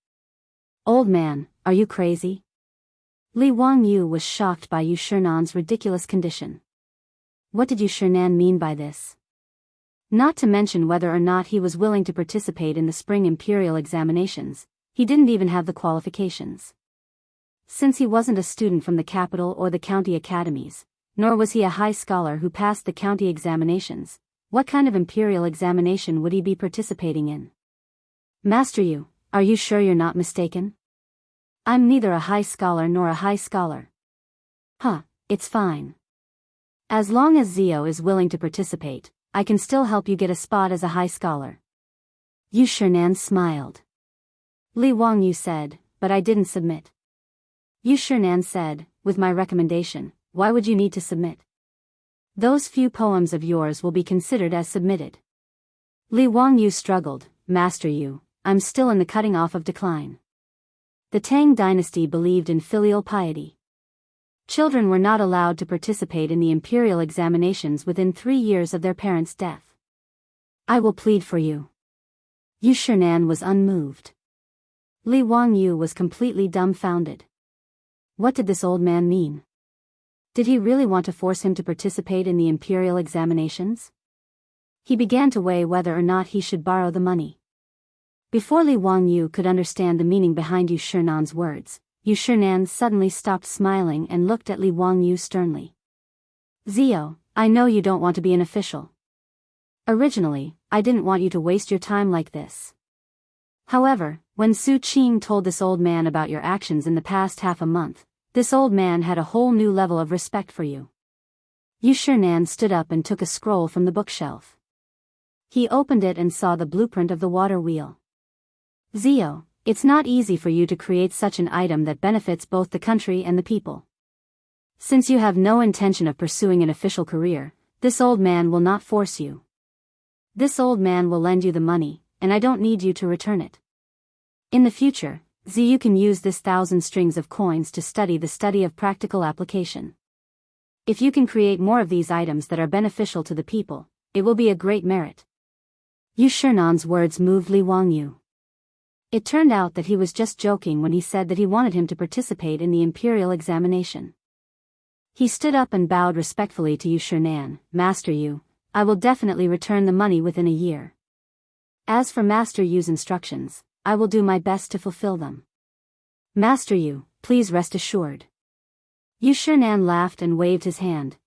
Old man, are you crazy? Li Wangyu was shocked by Yu Shinan's ridiculous condition. What did Yu Shinan mean by this? Not to mention whether or not he was willing to participate in the spring imperial examinations, he didn't even have the qualifications. Since he wasn't a student from the capital or the county academies, nor was he a high scholar who passed the county examinations, what kind of imperial examination would he be participating in? Master Yu, are you sure you're not mistaken? I'm neither a high scholar nor a high scholar. It's fine. As long as Zio is willing to participate, I can still help you get a spot as a high scholar. Yu Shinan smiled. Li Wangyu said, but I didn't submit. Yu Shinan said, with my recommendation, why would you need to submit? Those few poems of yours will be considered as submitted. Li Wangyu struggled, Master Yu, I'm still in the cutting off of decline. The Tang dynasty believed in filial piety. Children were not allowed to participate in the imperial examinations within 3 years of their parents' death. I will plead for you. Yu Shinan was unmoved. Li Wangyu was completely dumbfounded. What did this old man mean? Did he really want to force him to participate in the imperial examinations? He began to weigh whether or not he should borrow the money. Before Li Wangyu could understand the meaning behind Yu Shinan's words, Yu Shinan suddenly stopped smiling and looked at Li Wangyu sternly. Zio, I know you don't want to be an official. Originally, I didn't want you to waste your time like this. However, when Su Qing told this old man about your actions in the past half a month, this old man had a whole new level of respect for you. Yu Shinan stood up and took a scroll from the bookshelf. He opened it and saw the blueprint of the water wheel. Zio, it's not easy for you to create such an item that benefits both the country and the people. Since you have no intention of pursuing an official career, this old man will not force you. This old man will lend you the money, and I don't need you to return it. In the future, you can use this 1,000 strings of coins to study the study of practical application. If you can create more of these items that are beneficial to the people, it will be a great merit. Yu Shinan's words moved Li Wangyu. It turned out that he was just joking when he said that he wanted him to participate in the imperial examination. He stood up and bowed respectfully to Yu Shinan. Master Yu, I will definitely return the money within a year. As for Master Yu's instructions, I will do my best to fulfill them. Master Yu, please rest assured. Yu Shinan laughed and waved his hand.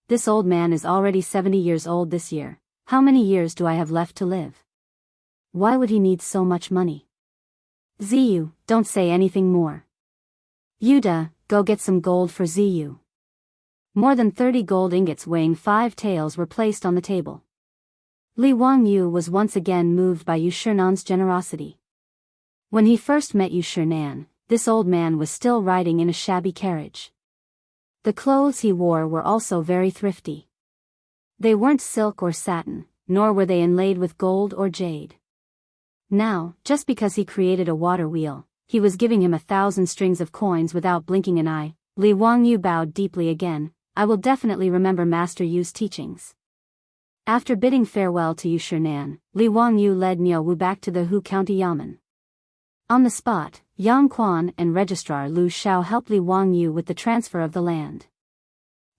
This old man is already 70 years old this year. How many years do I have left to live? Why would he need so much money? Ziyu, don't say anything more. Yuda, go get some gold for Ziyu. More than 30 gold ingots weighing 5 taels were placed on the table. Li Wangyu was once again moved by Yu Shinan's generosity. When he first met Yu Shinan, this old man was still riding in a shabby carriage. The clothes he wore were also very thrifty. They weren't silk or satin, nor were they inlaid with gold or jade. Now, just because he created a water wheel, he was giving him 1,000 strings of coins without blinking an eye. Li Wangyu bowed deeply again. I will definitely remember Master Yu's teachings. After bidding farewell to Yu Shinan, Li Wangyu led Niu Wu back to the Hu County Yamen. On the spot, Yang Quan and Registrar Lu Xiao helped Li Wangyu with the transfer of the land.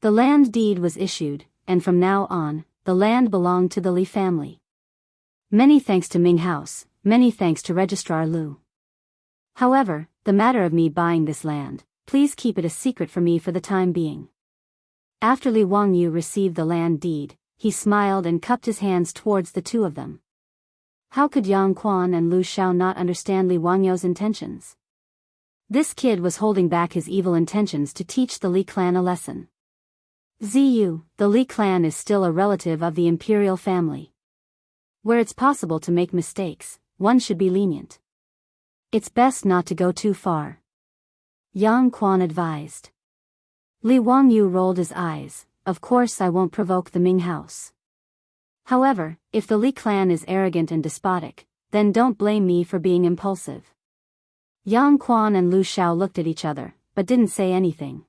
The land deed was issued, and from now on, the land belonged to the Li family. Many thanks to Ming House, many thanks to Registrar Lu. However, the matter of me buying this land, please keep it a secret for me for the time being. After Li Wangyu received the land deed, he smiled and cupped his hands towards the two of them. How could Yang Quan and Lu Xiao not understand Li Wangyu's intentions? This kid was holding back his evil intentions to teach the Li clan a lesson. Ziyu, the Li clan is still a relative of the imperial family. Where it's possible to make mistakes, one should be lenient. It's best not to go too far. Yang Quan advised. Li Wangyu rolled his eyes. Of course I won't provoke the Ming house. However, if the Li clan is arrogant and despotic, then don't blame me for being impulsive. Yang Quan and Lu Xiao looked at each other, but didn't say anything.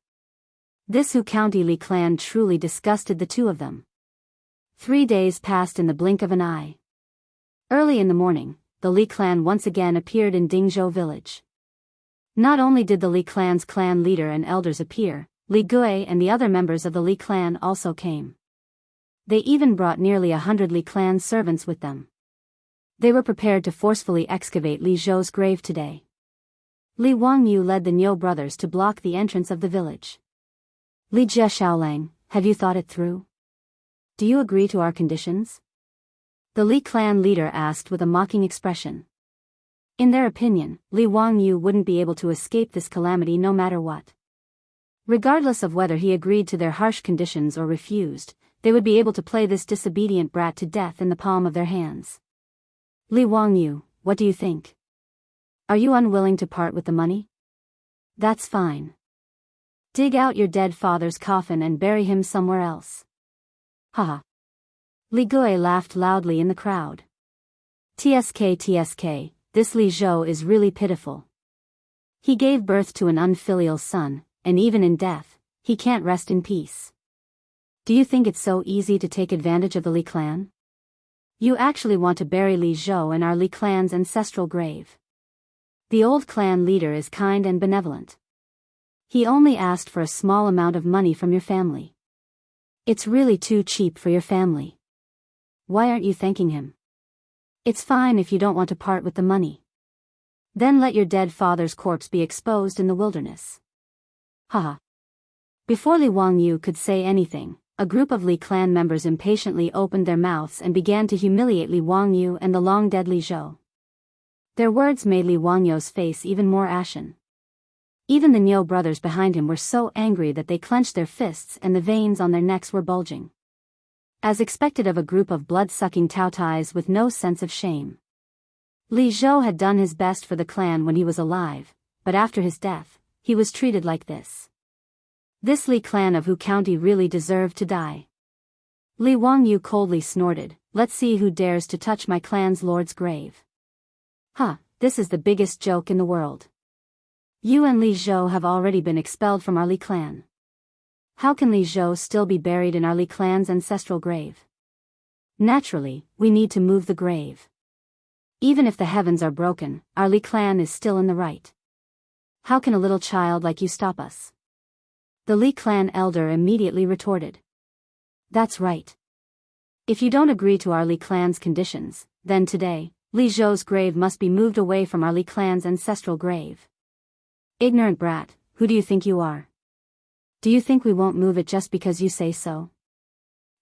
This Hu County Li clan truly disgusted the two of them. 3 days passed in the blink of an eye. Early in the morning, the Li clan once again appeared in Dingzhou village. Not only did the Li clan's clan leader and elders appear, Li Gui and the other members of the Li clan also came. They even brought nearly 100 Li clan servants with them. They were prepared to forcefully excavate Li Zhou's grave today. Li Wangyu led the Niu brothers to block the entrance of the village. Li Jie Xiaolang, have you thought it through? Do you agree to our conditions? The Li clan leader asked with a mocking expression. In their opinion, Li Wangyu wouldn't be able to escape this calamity no matter what. Regardless of whether he agreed to their harsh conditions or refused, they would be able to play this disobedient brat to death in the palm of their hands. Li Wangyu, what do you think? Are you unwilling to part with the money? That's fine. Dig out your dead father's coffin and bury him somewhere else. Haha. Li Gui laughed loudly in the crowd. TSK, this Li Zhou is really pitiful. He gave birth to an unfilial son, and even in death, he can't rest in peace. Do you think it's so easy to take advantage of the Li clan? You actually want to bury Li Zhou in our Li clan's ancestral grave. The old clan leader is kind and benevolent. He only asked for a small amount of money from your family. It's really too cheap for your family. Why aren't you thanking him? It's fine if you don't want to part with the money. Then let your dead father's corpse be exposed in the wilderness. Haha. Before Li Wangyu could say anything, a group of Li clan members impatiently opened their mouths and began to humiliate Li Wangyu and the long-dead Li Zhou. Their words made Li Wangyu's face even more ashen. Even the Niu brothers behind him were so angry that they clenched their fists and the veins on their necks were bulging. As expected of a group of blood-sucking Taotais with no sense of shame. Li Zhou had done his best for the clan when he was alive, but after his death, he was treated like this. This Li clan of Hu County really deserved to die. Li Wangyu coldly snorted, let's see who dares to touch my clan's lord's grave. Huh, this is the biggest joke in the world. You and Li Zhou have already been expelled from our Li clan. How can Li Zhou still be buried in our Li clan's ancestral grave? Naturally, we need to move the grave. Even if the heavens are broken, our Li clan is still in the right. How can a little child like you stop us? The Li clan elder immediately retorted. That's right. If you don't agree to our Li clan's conditions, then today, Li Zhou's grave must be moved away from our Li clan's ancestral grave. Ignorant brat, who do you think you are? Do you think we won't move it just because you say so?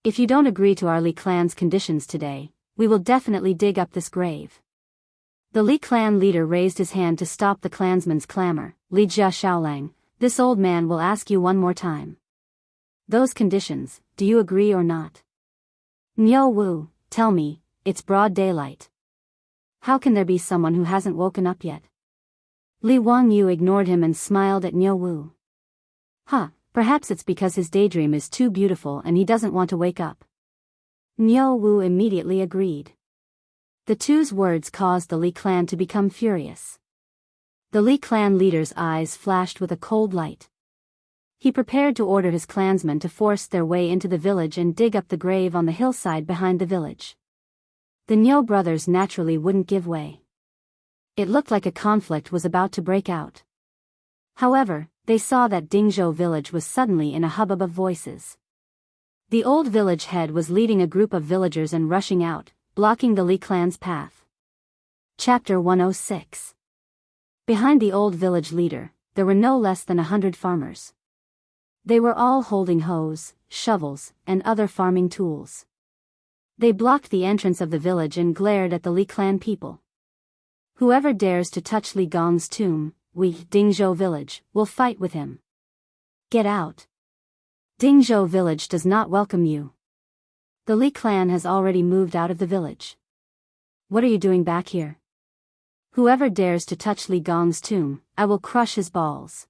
If you don't agree to our Li clan's conditions today, we will definitely dig up this grave. The Li clan leader raised his hand to stop the clansman's clamor. Li Jie Xiaolang, this old man will ask you one more time. Those conditions, do you agree or not? Niu Wu, tell me, it's broad daylight. How can there be someone who hasn't woken up yet? Li Wangyu ignored him and smiled at Niu Wu. Perhaps it's because his daydream is too beautiful and he doesn't want to wake up. Niu Wu immediately agreed. The two's words caused the Li clan to become furious. The Li clan leader's eyes flashed with a cold light. He prepared to order his clansmen to force their way into the village and dig up the grave on the hillside behind the village. The Nyo brothers naturally wouldn't give way. It looked like a conflict was about to break out. However, they saw that Dingzhou village was suddenly in a hubbub of voices. The old village head was leading a group of villagers and rushing out, blocking the Li clan's path. Chapter 106. Behind the old village leader, there were no less than 100 farmers. They were all holding hoes, shovels, and other farming tools. They blocked the entrance of the village and glared at the Li clan people. Whoever dares to touch Li Gong's tomb, we, Dingzhou village, will fight with him. Get out. Dingzhou village does not welcome you. The Li clan has already moved out of the village. What are you doing back here? Whoever dares to touch Li Gong's tomb, I will crush his balls.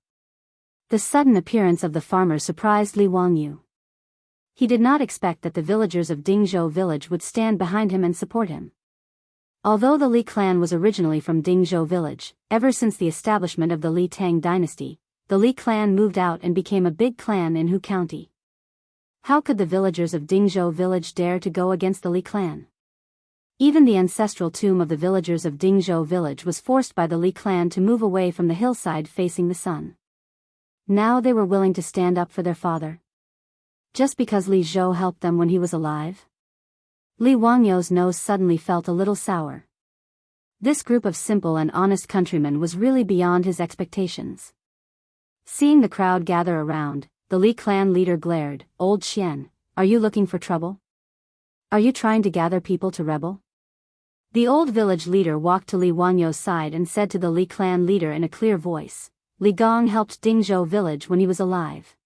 The sudden appearance of the farmer surprised Li Wangyu. He did not expect that the villagers of Dingzhou village would stand behind him and support him. Although the Li clan was originally from Dingzhou village, ever since the establishment of the Li Tang dynasty, the Li clan moved out and became a big clan in Hu County. How could the villagers of Dingzhou village dare to go against the Li clan? Even the ancestral tomb of the villagers of Dingzhou village was forced by the Li clan to move away from the hillside facing the sun. Now they were willing to stand up for their father. Just because Li Zhou helped them when he was alive? Li Wangyou's nose suddenly felt a little sour. This group of simple and honest countrymen was really beyond his expectations. Seeing the crowd gather around, the Li clan leader glared, "Old Xian, are you looking for trouble? Are you trying to gather people to rebel?" The old village leader walked to Li Wangyou's side and said to the Li clan leader in a clear voice, "Li Gong helped Dingzhou village when he was alive.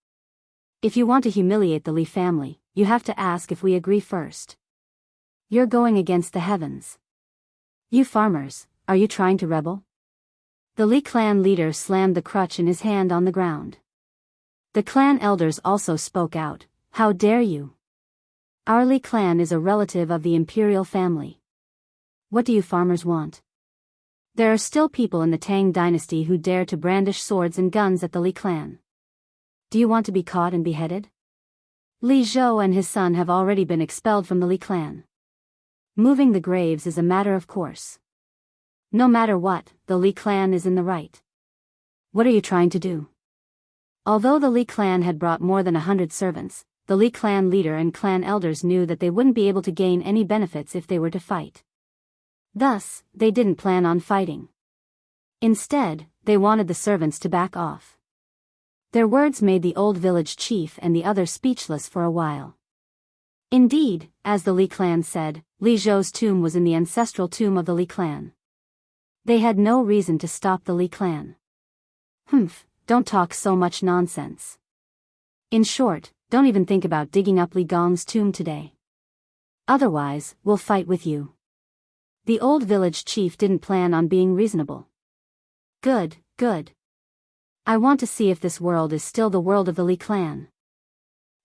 If you want to humiliate the Li family, you have to ask if we agree first. You're going against the heavens. You farmers, are you trying to rebel?" The Li clan leader slammed the crutch in his hand on the ground. The clan elders also spoke out, "How dare you? Our Li clan is a relative of the imperial family. What do you farmers want?" There are still people in the Tang dynasty who dare to brandish swords and guns at the Li clan. Do you want to be caught and beheaded? Li Zhou and his son have already been expelled from the Li clan. Moving the graves is a matter of course. No matter what, the Li clan is in the right. What are you trying to do? Although the Li clan had brought more than 100 servants, the Li clan leader and clan elders knew that they wouldn't be able to gain any benefits if they were to fight. Thus, they didn't plan on fighting. Instead, they wanted the servants to back off. Their words made the old village chief and the others speechless for a while. Indeed, as the Li clan said, Li Zhou's tomb was in the ancestral tomb of the Li clan. They had no reason to stop the Li clan. Don't talk so much nonsense. In short, don't even think about digging up Li Gong's tomb today. Otherwise, we'll fight with you. The old village chief didn't plan on being reasonable. Good. I want to see if this world is still the world of the Li clan.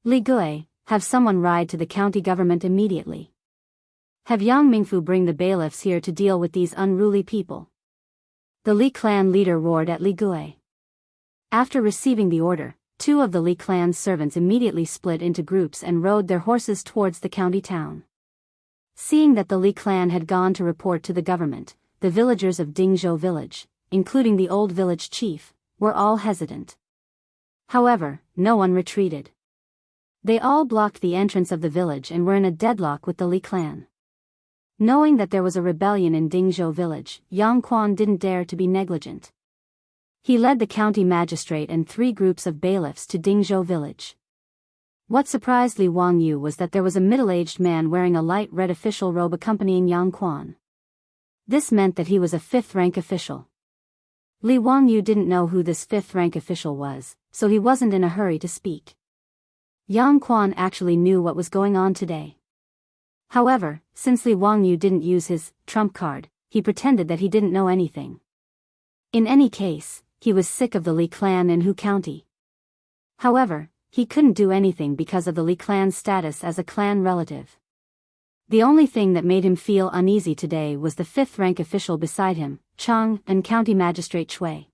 Li Gui, have someone ride to the county government immediately. Have Yang Mingfu bring the bailiffs here to deal with these unruly people. The Li clan leader roared at Li Gui. After receiving the order, 2 of the Li clan's servants immediately split into groups and rode their horses towards the county town. Seeing that the Li clan had gone to report to the government, the villagers of Dingzhou village, including the old village chief, were all hesitant. However, no one retreated. They all blocked the entrance of the village and were in a deadlock with the Li clan. Knowing that there was a rebellion in Dingzhou village, Yang Quan didn't dare to be negligent. He led the county magistrate and 3 groups of bailiffs to Dingzhou village. What surprised Li Wangyu was that there was a middle-aged man wearing a light red official robe accompanying Yang Quan. This meant that he was a 5th-rank official. Li Wangyu didn't know who this 5th-rank official was, so he wasn't in a hurry to speak. Yang Quan actually knew what was going on today. However, since Li Wangyu didn't use his trump card, he pretended that he didn't know anything. In any case, he was sick of the Li clan in Hu County. However, he couldn't do anything because of the Li clan's status as a clan relative. The only thing that made him feel uneasy today was the 5th-rank official beside him, Chang, and County Magistrate Chui.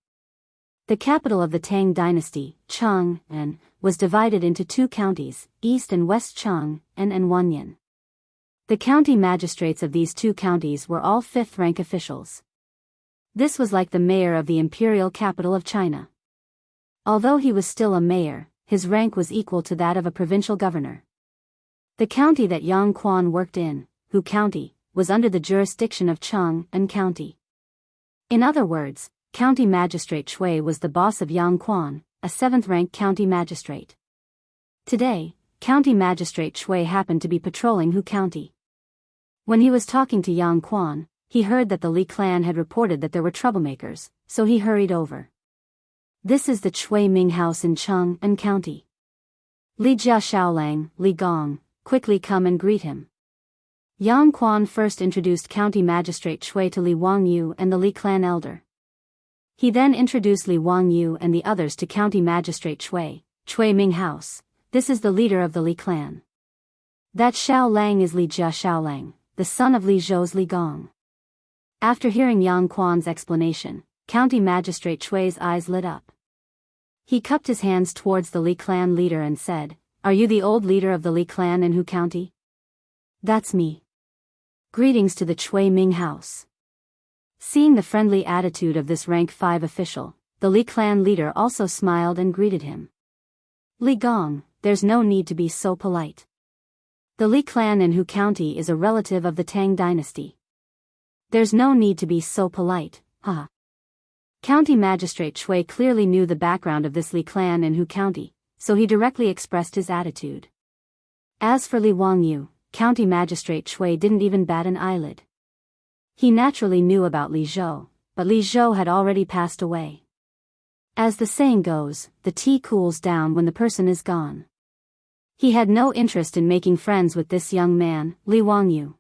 The capital of the Tang dynasty, Chang'an, was divided into two counties, East and West Chang'an and Wanyan. The county magistrates of these two counties were all fifth-rank officials. This was like the mayor of the imperial capital of China. Although he was still a mayor, his rank was equal to that of a provincial governor. The county that Yang Quan worked in, Hu County, was under the jurisdiction of Chang'an County. In other words, County Magistrate Chui was the boss of Yang Quan, a seventh-rank county magistrate. Today, County Magistrate Chui happened to be patrolling Hu County. When he was talking to Yang Quan, he heard that the Li clan had reported that there were troublemakers, so he hurried over. This is the Chui Ming house in Chang'an County. Li Jia Shaolang, Li Gong, quickly come and greet him. Yang Quan first introduced County Magistrate Chui to Li Wangyu and the Li clan elder. He then introduced Li Wangyu and the others to County Magistrate Chui Ming house. This is the leader of the Li clan. That Xiao Lang is Li Jia Shaolang, the son of Li Zhou's Li Gong. After hearing Yang Quan's explanation, County Magistrate Chui's eyes lit up. He cupped his hands towards the Li clan leader and said, "Are you the old leader of the Li clan in Hu County?" "That's me. Greetings to the Chui Ming house." Seeing the friendly attitude of this rank 5 official, the Li clan leader also smiled and greeted him. "Li Gong, there's no need to be so polite. The Li clan in Hu County is a relative of the Tang dynasty. There's no need to be so polite, haha." County Magistrate Chui clearly knew the background of this Li clan in Hu County, so he directly expressed his attitude. As for Li Wangyu, County Magistrate Chui didn't even bat an eyelid. He naturally knew about Li Zhou, but Li Zhou had already passed away. As the saying goes, the tea cools down when the person is gone. He had no interest in making friends with this young man, Li Wangyu.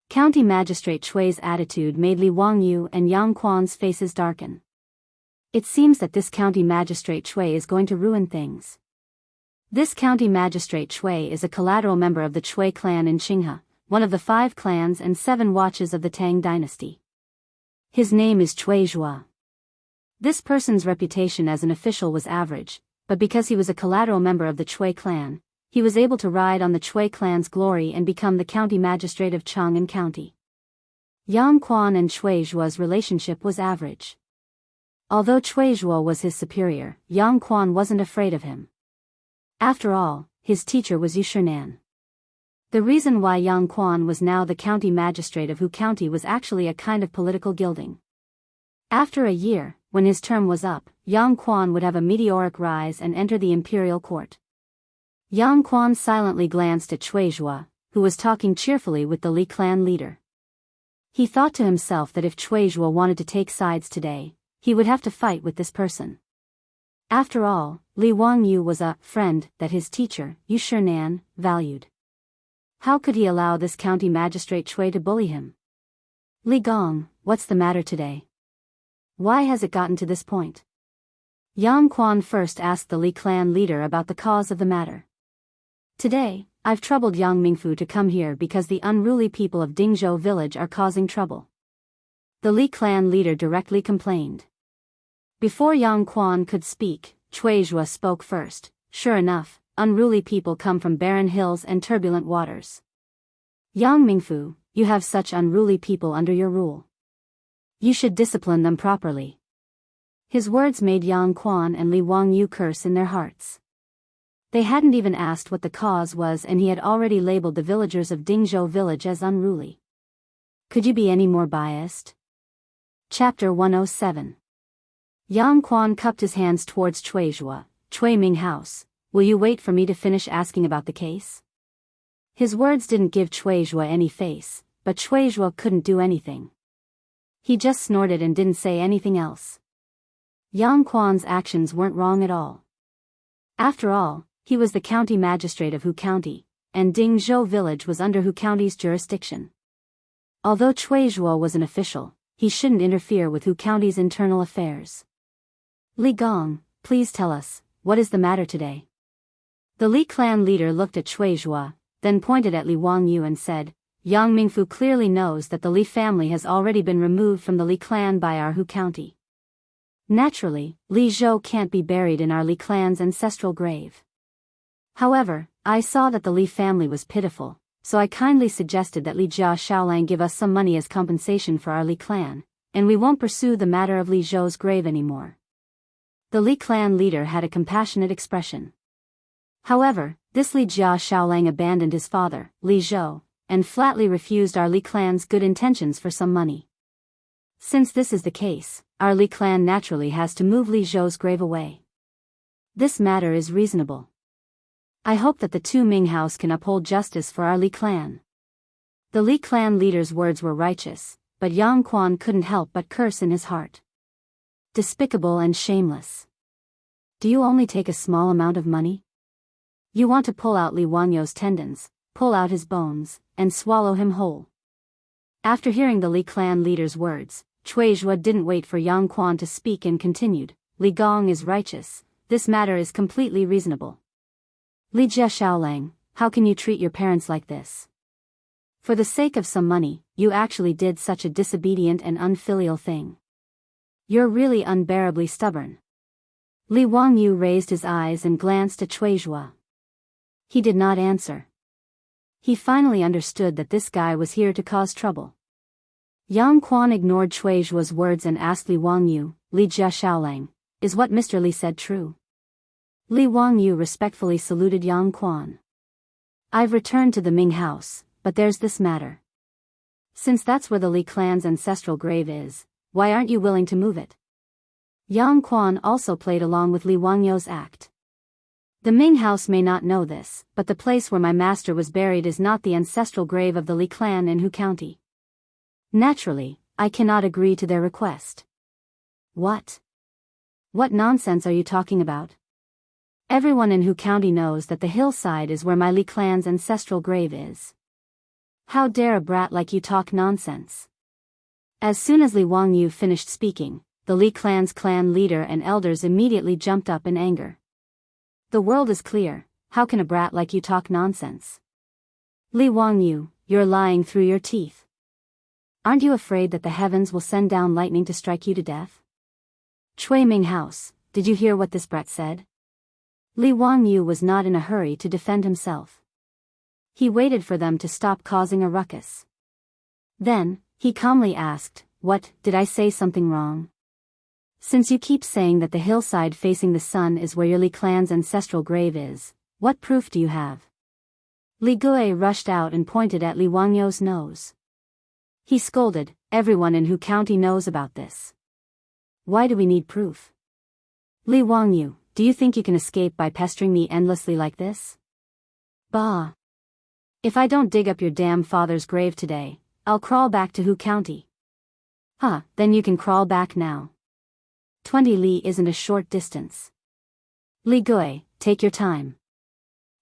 County Magistrate Chui's attitude made Li Wangyu and Yang Quan's faces darken. It seems that this County Magistrate Chui is going to ruin things. This County Magistrate Chui is a collateral member of the Chui clan in Qinghe, one of the 5 clans and 7 watches of the Tang dynasty. His name is Chui Zhua. This person's reputation as an official was average, but because he was a collateral member of the Chui clan, he was able to ride on the Chui clan's glory and become the county magistrate of Chang'an County. Yang Quan and Chui Zhua's relationship was average. Although Chui Zhua was his superior, Yang Quan wasn't afraid of him. After all, his teacher was Yushernan. The reason why Yang Quan was now the county magistrate of Hu County was actually a kind of political gilding. After a year, when his term was up, Yang Quan would have a meteoric rise and enter the imperial court. Yang Quan silently glanced at Chui Zhua, who was talking cheerfully with the Li clan leader. He thought to himself that if Chui Zhua wanted to take sides today, he would have to fight with this person. After all, Li Wangyu was a friend that his teacher, Yushernan, valued. How could he allow this county magistrate Chui to bully him? "Li Gong, what's the matter today? Why has it gotten to this point?" Yang Quan first asked the Li clan leader about the cause of the matter. "Today, I've troubled Yang Mingfu to come here because the unruly people of Dingzhou village are causing trouble." The Li clan leader directly complained. Before Yang Quan could speak, Chui Zhua spoke first. "Sure enough, unruly people come from barren hills and turbulent waters. Yang Mingfu, you have such unruly people under your rule. You should discipline them properly." His words made Yang Quan and Li Wangyu curse in their hearts. They hadn't even asked what the cause was and he had already labeled the villagers of Dingzhou village as unruly. Could you be any more biased? Chapter 107. Yang Quan cupped his hands towards Chui Zhua. "Chui Ming house, will you wait for me to finish asking about the case?" His words didn't give Chui Zhua any face, but Chui Zhua couldn't do anything. He just snorted and didn't say anything else. Yang Quan's actions weren't wrong at all. After all, he was the county magistrate of Hu County, and Dingzhou village was under Hu County's jurisdiction. Although Chui Zhua was an official, he shouldn't interfere with Hu County's internal affairs. "Li Gong, please tell us, what is the matter today?" The Li clan leader looked at Chui Zhua, then pointed at Li Wangyu and said, "Yang Mingfu clearly knows that the Li family has already been removed from the Li clan by our Hu County. Naturally, Li Zhou can't be buried in our Li clan's ancestral grave. However, I saw that the Li family was pitiful, so I kindly suggested that Li Jia Xiaolang give us some money as compensation for our Li clan, and we won't pursue the matter of Li Zhou's grave anymore. The Li clan leader had a compassionate expression. However, this Li Jia Xiaolang abandoned his father, Li Zhou, and flatly refused our Li clan's good intentions for some money. Since this is the case, our Li clan naturally has to move Li Zhou's grave away. This matter is reasonable. I hope that the two Ming house can uphold justice for our Li clan. The Li clan leader's words were righteous, but Yang Quan couldn't help but curse in his heart. Despicable and shameless. Do you only take a small amount of money? You want to pull out Li Wangyou's tendons, pull out his bones, and swallow him whole. After hearing the Li clan leader's words, Cui Zhua didn't wait for Yang Quan to speak and continued, Li Gong is righteous, this matter is completely reasonable. Li Jia Xiaolang, how can you treat your parents like this? For the sake of some money, you actually did such a disobedient and unfilial thing. You're really unbearably stubborn. Li Wangyu raised his eyes and glanced at Cui Zhua. He did not answer. He finally understood that this guy was here to cause trouble. Yang Quan ignored Cui Zhua's words and asked Li Wangyu, Li Jia Xiaolang, is what Mr. Li said true? Li Wangyu respectfully saluted Yang Quan. I've returned to the Ming house, but there's this matter. Since that's where the Li clan's ancestral grave is, why aren't you willing to move it? Yang Quan also played along with Li Wangyou's act. The Ming house may not know this, but the place where my master was buried is not the ancestral grave of the Li clan in Hu County. Naturally, I cannot agree to their request. What? What nonsense are you talking about? Everyone in Hu County knows that the hillside is where my Li clan's ancestral grave is. How dare a brat like you talk nonsense? As soon as Li Wangyu finished speaking, the Li clan's clan leader and elders immediately jumped up in anger. The world is clear, how can a brat like you talk nonsense? Li Wangyu, you're lying through your teeth. Aren't you afraid that the heavens will send down lightning to strike you to death? Cui Ming house, did you hear what this brat said? Li Wangyu was not in a hurry to defend himself. He waited for them to stop causing a ruckus. Then, he calmly asked, what, did I say something wrong? Since you keep saying that the hillside facing the sun is where your Li clan's ancestral grave is, what proof do you have? Li Gui rushed out and pointed at Li Wangyou's nose. He scolded, everyone in Hu County knows about this. Why do we need proof? Li Wangyu, do you think you can escape by pestering me endlessly like this? Bah! If I don't dig up your damn father's grave today, I'll crawl back to Hu County. Huh, then you can crawl back now. 20 li isn't a short distance. Li Gui, take your time.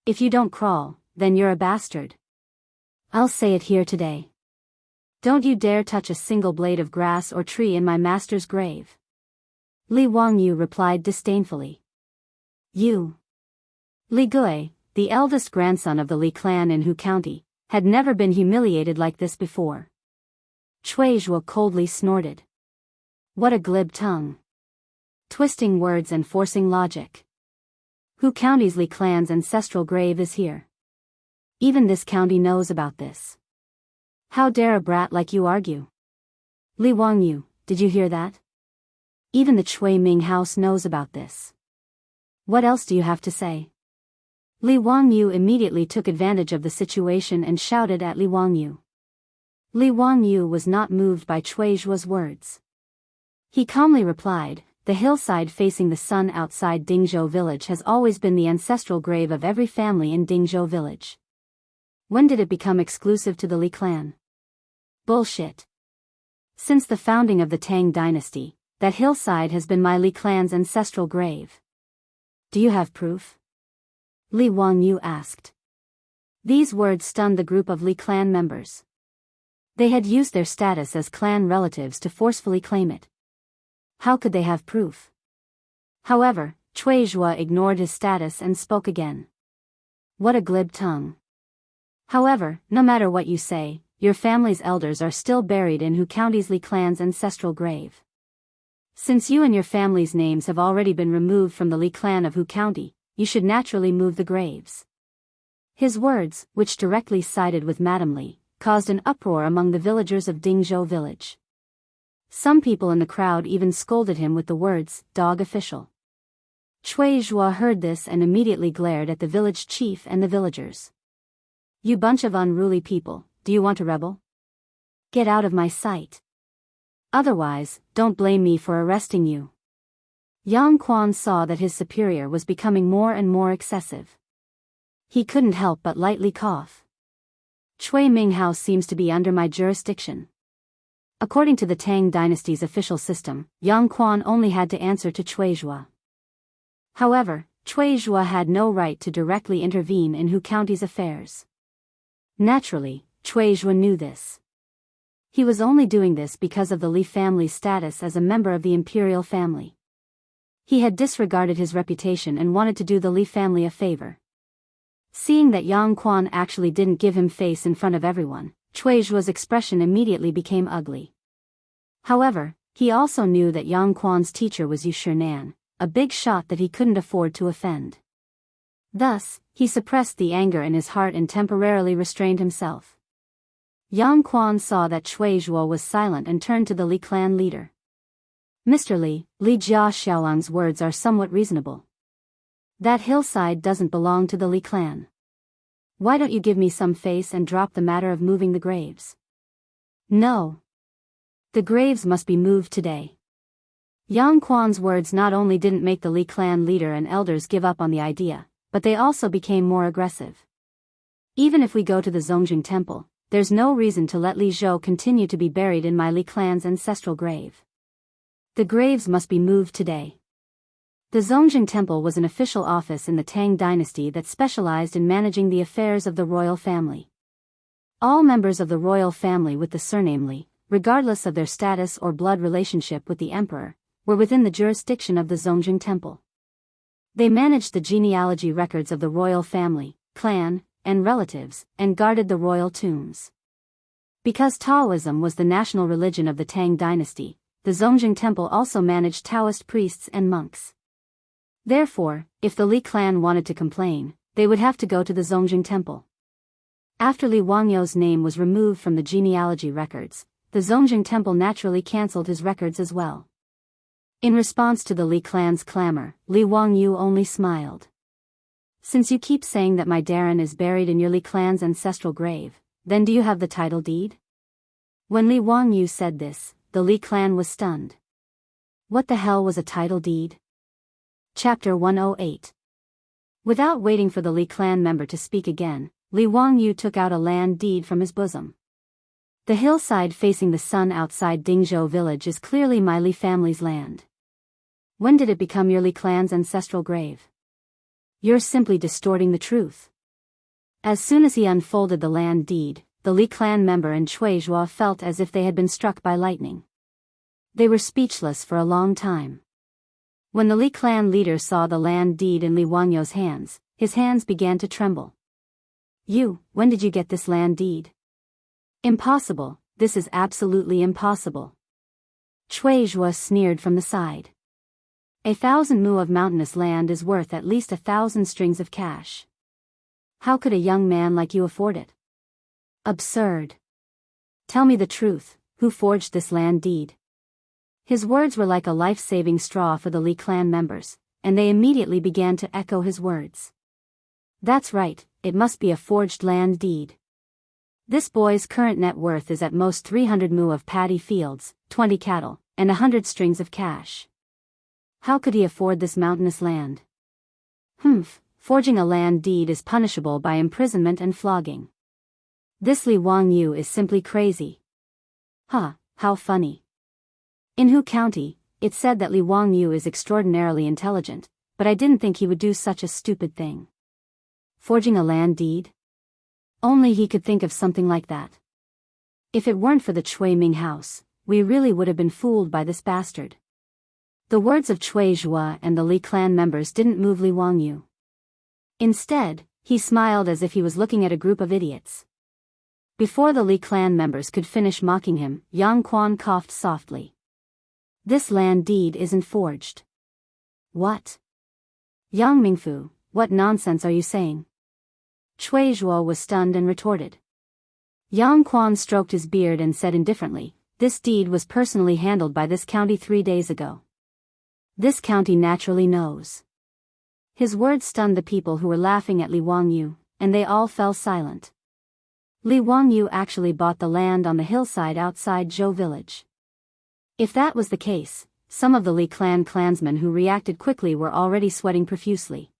If you don't crawl, then you're a bastard. I'll say it here today. Don't you dare touch a single blade of grass or tree in my master's grave. Li Wangyu replied disdainfully. You. Li Gui, the eldest grandson of the Li clan in Hu County, had never been humiliated like this before. Cui Zhua coldly snorted. What a glib tongue. Twisting words and forcing logic. Hu County's Li clan's ancestral grave is here. Even this county knows about this. How dare a brat like you argue? Li Wangyu, did you hear that? Even the Cui Ming house knows about this. What else do you have to say? Li Wangyu immediately took advantage of the situation and shouted at Li Wangyu. Li Wangyu was not moved by Cui Zhua's words. He calmly replied, the hillside facing the sun outside Dingzhou village has always been the ancestral grave of every family in Dingzhou village. When did it become exclusive to the Li clan? Bullshit. Since the founding of the Tang dynasty, that hillside has been my Li clan's ancestral grave. Do you have proof? Li Wangyu asked. These words stunned the group of Li clan members. They had used their status as clan relatives to forcefully claim it. How could they have proof? However, Cui Zhua ignored his status and spoke again. What a glib tongue. However, no matter what you say, your family's elders are still buried in Hu County's Li clan's ancestral grave. Since you and your family's names have already been removed from the Li clan of Hu County, you should naturally move the graves. His words, which directly sided with Madame Li, caused an uproar among the villagers of Dingzhou village. Some people in the crowd even scolded him with the words, "Dog official." Cui Zhua heard this and immediately glared at the village chief and the villagers. "You bunch of unruly people, do you want to rebel? Get out of my sight. Otherwise, don't blame me for arresting you." Yang Quan saw that his superior was becoming more and more excessive. He couldn't help but lightly cough. "Cui Ming House seems to be under my jurisdiction." According to the Tang dynasty's official system, Yang Quan only had to answer to Cui Zhua. However, Cui Zhua had no right to directly intervene in Hu County's affairs. Naturally, Cui Zhua knew this. He was only doing this because of the Li family's status as a member of the imperial family. He had disregarded his reputation and wanted to do the Li family a favor. Seeing that Yang Quan actually didn't give him face in front of everyone, Cui Zhua's expression immediately became ugly. However, he also knew that Yang Quan's teacher was Yu Shinan, a big shot that he couldn't afford to offend. Thus, he suppressed the anger in his heart and temporarily restrained himself. Yang Quan saw that Cui Zhua was silent and turned to the Li clan leader. "Mr. Li, Li Jia Xiaolang's words are somewhat reasonable. That hillside doesn't belong to the Li clan. Why don't you give me some face and drop the matter of moving the graves?" "No. The graves must be moved today." Yang Quan's words not only didn't make the Li clan leader and elders give up on the idea, but they also became more aggressive. "Even if we go to the Zongjing temple, there's no reason to let Li Zhou continue to be buried in my Li clan's ancestral grave. The graves must be moved today." The Zongjing Temple was an official office in the Tang dynasty that specialized in managing the affairs of the royal family. All members of the royal family with the surname Li, regardless of their status or blood relationship with the emperor, were within the jurisdiction of the Zongjing Temple. They managed the genealogy records of the royal family, clan, and relatives, and guarded the royal tombs. Because Taoism was the national religion of the Tang dynasty, the Zongjing Temple also managed Taoist priests and monks. Therefore, if the Li clan wanted to complain, they would have to go to the Zongjing Temple. After Li Wangyou's name was removed from the genealogy records, the Zongjing Temple naturally cancelled his records as well. In response to the Li clan's clamor, Li Wangyou only smiled. "Since you keep saying that my Darren is buried in your Li clan's ancestral grave, then do you have the title deed?" When Li Wangyou said this, the Li clan was stunned. What the hell was a title deed? Chapter 108. Without waiting for the Li clan member to speak again, Li Wangyou took out a land deed from his bosom. "The hillside facing the sun outside Dingzhou village is clearly my Li family's land. When did it become your Li clan's ancestral grave? You're simply distorting the truth." As soon as he unfolded the land deed, the Li clan member and Cui Zhua felt as if they had been struck by lightning. They were speechless for a long time. When the Li clan leader saw the land deed in Li Wangyou's hands, his hands began to tremble. When did you get this land deed?" "Impossible, this is absolutely impossible." Cui Zhua sneered from the side. 1,000 mu of mountainous land is worth at least 1,000 strings of cash. How could a young man like you afford it? Absurd. Tell me the truth, who forged this land deed?" His words were like a life-saving straw for the Li clan members, and they immediately began to echo his words. "That's right, it must be a forged land deed. This boy's current net worth is at most 300 mu of paddy fields, 20 cattle, and 100 strings of cash. How could he afford this mountainous land? Forging a land deed is punishable by imprisonment and flogging. This Li Wangyou is simply crazy." How funny. In Hu County, it's said that Li Wangyou is extraordinarily intelligent, but I didn't think he would do such a stupid thing. Forging a land deed? Only he could think of something like that. If it weren't for the Cui Ming house, we really would have been fooled by this bastard. The words of Cui Zhua and the Li clan members didn't move Li Wangyou. Instead, he smiled as if he was looking at a group of idiots. Before the Li clan members could finish mocking him, Yang Quan coughed softly. This land deed isn't forged. What? Yang Mingfu, what nonsense are you saying? Cui Zhuo was stunned and retorted. Yang Quan stroked his beard and said indifferently, this deed was personally handled by this county 3 days ago. This county naturally knows. His words stunned the people who were laughing at Li Wangyu, and they all fell silent. Li Wangyu actually bought the land on the hillside outside Zhou village. If that was the case, some of the Li clan clansmen who reacted quickly were already sweating profusely.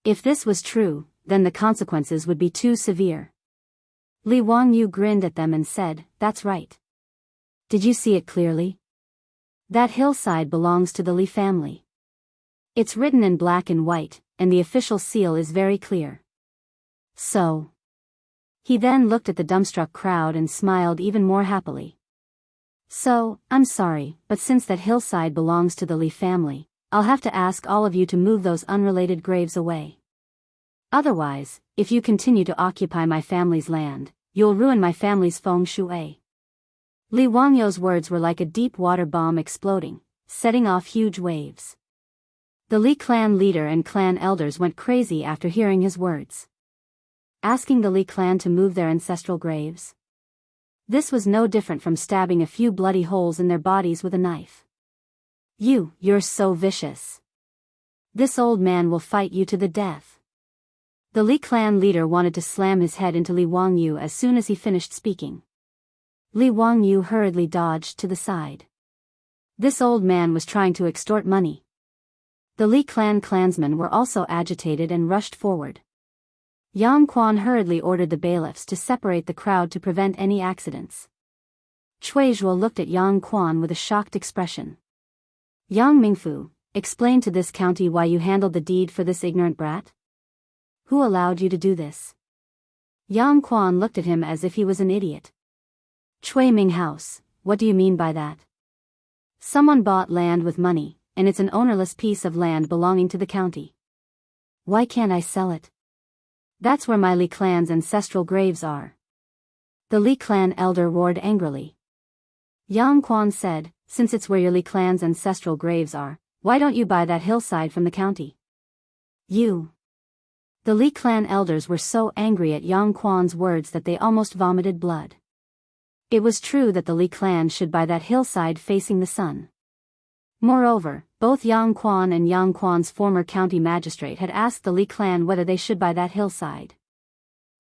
If this was true, then the consequences would be too severe. Li Wangyu grinned at them and said, that's right. Did you see it clearly? That hillside belongs to the Li family. It's written in black and white, and the official seal is very clear. So. He then looked at the dumbstruck crowd and smiled even more happily. So, I'm sorry, but since that hillside belongs to the Li family, I'll have to ask all of you to move those unrelated graves away. Otherwise, if you continue to occupy my family's land, you'll ruin my family's feng shui. Li Wangyu's words were like a deep water bomb exploding, setting off huge waves. The Li clan leader and clan elders went crazy after hearing his words. Asking the Li clan to move their ancestral graves? This was no different from stabbing a few bloody holes in their bodies with a knife. You're so vicious. This old man will fight you to the death. The Li clan leader wanted to slam his head into Li Wangyu as soon as he finished speaking. Li Wangyu hurriedly dodged to the side. This old man was trying to extort money. The Li clan clansmen were also agitated and rushed forward. Yang Quan hurriedly ordered the bailiffs to separate the crowd to prevent any accidents. Cui Zhuo looked at Yang Quan with a shocked expression. Yang Mingfu, explain to this county why you handled the deed for this ignorant brat? Who allowed you to do this? Yang Quan looked at him as if he was an idiot. Cui Ming House, what do you mean by that? Someone bought land with money, and it's an ownerless piece of land belonging to the county. Why can't I sell it? That's where my Li clan's ancestral graves are. The Li clan elder roared angrily. Yang Quan said, since it's where your Li clan's ancestral graves are, why don't you buy that hillside from the county? You. The Li clan elders were so angry at Yang Quan's words that they almost vomited blood. It was true that the Li clan should buy that hillside facing the sun. Moreover, both Yang Quan and Yang Quan's former county magistrate had asked the Li clan whether they should buy that hillside.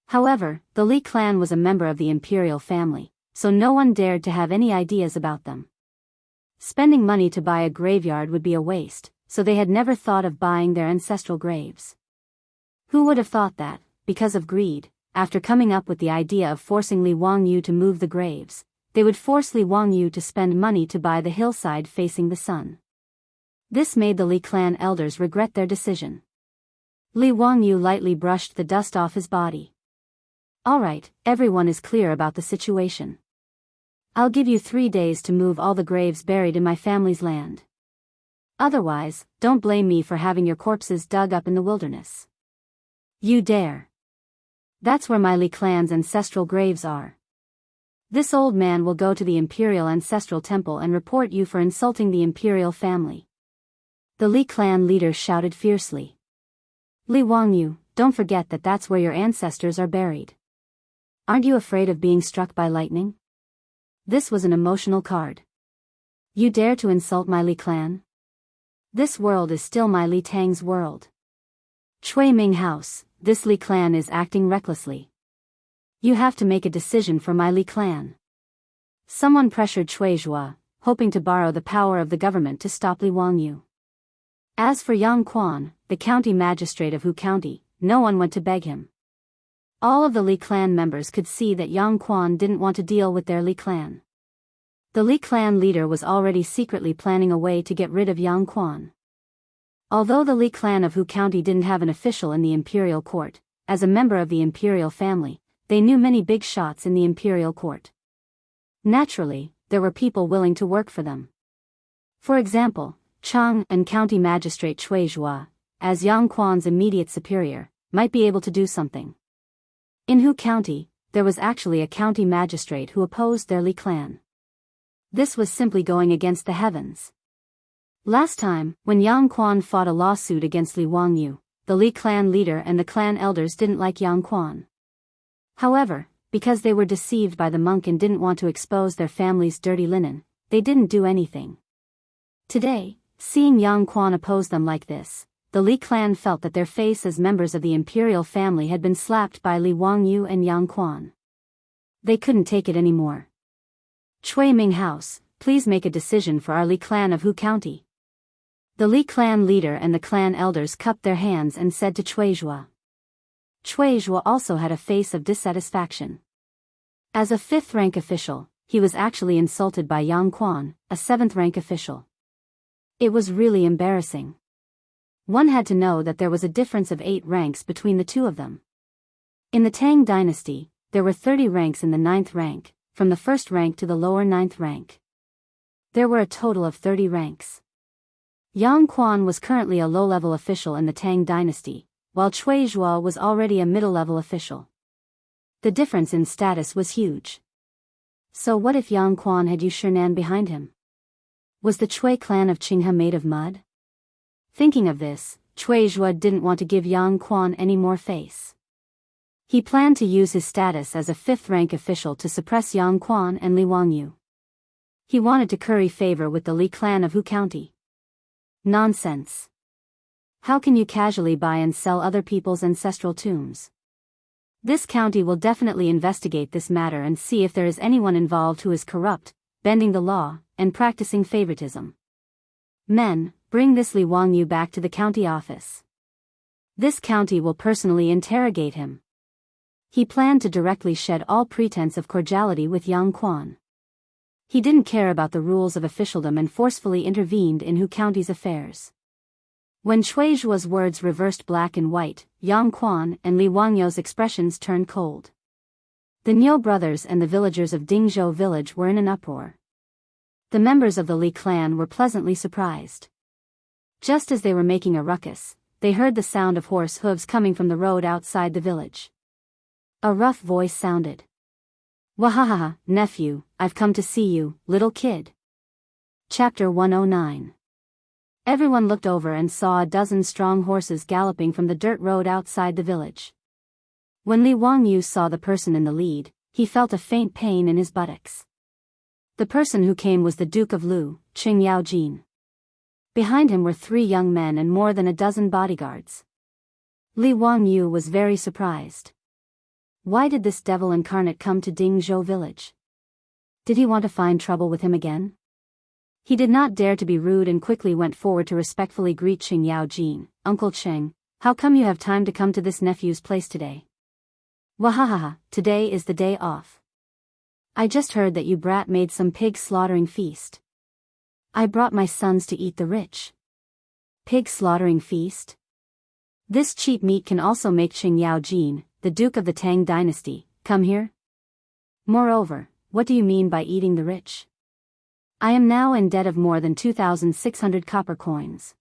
However, the Li clan was a member of the imperial family, so no one dared to have any ideas about them. Spending money to buy a graveyard would be a waste, so they had never thought of buying their ancestral graves. Who would have thought that, because of greed, after coming up with the idea of forcing Li Wangyu to move the graves, they would force Li Wangyu to spend money to buy the hillside facing the sun. This made the Li clan elders regret their decision. Li Wangyu lightly brushed the dust off his body. All right, everyone is clear about the situation. I'll give you 3 days to move all the graves buried in my family's land. Otherwise, don't blame me for having your corpses dug up in the wilderness. You dare. That's where my Li clan's ancestral graves are. This old man will go to the Imperial Ancestral Temple and report you for insulting the Imperial family. The Li clan leader shouted fiercely. Li Wangyu, don't forget that that's where your ancestors are buried. Aren't you afraid of being struck by lightning? This was an emotional card. You dare to insult my Li clan? This world is still my Li Tang's world. Cui Ming House, this Li clan is acting recklessly. You have to make a decision for my Li clan. Someone pressured Cui Zhuo, hoping to borrow the power of the government to stop Li Wangyu. As for Yang Quan, the county magistrate of Hu County, no one went to beg him. All of the Li clan members could see that Yang Quan didn't want to deal with their Li clan. The Li clan leader was already secretly planning a way to get rid of Yang Quan. Although the Li clan of Hu County didn't have an official in the imperial court, as a member of the imperial family, they knew many big shots in the imperial court. Naturally, there were people willing to work for them. For example, Chang and county magistrate Cui Zhuo, as Yang Quan's immediate superior, might be able to do something. In Hu County, there was actually a county magistrate who opposed their Li clan. This was simply going against the heavens. Last time, when Yang Quan fought a lawsuit against Li Wangyu, the Li clan leader and the clan elders didn't like Yang Quan. However, because they were deceived by the monk and didn't want to expose their family's dirty linen, they didn't do anything. Today, seeing Yang Quan oppose them like this, the Li clan felt that their face as members of the imperial family had been slapped by Li Wangyu and Yang Quan. They couldn't take it anymore. Chui Ming House, please make a decision for our Li clan of Hu County. The Li clan leader and the clan elders cupped their hands and said to Chui Zhua. Chui Zhua also had a face of dissatisfaction. As a 5th-rank official, he was actually insulted by Yang Quan, a 7th-rank official. It was really embarrassing. One had to know that there was a difference of 8 ranks between the two of them. In the Tang dynasty, there were 30 ranks in the 9th rank, from the 1st rank to the lower 9th rank. There were a total of 30 ranks. Yang Quan was currently a low-level official in the Tang dynasty, while Chui Zhua was already a middle-level official. The difference in status was huge. So what if Yang Quan had Yu Shinan behind him? Was the Chui clan of Qinghe made of mud? Thinking of this, Chui Zhua didn't want to give Yang Quan any more face. He planned to use his status as a 5th-rank official to suppress Yang Quan and Li Wangyu. He wanted to curry favor with the Li clan of Hu County. Nonsense. How can you casually buy and sell other people's ancestral tombs? This county will definitely investigate this matter and see if there is anyone involved who is corrupt, bending the law, and practicing favoritism. Men, bring this Li Wangyu back to the county office. This county will personally interrogate him. He planned to directly shed all pretense of cordiality with Yang Quan. He didn't care about the rules of officialdom and forcefully intervened in Hu County's affairs. When Chui Zhua's words reversed black and white, Yang Quan and Li Wangyu's expressions turned cold. The Niu brothers and the villagers of Dingzhou village were in an uproar. The members of the Li clan were pleasantly surprised. Just as they were making a ruckus, they heard the sound of horse hooves coming from the road outside the village. A rough voice sounded. Wahahaha, nephew, I've come to see you, little kid. Chapter 109. Everyone looked over and saw a dozen strong horses galloping from the dirt road outside the village. When Li Wangyu saw the person in the lead, he felt a faint pain in his buttocks. The person who came was the Duke of Lu, Qing Yaojin. Behind him were 3 young men and more than a dozen bodyguards. Li Wangyu was very surprised. Why did this devil incarnate come to Dingzhou village? Did he want to find trouble with him again? He did not dare to be rude and quickly went forward to respectfully greet Qing Yaojin. Uncle Qing, how come you have time to come to this nephew's place today? Wahahaha, today is the day off. I just heard that you brat made some pig slaughtering feast. I brought my sons to eat the rich. Pig slaughtering feast? This cheap meat can also make Qing Yaojin, the Duke of the Tang dynasty, come here? Moreover, what do you mean by eating the rich? I am now in debt of more than 2,600 copper coins.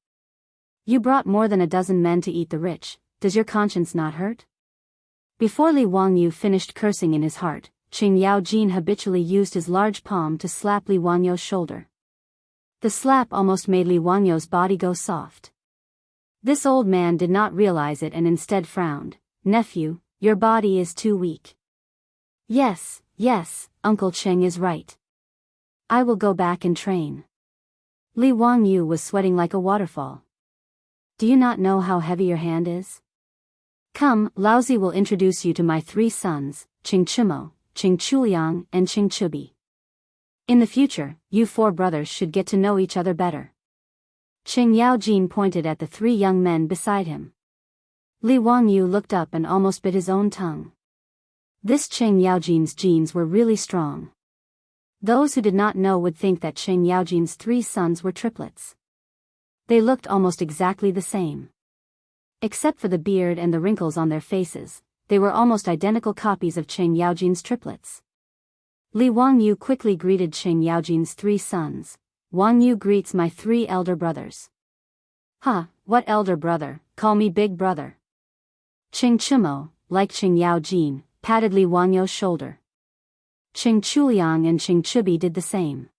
You brought more than a dozen men to eat the rich, does your conscience not hurt? Before Li Wangyu finished cursing in his heart, Qing Yaojin habitually used his large palm to slap Li Wangyu's shoulder. The slap almost made Li Wangyu's body go soft. This old man did not realize it and instead frowned. Nephew, your body is too weak. Yes, Uncle Qing is right. I will go back and train. Li Wangyu was sweating like a waterfall. Do you not know how heavy your hand is? Come, Laozi will introduce you to my 3 sons, Qing Chimo, Qing Chuliang and Qing Chubi. In the future, you 4 brothers should get to know each other better. Qing Yaojin pointed at the 3 young men beside him. Li Wangyu looked up and almost bit his own tongue. This Qing Yaojin's genes were really strong. Those who did not know would think that Qing Yaojin's 3 sons were triplets. They looked almost exactly the same. Except for the beard and the wrinkles on their faces, they were almost identical copies of Qing Yaojin's triplets. Li Wangyu quickly greeted Qing Yaojin's 3 sons. Wangyu greets my 3 elder brothers. What elder brother, call me big brother. Qing Chimo, like Qing Yaojin, patted Li Wangyu's shoulder. Qing Chuliang and Qing Chubi did the same.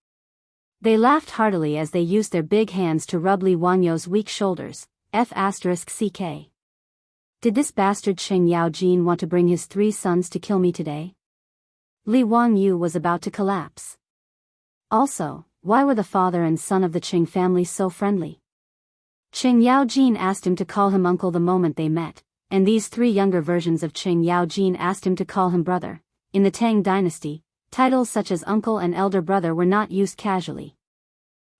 They laughed heartily as they used their big hands to rub Li Wangyu's weak shoulders. F***ck. Did this bastard Qing Yaojin want to bring his 3 sons to kill me today? Li Wangyu was about to collapse. Also, why were the father and son of the Qing family so friendly? Qing Yaojin asked him to call him uncle the moment they met, and these 3 younger versions of Qing Yaojin asked him to call him brother. In the Tang dynasty, titles such as uncle and elder brother were not used casually.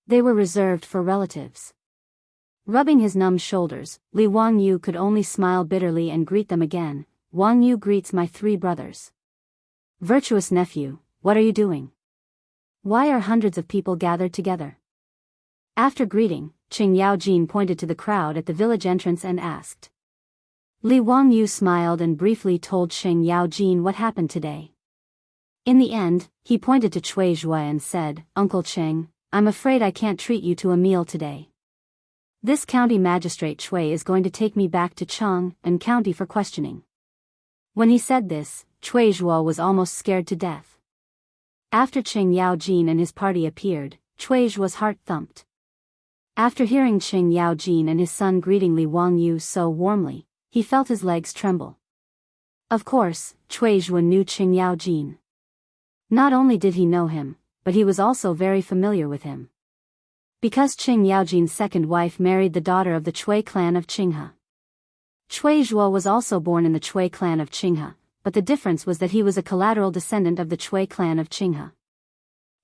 They were reserved for relatives. Rubbing his numb shoulders, Li Wangyu could only smile bitterly and greet them again. Wangyu greets my 3 brothers. Virtuous nephew, what are you doing? Why are hundreds of people gathered together? After greeting, Qing Yaojin pointed to the crowd at the village entrance and asked. Li Wangyu smiled and briefly told Qing Yaojin what happened today. In the end, he pointed to Cui Zhua and said, Uncle Qing, I'm afraid I can't treat you to a meal today. This county magistrate Cui is going to take me back to Chang'an County for questioning. When he said this, Cui Zhua was almost scared to death. After Qing Yaojin and his party appeared, Cui Zhua's heart thumped. After hearing Qing Yaojin and his son greeting Li Wangyu so warmly, he felt his legs tremble. Of course, Cui Zhua knew Qing Yaojin. Not only did he know him, but he was also very familiar with him. Because Qing Yaojin's second wife married the daughter of the Cui clan of Qinghe. Cui Zhua was also born in the Cui clan of Qinghe, but the difference was that he was a collateral descendant of the Cui clan of Qinghe.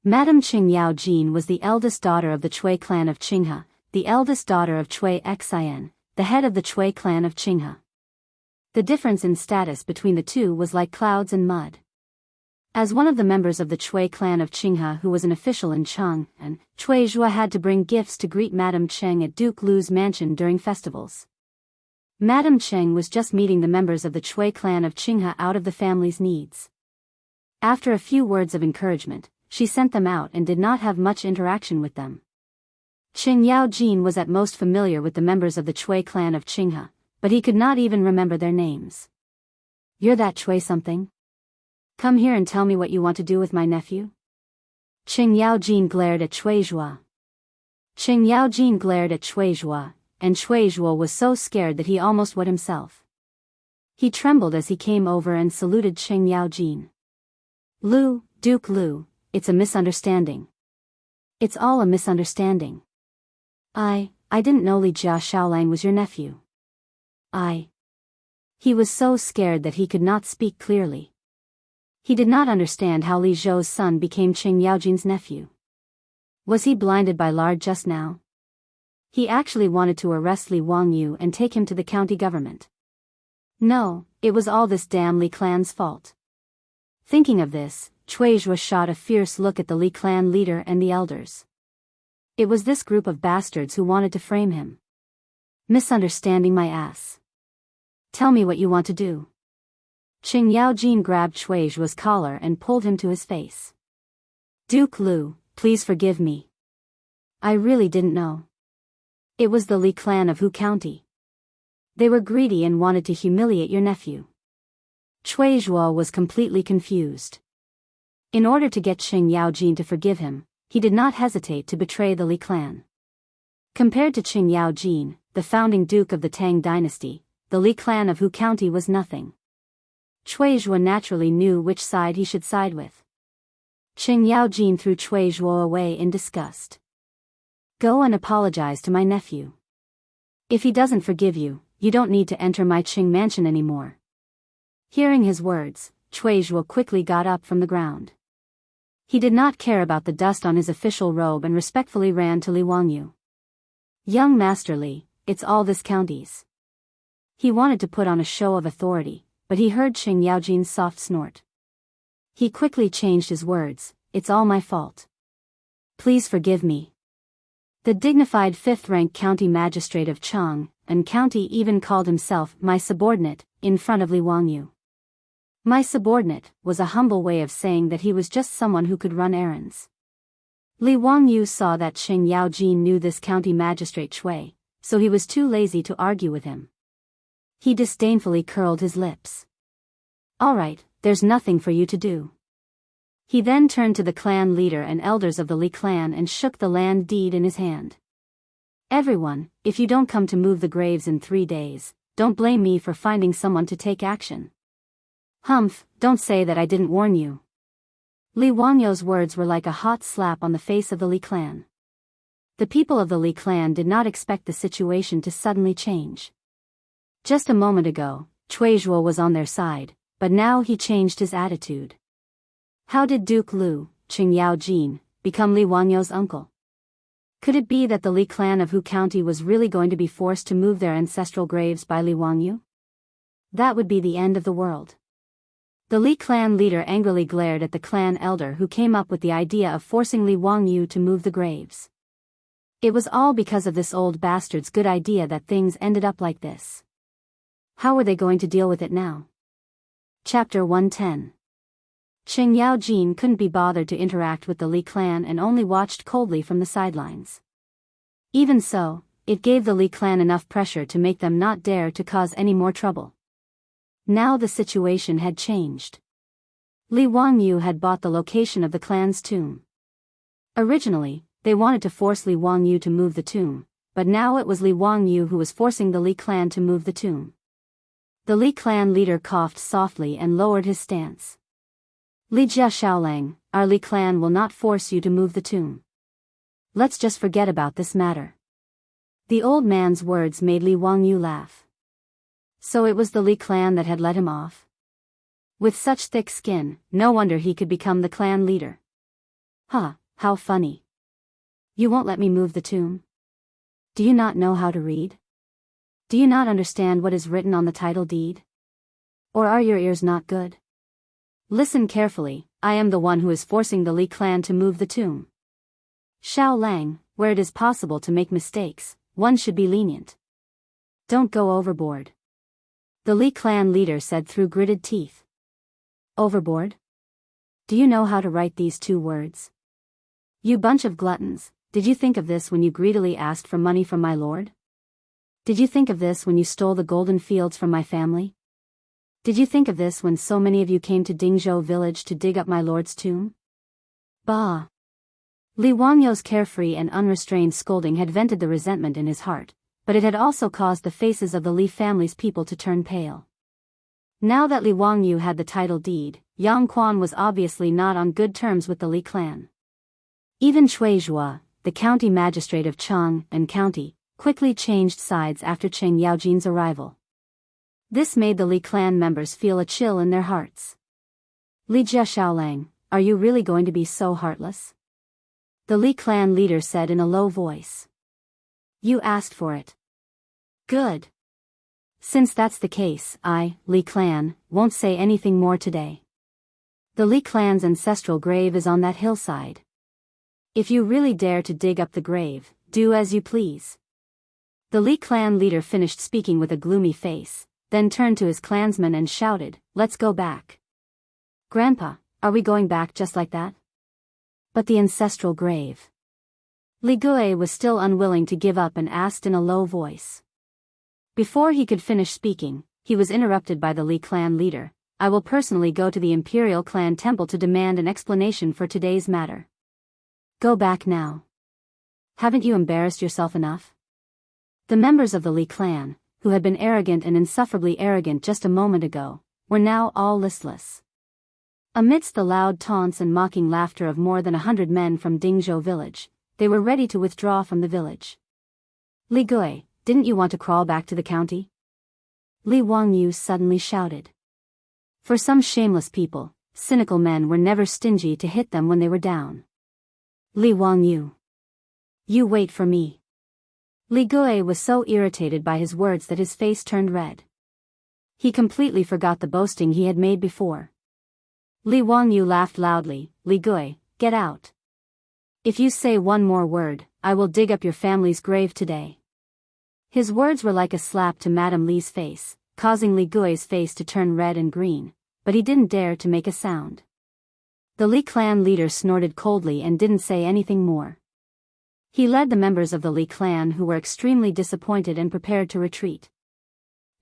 Madame Qing Yaojin was the eldest daughter of the Cui clan of Qinghe, the eldest daughter of Cui Xian, the head of the Cui clan of Qinghe. The difference in status between the two was like clouds and mud. As one of the members of the Cui clan of Qinghe who was an official in Chang'an, Cui Zhua had to bring gifts to greet Madame Cheng at Duke Lu's mansion during festivals. Madame Cheng was just meeting the members of the Cui clan of Qinghe out of the family's needs. After a few words of encouragement, she sent them out and did not have much interaction with them. Qing Yaojin was at most familiar with the members of the Cui clan of Qinghe, but he could not even remember their names. You're that Cui something? Come here and tell me what you want to do with my nephew? Qing Yaojin glared at Cui Zhua. Qing Yaojin glared at Cui Zhua, and Cui Zhua was so scared that he almost wet himself. He trembled as he came over and saluted Qing Yaojin. Lu, Duke Lu, it's a misunderstanding. It's all a misunderstanding. I didn't know Li Jia Shaolang was your nephew. He was so scared that he could not speak clearly. He did not understand how Li Zhou's son became Qing Yaojin's nephew. Was he blinded by lard just now? He actually wanted to arrest Li Wangyu and take him to the county government. No, it was all this damn Li clan's fault. Thinking of this, Cui Zhua shot a fierce look at the Li clan leader and the elders. It was this group of bastards who wanted to frame him. Misunderstanding my ass. Tell me what you want to do. Qing Yaojin grabbed Cui Zhua's collar and pulled him to his face. Duke Lu, please forgive me. I really didn't know. It was the Li clan of Hu County. They were greedy and wanted to humiliate your nephew. Cui Zhua was completely confused. In order to get Qing Yaojin to forgive him, he did not hesitate to betray the Li clan. Compared to Qing Yaojin, the founding duke of the Tang dynasty, the Li clan of Hu County was nothing. Cui Zhua naturally knew which side he should side with. Qing Yaojin threw Cui Zhua away in disgust. Go and apologize to my nephew. If he doesn't forgive you, you don't need to enter my Qing mansion anymore. Hearing his words, Cui Zhua quickly got up from the ground. He did not care about the dust on his official robe and respectfully ran to Li Wangyu. Young Master Li, it's all this county's. He wanted to put on a show of authority, but he heard Qing Yaojin's soft snort. He quickly changed his words, it's all my fault. Please forgive me. The dignified 5th-rank county magistrate of Chang'an County even called himself my subordinate, in front of Li Wangyu. My subordinate was a humble way of saying that he was just someone who could run errands. Li Wangyu saw that Qing Yaojin knew this county magistrate Cui, so he was too lazy to argue with him. He disdainfully curled his lips. All right, there's nothing for you to do. He then turned to the clan leader and elders of the Li clan and shook the land deed in his hand. Everyone, if you don't come to move the graves in 3 days, don't blame me for finding someone to take action. Humph, don't say that I didn't warn you. Li Wangyo's words were like a hot slap on the face of the Li clan. The people of the Li clan did not expect the situation to suddenly change. Just a moment ago, Chuizhuo was on their side, but now he changed his attitude. How did Duke Lu, Qing Yaojin, become Li Wangyo's uncle? Could it be that the Li clan of Hu County was really going to be forced to move their ancestral graves by Li Wangyu? That would be the end of the world. The Li clan leader angrily glared at the clan elder who came up with the idea of forcing Li Wangyu to move the graves. It was all because of this old bastard's good idea that things ended up like this. How were they going to deal with it now? Chapter 110. Qing Yaojin couldn't be bothered to interact with the Li clan and only watched coldly from the sidelines. Even so, it gave the Li clan enough pressure to make them not dare to cause any more trouble. Now the situation had changed. Li Wangyu had bought the location of the clan's tomb. Originally, they wanted to force Li Wangyu to move the tomb, but now it was Li Wangyu who was forcing the Li clan to move the tomb. The Li clan leader coughed softly and lowered his stance. Li Jia Shaolang, our Li clan will not force you to move the tomb. Let's just forget about this matter. The old man's words made Li Wangyu laugh. So it was the Li clan that had let him off? With such thick skin, no wonder he could become the clan leader. Huh, how funny. You won't let me move the tomb? Do you not know how to read? Do you not understand what is written on the title deed? Or are your ears not good? Listen carefully, I am the one who is forcing the Li clan to move the tomb. Xiao Lang, where it is possible to make mistakes, one should be lenient. Don't go overboard. The Li clan leader said through gritted teeth. Overboard? Do you know how to write these 2 words? You bunch of gluttons, did you think of this when you greedily asked for money from my lord? Did you think of this when you stole the golden fields from my family? Did you think of this when so many of you came to Dingzhou village to dig up my lord's tomb? Bah! Li Wangyo's carefree and unrestrained scolding had vented the resentment in his heart, but it had also caused the faces of the Li family's people to turn pale. Now that Li Wangyu had the title deed, Yang Quan was obviously not on good terms with the Li clan. Even Chuizhuo, the county magistrate of Chang'an County, quickly changed sides after Qing Yaojin's arrival. This made the Li clan members feel a chill in their hearts. Li Jia Shaolang, are you really going to be so heartless? The Li clan leader said in a low voice. You asked for it. Good. Since that's the case, I, Li clan, won't say anything more today. The Li clan's ancestral grave is on that hillside. If you really dare to dig up the grave, do as you please. The Li clan leader finished speaking with a gloomy face, then turned to his clansmen and shouted, Let's go back. Grandpa, are we going back just like that? But the ancestral grave. Li Gui was still unwilling to give up and asked in a low voice. Before he could finish speaking, he was interrupted by the Li clan leader. I will personally go to the Imperial Clan Temple to demand an explanation for today's matter. Go back now. Haven't you embarrassed yourself enough? The members of the Li clan, who had been arrogant and insufferably arrogant just a moment ago, were now all listless. Amidst the loud taunts and mocking laughter of more than 100 men from Dingzhou village, they were ready to withdraw from the village. Li Gui, didn't you want to crawl back to the county? Li Wangyu suddenly shouted. For some shameless people, cynical men were never stingy to hit them when they were down. Li Wangyu. You wait for me. Li Gui was so irritated by his words that his face turned red. He completely forgot the boasting he had made before. Li Wangyu laughed loudly. Li Gui, get out. If you say one more word, I will dig up your family's grave today. His words were like a slap to Madame Li's face, causing Li Gui's face to turn red and green, but he didn't dare to make a sound. The Li clan leader snorted coldly and didn't say anything more. He led the members of the Li clan who were extremely disappointed and prepared to retreat.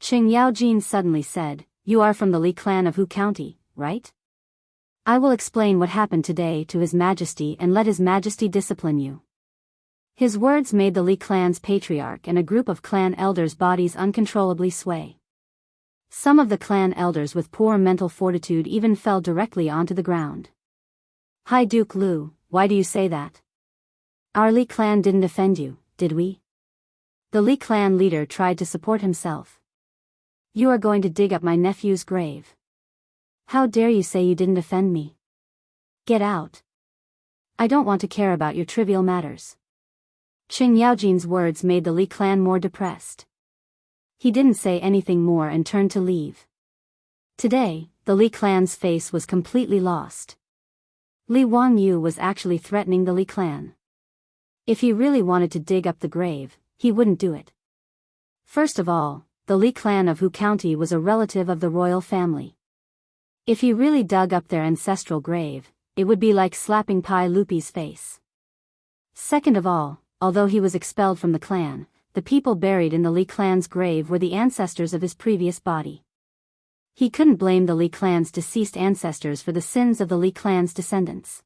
Qing Yaojin suddenly said, You are from the Li clan of Hu County, right? I will explain what happened today to His Majesty and let His Majesty discipline you. His words made the Li clan's patriarch and a group of clan elders' bodies uncontrollably sway. Some of the clan elders with poor mental fortitude even fell directly onto the ground. High Duke Lu, why do you say that? Our Li clan didn't offend you, did we? The Li clan leader tried to support himself. You are going to dig up my nephew's grave. How dare you say you didn't offend me? Get out. I don't want to care about your trivial matters. Qing Yaojin's words made the Li clan more depressed. He didn't say anything more and turned to leave. Today, the Li clan's face was completely lost. Li Wangyu was actually threatening the Li clan. If he really wanted to dig up the grave, he wouldn't do it. First of all, the Li clan of Hu County was a relative of the royal family. If he really dug up their ancestral grave, it would be like slapping Pai Lupi's face. Second of all, although he was expelled from the clan, the people buried in the Li clan's grave were the ancestors of his previous body. He couldn't blame the Li clan's deceased ancestors for the sins of the Li clan's descendants.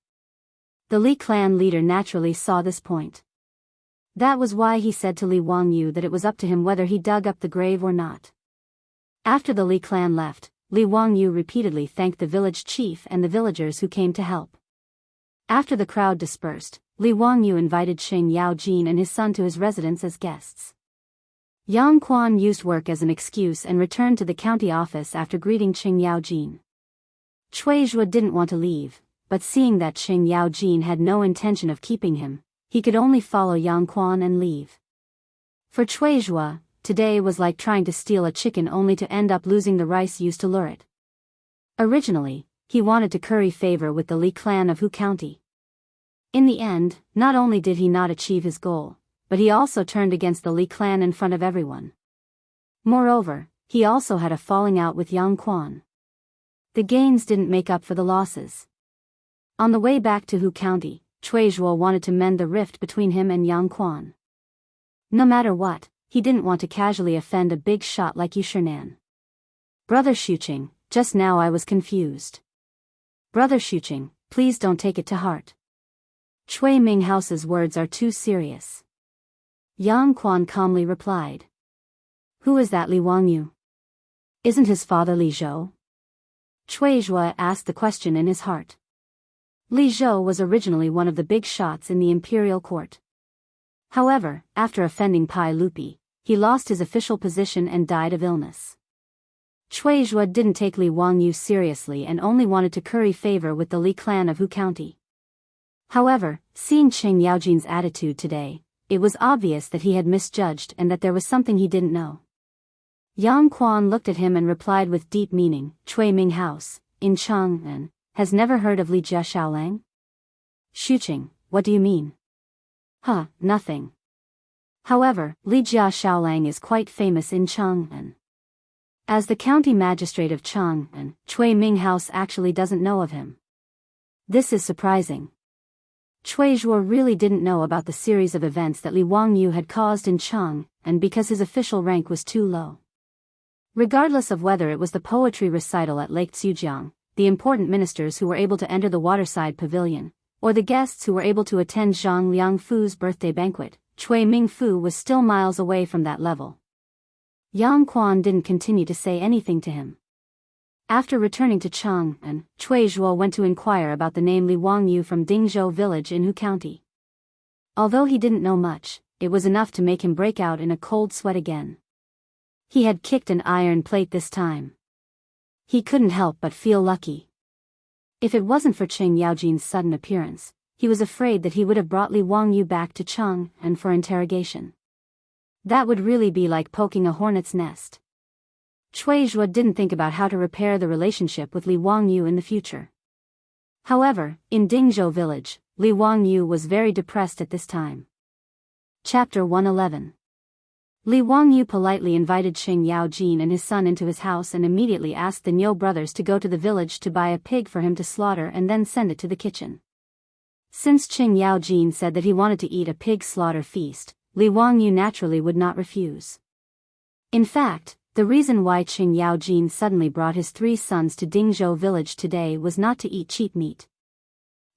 The Li clan leader naturally saw this point. That was why he said to Li Wangyu that it was up to him whether he dug up the grave or not. After the Li clan left, Li Wangyu repeatedly thanked the village chief and the villagers who came to help. After the crowd dispersed, Li Wangyu invited Qing Yaojin and his son to his residence as guests. Yang Quan used work as an excuse and returned to the county office after greeting Qing Yaojin. Cui Zhuo didn't want to leave, but seeing that Qing Yaojin had no intention of keeping him, he could only follow Yang Quan and leave. For Cui Zhuo, today was like trying to steal a chicken only to end up losing the rice used to lure it. Originally, he wanted to curry favor with the Li clan of Hu County. In the end, not only did he not achieve his goal, but he also turned against the Li clan in front of everyone. Moreover, he also had a falling out with Yang Quan. The gains didn't make up for the losses. On the way back to Hu County, Cui Zhuo wanted to mend the rift between him and Yang Quan. No matter what, he didn't want to casually offend a big shot like Yu Shinan. Brother Xuqing, just now I was confused. Brother Xuqing, please don't take it to heart. Cui Minghouse's words are too serious. Yang Quan calmly replied. Who is that Li Wangyu? Isn't his father Li Zhou? Cui Zhuo asked the question in his heart. Li Zhou was originally one of the big shots in the imperial court. However, after offending Pai Lupi, he lost his official position and died of illness. Cui Zhuo didn't take Li Wangyu seriously and only wanted to curry favor with the Li clan of Hu County. However, seeing Qing Yaojin's attitude today, it was obvious that he had misjudged and that there was something he didn't know. Yang Quan looked at him and replied with deep meaning, Cui Minghouse, in Chang'an, has never heard of Li Jia Xiaolang? Xuqing, what do you mean? Nothing. However, Li Jia Xiaolang is quite famous in Chang'an. As the county magistrate of Chang'an, Cui Minghouse actually doesn't know of him. This is surprising. Cui Zhuo really didn't know about the series of events that Li Wangyu had caused in Chang, and because his official rank was too low. Regardless of whether it was the poetry recital at Lake Tsujiang, the important ministers who were able to enter the waterside pavilion, or the guests who were able to attend Zhang Liangfu's birthday banquet, Cui Mingfu was still miles away from that level. Yang Quan didn't continue to say anything to him. After returning to Chang'an, Cui Zhuo went to inquire about the name Li Wangyu from Dingzhou village in Hu County. Although he didn't know much, it was enough to make him break out in a cold sweat again. He had kicked an iron plate this time. He couldn't help but feel lucky. If it wasn't for Qing Yaojin's sudden appearance, he was afraid that he would have brought Li Wangyu back to Chang'an for interrogation. That would really be like poking a hornet's nest. Cui Zhuo didn't think about how to repair the relationship with Li Wangyu in the future. However, in Dingzhou village, Li Wangyu was very depressed at this time. Chapter 111. Li Wangyu politely invited Qing Yaojin and his son into his house and immediately asked the Niu brothers to go to the village to buy a pig for him to slaughter and then send it to the kitchen. Since Qing Yaojin said that he wanted to eat a pig slaughter feast, Li Wangyu naturally would not refuse. In fact, The reason why Qing Yaojin suddenly brought his 3 sons to Dingzhou village today was not to eat cheap meat.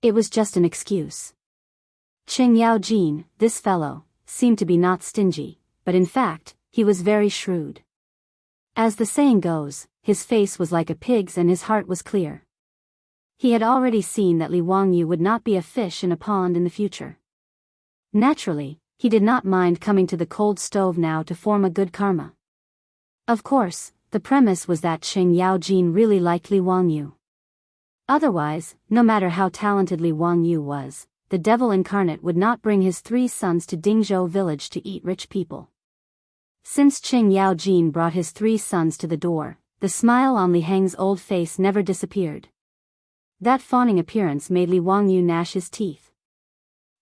It was just an excuse. Qing Yaojin, this fellow, seemed to be not stingy, but in fact, he was very shrewd. As the saying goes, his face was like a pig's and his heart was clear. He had already seen that Li Wangyu would not be a fish in a pond in the future. Naturally, he did not mind coming to the cold stove now to form a good karma. Of course, the premise was that Qing Yaojin really liked Li Wangyu. Otherwise, no matter how talented Li Wangyu was, the devil incarnate would not bring his 3 sons to Dingzhou village to eat rich people. Since Qing Yaojin brought his 3 sons to the door, the smile on Li Heng's old face never disappeared. That fawning appearance made Li Wangyu gnash his teeth.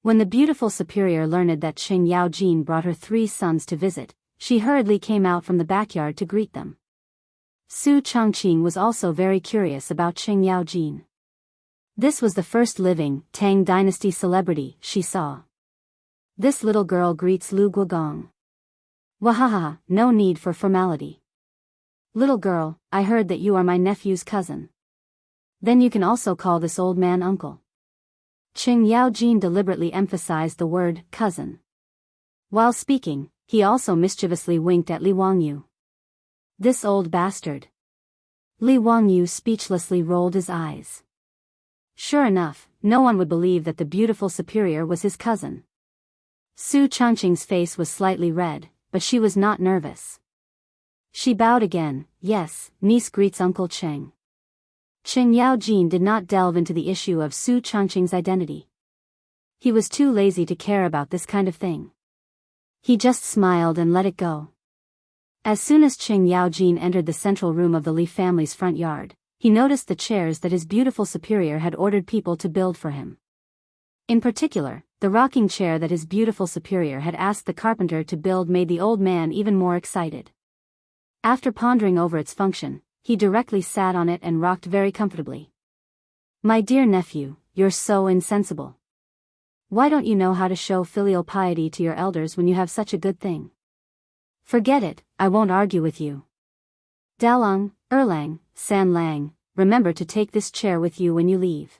When the beautiful superior learned that Qing Yaojin brought her 3 sons to visit, she hurriedly came out from the backyard to greet them. Su Chongqing was also very curious about Qing Yaojin. This was the first living Tang Dynasty celebrity she saw. This little girl greets Lu Guogong. Wahaha, no need for formality. Little girl, I heard that you are my nephew's cousin. Then you can also call this old man uncle. Qing Yaojin deliberately emphasized the word cousin. While speaking, he also mischievously winked at Li Wangyu. This old bastard. Li Wangyu speechlessly rolled his eyes. Sure enough, no one would believe that the beautiful superior was his cousin. Su Chongqing's face was slightly red, but she was not nervous. She bowed again. Yes, niece greets Uncle Qing. Qing Yaojin did not delve into the issue of Su Chongqing's identity. He was too lazy to care about this kind of thing. He just smiled and let it go. As soon as Qing Yaojin entered the central room of the Li family's front yard, he noticed the chairs that his beautiful superior had ordered people to build for him. In particular, the rocking chair that his beautiful superior had asked the carpenter to build made the old man even more excited. After pondering over its function, he directly sat on it and rocked very comfortably. My dear nephew, you're so insensible. Why don't you know how to show filial piety to your elders when you have such a good thing? Forget it, I won't argue with you. Dalong, Erlang, San Lang, remember to take this chair with you when you leave.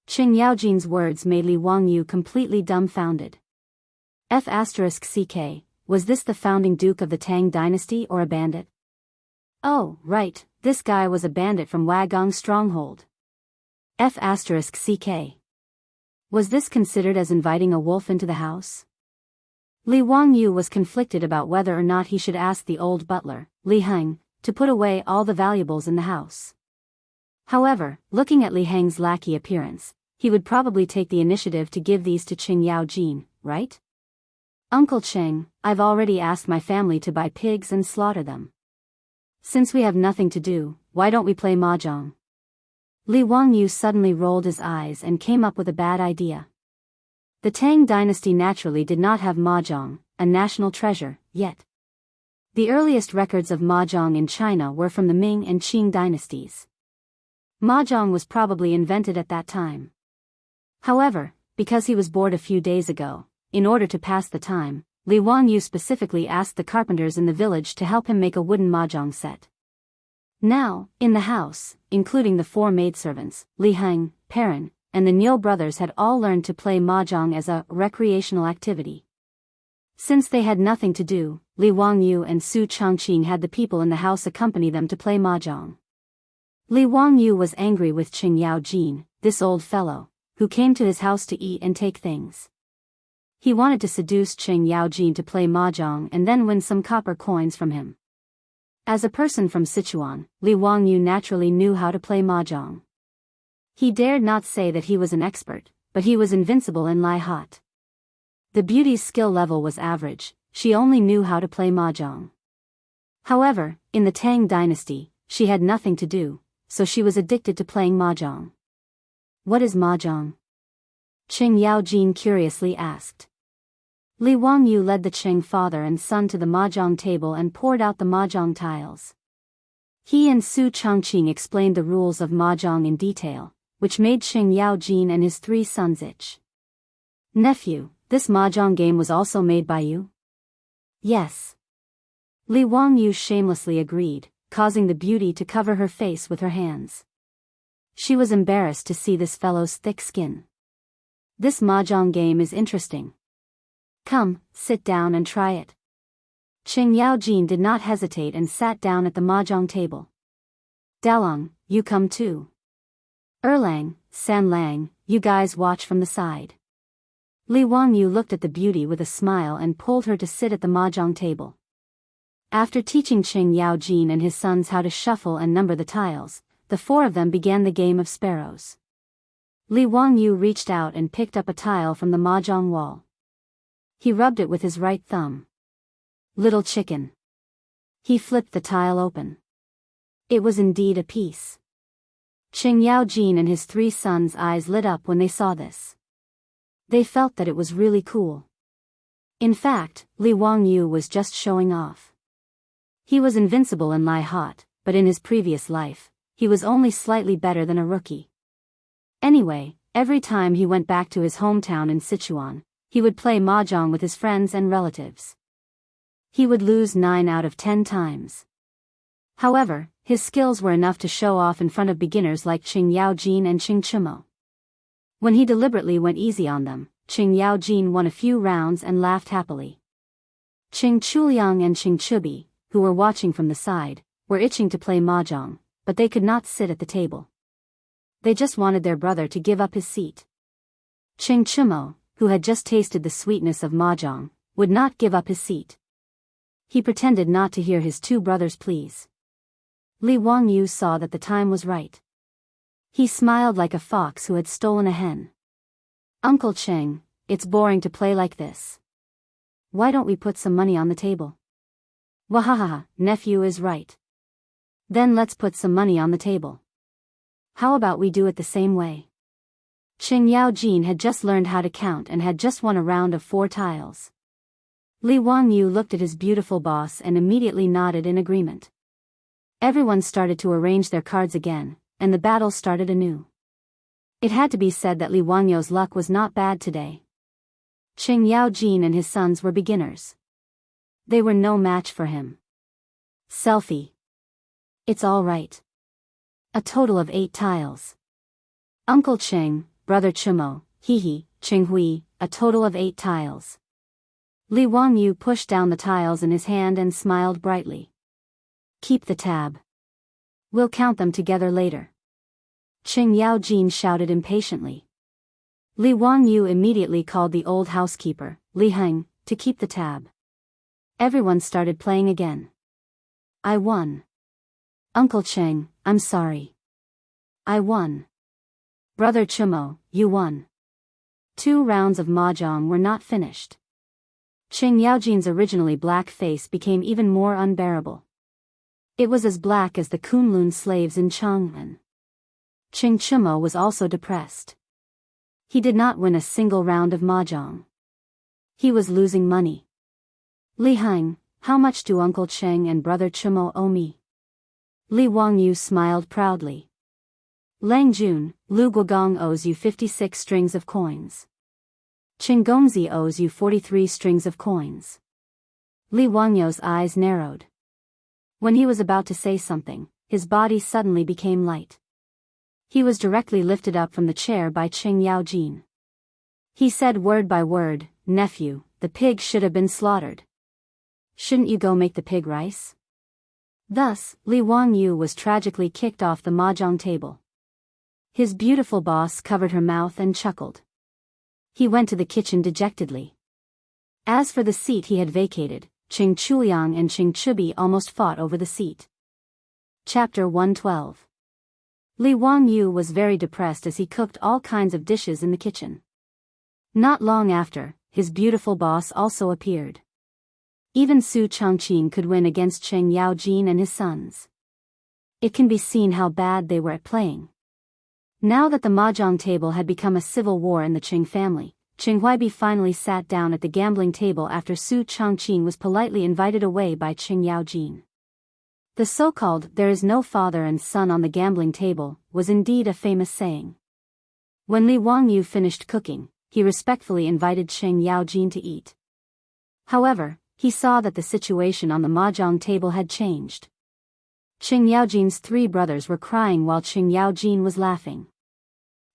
Qing Yaojin's words made Li Wangyu completely dumbfounded. F***ck, was this the founding duke of the Tang dynasty or a bandit? Oh, right, this guy was a bandit from Wagong stronghold. F***ck. Was this considered as inviting a wolf into the house? Li Wangyu was conflicted about whether or not he should ask the old butler, Li Heng, to put away all the valuables in the house. However, looking at Li Heng's lackey appearance, he would probably take the initiative to give these to Qing Yaojin, right? Uncle Qing, I've already asked my family to buy pigs and slaughter them. Since we have nothing to do, why don't we play mahjong? Li Wangyu suddenly rolled his eyes and came up with a bad idea. The Tang dynasty naturally did not have mahjong, a national treasure, yet. The earliest records of mahjong in China were from the Ming and Qing dynasties. Mahjong was probably invented at that time. However, because he was bored a few days ago, in order to pass the time, Li Wangyu specifically asked the carpenters in the village to help him make a wooden mahjong set. Now, in the house, including the 4 maidservants, Li Heng, Perrin, and the Niu brothers had all learned to play mahjong as a recreational activity. Since they had nothing to do, Li Wangyu and Su Chongqing had the people in the house accompany them to play mahjong. Li Wangyu was angry with Qing Yaojin, this old fellow, who came to his house to eat and take things. He wanted to seduce Qing Yaojin to play mahjong and then win some copper coins from him. As a person from Sichuan, Li Wangyu naturally knew how to play mahjong. He dared not say that he was an expert, but he was invincible in Lai Hot. The beauty's skill level was average, she only knew how to play mahjong. However, in the Tang dynasty, she had nothing to do, so she was addicted to playing mahjong. What is mahjong? Qing Yaojin curiously asked. Li Wangyu led the Qing father and son to the mahjong table and poured out the mahjong tiles. He and Su Chongqing explained the rules of mahjong in detail, which made Qing Yaojin and his 3 sons itch. Nephew, this mahjong game was also made by you? Yes. Li Wangyu shamelessly agreed, causing the beauty to cover her face with her hands. She was embarrassed to see this fellow's thick skin. This mahjong game is interesting. Come, sit down and try it. Qing Yaojin did not hesitate and sat down at the mahjong table. Dalong, you come too. Erlang, Sanlang, you guys watch from the side. Li Wangyu looked at the beauty with a smile and pulled her to sit at the mahjong table. After teaching Qing Yaojin and his sons how to shuffle and number the tiles, the four of them began the game of sparrows. Li Wangyu reached out and picked up a tile from the mahjong wall. He rubbed it with his right thumb. Little chicken. He flipped the tile open. It was indeed a piece. Qing Yaojin and his three sons' eyes lit up when they saw this. They felt that it was really cool. In fact, Li Wangyu was just showing off. He was invincible in Lai Hot, but in his previous life, he was only slightly better than a rookie. Anyway, every time he went back to his hometown in Sichuan, he would play mahjong with his friends and relatives. He would lose 9 out of 10 times. However, his skills were enough to show off in front of beginners like Qing Yaojin and Qing Chumo. When he deliberately went easy on them, Qing Yaojin won a few rounds and laughed happily. Qing Chuliang and Qing Chubi, who were watching from the side, were itching to play mahjong, but they could not sit at the table. They just wanted their brother to give up his seat. Qing Chumo, who had just tasted the sweetness of mahjong, would not give up his seat. He pretended not to hear his two brothers' pleas. Li Wangyu saw that the time was right. He smiled like a fox who had stolen a hen. Uncle Qing, it's boring to play like this. Why don't we put some money on the table? Wahaha, nephew is right. Then let's put some money on the table. How about we do it the same way? Qing Yaojin had just learned how to count and had just won a round of 4 tiles. Li Wangyu looked at his beautiful boss and immediately nodded in agreement. Everyone started to arrange their cards again, and the battle started anew. It had to be said that Li Wangyu's luck was not bad today. Qing Yaojin and his sons were beginners. They were no match for him. Selfie. It's all right. A total of 8 tiles. Uncle Qing, Brother Chumo, Hehe, Qing Hui, a total of 8 tiles. Li Wangyu pushed down the tiles in his hand and smiled brightly. Keep the tab. We'll count them together later. Qing Yaojin shouted impatiently. Li Wangyu immediately called the old housekeeper, Li Heng, to keep the tab. Everyone started playing again. I won. Uncle Qing, I'm sorry. I won. Brother Chumo, you won. 2 rounds of mahjong were not finished. Qing Yaojin's originally black face became even more unbearable. It was as black as the Kunlun slaves in Chang'an. Qing Chumo was also depressed. He did not win a single round of mahjong. He was losing money. Li Heng, how much do Uncle Qing and Brother Chumo owe me? Li Wangyu smiled proudly. Lang Jun, Lu Guogong owes you 56 strings of coins. Qing Gongzi owes you 43 strings of coins. Li Wangyu's eyes narrowed. When he was about to say something, his body suddenly became light. He was directly lifted up from the chair by Qing Yaojin. He said word by word, nephew, the pig should have been slaughtered. Shouldn't you go make the pig rice? Thus, Li Wangyu was tragically kicked off the mahjong table. His beautiful boss covered her mouth and chuckled. He went to the kitchen dejectedly. As for the seat he had vacated, Qing Chuliang and Qing Chubi almost fought over the seat. Chapter 112. Li Wangyu was very depressed as he cooked all kinds of dishes in the kitchen. Not long after, his beautiful boss also appeared. Even Su Changqing could win against Qing Yaojin and his sons. It can be seen how bad they were at playing. Now that the mahjong table had become a civil war in the Qing family, Qing Huaibi finally sat down at the gambling table after Su Changqing was politely invited away by Qing Yaojin. The so-called "there is no father and son on the gambling table" was indeed a famous saying. When Li Wangyu finished cooking, he respectfully invited Qing Yaojin to eat. However, he saw that the situation on the mahjong table had changed. Qing Yaojin's 3 brothers were crying while Qing Yaojin was laughing.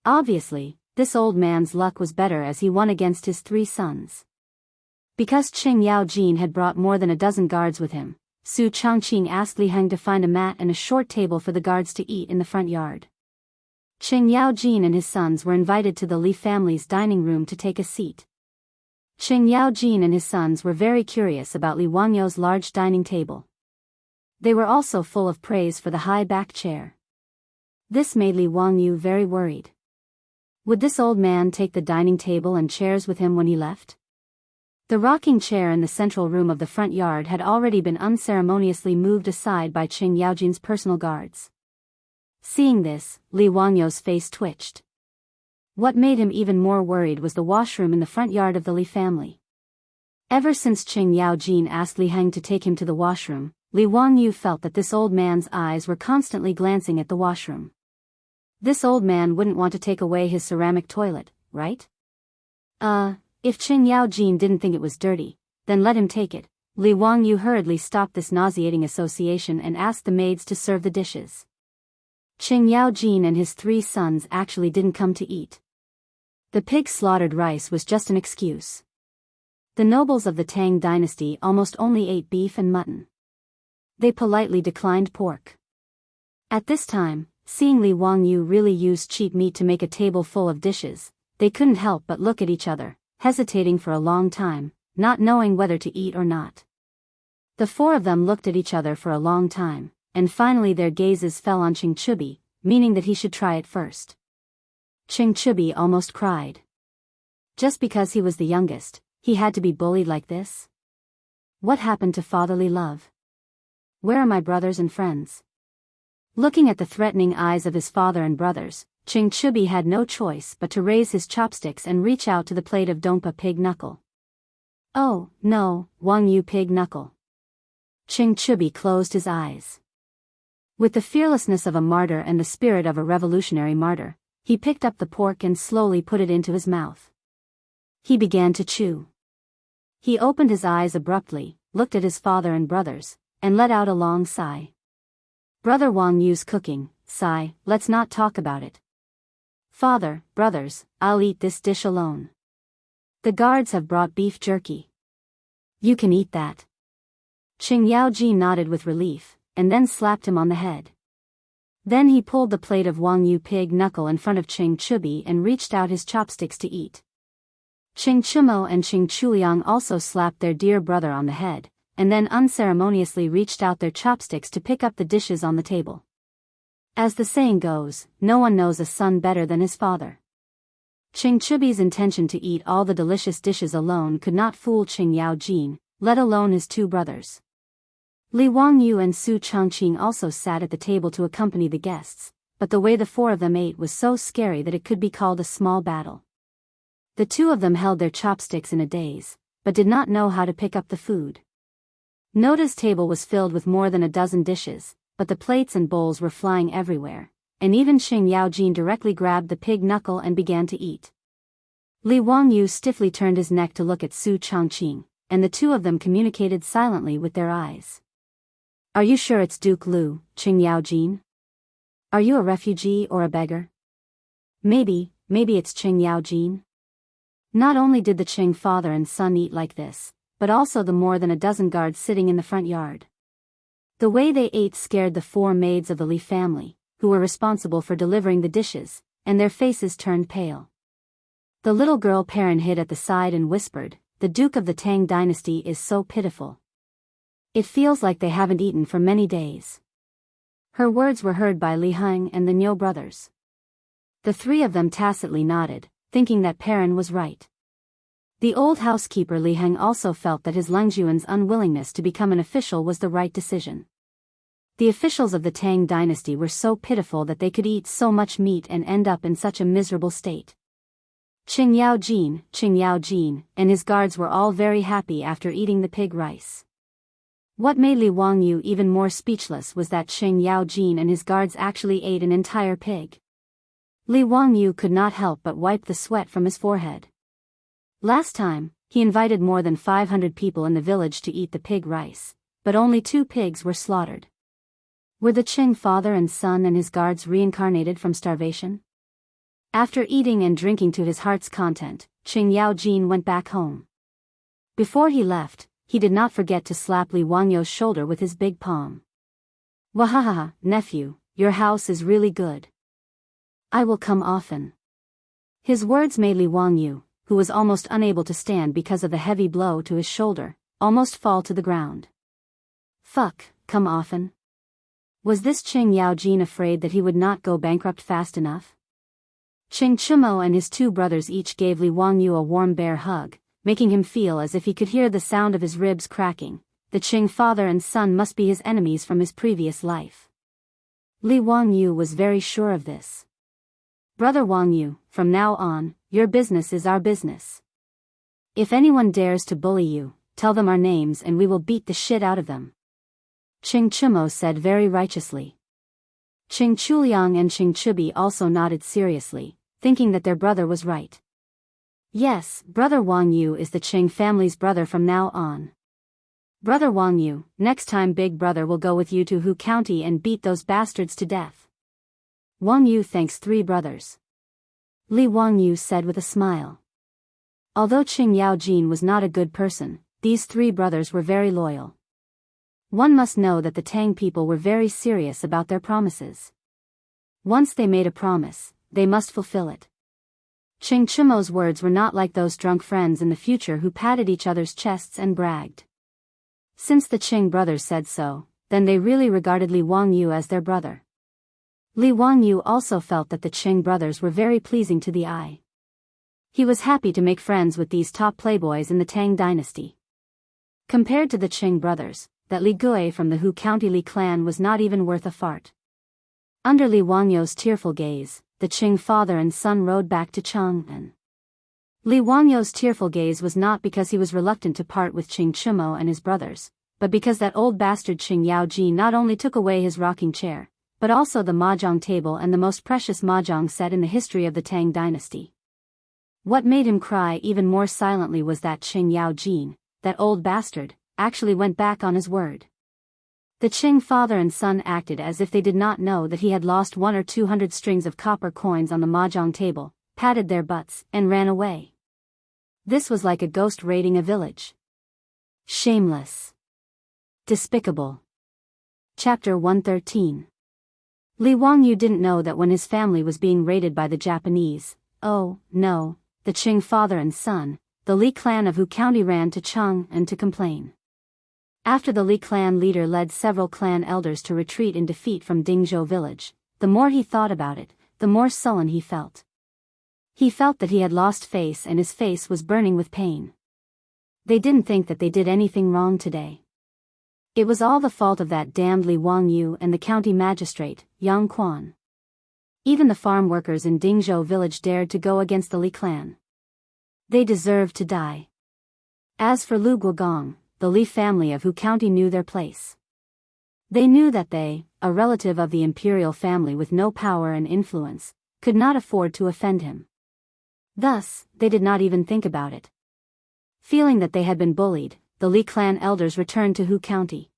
Obviously, this old man's luck was better as he won against his 3 sons. Because Qing Yaojin had brought more than a dozen guards with him, Su Changqing asked Li Heng to find a mat and a short table for the guards to eat in the front yard. Qing Yaojin and his sons were invited to the Li family's dining room to take a seat. Qing Yaojin and his sons were very curious about Li Wangyou's large dining table. They were also full of praise for the high back chair. This made Li Wangyou very worried. Would this old man take the dining table and chairs with him when he left? The rocking chair in the central room of the front yard had already been unceremoniously moved aside by Qing Yaojin's personal guards. Seeing this, Li Wangyou's face twitched. What made him even more worried was the washroom in the front yard of the Li family. Ever since Qing Yaojin asked Li Heng to take him to the washroom, Li Wangyou felt that this old man's eyes were constantly glancing at the washroom. This old man wouldn't want to take away his ceramic toilet, right? If Qing Yaojin didn't think it was dirty, then let him take it. Li Wangyou hurriedly stopped this nauseating association and asked the maids to serve the dishes. Qing Yaojin and his 3 sons actually didn't come to eat. The pig slaughtered rice was just an excuse. The nobles of the Tang dynasty almost only ate beef and mutton. They politely declined pork. At this time, seeing Li Wangyou really use cheap meat to make a table full of dishes, they couldn't help but look at each other, hesitating for a long time, not knowing whether to eat or not. The 4 of them looked at each other for a long time, and finally their gazes fell on Qing Chubi, meaning that he should try it first. Qing Chubi almost cried. Just because he was the youngest, he had to be bullied like this? What happened to fatherly love? Where are my brothers and friends? Looking at the threatening eyes of his father and brothers, Qing Chubi had no choice but to raise his chopsticks and reach out to the plate of Dongpa pig knuckle. Oh, no, Wangyou pig knuckle. Qing Chubi closed his eyes. With the fearlessness of a martyr and the spirit of a revolutionary martyr, he picked up the pork and slowly put it into his mouth. He began to chew. He opened his eyes abruptly, looked at his father and brothers, and let out a long sigh. Brother Wangyou's cooking, sigh, let's not talk about it. Father, brothers, I'll eat this dish alone. The guards have brought beef jerky. You can eat that. Qing Yaojin nodded with relief, and then slapped him on the head. Then he pulled the plate of Wangyou pig knuckle in front of Qing Chubi and reached out his chopsticks to eat. Qing Chumo and Qing Chuliang also slapped their dear brother on the head, and then unceremoniously reached out their chopsticks to pick up the dishes on the table. As the saying goes, no one knows a son better than his father. Qing Chubi's intention to eat all the delicious dishes alone could not fool Qing Yaojin, let alone his 2 brothers. Li Wangyou and Su Changqing also sat at the table to accompany the guests, but the way the 4 of them ate was so scary that it could be called a small battle. The 2 of them held their chopsticks in a daze, but did not know how to pick up the food. Noda's table was filled with more than a dozen dishes, but the plates and bowls were flying everywhere, and even Qing Yaojin directly grabbed the pig knuckle and began to eat. Li Wangyou stiffly turned his neck to look at Su Changqing, and the 2 of them communicated silently with their eyes. Are you sure it's Duke Lu, Qing Yaojin? Are you a refugee or a beggar? Maybe it's Qing Yaojin. Not only did the Qing father and son eat like this, but also the more than a dozen guards sitting in the front yard. The way they ate scared the 4 maids of the Li family, who were responsible for delivering the dishes, and their faces turned pale. The little girl Perrin hid at the side and whispered, "The Duke of the Tang dynasty is so pitiful. It feels like they haven't eaten for many days." Her words were heard by Li Heng and the Niu brothers. The 3 of them tacitly nodded, thinking that Perrin was right. The old housekeeper Li Heng also felt that his Lengjuan's unwillingness to become an official was the right decision. The officials of the Tang dynasty were so pitiful that they could eat so much meat and end up in such a miserable state. Qing Yaojin, and his guards were all very happy after eating the pig rice. What made Li Wangyou even more speechless was that Qing Yaojin and his guards actually ate an entire pig. Li Wangyou could not help but wipe the sweat from his forehead. Last time, he invited more than 500 people in the village to eat the pig rice, but only 2 pigs were slaughtered. Were the Qing father and son and his guards reincarnated from starvation? After eating and drinking to his heart's content, Qing Yaojin went back home. Before he left, he did not forget to slap Li Wangyu's shoulder with his big palm. Wahahaha, nephew, your house is really good. I will come often. His words made Li Wangyu, who was almost unable to stand because of the heavy blow to his shoulder, almost fall to the ground. Fuck, come often? Was this Qing Yaojin afraid that he would not go bankrupt fast enough? Qing Chumo and his 2 brothers each gave Li Wangyu a warm bear hug, making him feel as if he could hear the sound of his ribs cracking. The Qing father and son must be his enemies from his previous life. Li Wangyu was very sure of this. Brother Wangyu, from now on, your business is our business. If anyone dares to bully you, tell them our names and we will beat the shit out of them. Qing Chumo said very righteously. Qing Chuliang and Qing Chubi also nodded seriously, thinking that their brother was right. Yes, Brother Wangyu is the Qing family's brother from now on. Brother Wangyu, next time Big Brother will go with you to Hu County and beat those bastards to death. Wangyu thanks 3 brothers. Li Wangyu said with a smile. Although Qing Yaojin was not a good person, these 3 brothers were very loyal. One must know that the Tang people were very serious about their promises. Once they made a promise, they must fulfill it. Qing Chumo's words were not like those drunk friends in the future who patted each other's chests and bragged. Since the Qing brothers said so, then they really regarded Li Wangyu as their brother. Li Wangyu also felt that the Qing brothers were very pleasing to the eye. He was happy to make friends with these top playboys in the Tang dynasty. Compared to the Qing brothers, that Li Gui from the Hu County Li clan was not even worth a fart. Under Li Wangyu's tearful gaze, the Qing father and son rode back to Chang'an. Li Wangyu's tearful gaze was not because he was reluctant to part with Qing Chumo and his brothers, but because that old bastard Qing Yaoji not only took away his rocking chair, but also the mahjong table and the most precious mahjong set in the history of the Tang dynasty. What made him cry even more silently was that Qing Yaojin, that old bastard, actually went back on his word. The Qing father and son acted as if they did not know that he had lost 100 or 200 strings of copper coins on the mahjong table, patted their butts, and ran away. This was like a ghost raiding a village. Shameless. Despicable. Chapter 113. Li Wangyu didn't know that when his family was being raided by the Japanese, oh, no, the Qing father and son, the Li clan of Hu County ran to Chang'an to complain. After the Li clan leader led several clan elders to retreat in defeat from Dingzhou village, the more he thought about it, the more sullen he felt. He felt that he had lost face and his face was burning with pain. They didn't think that they did anything wrong today. It was all the fault of that damned Li Wangyu and the county magistrate, Yang Quan. Even the farm workers in Dingzhou village dared to go against the Li clan. They deserved to die. As for Lu Guogong, the Li family of Hu County knew their place. They knew that they, a relative of the imperial family with no power and influence, could not afford to offend him. Thus, they did not even think about it. Feeling that they had been bullied, the Li clan elders returned to Hu County.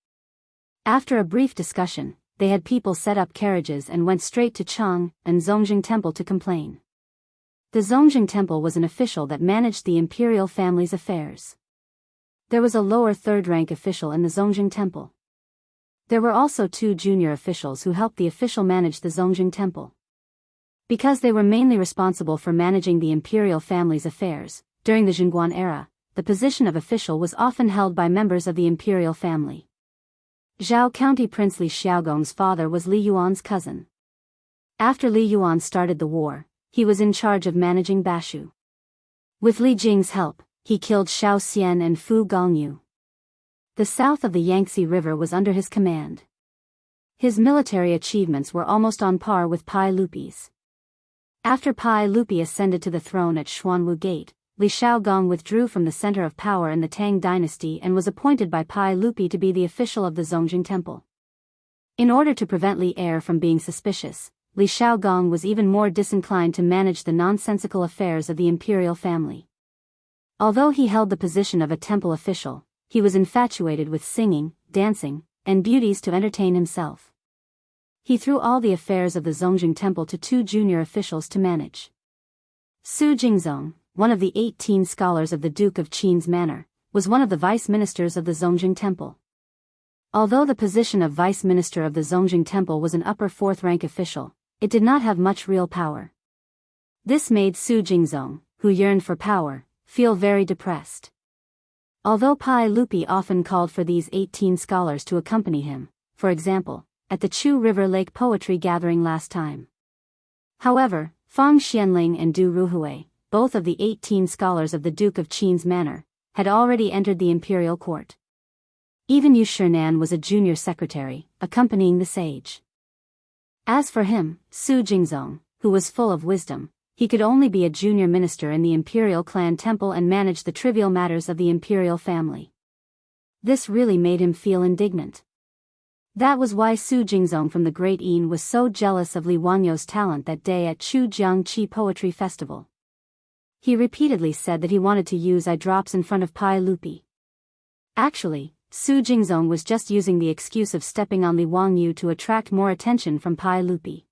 After a brief discussion, they had people set up carriages and went straight to Chang and Zongjing Temple to complain. The Zongjing Temple was an official that managed the imperial family's affairs. There was a lower third-rank official in the Zongjing Temple. There were also 2 junior officials who helped the official manage the Zongjing Temple. Because they were mainly responsible for managing the imperial family's affairs, during the Jingguan era, the position of official was often held by members of the imperial family. Zhao County Prince Li Xiaogong's father was Li Yuan's cousin. After Li Yuan started the war, he was in charge of managing Bashu. With Li Jing's help, he killed Xiao Xian and Fu Gongyu. The south of the Yangtze River was under his command. His military achievements were almost on par with Pai Lupi's. After Pai Lupi ascended to the throne at Xuanwu Gate, Li Xiaogong withdrew from the center of power in the Tang dynasty and was appointed by Pai Lupi to be the official of the Zongjing Temple. In order to prevent Li Heir from being suspicious, Li Xiaogong was even more disinclined to manage the nonsensical affairs of the imperial family. Although he held the position of a temple official, he was infatuated with singing, dancing, and beauties to entertain himself. He threw all the affairs of the Zongjing Temple to 2 junior officials to manage. Su Jingzong, one of the 18 scholars of the Duke of Qin's manor, was one of the vice ministers of the Zongjing Temple. Although the position of vice minister of the Zongjing Temple was an upper 4th rank official, it did not have much real power. This made Su Jingzong, who yearned for power, feel very depressed. Although Pai Lupi often called for these 18 scholars to accompany him, for example, at the Chu River Lake Poetry Gathering last time. However, Fang Xianling and Du Ruhui, both of the 18 scholars of the Duke of Qin's manor, had already entered the imperial court. Even Yu Shinan was a junior secretary, accompanying the sage. As for him, Su Jingzong, who was full of wisdom, he could only be a junior minister in the imperial clan temple and manage the trivial matters of the imperial family. This really made him feel indignant. That was why Su Jingzong from the Great Yin was so jealous of Li Wangyou's talent that day at Chu Jiangqi Poetry Festival. He repeatedly said that he wanted to use eye drops in front of Pai Lupi. Actually, Su Jingzong was just using the excuse of stepping on Li Wangyou to attract more attention from Pai Lupi.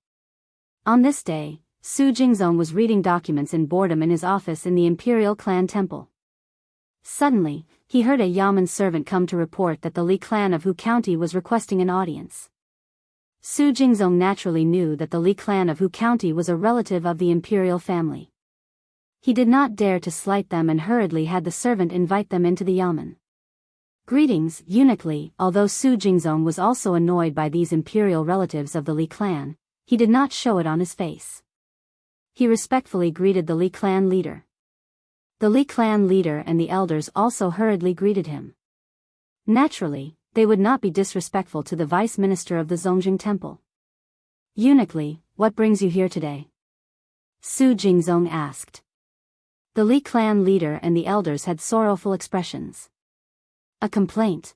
On this day, Su Jingzong was reading documents in boredom in his office in the imperial clan temple. Suddenly, he heard a yamen servant come to report that the Li clan of Hu County was requesting an audience. Su Jingzong naturally knew that the Li clan of Hu County was a relative of the imperial family. He did not dare to slight them and hurriedly had the servant invite them into the yamen. Greetings, eunuch Li. Although Su Jingzong was also annoyed by these imperial relatives of the Li clan, he did not show it on his face. He respectfully greeted the Li clan leader. The Li clan leader and the elders also hurriedly greeted him. Naturally, they would not be disrespectful to the vice minister of the Zongjing Temple. Eunuch Li, what brings you here today? Su Jingzong asked. The Li clan leader and the elders had sorrowful expressions. A complaint.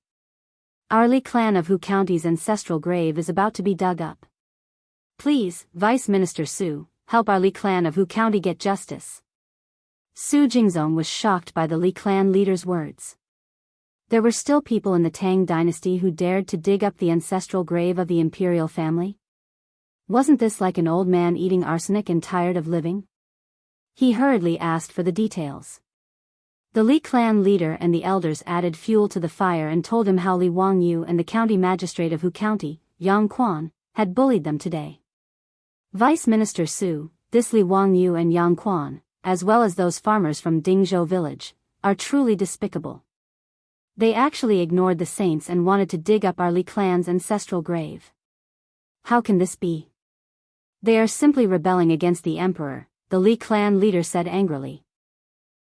Our Li clan of Hu County's ancestral grave is about to be dug up. Please, Vice Minister Su, help our Li clan of Hu County get justice. Su Jingzong was shocked by the Li clan leader's words. There were still people in the Tang dynasty who dared to dig up the ancestral grave of the imperial family? Wasn't this like an old man eating arsenic and tired of living? He hurriedly asked for the details. The Li clan leader and the elders added fuel to the fire and told him how Li Wangyu and the county magistrate of Hu County, Yang Quan, had bullied them today. Vice Minister Su, this Li Wangyu and Yang Quan, as well as those farmers from Dingzhou village, are truly despicable. They actually ignored the saints and wanted to dig up our Li clan's ancestral grave. How can this be? They are simply rebelling against the emperor, the Li clan leader said angrily.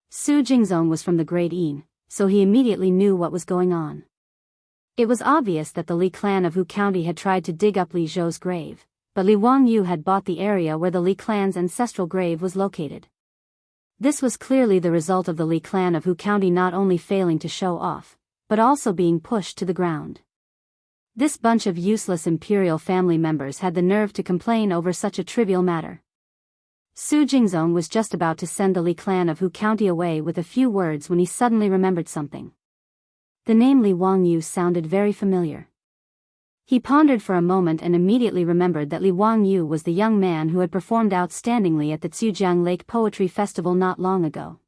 Su Jingzong was from the Great Yin, so he immediately knew what was going on. It was obvious that the Li clan of Hu County had tried to dig up Li Zhou's grave, but Li Wangyu had bought the area where the Li clan's ancestral grave was located. This was clearly the result of the Li clan of Hu County not only failing to show off, but also being pushed to the ground. This bunch of useless imperial family members had the nerve to complain over such a trivial matter. Su Jingzong was just about to send the Li clan of Hu County away with a few words when he suddenly remembered something. The name Li Wangyu sounded very familiar. He pondered for a moment and immediately remembered that Li Wangyu was the young man who had performed outstandingly at the Zhujiang Lake Poetry Festival not long ago.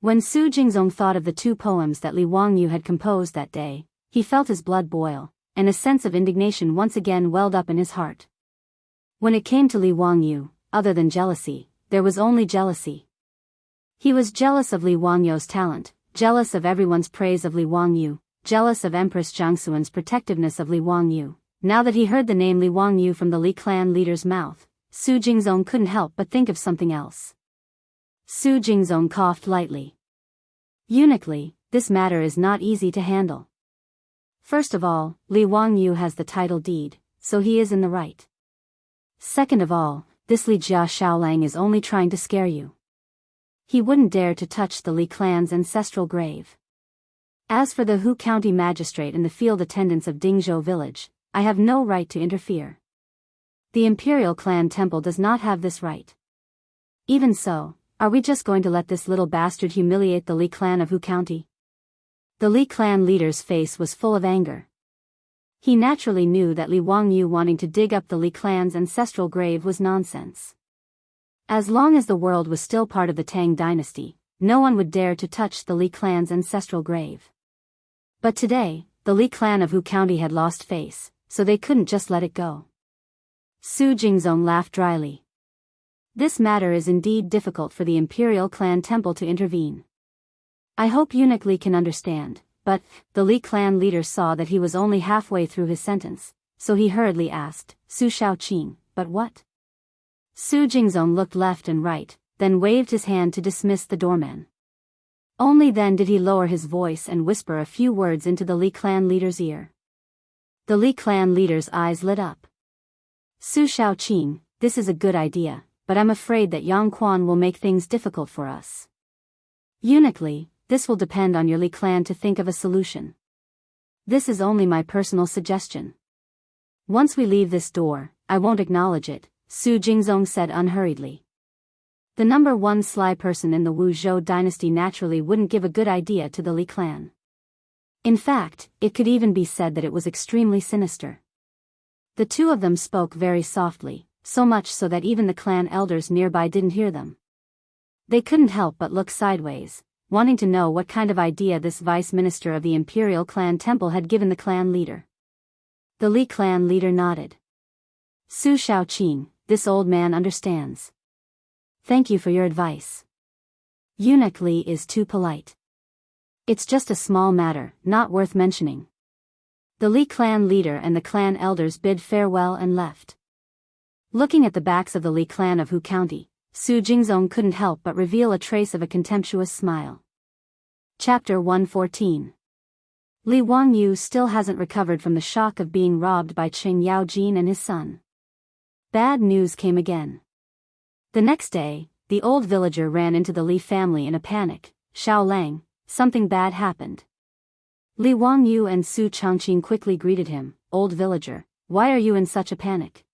When Su Jingzong thought of the 2 poems that Li Wangyu had composed that day, he felt his blood boil, and a sense of indignation once again welled up in his heart. When it came to Li Wangyu, other than jealousy, there was only jealousy. He was jealous of Li Wangyou's talent, jealous of everyone's praise of Li Wangyu, jealous of Empress Jiangxuan's protectiveness of Li Wangyu. Now that he heard the name Li Wangyu from the Li clan leader's mouth, Su Jingzong couldn't help but think of something else. Su Jingzong coughed lightly. Eunuch Li, this matter is not easy to handle. First of all, Li Wangyu has the title deed, so he is in the right. Second of all, this Li Jia Shaolang is only trying to scare you. He wouldn't dare to touch the Li clan's ancestral grave. As for the Hu County magistrate and the field attendants of Dingzhou village, I have no right to interfere. The imperial clan temple does not have this right. Even so, Are we just going to let this little bastard humiliate the Li clan of Hu County? The Li clan leader's face was full of anger. He naturally knew that Li Wangyu wanting to dig up the Li clan's ancestral grave was nonsense. As long as the world was still part of the Tang dynasty, no one would dare to touch the Li clan's ancestral grave. But today, the Li clan of Hu County had lost face, so they couldn't just let it go. Su Jingzong laughed dryly. This matter is indeed difficult for the Imperial Clan Temple to intervene. I hope Eunuch Li can understand, but the Li clan leader saw that he was only halfway through his sentence, so he hurriedly asked, Su Shaoqing, but what? Su Jingzong looked left and right, then waved his hand to dismiss the doorman. Only then did he lower his voice and whisper a few words into the Li clan leader's ear. The Li clan leader's eyes lit up. Su Shaoqing, this is a good idea, but I'm afraid that Yang Quan will make things difficult for us. Eunuch Li, this will depend on your Li clan to think of a solution. This is only my personal suggestion. Once we leave this door, I won't acknowledge it, Su Jingzong said unhurriedly. The number one sly person in the Wu Zhou dynasty naturally wouldn't give a good idea to the Li clan. In fact, it could even be said that it was extremely sinister. The two of them spoke very softly, so much so that even the clan elders nearby didn't hear them. They couldn't help but look sideways, wanting to know what kind of idea this vice minister of the Imperial Clan Temple had given the clan leader. The Li clan leader nodded. Su Shaoqing, this old man understands. Thank you for your advice. Eunuch Li is too polite. It's just a small matter, not worth mentioning. The Li clan leader and the clan elders bid farewell and left. Looking at the backs of the Li clan of Hu County, Su Jingzong couldn't help but reveal a trace of a contemptuous smile. Chapter 114. Li Wangyu still hasn't recovered from the shock of being robbed by Qing Yaojin and his son. Bad news came again. The next day, the old villager ran into the Li family in a panic. Xiao Lang, something bad happened. Li Wangyu and Su Changqing quickly greeted him. Old villager, why are you in such a panic?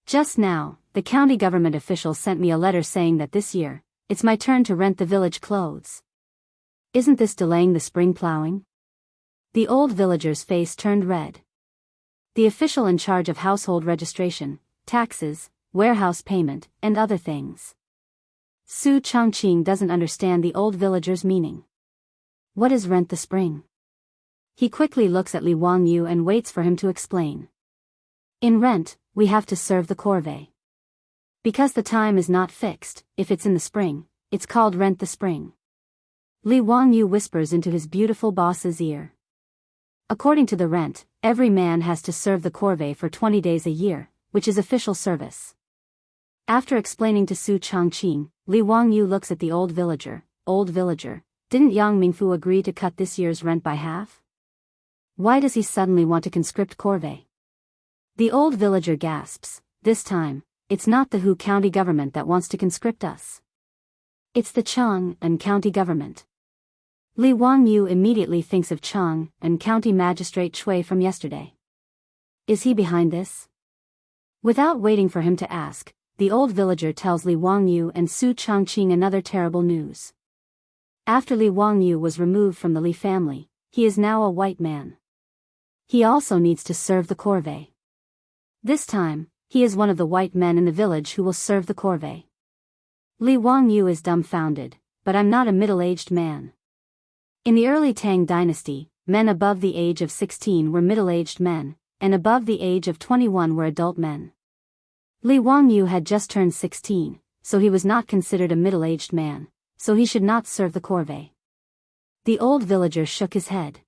Just now, the county government official sent me a letter saying that this year, it's my turn to rent the village clothes. Isn't this delaying the spring plowing? The old villager's face turned red. The official in charge of household registration, taxes, warehouse payment, and other things. Su Changqing doesn't understand the old villager's meaning. What is rent the spring? He quickly looks at Li Wangyu and waits for him to explain. In rent, we have to serve the corvée. Because the time is not fixed, if it's in the spring, it's called rent the spring. Li Wangyu whispers into his beautiful boss's ear. According to the rent, every man has to serve the corvée for 20 days a year, which is official service. After explaining to Su Changqing, Li Wangyu looks at the old villager. Old villager, didn't Yang Mingfu agree to cut this year's rent by half? Why does he suddenly want to conscript corvée? The old villager gasps. This time, it's not the Hu County government that wants to conscript us. It's the Chang'an County government. Li Wangyu immediately thinks of Chang'an County Magistrate Chui from yesterday. Is he behind this? Without waiting for him to ask, the old villager tells Li Wangyu and Su Changqing another terrible news. After Li Wangyu was removed from the Li family, he is now a white man. He also needs to serve the corvée. This time, he is one of the white men in the village who will serve the corvée. Li Wangyu is dumbfounded, but I'm not a middle-aged man. In the early Tang dynasty, men above the age of 16 were middle-aged men, and above the age of 21 were adult men. Li Wangyu had just turned 16, so he was not considered a middle-aged man, so he should not serve the corvée. The old villager shook his head.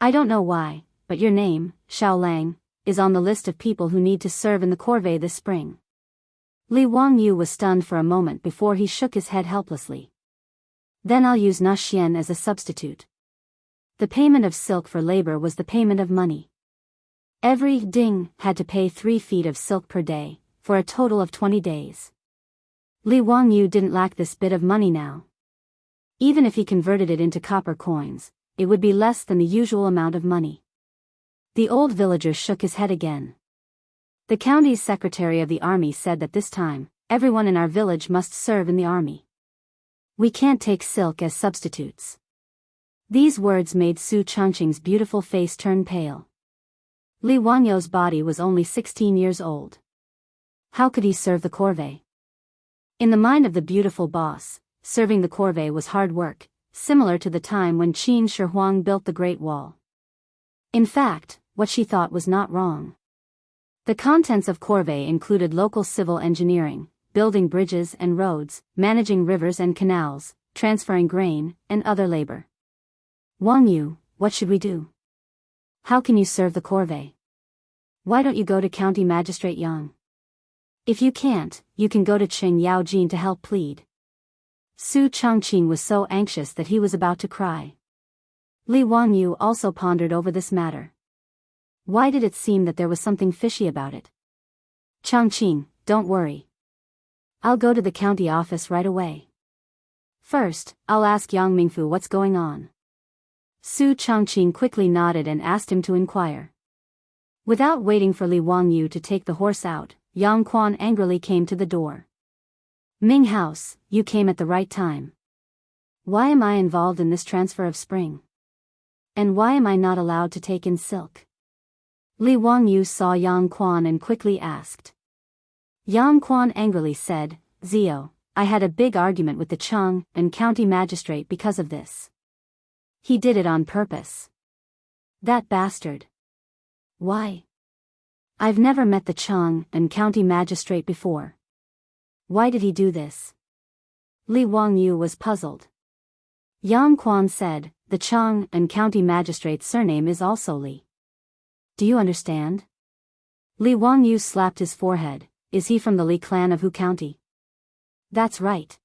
I don't know why, but your name, Xiao Lang, is on the list of people who need to serve in the corvée this spring. Li Wangyu was stunned for a moment before he shook his head helplessly. Then I'll use Na Xian as a substitute. The payment of silk for labor was the payment of money. Every ding had to pay 3 feet of silk per day, for a total of 20 days. Li Wangyu didn't lack this bit of money now. Even if he converted it into copper coins, it would be less than the usual amount of money. The old villager shook his head again. The county's secretary of the army said that this time, everyone in our village must serve in the army. We can't take silk as substitutes. These words made Su Changqing's beautiful face turn pale. Li Wanyo's body was only 16 years old. How could he serve the corvée? In the mind of the beautiful boss, serving the corvée was hard work, similar to the time when Qin Shi Huang built the Great Wall. In fact, what she thought was not wrong. The contents of corvée included local civil engineering, building bridges and roads, managing rivers and canals, transferring grain, and other labor. Wang Yu, what should we do? How can you serve the corvée? Why don't you go to County Magistrate Yang? If you can't, you can go to Qing Yaojin to help plead. Su Changqing was so anxious that he was about to cry. Li Wangyu also pondered over this matter. Why did it seem that there was something fishy about it? Changqing, don't worry. I'll go to the county office right away. First, I'll ask Yang Mingfu what's going on. Su Changqing quickly nodded and asked him to inquire. Without waiting for Li Wangyu to take the horse out, Yang Quan angrily came to the door. Ming House, you came at the right time. Why am I involved in this transfer of spring? And why am I not allowed to take in silk? Li Wangyu saw Yang Quan and quickly asked. Yang Quan angrily said, Zio, I had a big argument with the Cheng and county magistrate because of this. He did it on purpose. That bastard. Why? I've never met the Cheng and county magistrate before. Why did he do this? Li Wangyu was puzzled. Yang Quan said, the Cheng and county magistrate's surname is also Li. Do you understand? Li Wangyu slapped his forehead. Is he from the Li clan of Hu County? That's right.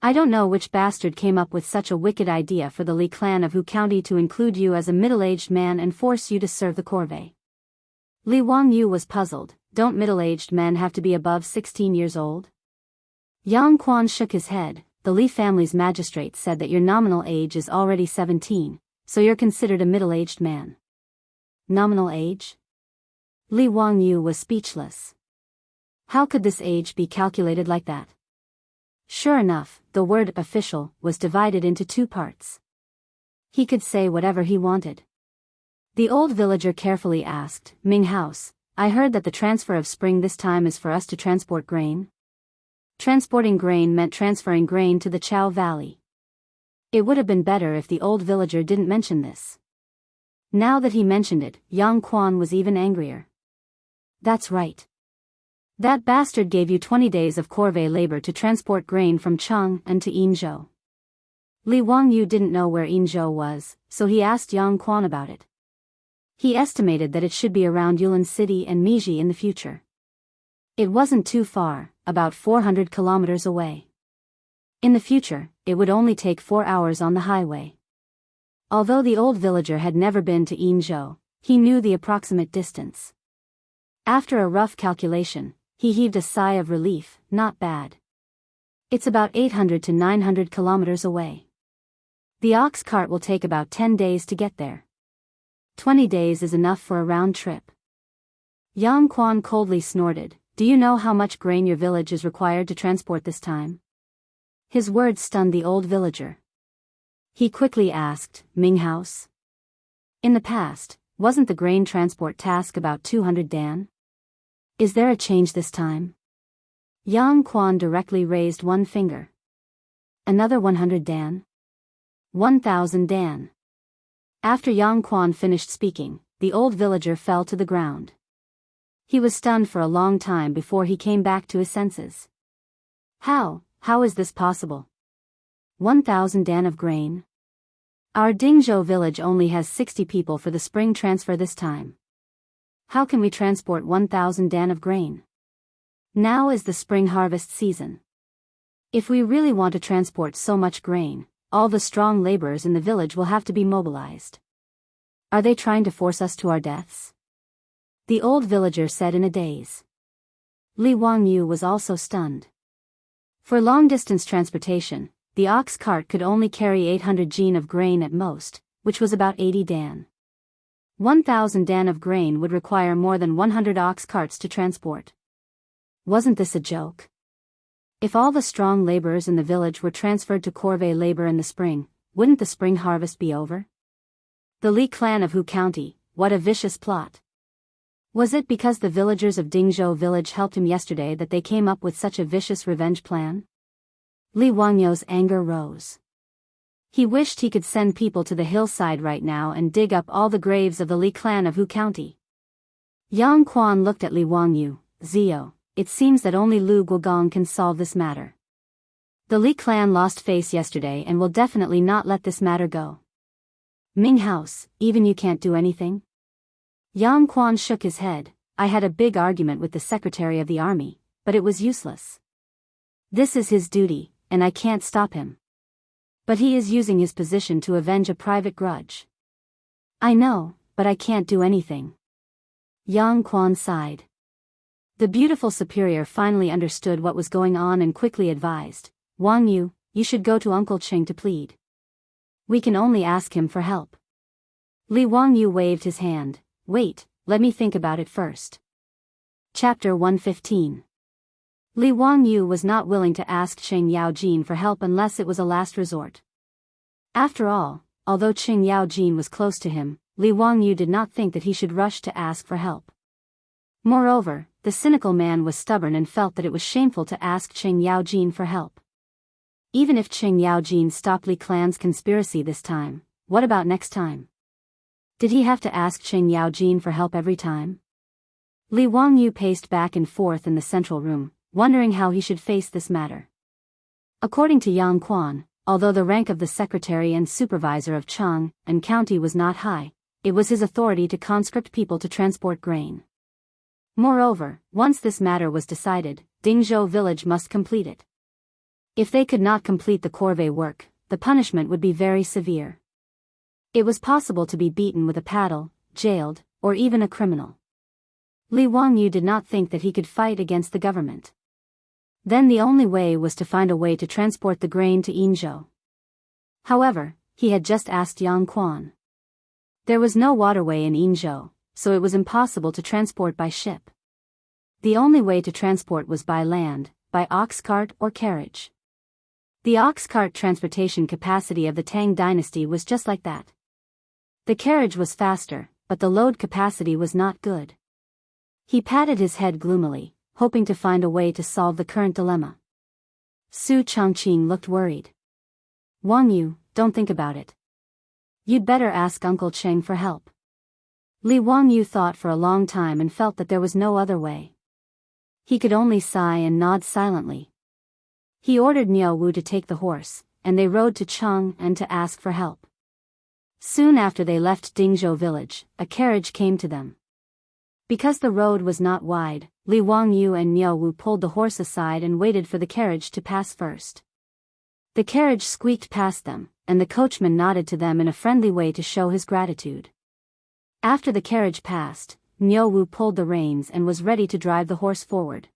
I don't know which bastard came up with such a wicked idea for the Li clan of Hu County to include you as a middle-aged man and force you to serve the corvée. Li Wangyu was puzzled. Don't middle-aged men have to be above 16 years old? Yang Quan shook his head. The Li family's magistrate said that your nominal age is already 17, so you're considered a middle-aged man. Nominal age? Li Wangyu was speechless. How could this age be calculated like that? Sure enough, the word official was divided into two parts. He could say whatever he wanted. The old villager carefully asked, Ming House, I heard that the transfer of spring this time is for us to transport grain. Transporting grain meant transferring grain to the Chao Valley. It would have been better if the old villager didn't mention this. Now that he mentioned it, Yang Quan was even angrier. That's right. That bastard gave you 20 days of corvée labor to transport grain from Cheng and to Yinzhou. Li Wangyu didn't know where Yinzhou was, so he asked Yang Quan about it. He estimated that it should be around Yulin City and Meiji in the future. It wasn't too far, about 400 kilometers away. In the future, it would only take 4 hours on the highway. Although the old villager had never been to Yinzhou, he knew the approximate distance. After a rough calculation, he heaved a sigh of relief. Not bad. It's about 800 to 900 kilometers away. The ox cart will take about 10 days to get there. 20 days is enough for a round trip. Yang Quan coldly snorted. Do you know how much grain your village is required to transport this time? His words stunned the old villager. He quickly asked, Ming House? In the past, wasn't the grain transport task about 200 dan? Is there a change this time? Yang Quan directly raised one finger. Another 100 dan? 1,000 dan. After Yang Quan finished speaking, the old villager fell to the ground. He was stunned for a long time before he came back to his senses. How is this possible? 1,000 dan of grain? Our Dingzhou village only has 60 people for the spring transfer this time. How can we transport 1,000 dan of grain? Now is the spring harvest season. If we really want to transport so much grain, all the strong laborers in the village will have to be mobilized. Are they trying to force us to our deaths? The old villager said in a daze. Li Wangyu was also stunned. For long-distance transportation, the ox cart could only carry 800 jin of grain at most, which was about 80 dan. 1,000 dan of grain would require more than 100 ox carts to transport. Wasn't this a joke? If all the strong laborers in the village were transferred to corvée labor in the spring, wouldn't the spring harvest be over? The Li clan of Hu County, what a vicious plot. Was it because the villagers of Dingzhou village helped him yesterday that they came up with such a vicious revenge plan? Li Wangyu's anger rose. He wished he could send people to the hillside right now and dig up all the graves of the Li clan of Hu County. Yang Quan looked at Li Wangyu. Zio, it seems that only Lu Guogong can solve this matter. The Li clan lost face yesterday and will definitely not let this matter go. Ming House, even you can't do anything? Yang Quan shook his head. I had a big argument with the secretary of the army, but it was useless. This is his duty, and I can't stop him. But he is using his position to avenge a private grudge. I know, but I can't do anything. Yang Quan sighed. The beautiful superior finally understood what was going on and quickly advised, Wang Yu, you should go to Uncle Cheng to plead. We can only ask him for help. Li Wangyu waved his hand. Wait, let me think about it first. Chapter 115. Li Wangyu was not willing to ask Cheng Yaojin for help unless it was a last resort. After all, although Cheng Yaojin was close to him, Li Wangyu did not think that he should rush to ask for help. Moreover, the cynical man was stubborn and felt that it was shameful to ask Cheng Yaojin for help. Even if Cheng Yaojin stopped Li clan's conspiracy this time, what about next time? Did he have to ask Cheng Yaojin for help every time? Li Wangyu paced back and forth in the central room, wondering how he should face this matter. According to Yang Quan, although the rank of the secretary and supervisor of Chang and County was not high, it was his authority to conscript people to transport grain. Moreover, once this matter was decided, Dingzhou village must complete it. If they could not complete the corvée work, the punishment would be very severe. It was possible to be beaten with a paddle, jailed, or even a criminal. Li Wangyu did not think that he could fight against the government. Then the only way was to find a way to transport the grain to Yinzhou. However, he had just asked Yang Quan. There was no waterway in Yinzhou, so it was impossible to transport by ship. The only way to transport was by land, by ox cart or carriage. The ox cart transportation capacity of the Tang dynasty was just like that. The carriage was faster, but the load capacity was not good. He patted his head gloomily, hoping to find a way to solve the current dilemma. Su Chongqing looked worried. Wang Yu, don't think about it. You'd better ask Uncle Cheng for help. Li Wangyu thought for a long time and felt that there was no other way. He could only sigh and nod silently. He ordered Niao Wu to take the horse, and they rode to Cheng and to ask for help. Soon after they left Dingzhou village, a carriage came to them. Because the road was not wide, Li Wangyu and Niao Wu pulled the horse aside and waited for the carriage to pass first. The carriage squeaked past them, and the coachman nodded to them in a friendly way to show his gratitude. After the carriage passed, Niao Wu pulled the reins and was ready to drive the horse forward.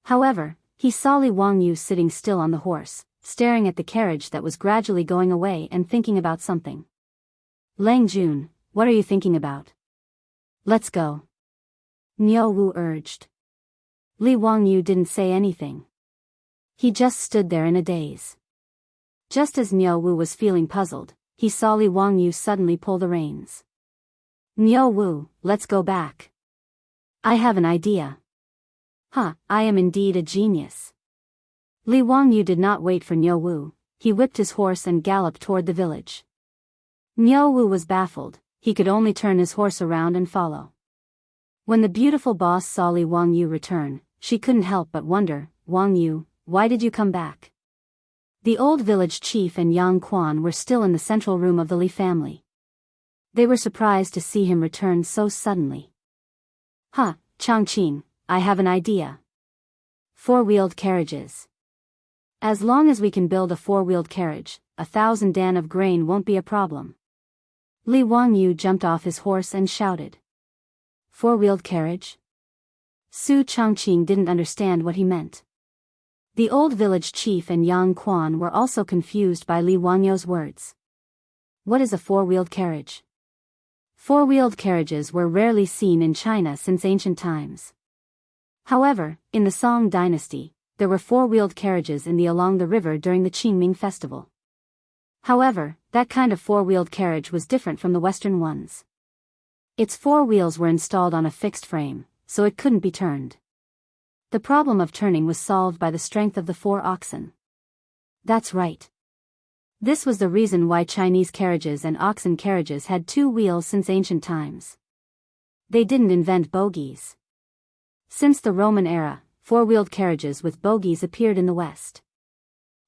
However, he saw Li Wangyu sitting still on the horse, staring at the carriage that was gradually going away and thinking about something. Lang Jun, what are you thinking about? Let's go. Niao Wu urged. Li Wangyu didn't say anything. He just stood there in a daze. Just as Niao Wu was feeling puzzled, he saw Li Wangyu suddenly pull the reins. Niao Wu, let's go back. I have an idea. I am indeed a genius. Li Wangyu did not wait for Niao Wu, he whipped his horse and galloped toward the village. Niao Wu was baffled, he could only turn his horse around and follow. When the beautiful boss saw Li Wangyu return, she couldn't help but wonder, Wangyu, why did you come back? The old village chief and Yang Quan were still in the central room of the Li family. They were surprised to see him return so suddenly. Chongqing, I have an idea. Four-wheeled carriages. As long as we can build a four-wheeled carriage, 1,000 dan of grain won't be a problem. Li Wangyu jumped off his horse and shouted. Four-wheeled carriage? Su Chongqing didn't understand what he meant. The old village chief and Yang Quan were also confused by Li Wangyu's words. What is a four-wheeled carriage? Four-wheeled carriages were rarely seen in China since ancient times. However, in the Song dynasty, there were four-wheeled carriages along the river during the Qingming festival. However, that kind of four-wheeled carriage was different from the Western ones. Its four wheels were installed on a fixed frame, so it couldn't be turned. The problem of turning was solved by the strength of the four oxen. That's right. This was the reason why Chinese carriages and oxen carriages had two wheels since ancient times. They didn't invent bogies. Since the Roman era, four-wheeled carriages with bogies appeared in the West.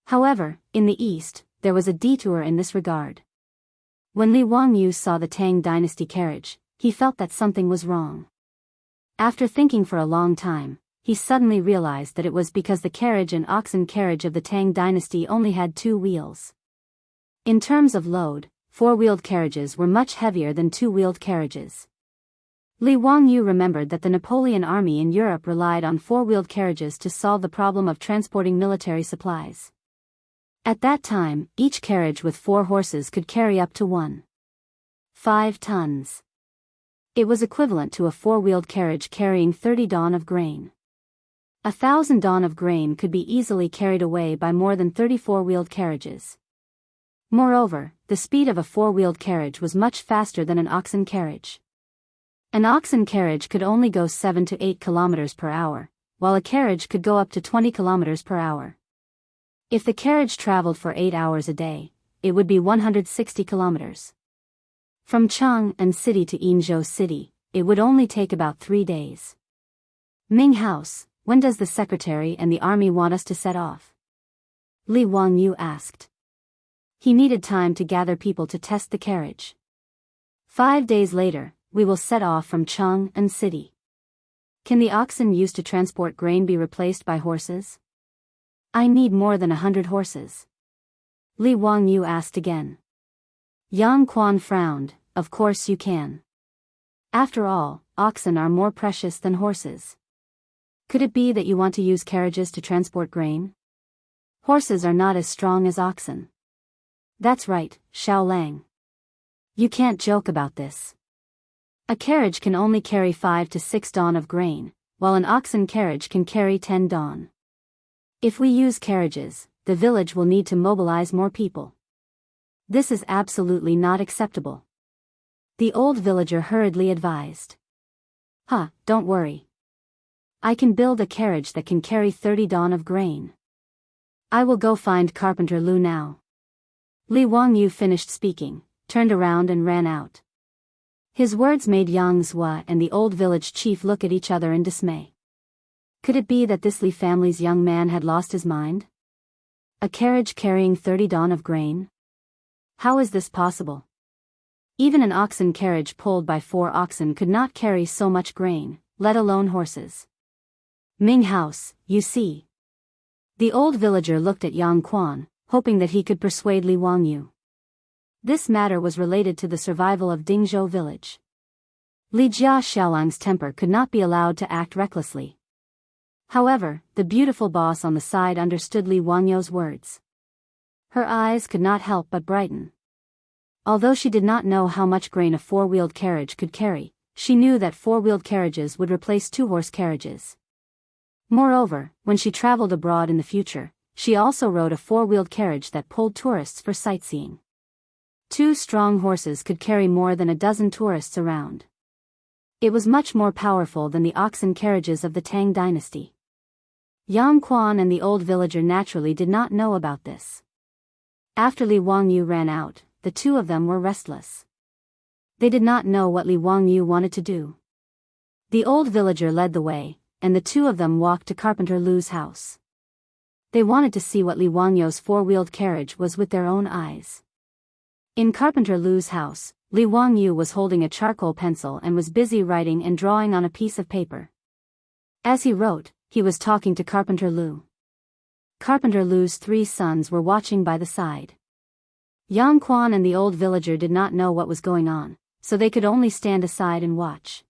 However, in the East, there was a detour in this regard. When Li Wangyu saw the Tang dynasty carriage, he felt that something was wrong. After thinking for a long time, he suddenly realized that it was because the carriage and oxen carriage of the Tang dynasty only had two wheels. In terms of load, four-wheeled carriages were much heavier than two-wheeled carriages. Li Wangyu remembered that the Napoleon army in Europe relied on four-wheeled carriages to solve the problem of transporting military supplies. At that time, each carriage with 4 horses could carry up to 1.5 tons. It was equivalent to a four-wheeled carriage carrying 30 dawn of grain. 1,000 dawn of grain could be easily carried away by more than 30 four-wheeled carriages. Moreover, the speed of a four-wheeled carriage was much faster than an oxen carriage. An oxen carriage could only go 7 to 8 kilometers per hour, while a carriage could go up to 20 kilometers per hour. If the carriage traveled for 8 hours a day, it would be 160 kilometers. From Chang'an City to Yinzhou City, it would only take about 3 days. Ming House, when does the secretary and the army want us to set off? Li Wangyu asked. He needed time to gather people to test the carriage. 5 days later, we will set off from Chang'an City. Can the oxen used to transport grain be replaced by horses? I need more than 100 horses. Li Wangyu asked again. Yang Quan frowned. Of course you can. After all, oxen are more precious than horses. Could it be that you want to use carriages to transport grain? Horses are not as strong as oxen. That's right, Xiao Lang. You can't joke about this. A carriage can only carry 5 to 6 dawn of grain, while an oxen carriage can carry 10 dawn. If we use carriages, the village will need to mobilize more people. This is absolutely not acceptable. The old villager hurriedly advised. Don't worry. I can build a carriage that can carry 30 dawn of grain. I will go find Carpenter Lu now. Li Wangyu finished speaking, turned around and ran out. His words made Yang Zhua and the old village chief look at each other in dismay. Could it be that this Li family's young man had lost his mind? A carriage carrying 30 dawn of grain? How is this possible? Even an oxen carriage pulled by 4 oxen could not carry so much grain, let alone horses. Ming House, you see. The old villager looked at Yang Quan, hoping that he could persuade Li Wangyu. This matter was related to the survival of Dingzhou village. Li Jia Xiaolang's temper could not be allowed to act recklessly. However, the beautiful boss on the side understood Li Wangyu's words. Her eyes could not help but brighten. Although she did not know how much grain a four-wheeled carriage could carry, she knew that four-wheeled carriages would replace two-horse carriages. Moreover, when she traveled abroad in the future, she also rode a four-wheeled carriage that pulled tourists for sightseeing. 2 strong horses could carry more than a dozen tourists around. It was much more powerful than the oxen carriages of the Tang dynasty. Yang Quan and the old villager naturally did not know about this. After Li Wangyu ran out, the two of them were restless. They did not know what Li Wangyu wanted to do. The old villager led the way, and the two of them walked to Carpenter Lu's house. They wanted to see what Li Wangyu's four-wheeled carriage was with their own eyes. In Carpenter Lu's house, Li Wangyu was holding a charcoal pencil and was busy writing and drawing on a piece of paper. As he wrote, he was talking to Carpenter Lu. Carpenter Lu's 3 sons were watching by the side. Yang Quan and the old villager did not know what was going on, so they could only stand aside and watch.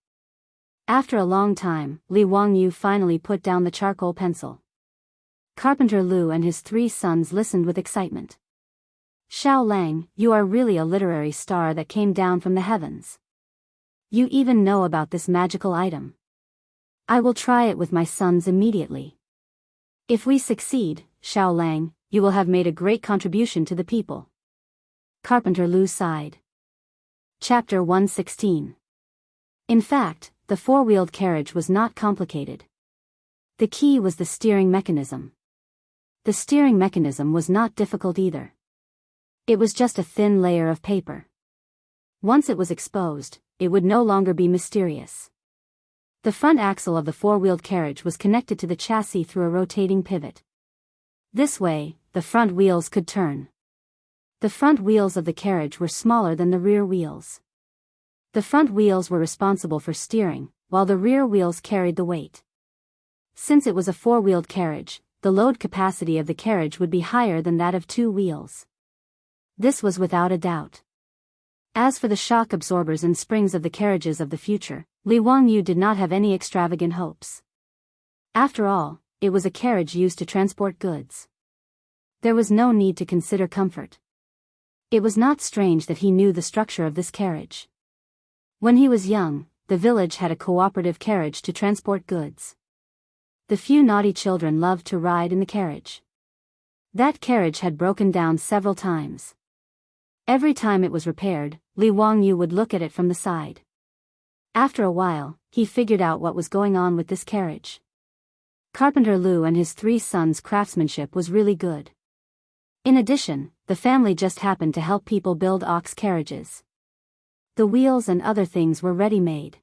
After a long time, Li Wangyu finally put down the charcoal pencil. Carpenter Lu and his 3 sons listened with excitement. Xiao Lang, you are really a literary star that came down from the heavens. You even know about this magical item. I will try it with my sons immediately. If we succeed, Xiao Lang, you will have made a great contribution to the people. Carpenter Lu sighed. Chapter 116. In fact, the four-wheeled carriage was not complicated. The key was the steering mechanism. The steering mechanism was not difficult either. It was just a thin layer of paper. Once it was exposed, it would no longer be mysterious. The front axle of the four-wheeled carriage was connected to the chassis through a rotating pivot. This way, the front wheels could turn. The front wheels of the carriage were smaller than the rear wheels. The front wheels were responsible for steering, while the rear wheels carried the weight. Since it was a four-wheeled carriage, the load capacity of the carriage would be higher than that of two wheels. This was without a doubt. As for the shock absorbers and springs of the carriages of the future, Li Wangyu did not have any extravagant hopes. After all, it was a carriage used to transport goods. There was no need to consider comfort. It was not strange that he knew the structure of this carriage. When he was young, the village had a cooperative carriage to transport goods. The few naughty children loved to ride in the carriage. That carriage had broken down several times. Every time it was repaired, Li Wangyu would look at it from the side. After a while, he figured out what was going on with this carriage. Carpenter Lu and his 3 sons' craftsmanship was really good. In addition, the family just happened to help people build ox carriages. The wheels and other things were ready-made.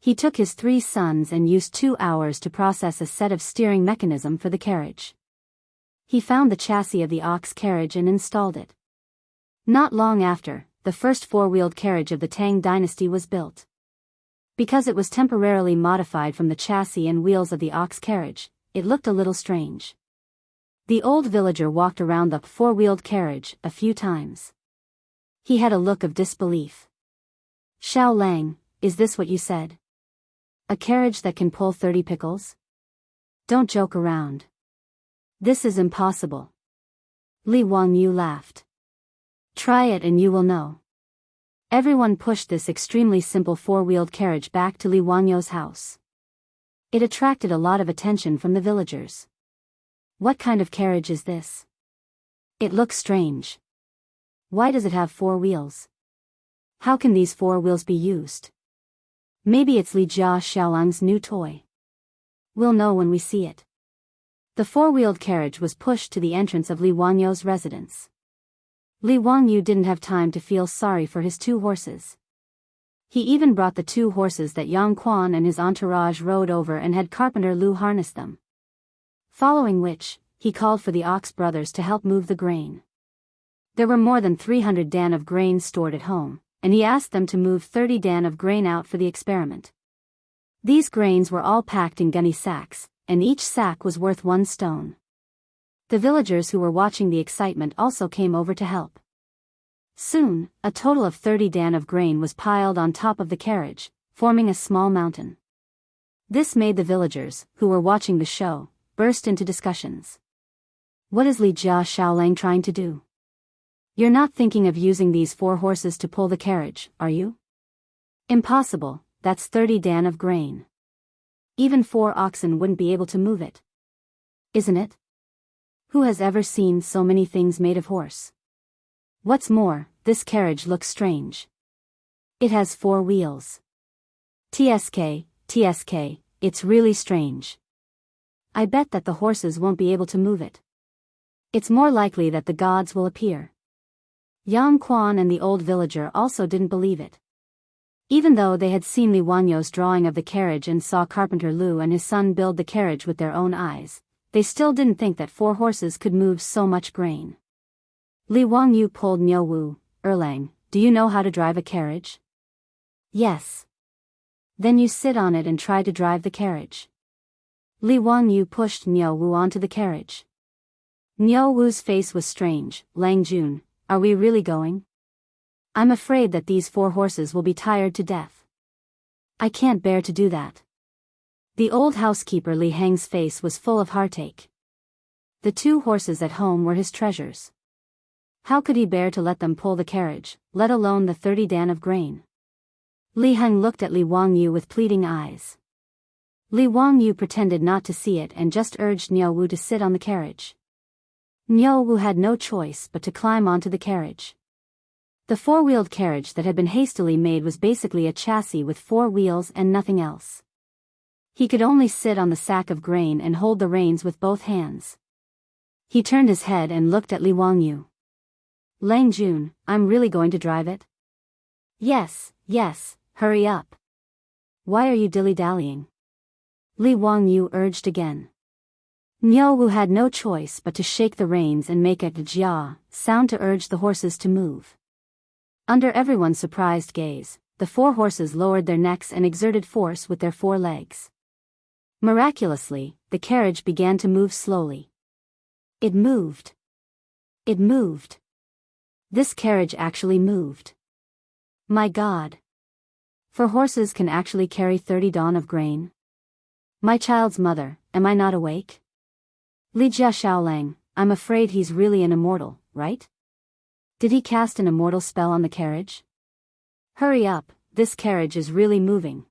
He took his 3 sons and used 2 hours to process a set of steering mechanism for the carriage. He found the chassis of the ox carriage and installed it. Not long after, the first four-wheeled carriage of the Tang dynasty was built. Because it was temporarily modified from the chassis and wheels of the ox carriage, it looked a little strange. The old villager walked around the four-wheeled carriage a few times. He had a look of disbelief. Xiao Lang, is this what you said? A carriage that can pull 30 pickles? Don't joke around. This is impossible. Li Wangyu laughed. Try it and you will know. Everyone pushed this extremely simple four-wheeled carriage back to Li Wangyu's house. It attracted a lot of attention from the villagers. What kind of carriage is this? It looks strange. Why does it have 4 wheels? How can these 4 wheels be used? Maybe it's Li Jia Xiaolang's new toy. We'll know when we see it. The four-wheeled carriage was pushed to the entrance of Li Wangyu's residence. Li Wangyu didn't have time to feel sorry for his 2 horses. He even brought the 2 horses that Yang Quan and his entourage rode over and had Carpenter Lu harness them. Following which, he called for the Ox brothers to help move the grain. There were more than 300 dan of grain stored at home, and he asked them to move 30 dan of grain out for the experiment. These grains were all packed in gunny sacks, and each sack was worth 1 stone. The villagers who were watching the excitement also came over to help. Soon, a total of 30 dan of grain was piled on top of the carriage, forming a small mountain. This made the villagers, who were watching the show, burst into discussions. What is Li Jia Xiaolang trying to do? You're not thinking of using these 4 horses to pull the carriage, are you? Impossible, that's 30 dan of grain. Even 4 oxen wouldn't be able to move it. Isn't it? Who has ever seen so many things made of horse? What's more, this carriage looks strange. It has 4 wheels. TSK, it's really strange. I bet that the horses won't be able to move it. It's more likely that the gods will appear. Yang Quan and the old villager also didn't believe it. Even though they had seen Li Wanyu's drawing of the carriage and saw Carpenter Lu and his son build the carriage with their own eyes, they still didn't think that 4 horses could move so much grain. Li Wangyu pulled Niu Wu. Erlang, do you know how to drive a carriage? Yes. Then you sit on it and try to drive the carriage. Li Wangyu pushed Niu Wu onto the carriage. Niu Wu's face was strange. Lang Jun, are we really going? I'm afraid that these 4 horses will be tired to death. I can't bear to do that. The old housekeeper Li Heng's face was full of heartache. The 2 horses at home were his treasures. How could he bear to let them pull the carriage, let alone the 30 dan of grain? Li Heng looked at Li Wangyu with pleading eyes. Li Wangyu pretended not to see it and just urged Niu Wu to sit on the carriage. Niu Wu had no choice but to climb onto the carriage. The four-wheeled carriage that had been hastily made was basically a chassis with four wheels and nothing else. He could only sit on the sack of grain and hold the reins with both hands. He turned his head and looked at Li Wangyu. Lang Jun, I'm really going to drive it? Yes, hurry up. Why are you dilly-dallying? Li Wangyu urged again. Niu Wu had no choice but to shake the reins and make a jia sound to urge the horses to move. Under everyone's surprised gaze, the four horses lowered their necks and exerted force with their four legs. Miraculously, the carriage began to move slowly. It moved. It moved. This carriage actually moved. My God. Four horses can actually carry 30 dawn of grain? My child's mother, am I not awake? Li Jia Xiaolang, I'm afraid he's really an immortal, right? Did he cast an immortal spell on the carriage? Hurry up, this carriage is really moving.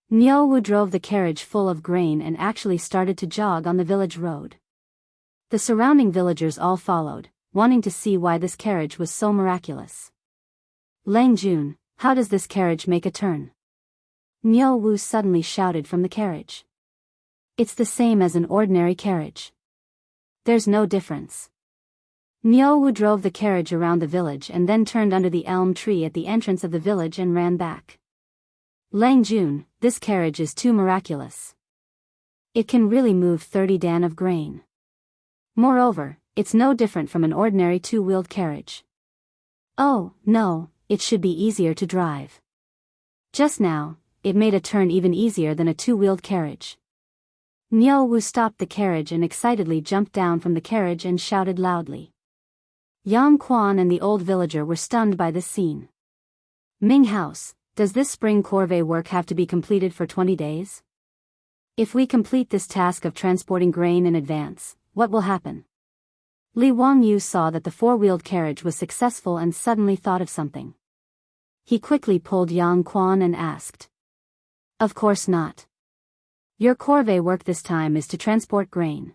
Niu Wu drove the carriage full of grain and actually started to jog on the village road. The surrounding villagers all followed, wanting to see why this carriage was so miraculous. Lang Jun, how does this carriage make a turn? Niu Wu suddenly shouted from the carriage. It's the same as an ordinary carriage. There's no difference. Niu Wu drove the carriage around the village and then turned under the elm tree at the entrance of the village and ran back. Lang Jun, this carriage is too miraculous. It can really move 30 dan of grain. Moreover, it's no different from an ordinary two-wheeled carriage. Oh, no, it should be easier to drive. Just now, it made a turn even easier than a two-wheeled carriage. Niu Wu stopped the carriage and excitedly jumped down from the carriage and shouted loudly. Yang Quan and the old villager were stunned by this scene. Ming House, does this spring corvée work have to be completed for 20 days? If we complete this task of transporting grain in advance, what will happen? Li Wangyu saw that the four-wheeled carriage was successful and suddenly thought of something. He quickly pulled Yang Quan and asked. Of course not. Your corvée work this time is to transport grain.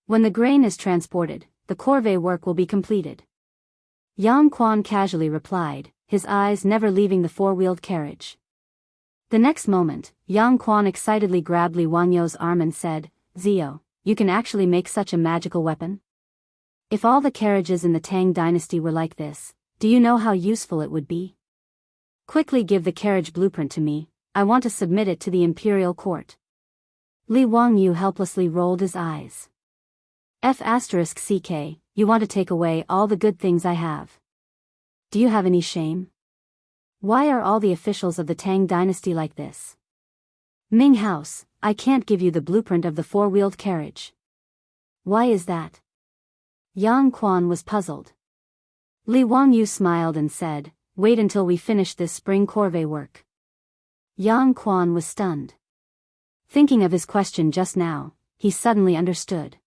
When the grain is transported, the corvée work will be completed. Yang Quan casually replied, his eyes never leaving the four-wheeled carriage. The next moment, Yang Quan excitedly grabbed Li Wangyu's arm and said, Zio, you can actually make such a magical weapon? If all the carriages in the Tang dynasty were like this, do you know how useful it would be? Quickly give the carriage blueprint to me, I want to submit it to the imperial court. Li Wangyu helplessly rolled his eyes. F***ck, you want to take away all the good things I have. Do you have any shame? Why are all the officials of the Tang dynasty like this? Ming House, I can't give you the blueprint of the four-wheeled carriage. Why is that? Yang Quan was puzzled. Li Wangyu smiled and said, wait until we finish this spring corvée work. Yang Quan was stunned. Thinking of his question just now, he suddenly understood.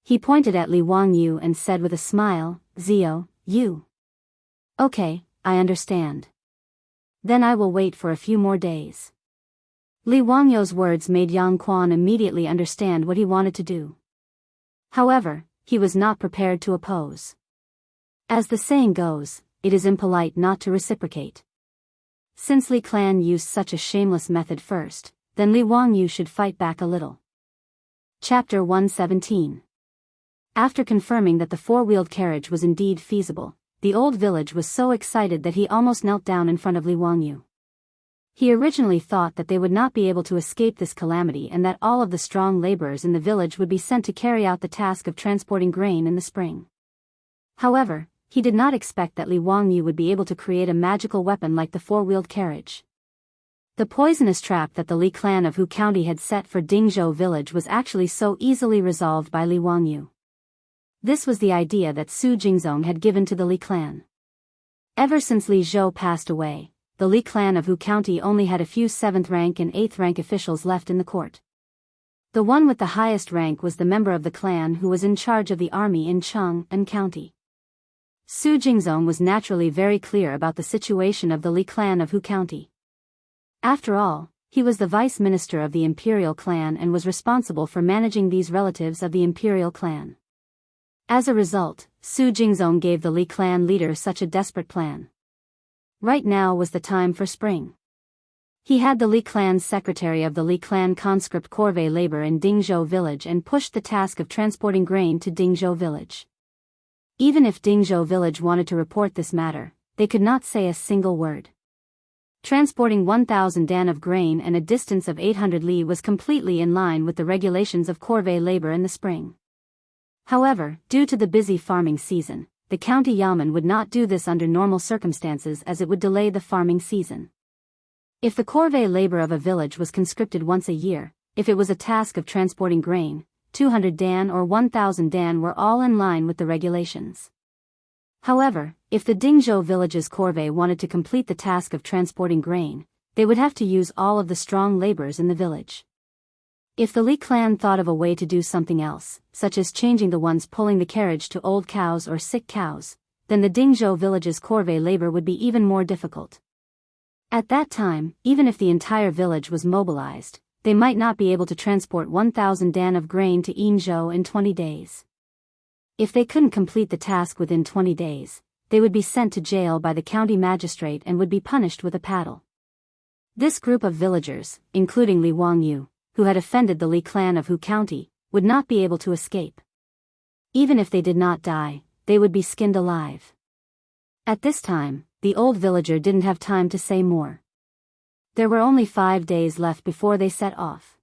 He pointed at Li Wangyu and said with a smile, Zio, you. Okay, I understand. Then I will wait for a few more days. Li Wangyu's words made Yang Quan immediately understand what he wanted to do. However, he was not prepared to oppose. As the saying goes, it is impolite not to reciprocate. Since Li clan used such a shameless method first, then Li Wangyu should fight back a little. Chapter 117. After confirming that the four-wheeled carriage was indeed feasible, the old village was so excited that he almost knelt down in front of Li Wangyu. He originally thought that they would not be able to escape this calamity and that all of the strong laborers in the village would be sent to carry out the task of transporting grain in the spring. However, he did not expect that Li Wangyu would be able to create a magical weapon like the four-wheeled carriage. The poisonous trap that the Li clan of Hu County had set for Dingzhou village was actually so easily resolved by Li Wangyu. This was the idea that Su Jingzong had given to the Li clan. Ever since Li Zhou passed away, the Li clan of Hu County only had a few 7th rank and 8th rank officials left in the court. The one with the highest rank was the member of the clan who was in charge of the army in Chang'an County. Su Jingzong was naturally very clear about the situation of the Li clan of Hu County. After all, He was the vice minister of the imperial clan and was responsible for managing these relatives of the imperial clan. As a result, Su Jingzong gave the Li clan leader such a desperate plan. Right now was the time for spring. He had the Li clan's secretary of the Li clan conscript corvée labor in Dingzhou village and pushed the task of transporting grain to Dingzhou village. Even if Dingzhou village wanted to report this matter, they could not say a single word. Transporting 1,000 dan of grain and a distance of 800 li was completely in line with the regulations of corvée labor in the spring. However, due to the busy farming season, the county yamen would not do this under normal circumstances as it would delay the farming season. If the corvée labor of a village was conscripted once a year, if it was a task of transporting grain, 200 dan or 1,000 dan were all in line with the regulations. However, if the Dingzhou village's corvée wanted to complete the task of transporting grain, they would have to use all of the strong laborers in the village. If the Li clan thought of a way to do something else, such as changing the ones pulling the carriage to old cows or sick cows, then the Dingzhou village's corvée labor would be even more difficult. At that time, even if the entire village was mobilized, they might not be able to transport 1,000 dan of grain to Yinzhou in 20 days. If they couldn't complete the task within 20 days, they would be sent to jail by the county magistrate and would be punished with a paddle. This group of villagers, including Li Wangyu, who had offended the Li clan of Hu County, would not be able to escape. Even if they did not die, they would be skinned alive. At this time, the old villager didn't have time to say more. There were only 5 days left before they set off.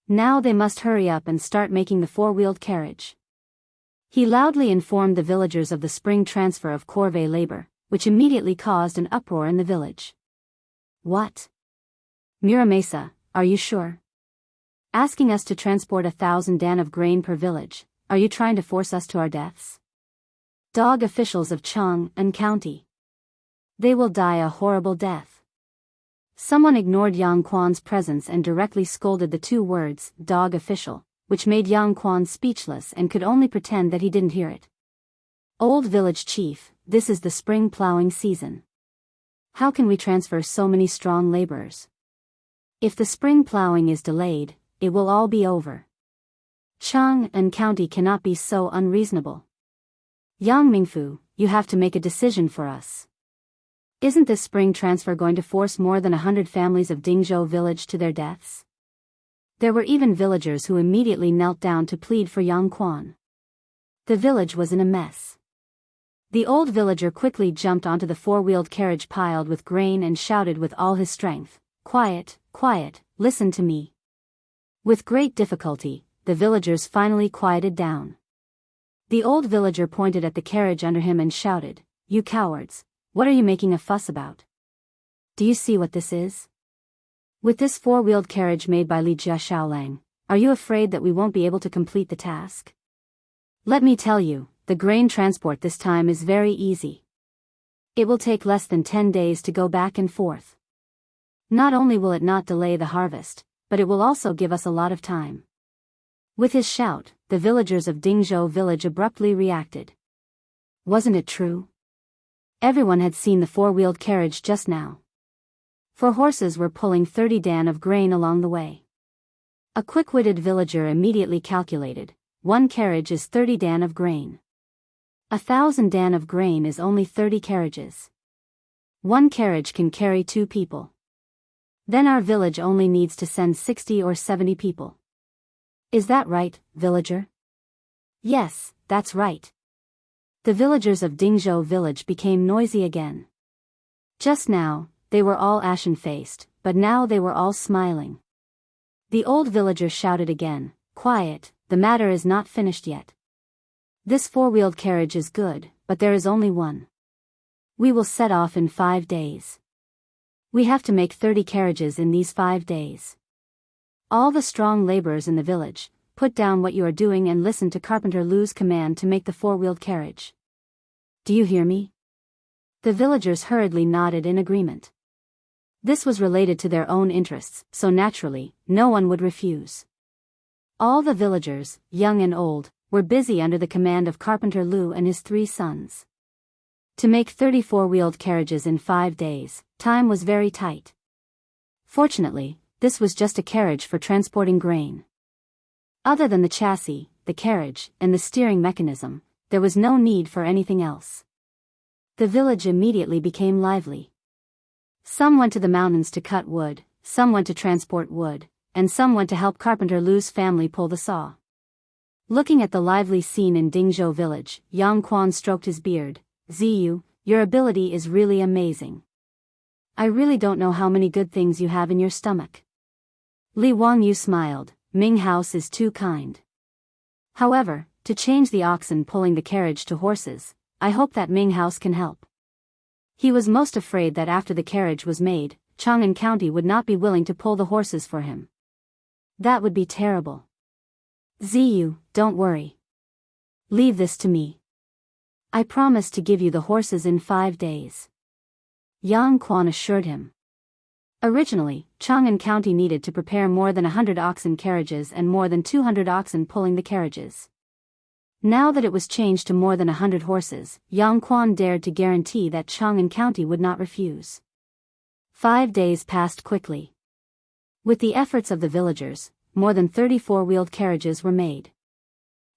Now they must hurry up and start making the four-wheeled carriage. He loudly informed the villagers of the spring transfer of corvée labor, which immediately caused an uproar in the village. What? Muramesa, are you sure? Asking us to transport 1,000 dan of grain per village, are you trying to force us to our deaths? Dog officials of Chang'an County. They will die a horrible death. Someone ignored Yang Quan's presence and directly scolded the two words, dog official, which made Yang Quan speechless and could only pretend that he didn't hear it. Old village chief, this is the spring plowing season. How can we transfer so many strong laborers? If the spring plowing is delayed, it will all be over. Chang'an County cannot be so unreasonable. Yang Mingfu, you have to make a decision for us. Isn't this spring transfer going to force more than 100 families of Dingzhou village to their deaths? There were even villagers who immediately knelt down to plead for Yang Quan. The village was in a mess. The old villager quickly jumped onto the four-wheeled carriage piled with grain and shouted with all his strength, "Quiet, quiet, listen to me." With great difficulty, the villagers finally quieted down. The old villager pointed at the carriage under him and shouted, "You cowards, what are you making a fuss about? Do you see what this is? With this four-wheeled carriage made by Li Jia Shaolang, are you afraid that we won't be able to complete the task? Let me tell you, the grain transport this time is very easy. It will take less than 10 days to go back and forth. Not only will it not delay the harvest, but it will also give us a lot of time." With his shout, the villagers of Dingzhou village abruptly reacted. Wasn't it true? Everyone had seen the four-wheeled carriage just now. 4 horses were pulling 30 dan of grain along the way. A quick-witted villager immediately calculated, 1 carriage is 30 dan of grain. 1,000 dan of grain is only 30 carriages. 1 carriage can carry 2 people. Then our village only needs to send 60 or 70 people. Is that right, villager? Yes, that's right. The villagers of Dingzhou village became noisy again. Just now, they were all ashen-faced, but now they were all smiling. The old villager shouted again, "Quiet, the matter is not finished yet. This four-wheeled carriage is good, but there is only one. We will set off in 5 days. We have to make 30 carriages in these 5 days. All the strong laborers in the village, put down what you are doing and listen to Carpenter Lu's command to make the four-wheeled carriage. Do you hear me?" The villagers hurriedly nodded in agreement. This was related to their own interests, so naturally, no one would refuse. All the villagers, young and old, were busy under the command of Carpenter Lu and his 3 sons. To make 30 four-wheeled carriages in 5 days, time was very tight. Fortunately, this was just a carriage for transporting grain. Other than the chassis, the carriage, and the steering mechanism, there was no need for anything else. The village immediately became lively. Some went to the mountains to cut wood, some went to transport wood, and some went to help Carpenter Lu's family pull the saw. Looking at the lively scene in Dingzhou village, Yang Quan stroked his beard. Ziyu, your ability is really amazing. I really don't know how many good things you have in your stomach. Li Wangyu smiled. Ming House is too kind. However, to change the oxen pulling the carriage to horses, I hope that Ming House can help. He was most afraid that after the carriage was made, Chang'an County would not be willing to pull the horses for him. That would be terrible. Ziyu, don't worry. Leave this to me. I promise to give you the horses in 5 days. Yang Quan assured him. Originally, Chang'an County needed to prepare more than 100 oxen carriages and more than 200 oxen pulling the carriages. Now that it was changed to more than 100 horses, Yang Quan dared to guarantee that Chang'an County would not refuse. 5 days passed quickly. With the efforts of the villagers, more than 30 four-wheeled carriages were made.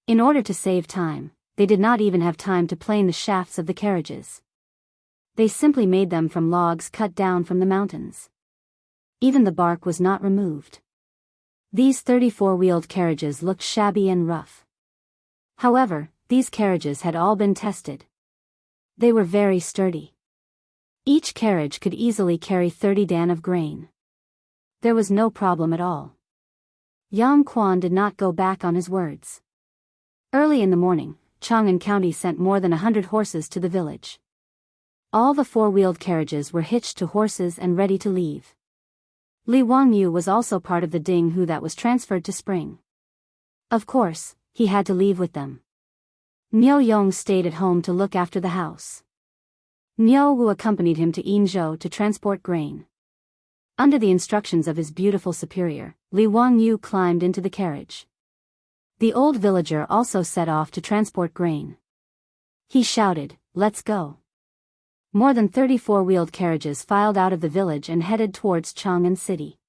In order to save time, they did not even have time to plane the shafts of the carriages. They simply made them from logs cut down from the mountains. Even the bark was not removed. These 30 four-wheeled carriages looked shabby and rough. However, these carriages had all been tested. They were very sturdy. Each carriage could easily carry 30 dan of grain. There was no problem at all. Yang Quan did not go back on his words. Early in the morning, Chang'an County sent more than 100 horses to the village. All the four-wheeled carriages were hitched to horses and ready to leave. Li Wangyu was also part of the Ding Hu that was transferred to Spring. Of course, he had to leave with them. Miao Yong stayed at home to look after the house. Miao Wu accompanied him to Yinzhou to transport grain. Under the instructions of his beautiful superior, Li Wangyu climbed into the carriage. The old villager also set off to transport grain. He shouted, "Let's go." More than 30 four-wheeled carriages filed out of the village and headed towards Chang'an City.